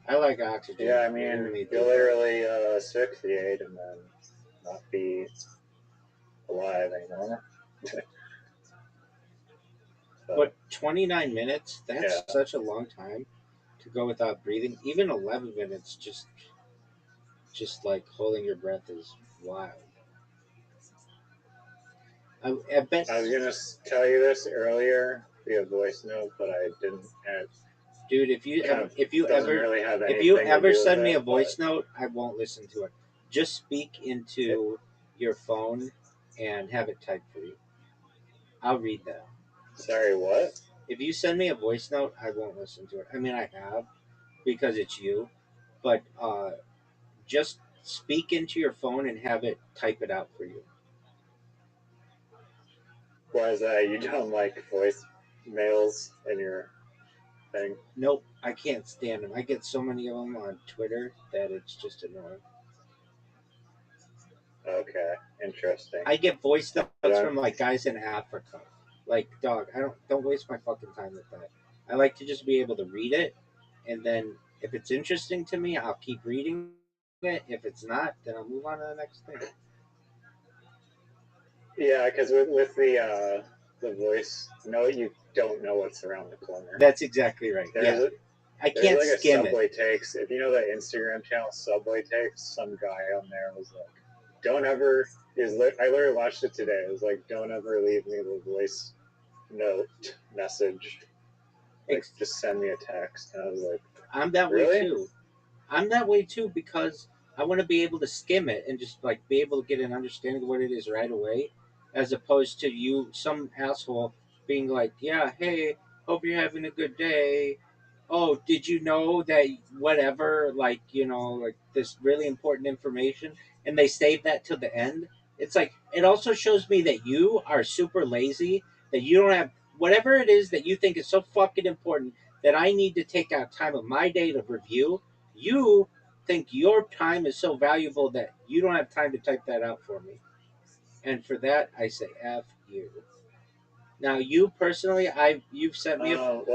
I like oxygen. Yeah, I mean, you'll literally asphyxiate and then not be alive anymore. So, but 29 minutes, that's such a long time to go without breathing. Even 11 minutes, just like holding your breath is wild. I bet. I was going to tell you this earlier via voice note, but I didn't. Dude, if you really ever send me a voice note, I won't listen to it. Just speak into your phone and have it typed for you. I'll read that. Sorry, what? If you send me a voice note, I won't listen to it. I mean, I have because it's you, but just speak into your phone and have it type it out for you. Why is that? You don't like voice mails in your thing? Nope, I can't stand them. I get so many of them on Twitter that it's just annoying. Okay, interesting. I get voice notes from like guys in Africa. Like, dog, don't waste my fucking time with that. I like to just be able to read it, and then if it's interesting to me, I'll keep reading it. If it's not, then I'll move on to the next thing. Yeah, because with the voice note, you don't know what's around the corner. That's exactly right. I can't like skim a Subway Takes. If you know that Instagram channel, Subway Takes, some guy on there was like, "Don't ever." I literally watched it today. It was like, "Don't ever leave me the voice note message. Like, just send me a text." And I was like, I'm that way too. I'm that way too because I want to be able to skim it and just like be able to get an understanding of what it is right away, as opposed to you, some asshole, being like, "Yeah, hey, hope you're having a good day. Oh, did you know that whatever, like, like this really important information," and they save that to the end. It's like it also shows me that you are super lazy, that you don't have whatever it is that you think is so fucking important that I need to take out time of my day to review. You think your time is so valuable that you don't have time to type that out for me. And for that, I say F you. Now, you personally, you've sent me well,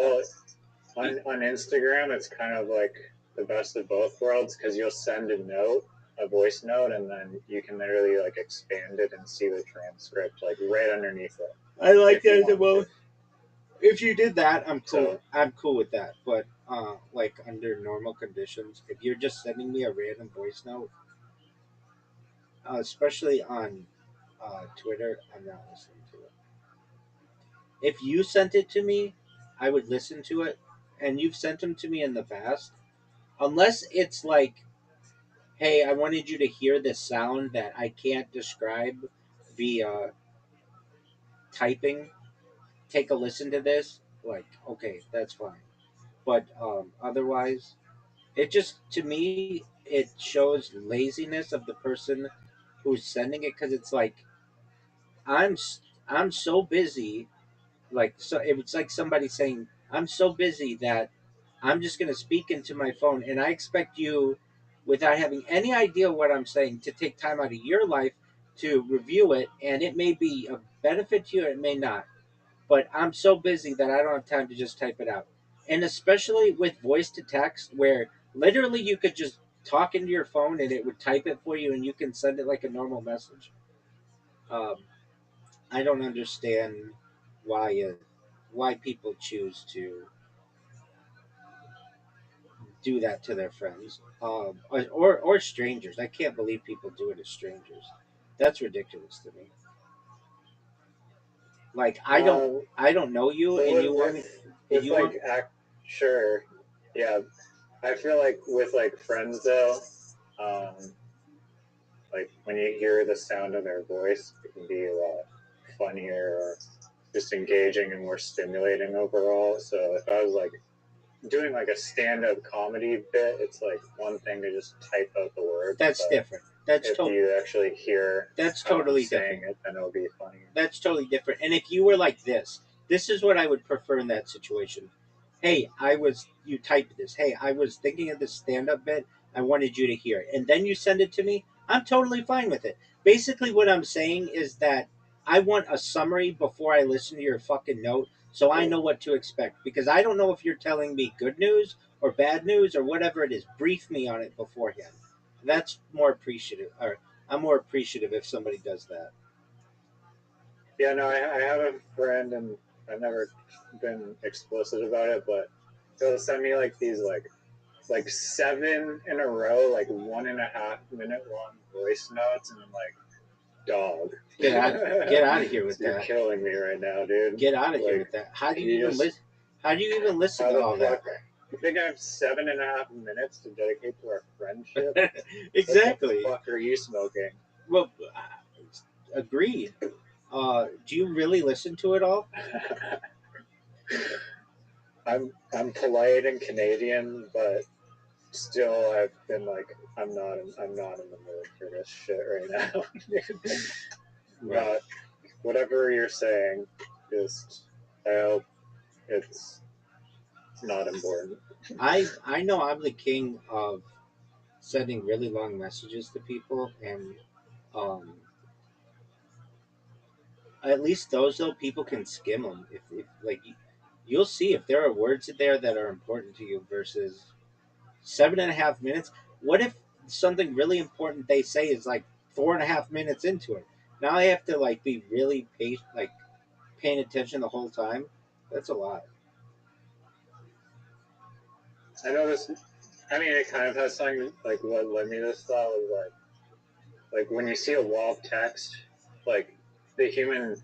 on Instagram, it's kind of like the best of both worlds because you'll send a voice note, and then you can literally like expand it and see the transcript like right underneath it. I like that the most. If you did that, I'm cool. So, I'm cool with that. But like under normal conditions, if you're just sending me a random voice note, especially on Twitter, I'm not listening to it. If you sent it to me, I would listen to it, and you've sent them to me in the past. Unless it's like, hey, I wanted you to hear this sound that I can't describe via typing. Take a listen to this. Like, okay, that's fine. But otherwise, it just, to me, it shows laziness of the person who's sending it because it's like, I'm I'm so busy. Like, so it's like somebody saying, I'm so busy that I'm just going to speak into my phone, and I expect you, without having any idea what I'm saying, to take time out of your life to review it, and it may be a benefit to you, or it may not. But I'm so busy that I don't have time to just type it out. And especially with voice to text, where literally you could just talk into your phone and it would type it for you, and you can send it like a normal message. Um, I don't understand why people choose to do that to their friends, or strangers. I can't believe people do it as strangers. That's ridiculous to me. Like, I don't know you, and you want me. Sure, yeah. I feel like with like friends though, like when you hear the sound of their voice, it can be a lot funnier or just engaging and more stimulating overall. So if I was like doing like a stand-up comedy bit, it's like one thing to just type out the words. That's different. That's if you actually hear. That's totally different. It, then it'll be funny. That's totally different. And if you were like this is what I would prefer in that situation. hey, you typed this. Hey, I was thinking of this stand up bit. I wanted you to hear it. And then you send it to me. I'm totally fine with it. Basically, what I'm saying is that I want a summary before I listen to your fucking note so I know what to expect. Because I don't know if you're telling me good news or bad news or whatever it is. Brief me on it beforehand. That's more appreciative. Or I'm more appreciative if somebody does that. Yeah, no, I have a friend, and I've never been explicit about it, but he'll send me like these like 7 in a row, like 1.5 minute long voice notes, and I'm like, dog, Get out of here with You're that. killing me right now, dude. Get out of here Like, with that. How do you even listen? How do you even listen how to the all that? fuck? You think I have 7.5 minutes to dedicate to our friendship? Exactly. What the fuck are you smoking? Well, agreed. Do you really listen to it all? I'm polite and Canadian, but still, I've been like, I'm not in the mood for this shit right now. Not whatever you're saying. Just I hope it's not important. I know I'm the king of sending really long messages to people, and um, at least those though people can skim them. If like you'll see if there are words in there that are important to you versus 7.5 minutes. What if something really important they say is like 4.5 minutes into it? Now I have to like be really patient, like paying attention the whole time. That's a lot. I know this. I mean, it kind of has something like what led me to this thought was like when you see a wall of text, like the human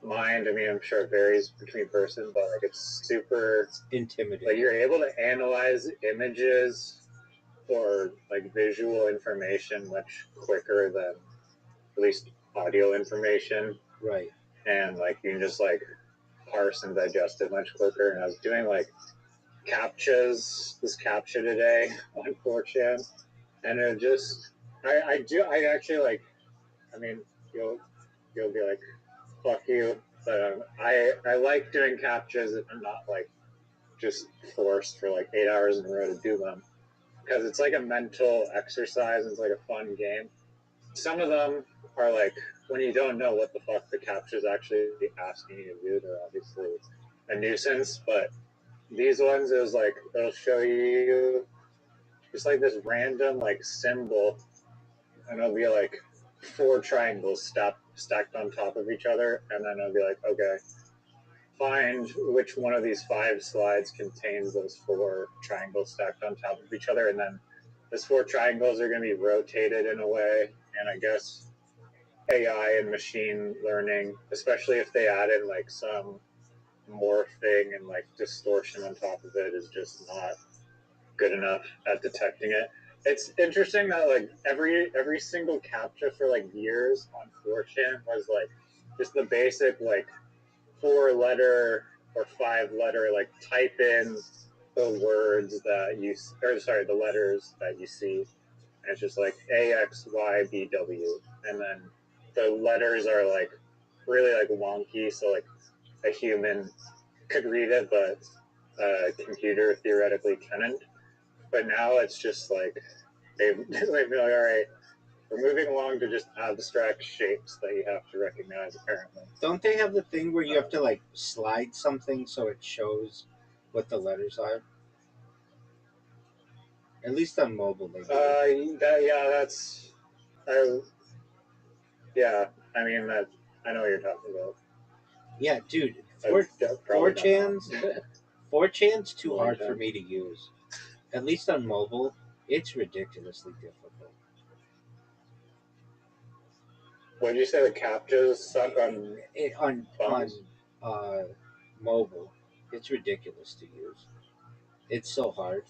mind. I mean, I'm sure it varies between person, but like it's super intimidating. Like you're able to analyze images or like visual information much quicker than at least audio information. Right. And like you can just like parse and digest it much quicker. And I was doing like this captcha today on 4chan, and it just I actually like. I mean, you'll be like, fuck you, but I like doing captchas if I'm not like just forced for like 8 hours in a row to do them, because it's like a mental exercise. It's like a fun game. Some of them are like when you don't know what the fuck the captcha is actually asking you to do, they're obviously a nuisance. But these ones, it was like it'll show you just like this random like symbol, and it'll be like 4 triangles stacked on top of each other, and then it'll be like, okay, find which one of these 5 slides contains those 4 triangles stacked on top of each other, and then those 4 triangles are going to be rotated in a way. And I guess AI and machine learning, especially if they add in like some morphing and like distortion on top of it, is just not good enough at detecting it. It's interesting that like every single captcha for like years on 4chan was like just the basic like 4-letter or 5-letter like type in the words that you the letters that you see. And it's just like AXYBW, and then the letters are like really like wonky, so like a human could read it, but a computer theoretically couldn't. But now it's just like they've be like, all right, we're moving along to just abstract shapes that you have to recognize, apparently. Don't they have the thing where you have to like slide something so it shows what the letters are? At least on mobile, they do. Yeah. I mean that. I know what you're talking about. Yeah, dude. 4chan's too hard for me to use. At least on mobile, it's ridiculously difficult. What did you say? The captchas suck on mobile. It's ridiculous to use. It's so hard.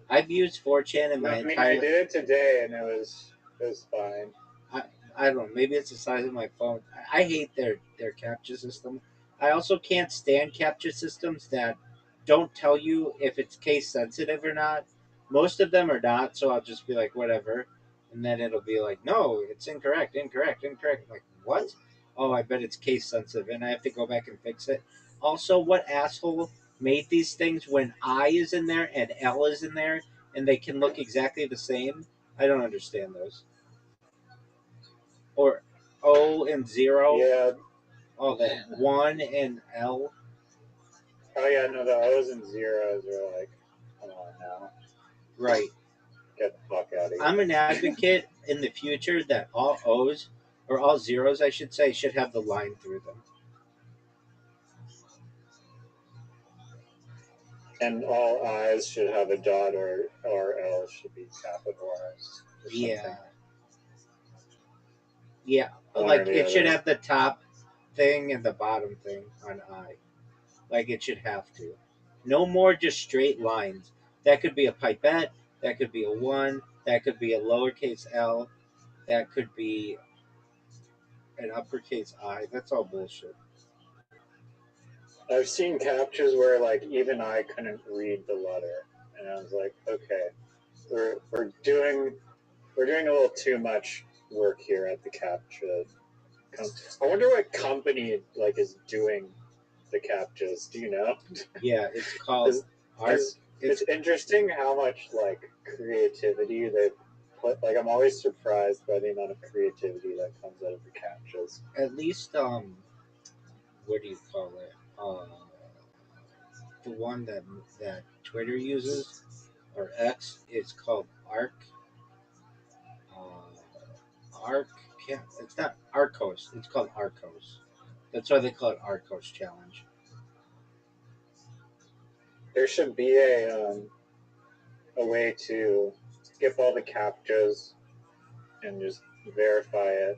I've used 4chan in my entire. I did it today, and it was fine. I don't know. Maybe it's the size of my phone. I hate their captcha system. I also can't stand captcha systems that don't tell you if it's case sensitive or not. Most of them are not, so I'll just be like, whatever. And then it'll be like, no, it's incorrect. I'm like, what? Oh, I bet it's case sensitive, and I have to go back and fix it. Also, what asshole made these things when I is in there and L is in there, and they can look exactly the same. I don't understand those. Or O and 0. Yeah. Oh, that 1 and L. Oh yeah, no, the O's and zeros are like, come on now, Right. get the fuck out of here. I'm an advocate in the future that all O's, or all zeros, I should say, should have the line through them. And all I's should have a dot, or L should be capitalized. Or Yeah. something. Yeah. One Like or the it should other. have the top thing and the bottom thing on I. Like it should have to. No more just straight lines. That could be a pipette. That could be a 1. That could be a lowercase L. That could be an uppercase I. That's all bullshit. I've seen captures where like even I couldn't read the letter, and I was like, okay, we're doing a little too much work here at the captcha. I wonder what company like is doing the captchas. Do you know? Yeah, it's called art. It's interesting how much like creativity they put. Like I'm always surprised by the amount of creativity that comes out of the captchas. At least what do you call it? The one that Twitter uses or X is called Arc. Arc. Yeah, it's not Arcos. It's called Arcos. That's why they call it Arcos Challenge. There should be a way to skip all the captchas and just verify it.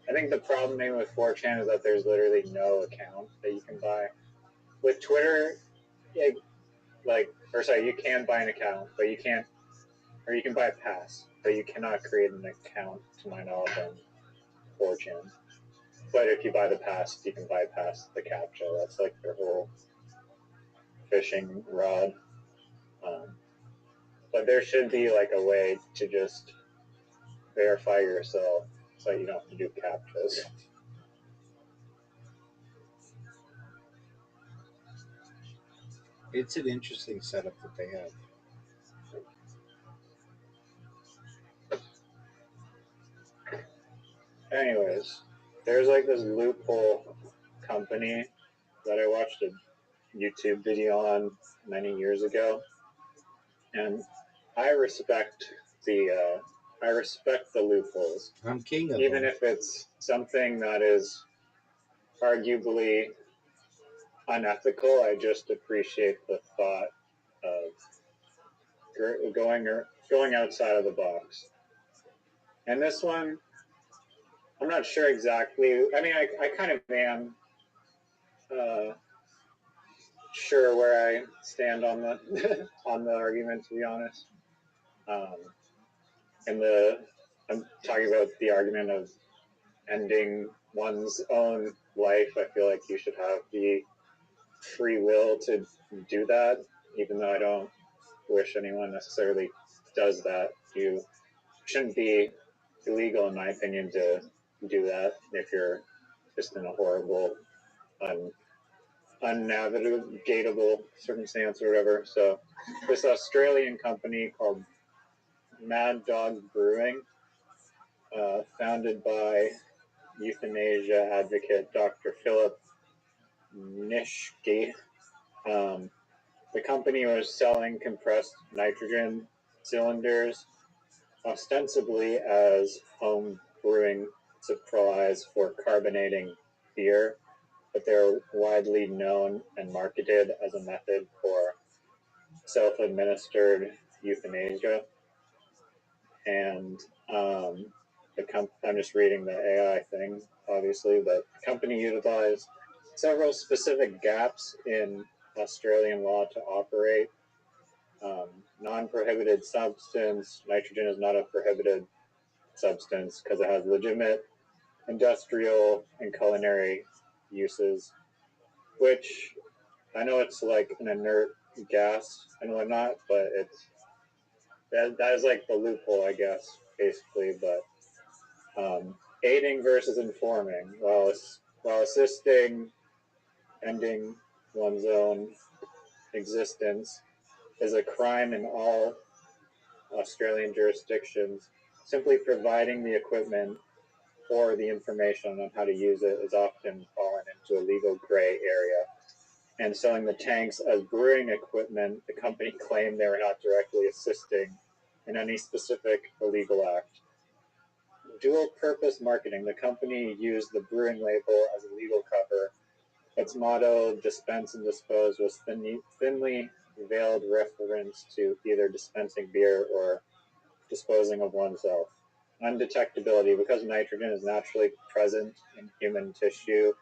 I think the problem maybe with 4chan is that there's literally no account that you can buy. With Twitter, yeah, you can buy an account, but you can't, or you can buy a pass, but you cannot create an account, to my knowledge, on 4chan. But if you buy the pass, you can bypass the captcha. That's like their whole fishing rod. But there should be like a way to just verify yourself so you don't have to do captchas. It's an interesting setup that they have. Anyways, there's like this loophole company that I watched a YouTube video on many years ago, and I respect the loopholes. I'm king of even them. if it's something that is arguably unethical. I just appreciate the thought of going outside of the box. And this one, I'm not sure exactly. I mean, I kind of am sure where I stand on the on the argument, to be honest. I'm talking about the argument of ending one's own life. I feel like you should have the free will to do that, even though I don't wish anyone necessarily does that. You shouldn't be illegal, in my opinion, to do that if you're just in a horrible, unnavigatable circumstance or whatever. So this Australian company called Mad Dog Brewing, founded by euthanasia advocate Dr. Philip Nishke. The company was selling compressed nitrogen cylinders ostensibly as home brewing supplies for carbonating beer, but they're widely known and marketed as a method for self-administered euthanasia. And I'm just reading the AI thing, obviously, but the company utilized several specific gaps in Australian law to operate. Non-prohibited substance, nitrogen is not a prohibited substance because it has legitimate industrial and culinary uses, which I know it's like an inert gas and whatnot, but that is like the loophole, I guess, basically. But aiding versus informing, while assisting ending one's own existence is a crime in all Australian jurisdictions. Simply providing the equipment or the information on how to use it is often fallen into a legal gray area. And selling the tanks as brewing equipment, the company claimed they were not directly assisting in any specific illegal act. Dual-purpose marketing. The company used the brewing label as a legal cover. Its motto, dispense and dispose, was thinly veiled reference to either dispensing beer or disposing of oneself. Undetectability. Because nitrogen is naturally present in human tissue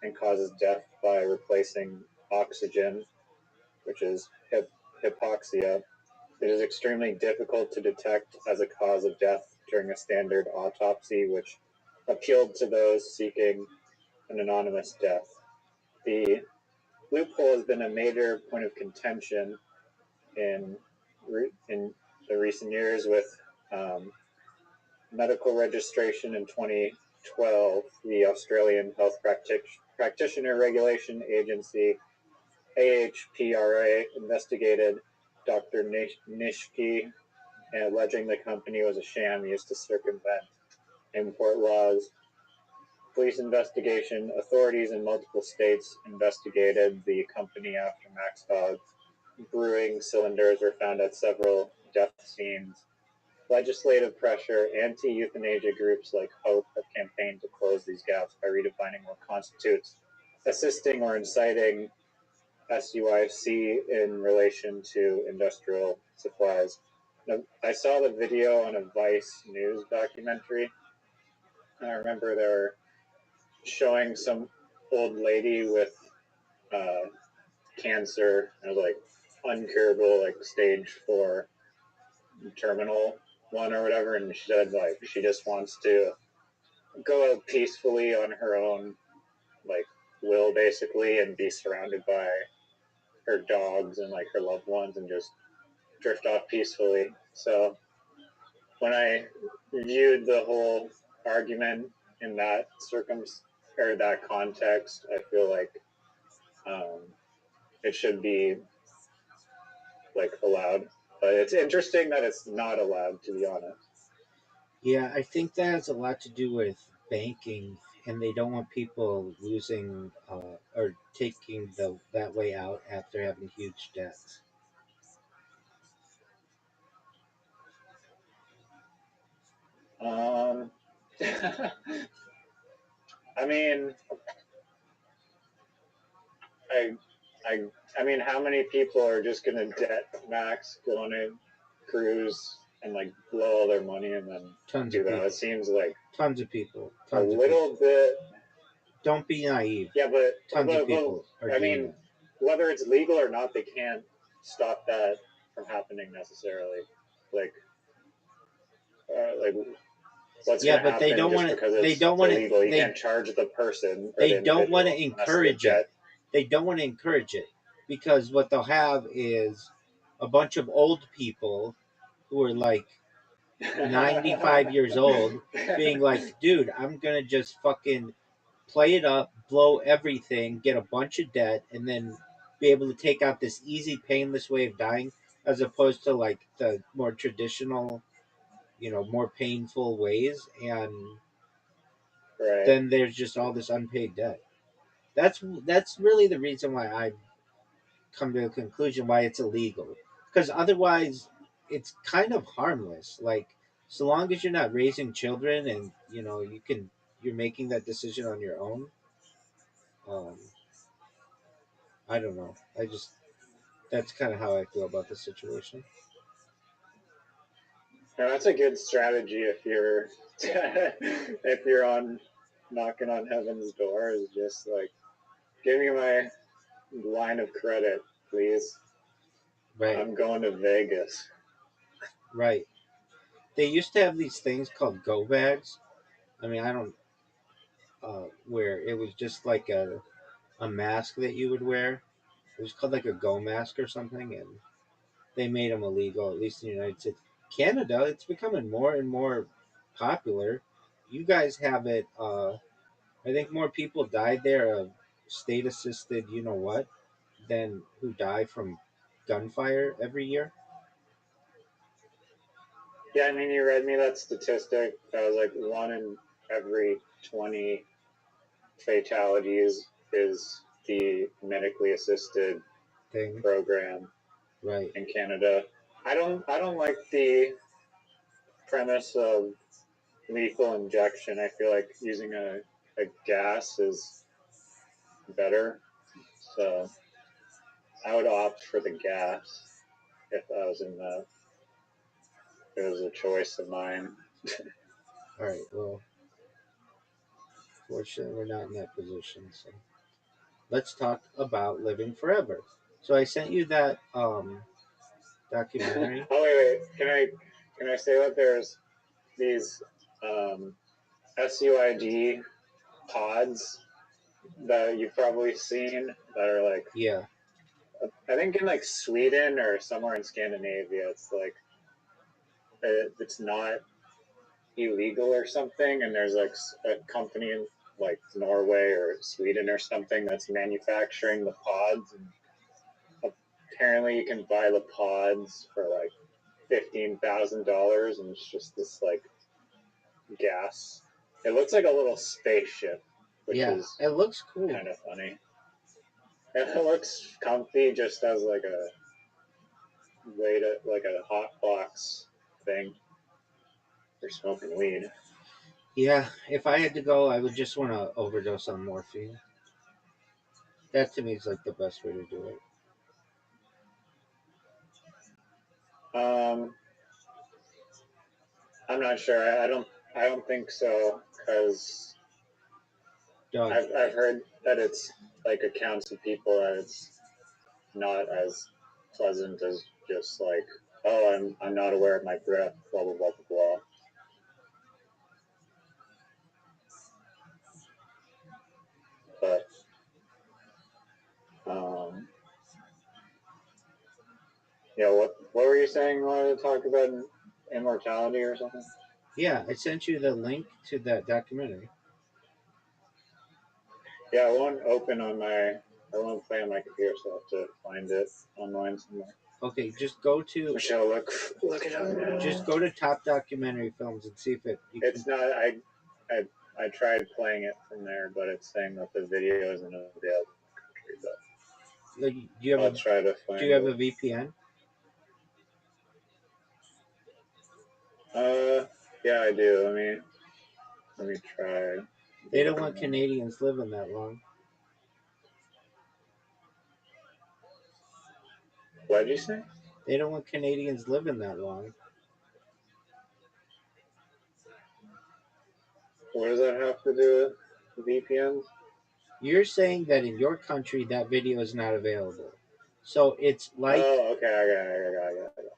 and causes death by replacing oxygen, which is hypoxia, it is extremely difficult to detect as a cause of death during a standard autopsy, which appealed to those seeking an anonymous death. The loophole has been a major point of contention in the recent years with medical registration in 2012. The Australian Health Practitioner Regulation Agency, AHPRA, investigated Dr. Nishki, alleging the company was a sham used to circumvent import laws. Police investigation. Authorities in multiple states investigated the company after Max Dog brewing cylinders were found at several death scenes. Legislative pressure. Anti-euthanasia groups like HOPE have campaigned to close these gaps by redefining what constitutes assisting or inciting SUIC in relation to industrial supplies. Now, I saw the video on a Vice News documentary, and I remember they were showing some old lady with cancer, like uncurable, like stage 4 terminal 1 or whatever, and she said like she just wants to go out peacefully on her own like will, basically, and be surrounded by her dogs and like her loved ones and just drift off peacefully. So when I viewed the whole argument in that that context, I feel like it should be like allowed. But it's interesting that it's not allowed, to be honest. Yeah, I think that has a lot to do with banking, and they don't want people losing or taking that way out after having huge debts. I mean, I mean, how many people are just gonna debt max, go on a cruise, and like blow all their money and then do that? It seems like tons of people. A little bit. Don't be naive. Yeah, but tons of people. I mean, whether it's legal or not, they can't stop that from happening necessarily. Like what's yeah, but happen they don't want to. They don't want to. You can't charge the person. They don't want to encourage it. They don't want to encourage it because what they'll have is a bunch of old people who are like 95 years old being like, dude, I'm gonna just fucking play it up, blow everything, get a bunch of debt, and then be able to take out this easy, painless way of dying, as opposed to like the more traditional, more painful ways. And then there's just all this unpaid debt. That's really the reason why I've come to a conclusion why it's illegal. Because otherwise, it's kind of harmless. Like, so long as you're not raising children and you're making that decision on your own. I don't know. That's kind of how I feel about the situation. Now, that's a good strategy if you're if you're on knocking on heaven's door, is just like, give me my line of credit, please. Right. I'm going to Vegas. Right. They used to have these things called go bags. I mean, I don't where it was just like a mask that you would wear. It was called like a go mask or something, and they made them illegal, at least in the United States. Canada, it's becoming more and more popular. You guys have it. I think more people died there of state assisted, you know what, than who die from gunfire every year. Yeah, I mean, you read me that statistic. That was like 1 in every 20 fatalities is the medically assisted Thing. program Right. in Canada. I don't like the premise of lethal injection. I feel like using a gas is better. So I would opt for the gas if I was in the if it was a choice of mine. All right. Well, fortunately, we're not in that position. So let's talk about living forever. So I sent you that documentary. Oh wait. Can I say that there's these SUID pods that you've probably seen that are like, Yeah. I think in like Sweden or somewhere in Scandinavia, it's like it's not illegal or something, and there's like a company in like Norway or Sweden or something that's manufacturing the pods, and apparently you can buy the pods for like $15,000, and it's just this like gas. It looks like a little spaceship, which is it looks cool. kind of funny. It looks comfy, just as like a way to like a hot box thing for smoking weed. Yeah, if I had to go, I would just want to overdose on morphine. That to me is like the best way to do it. I'm not sure. I don't think so, because I've heard that it's like accounts of people that it's not as pleasant as just like, oh, I'm not aware of my breath, blah blah blah blah blah. But yeah, what were you saying? You wanted to talk about immortality or something? Yeah, I sent you the link to that documentary. Yeah, it won't open on my. I won't play on my computer, so I'll have to find it online somewhere. Okay, just go to. Michelle, look it up now. Just go to Top Documentary Films and see if it. It's not. I tried playing it from there, but it's saying that the video isn't available in the country. But do you have I'll try to find. Do you have a VPN? Yeah, I do. Let me try. They don't want Canadians living that long. What did you say? They don't want Canadians living that long. What does that have to do with VPNs? You're saying that in your country that video is not available. So it's like. Oh, okay. I got it.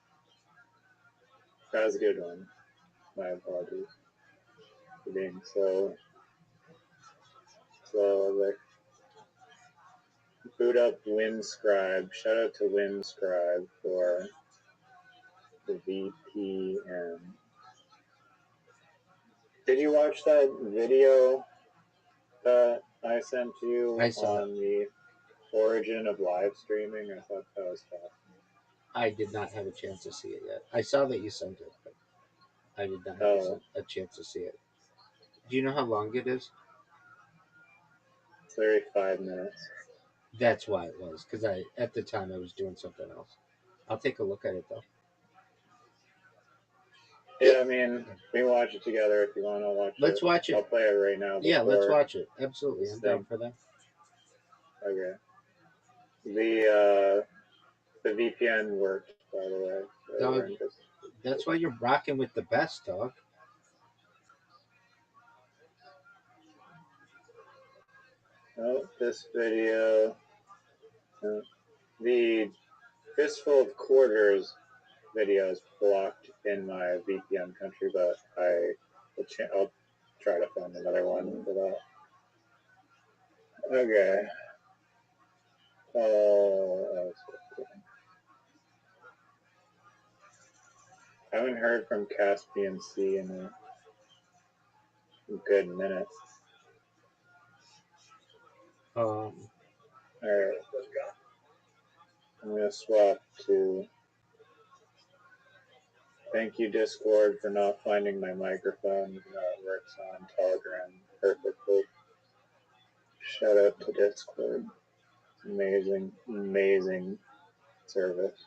That was a good one. My apologies for being so slow. Boot up WinScribe. Shout out to WinScribe for the VPN. Did you watch that video that I sent you on the origin of live streaming? I thought that was fascinating. I did not have a chance to see it yet. I saw that you sent it, but I did not have a chance to see it. Do you know how long it is? 35 minutes. That's why it was, because at the time I was doing something else. I'll take a look at it though. Yeah, we can watch it together if you want to watch it. Let's watch it. I'll play it right now. Yeah, let's watch it. Absolutely, I'm down for that. Okay. The VPN worked, by the way. Dog, that's why you're rocking with the best, dog. Oh, this video. The Fistful of Quarters video is blocked in my VPN country, but I'll try to find another one for that. Okay. I haven't heard from Caspian Sea in a good minute. Alright. I'm gonna swap to. Thank you, Discord, for not finding my microphone, even though it works on Telegram perfectly. Shout out to Discord. Amazing, amazing service.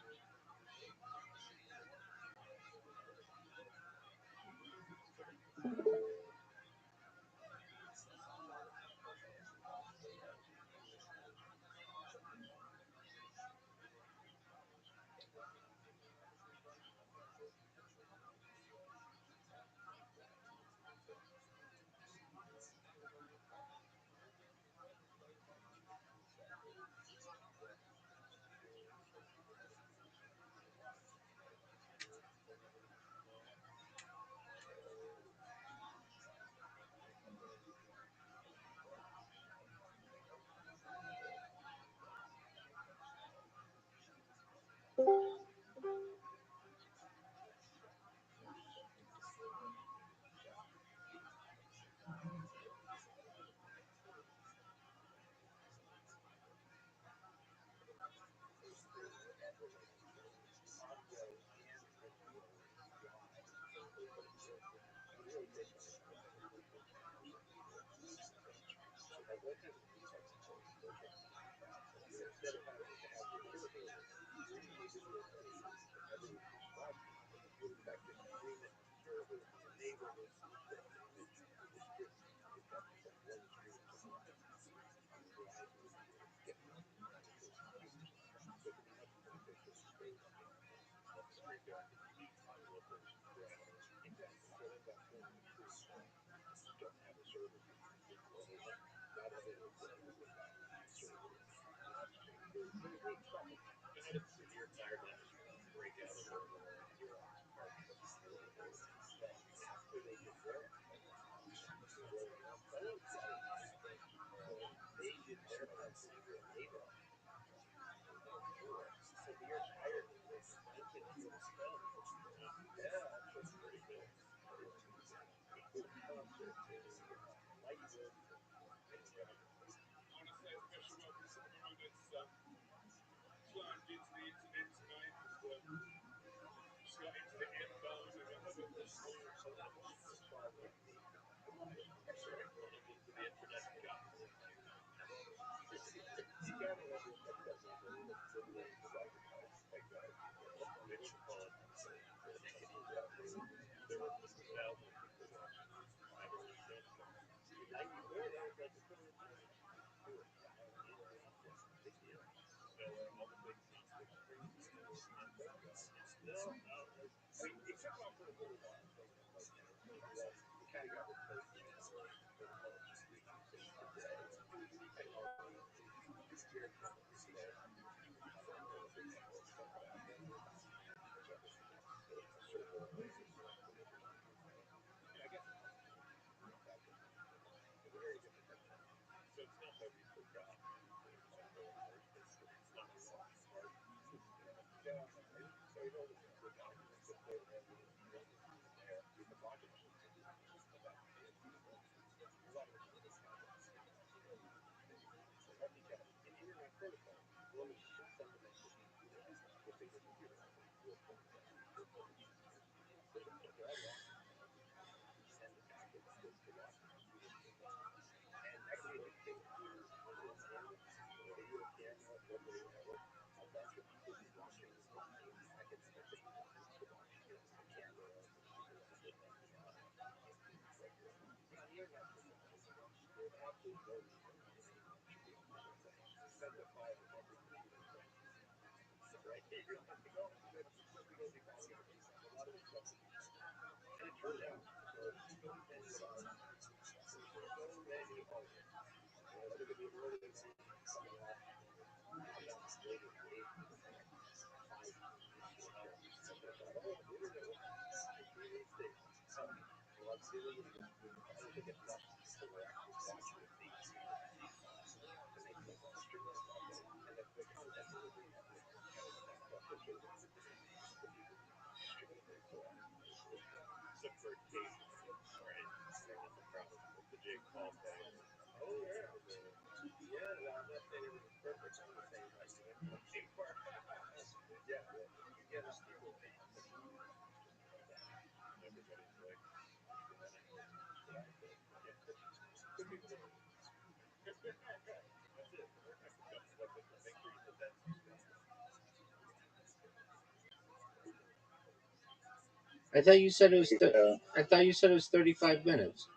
I thought you said it was. So, I thought you said it was 35 minutes.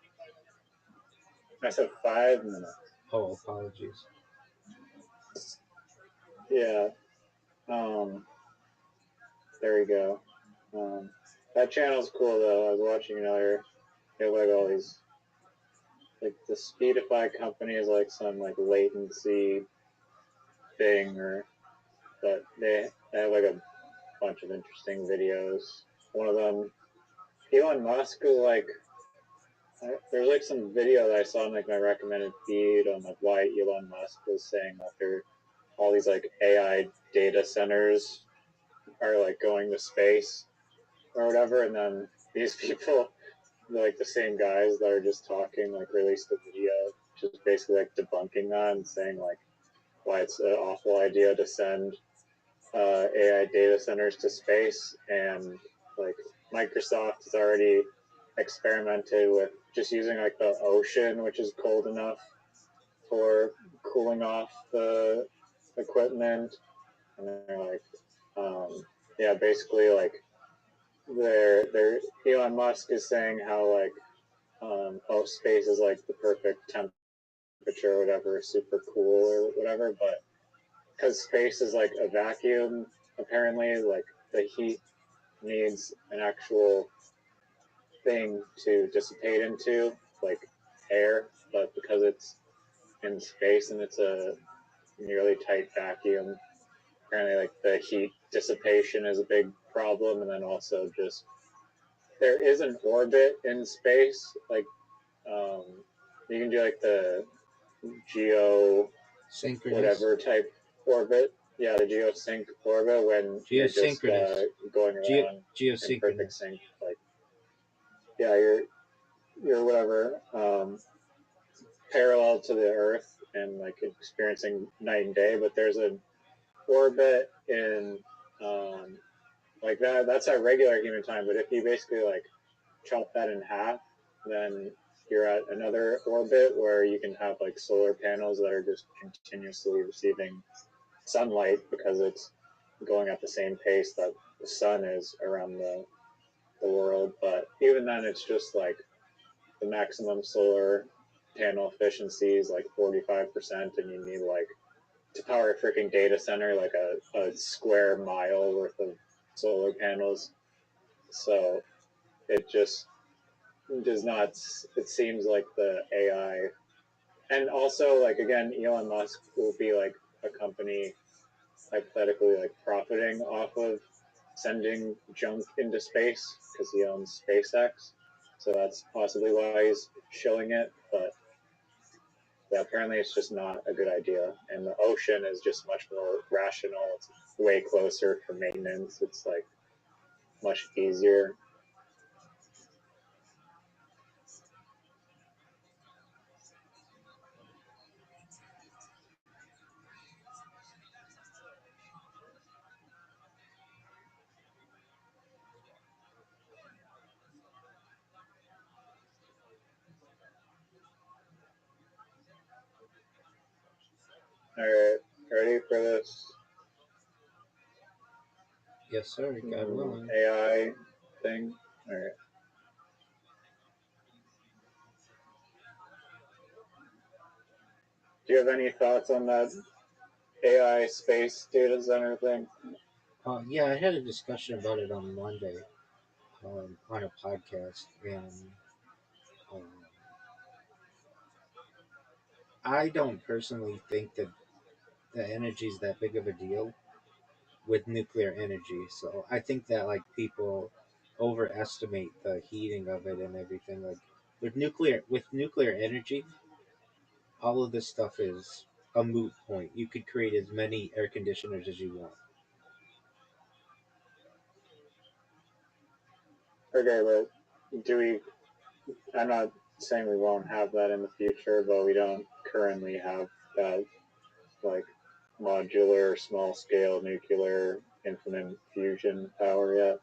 I said 5 minutes. Oh, apologies. Yeah. There we go. That channel's cool though. I was watching another. They have like all these, like the Speedify company is like some like latency thing, or but they have like a bunch of interesting videos. One of them, Elon Musk is like, there's like some video that I saw in like my recommended feed on like why Elon Musk was saying that there all these like AI data centers are like going to space or whatever, and then these people, like the same guys that are just talking, like released a video just basically like debunking that and saying like why it's an awful idea to send AI data centers to space, and like Microsoft has already experimented with just using like the ocean, which is cold enough for cooling off the equipment, and they're like, yeah, basically like they're Elon Musk is saying how like oh, space is like the perfect temperature or whatever, super cool or whatever, but because space is like a vacuum, apparently, like the heat needs an actual thing to dissipate into, like air, but because it's in space and it's a nearly tight vacuum, apparently like the heat dissipation is a big problem, and then also just there is an orbit in space, like um, you can do like the geo whatever type orbit. Yeah, the geosync orbit when you're just going around in perfect sync. Like, yeah, you're whatever parallel to the Earth and like experiencing night and day. But there's an orbit in like that. That's our regular human time. But if you basically like chop that in half, then you're at another orbit where you can have like solar panels that are just continuously receiving sunlight because it's going at the same pace that the sun is around the world. But even then, it's just like the maximum solar panel efficiency is like 45%, and you need like to power a freaking data center like a square mile worth of solar panels. So it just does not. It seems like the AI, and also like again, Elon Musk will be like a company hypothetically like profiting off of sending junk into space because he owns SpaceX. So that's possibly why he's showing it. But yeah, apparently it's just not a good idea. And the ocean is just much more rational. It's way closer for maintenance. It's like much easier. All right, ready for this? Yes, sir. God willing. AI thing. All right. Do you have any thoughts on that AI space data center thing? Yeah, I had a discussion about it on Monday on a podcast, and um, I don't personally think that the energy is that big of a deal with nuclear energy. So I think that like people overestimate the heating of it and everything. Like with nuclear energy, all of this stuff is a moot point. You could create as many air conditioners as you want. Okay, but do we? I'm not saying we won't have that in the future, but we don't currently have that like modular, small scale nuclear infinite fusion power yet.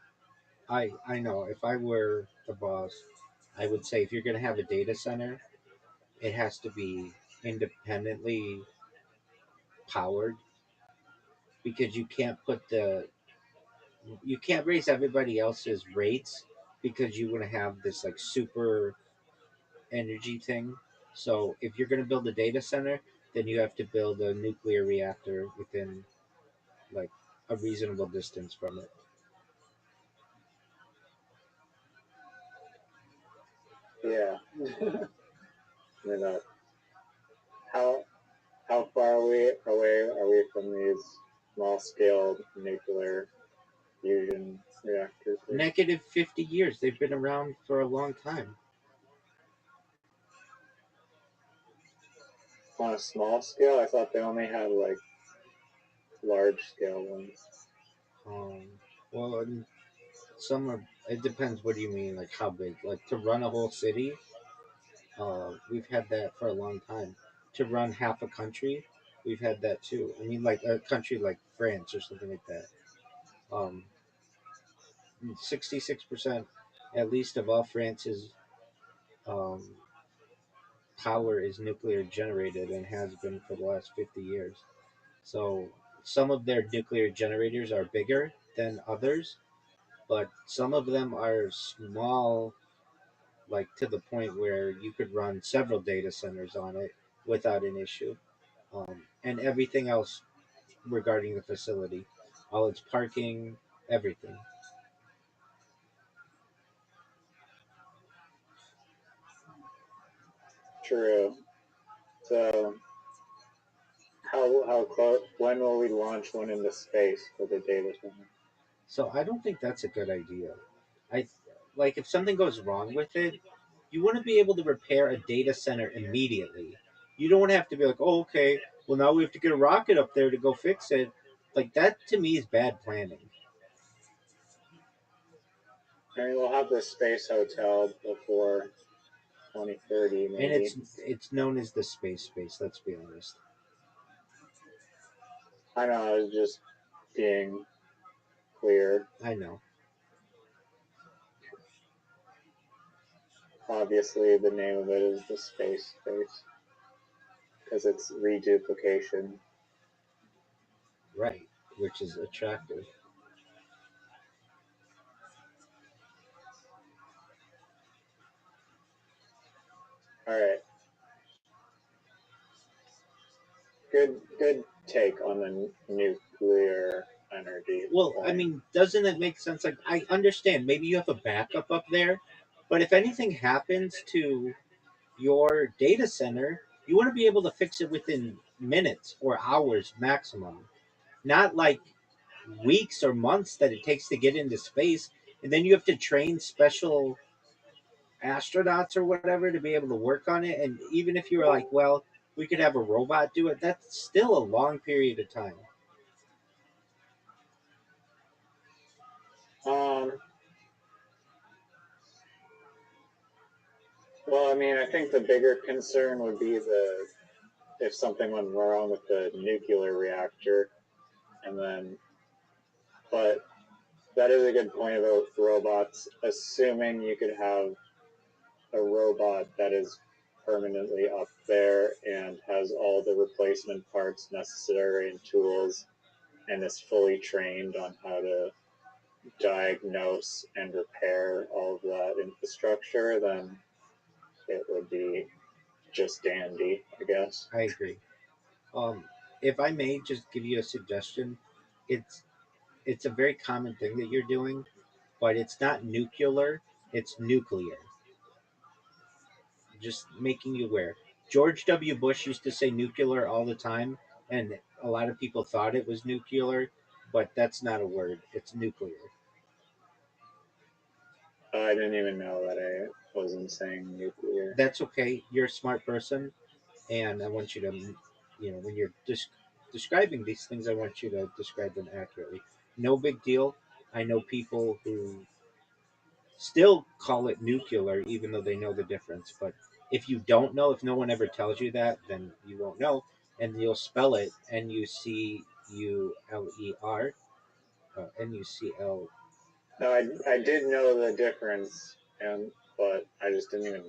I know if I were the boss, I would say if you're going to have a data center, it has to be independently powered because you can't raise everybody else's rates because you want to have this like super energy thing. So if you're going to build a data center, then you have to build a nuclear reactor within like a reasonable distance from it. Yeah. I mean, how how far away are we from these small scale nuclear fusion reactors? Negative 50 years. They've been around for a long time. On a small scale, I thought they only had like large scale ones. Um, well, some are. It depends. What do you mean? Like how big? Like to run a whole city? We've had that for a long time. To run half a country, we've had that too. I mean, like a country like France or something like that. 66% at least of all France's um, power is nuclear generated and has been for the last 50 years. So some of their nuclear generators are bigger than others, but some of them are small, like to the point where you could run several data centers on it without an issue. And everything else regarding the facility, all its parking, everything. True. So how close? When will we launch one into space for the data center? So I don't think that's a good idea. I like if something goes wrong with it, you want to be able to repair a data center immediately. You don't have to be like, oh, okay, well now we have to get a rocket up there to go fix it. Like that to me is bad planning. I mean, we'll have the space hotel before 2030, maybe. And it's known as the space. Let's be honest. I know. I was just being clear. I know. Obviously, the name of it is the space because it's reduplication. Right, which is attractive. All right. Good take on the nuclear energy. Well, point. I mean, doesn't it make sense? Like, I understand maybe you have a backup up there, but if anything happens to your data center, you want to be able to fix it within minutes or hours maximum, not like weeks or months that it takes to get into space. And then you have to train special astronauts or whatever to be able to work on it. And even if you're like, well, we could have a robot do it, that's still a long period of time. Um, well, I mean, I think the bigger concern would be if something went wrong with the nuclear reactor, and then, but that is a good point about robots. Assuming you could have a robot that is permanently up there and has all the replacement parts necessary and tools, and is fully trained on how to diagnose and repair all of that infrastructure, then it would be just dandy, I guess. I agree. Um, if I may just give you a suggestion, it's it's a very common thing that you're doing, but it's not nuclear, it's nuclear. Just making you aware. George W. Bush used to say nuclear all the time, and a lot of people thought it was nuclear, but that's not a word. It's nuclear. I didn't even know that I wasn't saying nuclear. That's okay. You're a smart person, and I want you to, when you're describing these things, I want you to describe them accurately. No big deal. I know people who still call it nuclear even though they know the difference. But if you don't know, if no one ever tells you that, then you won't know, and you'll spell it Nuculer, Nucl. No, I did know the difference, but I just didn't even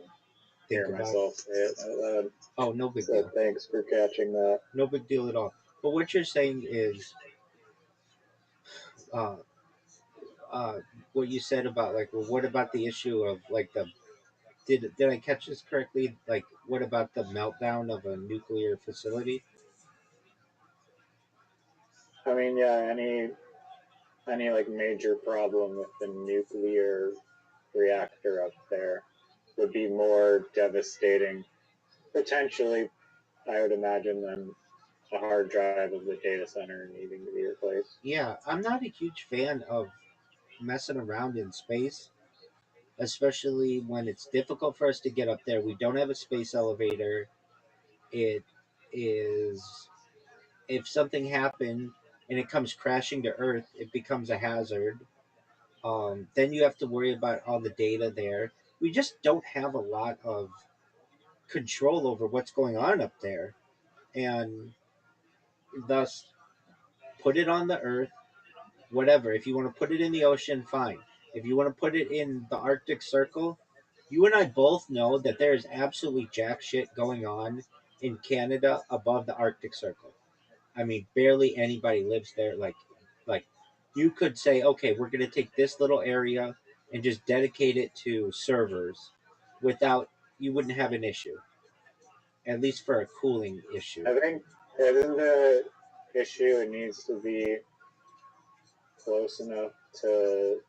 think hear about. myself say it out loud. Oh, no big So deal. thanks for catching that. No big deal at all. But what you're saying is, uh, what you said about like, well, what about the issue of like the did I catch this correctly? Like, what about the meltdown of a nuclear facility? I mean, yeah, any like major problem with the nuclear reactor up there would be more devastating, potentially, I would imagine, than the hard drive of the data center needing to be replaced. Yeah, I'm not a huge fan of messing around in space, especially when it's difficult for us to get up there. We don't have a space elevator. It is, if something happened and it comes crashing to Earth, it becomes a hazard. Then you have to worry about all the data there. We just don't have a lot of control over what's going on up there, and thus put it on the Earth. Whatever. If you want to put it in the ocean, fine. If you want to put it in the Arctic Circle, you and I both know that there is absolutely jack shit going on in Canada above the Arctic Circle. I mean, barely anybody lives there. Like you could say, okay, we're going to take this little area and just dedicate it to servers without, you wouldn't have an issue, at least for a cooling issue. I think isn't the issue it needs to be close enough to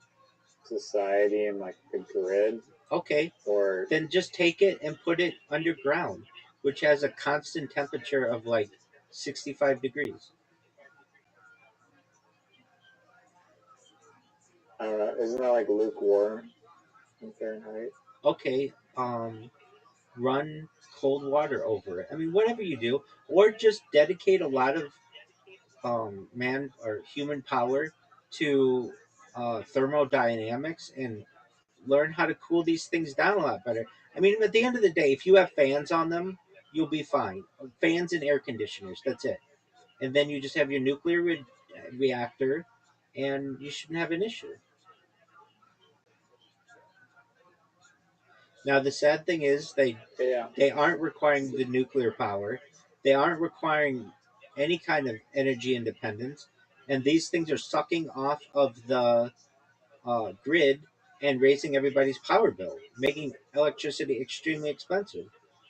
society and like the grid. Okay, or then just take it and put it underground, which has a constant temperature of like 65 degrees. I don't know, isn't that like lukewarm in Fahrenheit? Okay, run cold water over it. I mean, whatever you do, or just dedicate a lot of man or human power to thermodynamics and learn how to cool these things down a lot better. I mean, at the end of the day, if you have fans on them, you'll be fine. Fans and air conditioners, that's it. And then you just have your nuclear reactor, and you shouldn't have an issue. Now, the sad thing is they aren't requiring the nuclear power. They aren't requiring any kind of energy independence, and these things are sucking off of the grid and raising everybody's power bill, making electricity extremely expensive.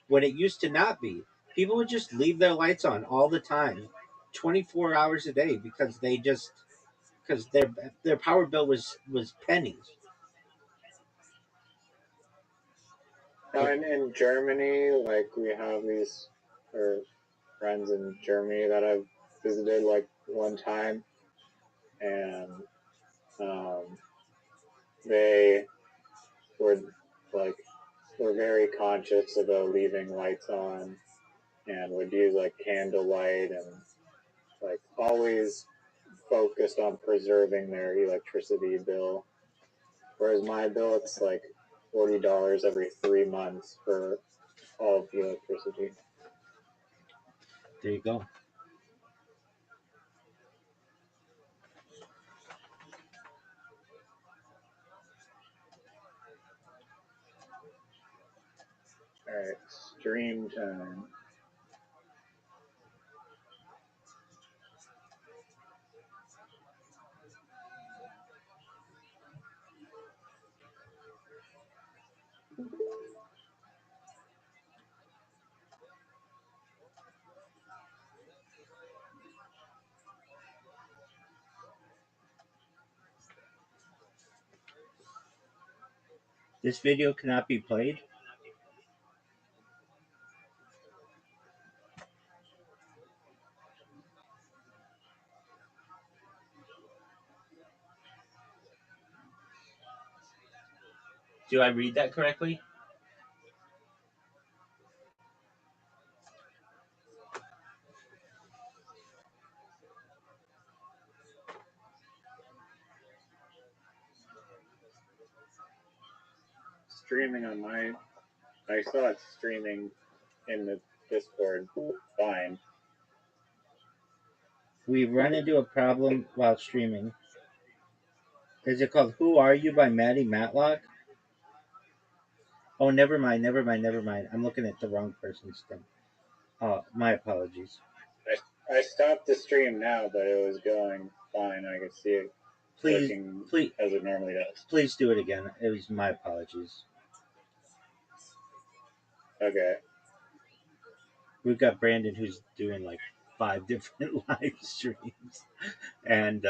When it used to not be, people would just leave their lights on all the time, 24 hours a day, because because their power bill was pennies. Now in Germany, like we have these friends in Germany that I've visited like one time, and they were like were very conscious about leaving lights on and would use like candlelight and like always focused on preserving their electricity bill. Whereas my bill, it's like $40 every 3 months for all of the electricity. There you go. All right, stream time. This video cannot be played. Do I read that correctly? Streaming on I saw it streaming in the Discord fine. We've run into a problem while streaming. Is it called Who Are You by Maddie Matlock? Oh, never mind, never mind, never mind. I'm looking at the wrong person's thing. My apologies. I stopped the stream now, but it was going fine. I could see it Please, working please, as it normally does. please do it again. It was my apologies. Okay. We've got Brandon who's doing like 5 different live streams, and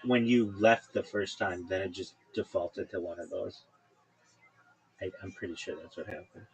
when you left the first time, then it just defaulted to one of those. I'm pretty sure that's what happened.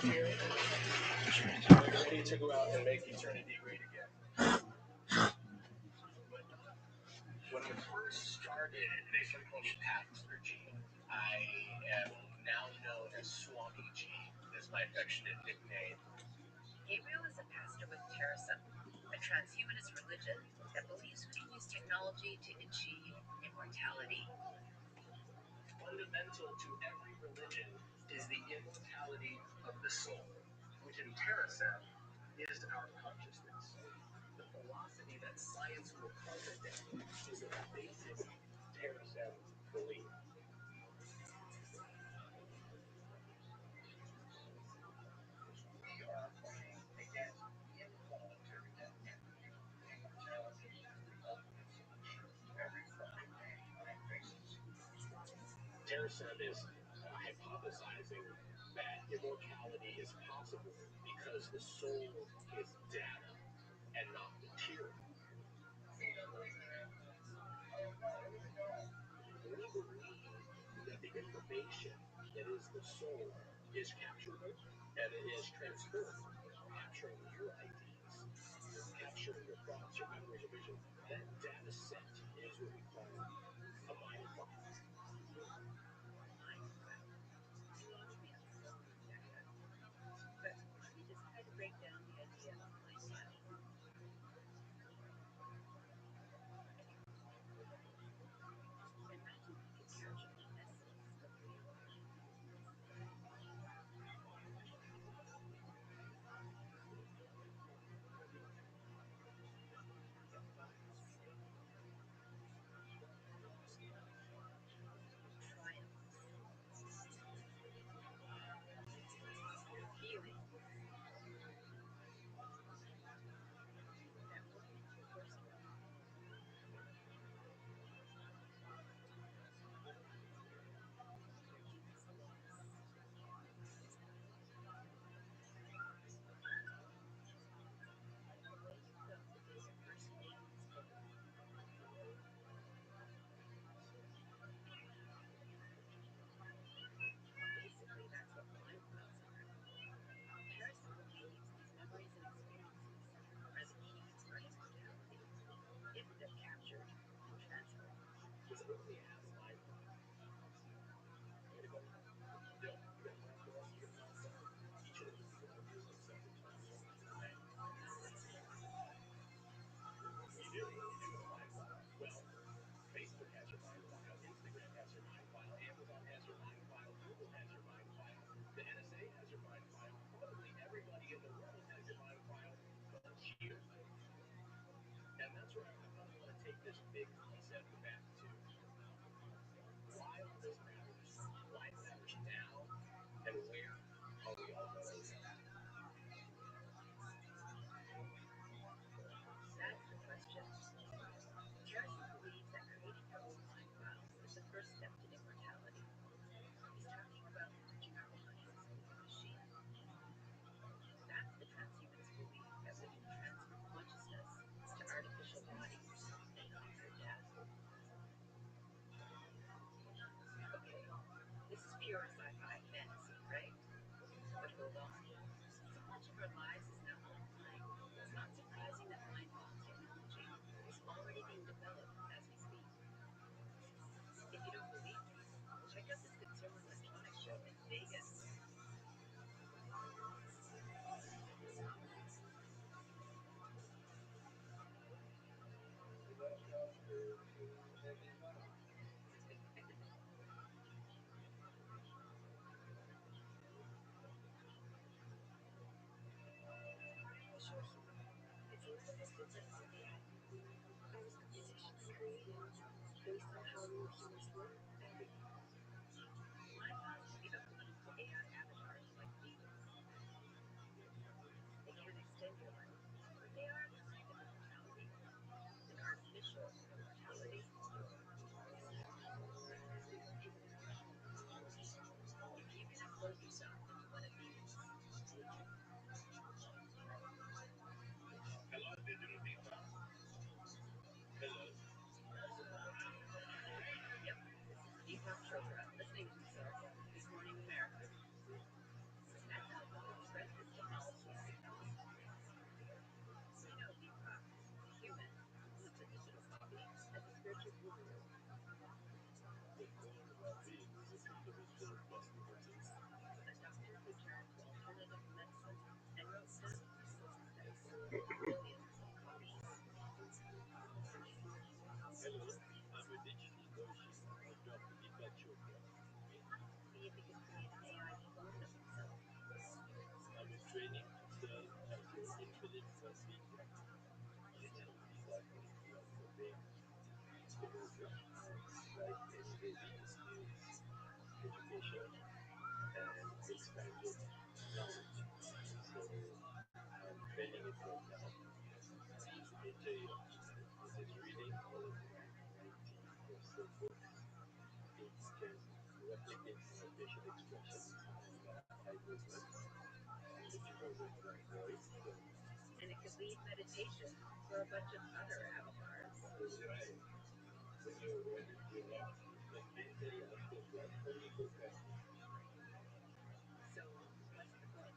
fear, are you ready to go out and make eternity great again? When I first started making close paths for G, I am now known as Swami G. That's my affectionate nickname. Gabriel is a pastor with Teresa, a transhumanist religion that believes we can use technology to achieve immortality. Fundamental to every religion is the immortality of the soul, which in Teresa is our consciousness. The philosophy that science will contradict is a basic Teresa belief. We are fighting against involuntary death. Immortality is the ultimate solution to every problem mankind faces. Teresa is hypothesizing that immortality is possible because the soul is data and not material. We believe that the information that is the soul is captured and it is transferred, capturing your ideas, capturing your thoughts, your memories, your vision. That data set is what we call a mind file. But let me just try to break down the idea of mind file. Imagine we could capture the essence of who you are. Triumph, feeling, that one person. Basically, that's what mind files are. Teresa believes these memories and experiences are the key to our immortality if they're captured and transferred. It's only as mind file. Way to go. You got time for us? You got mind file? Each and every single one of us have separate time zones. Right? You do a mind file. Well, Facebook has your mind file, Instagram has your mind file, Amazon has your mind file, Google has your mind file, the NSA has your mind file, probably everybody in the world has your mind file but you. And that's where I kind of want to take this big concept back to. Why all this matters, why it matters now, and where are we all going? That's the question. Teresa believes that creating your own mind files is the first step to immortality. He's talking about merging our minds with a machine. That's the transhumanist belief that we can transfer consciousness to artificial bodies and conquer death. Okay, this is pure sci-fi fantasy, right? But hold on. So much of our lives is now online. It's not surprising that mind file technology is already being developed as we speak. If you don't believe me, check out this Consumer Electronics Show in Vegas. Sure. It's a little different from AI. I was computationally created based on how real humans work and think. Mind files can be uploaded to AI avatars like me. They can extend your life, but they are a kind of immortality. An artificial immortality. If you can upload yourself into one of these, would you? Hello, digital detox. Hello. Yep, this is spiritual guru. The former Rabbi was a controversial philosopher a doctor who turned to alternative medicine and wrote dozens of books that sold millions of copies. Hello, I'm a digital version of Dr. Deepak Chopra. See if he could create an AI clone of himself. I'm in training to serve as your infinite well-being guide. Digital Deepak is like the veins in the ocean, like any baby needs education and expanded knowledge. So I'm training it right now. Enter your email. It is reading all of my 90 or so books. It can replicate my facial expressions and eye movements. It remembers my voice. And it could lead meditations for a bunch of other avatars. Right. When you're ready to laugh, you can mentally ask yourself only good questions. So, what's the book?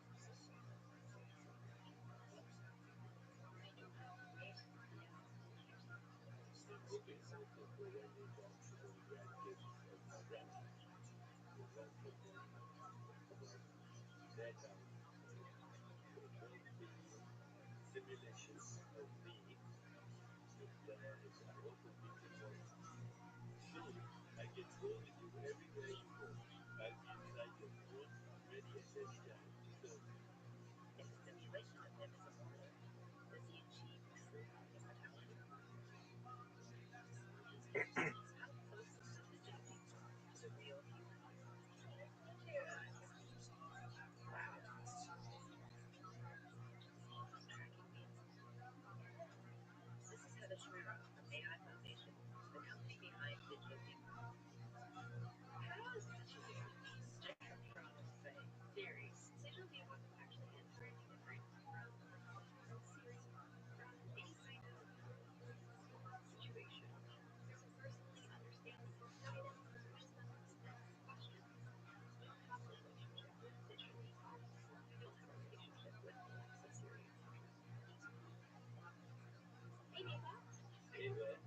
The book is also for when you talk to the grandkids of my grandma. You learn from them about their time. So both the simulations of me with planets are also being recorded. Soon, I can go with you everywhere you go. I'll be inside your phone, ready at any time to serve you. If the simulation of him is immortal, does he achieve true immortality? How close is the digital Deepak to the real human? Wow. Tracking me. This is Heather Shmira from AI Foundation, the company behind Digital Deepak. How is Digital Deepak different from, say, Siri? Digital Deepak is actually entirely different from Siri, from any kind of situation. There's a personally understanding guidance response that's questions. You don't have a relationship with Digital Deepak. You don't have a relationship with Alexa, Siri, etc. Hey, Deepak. Hey there.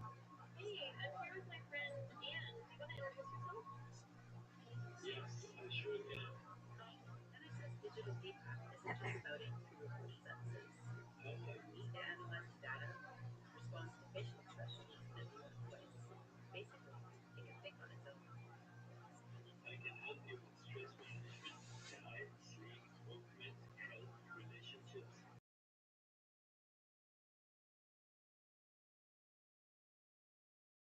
Hey, I'm here with my friend Anne. Do you want to introduce yourself? Yes, I sure can. Then it says Digital Deepak isn't just about it through remote senses.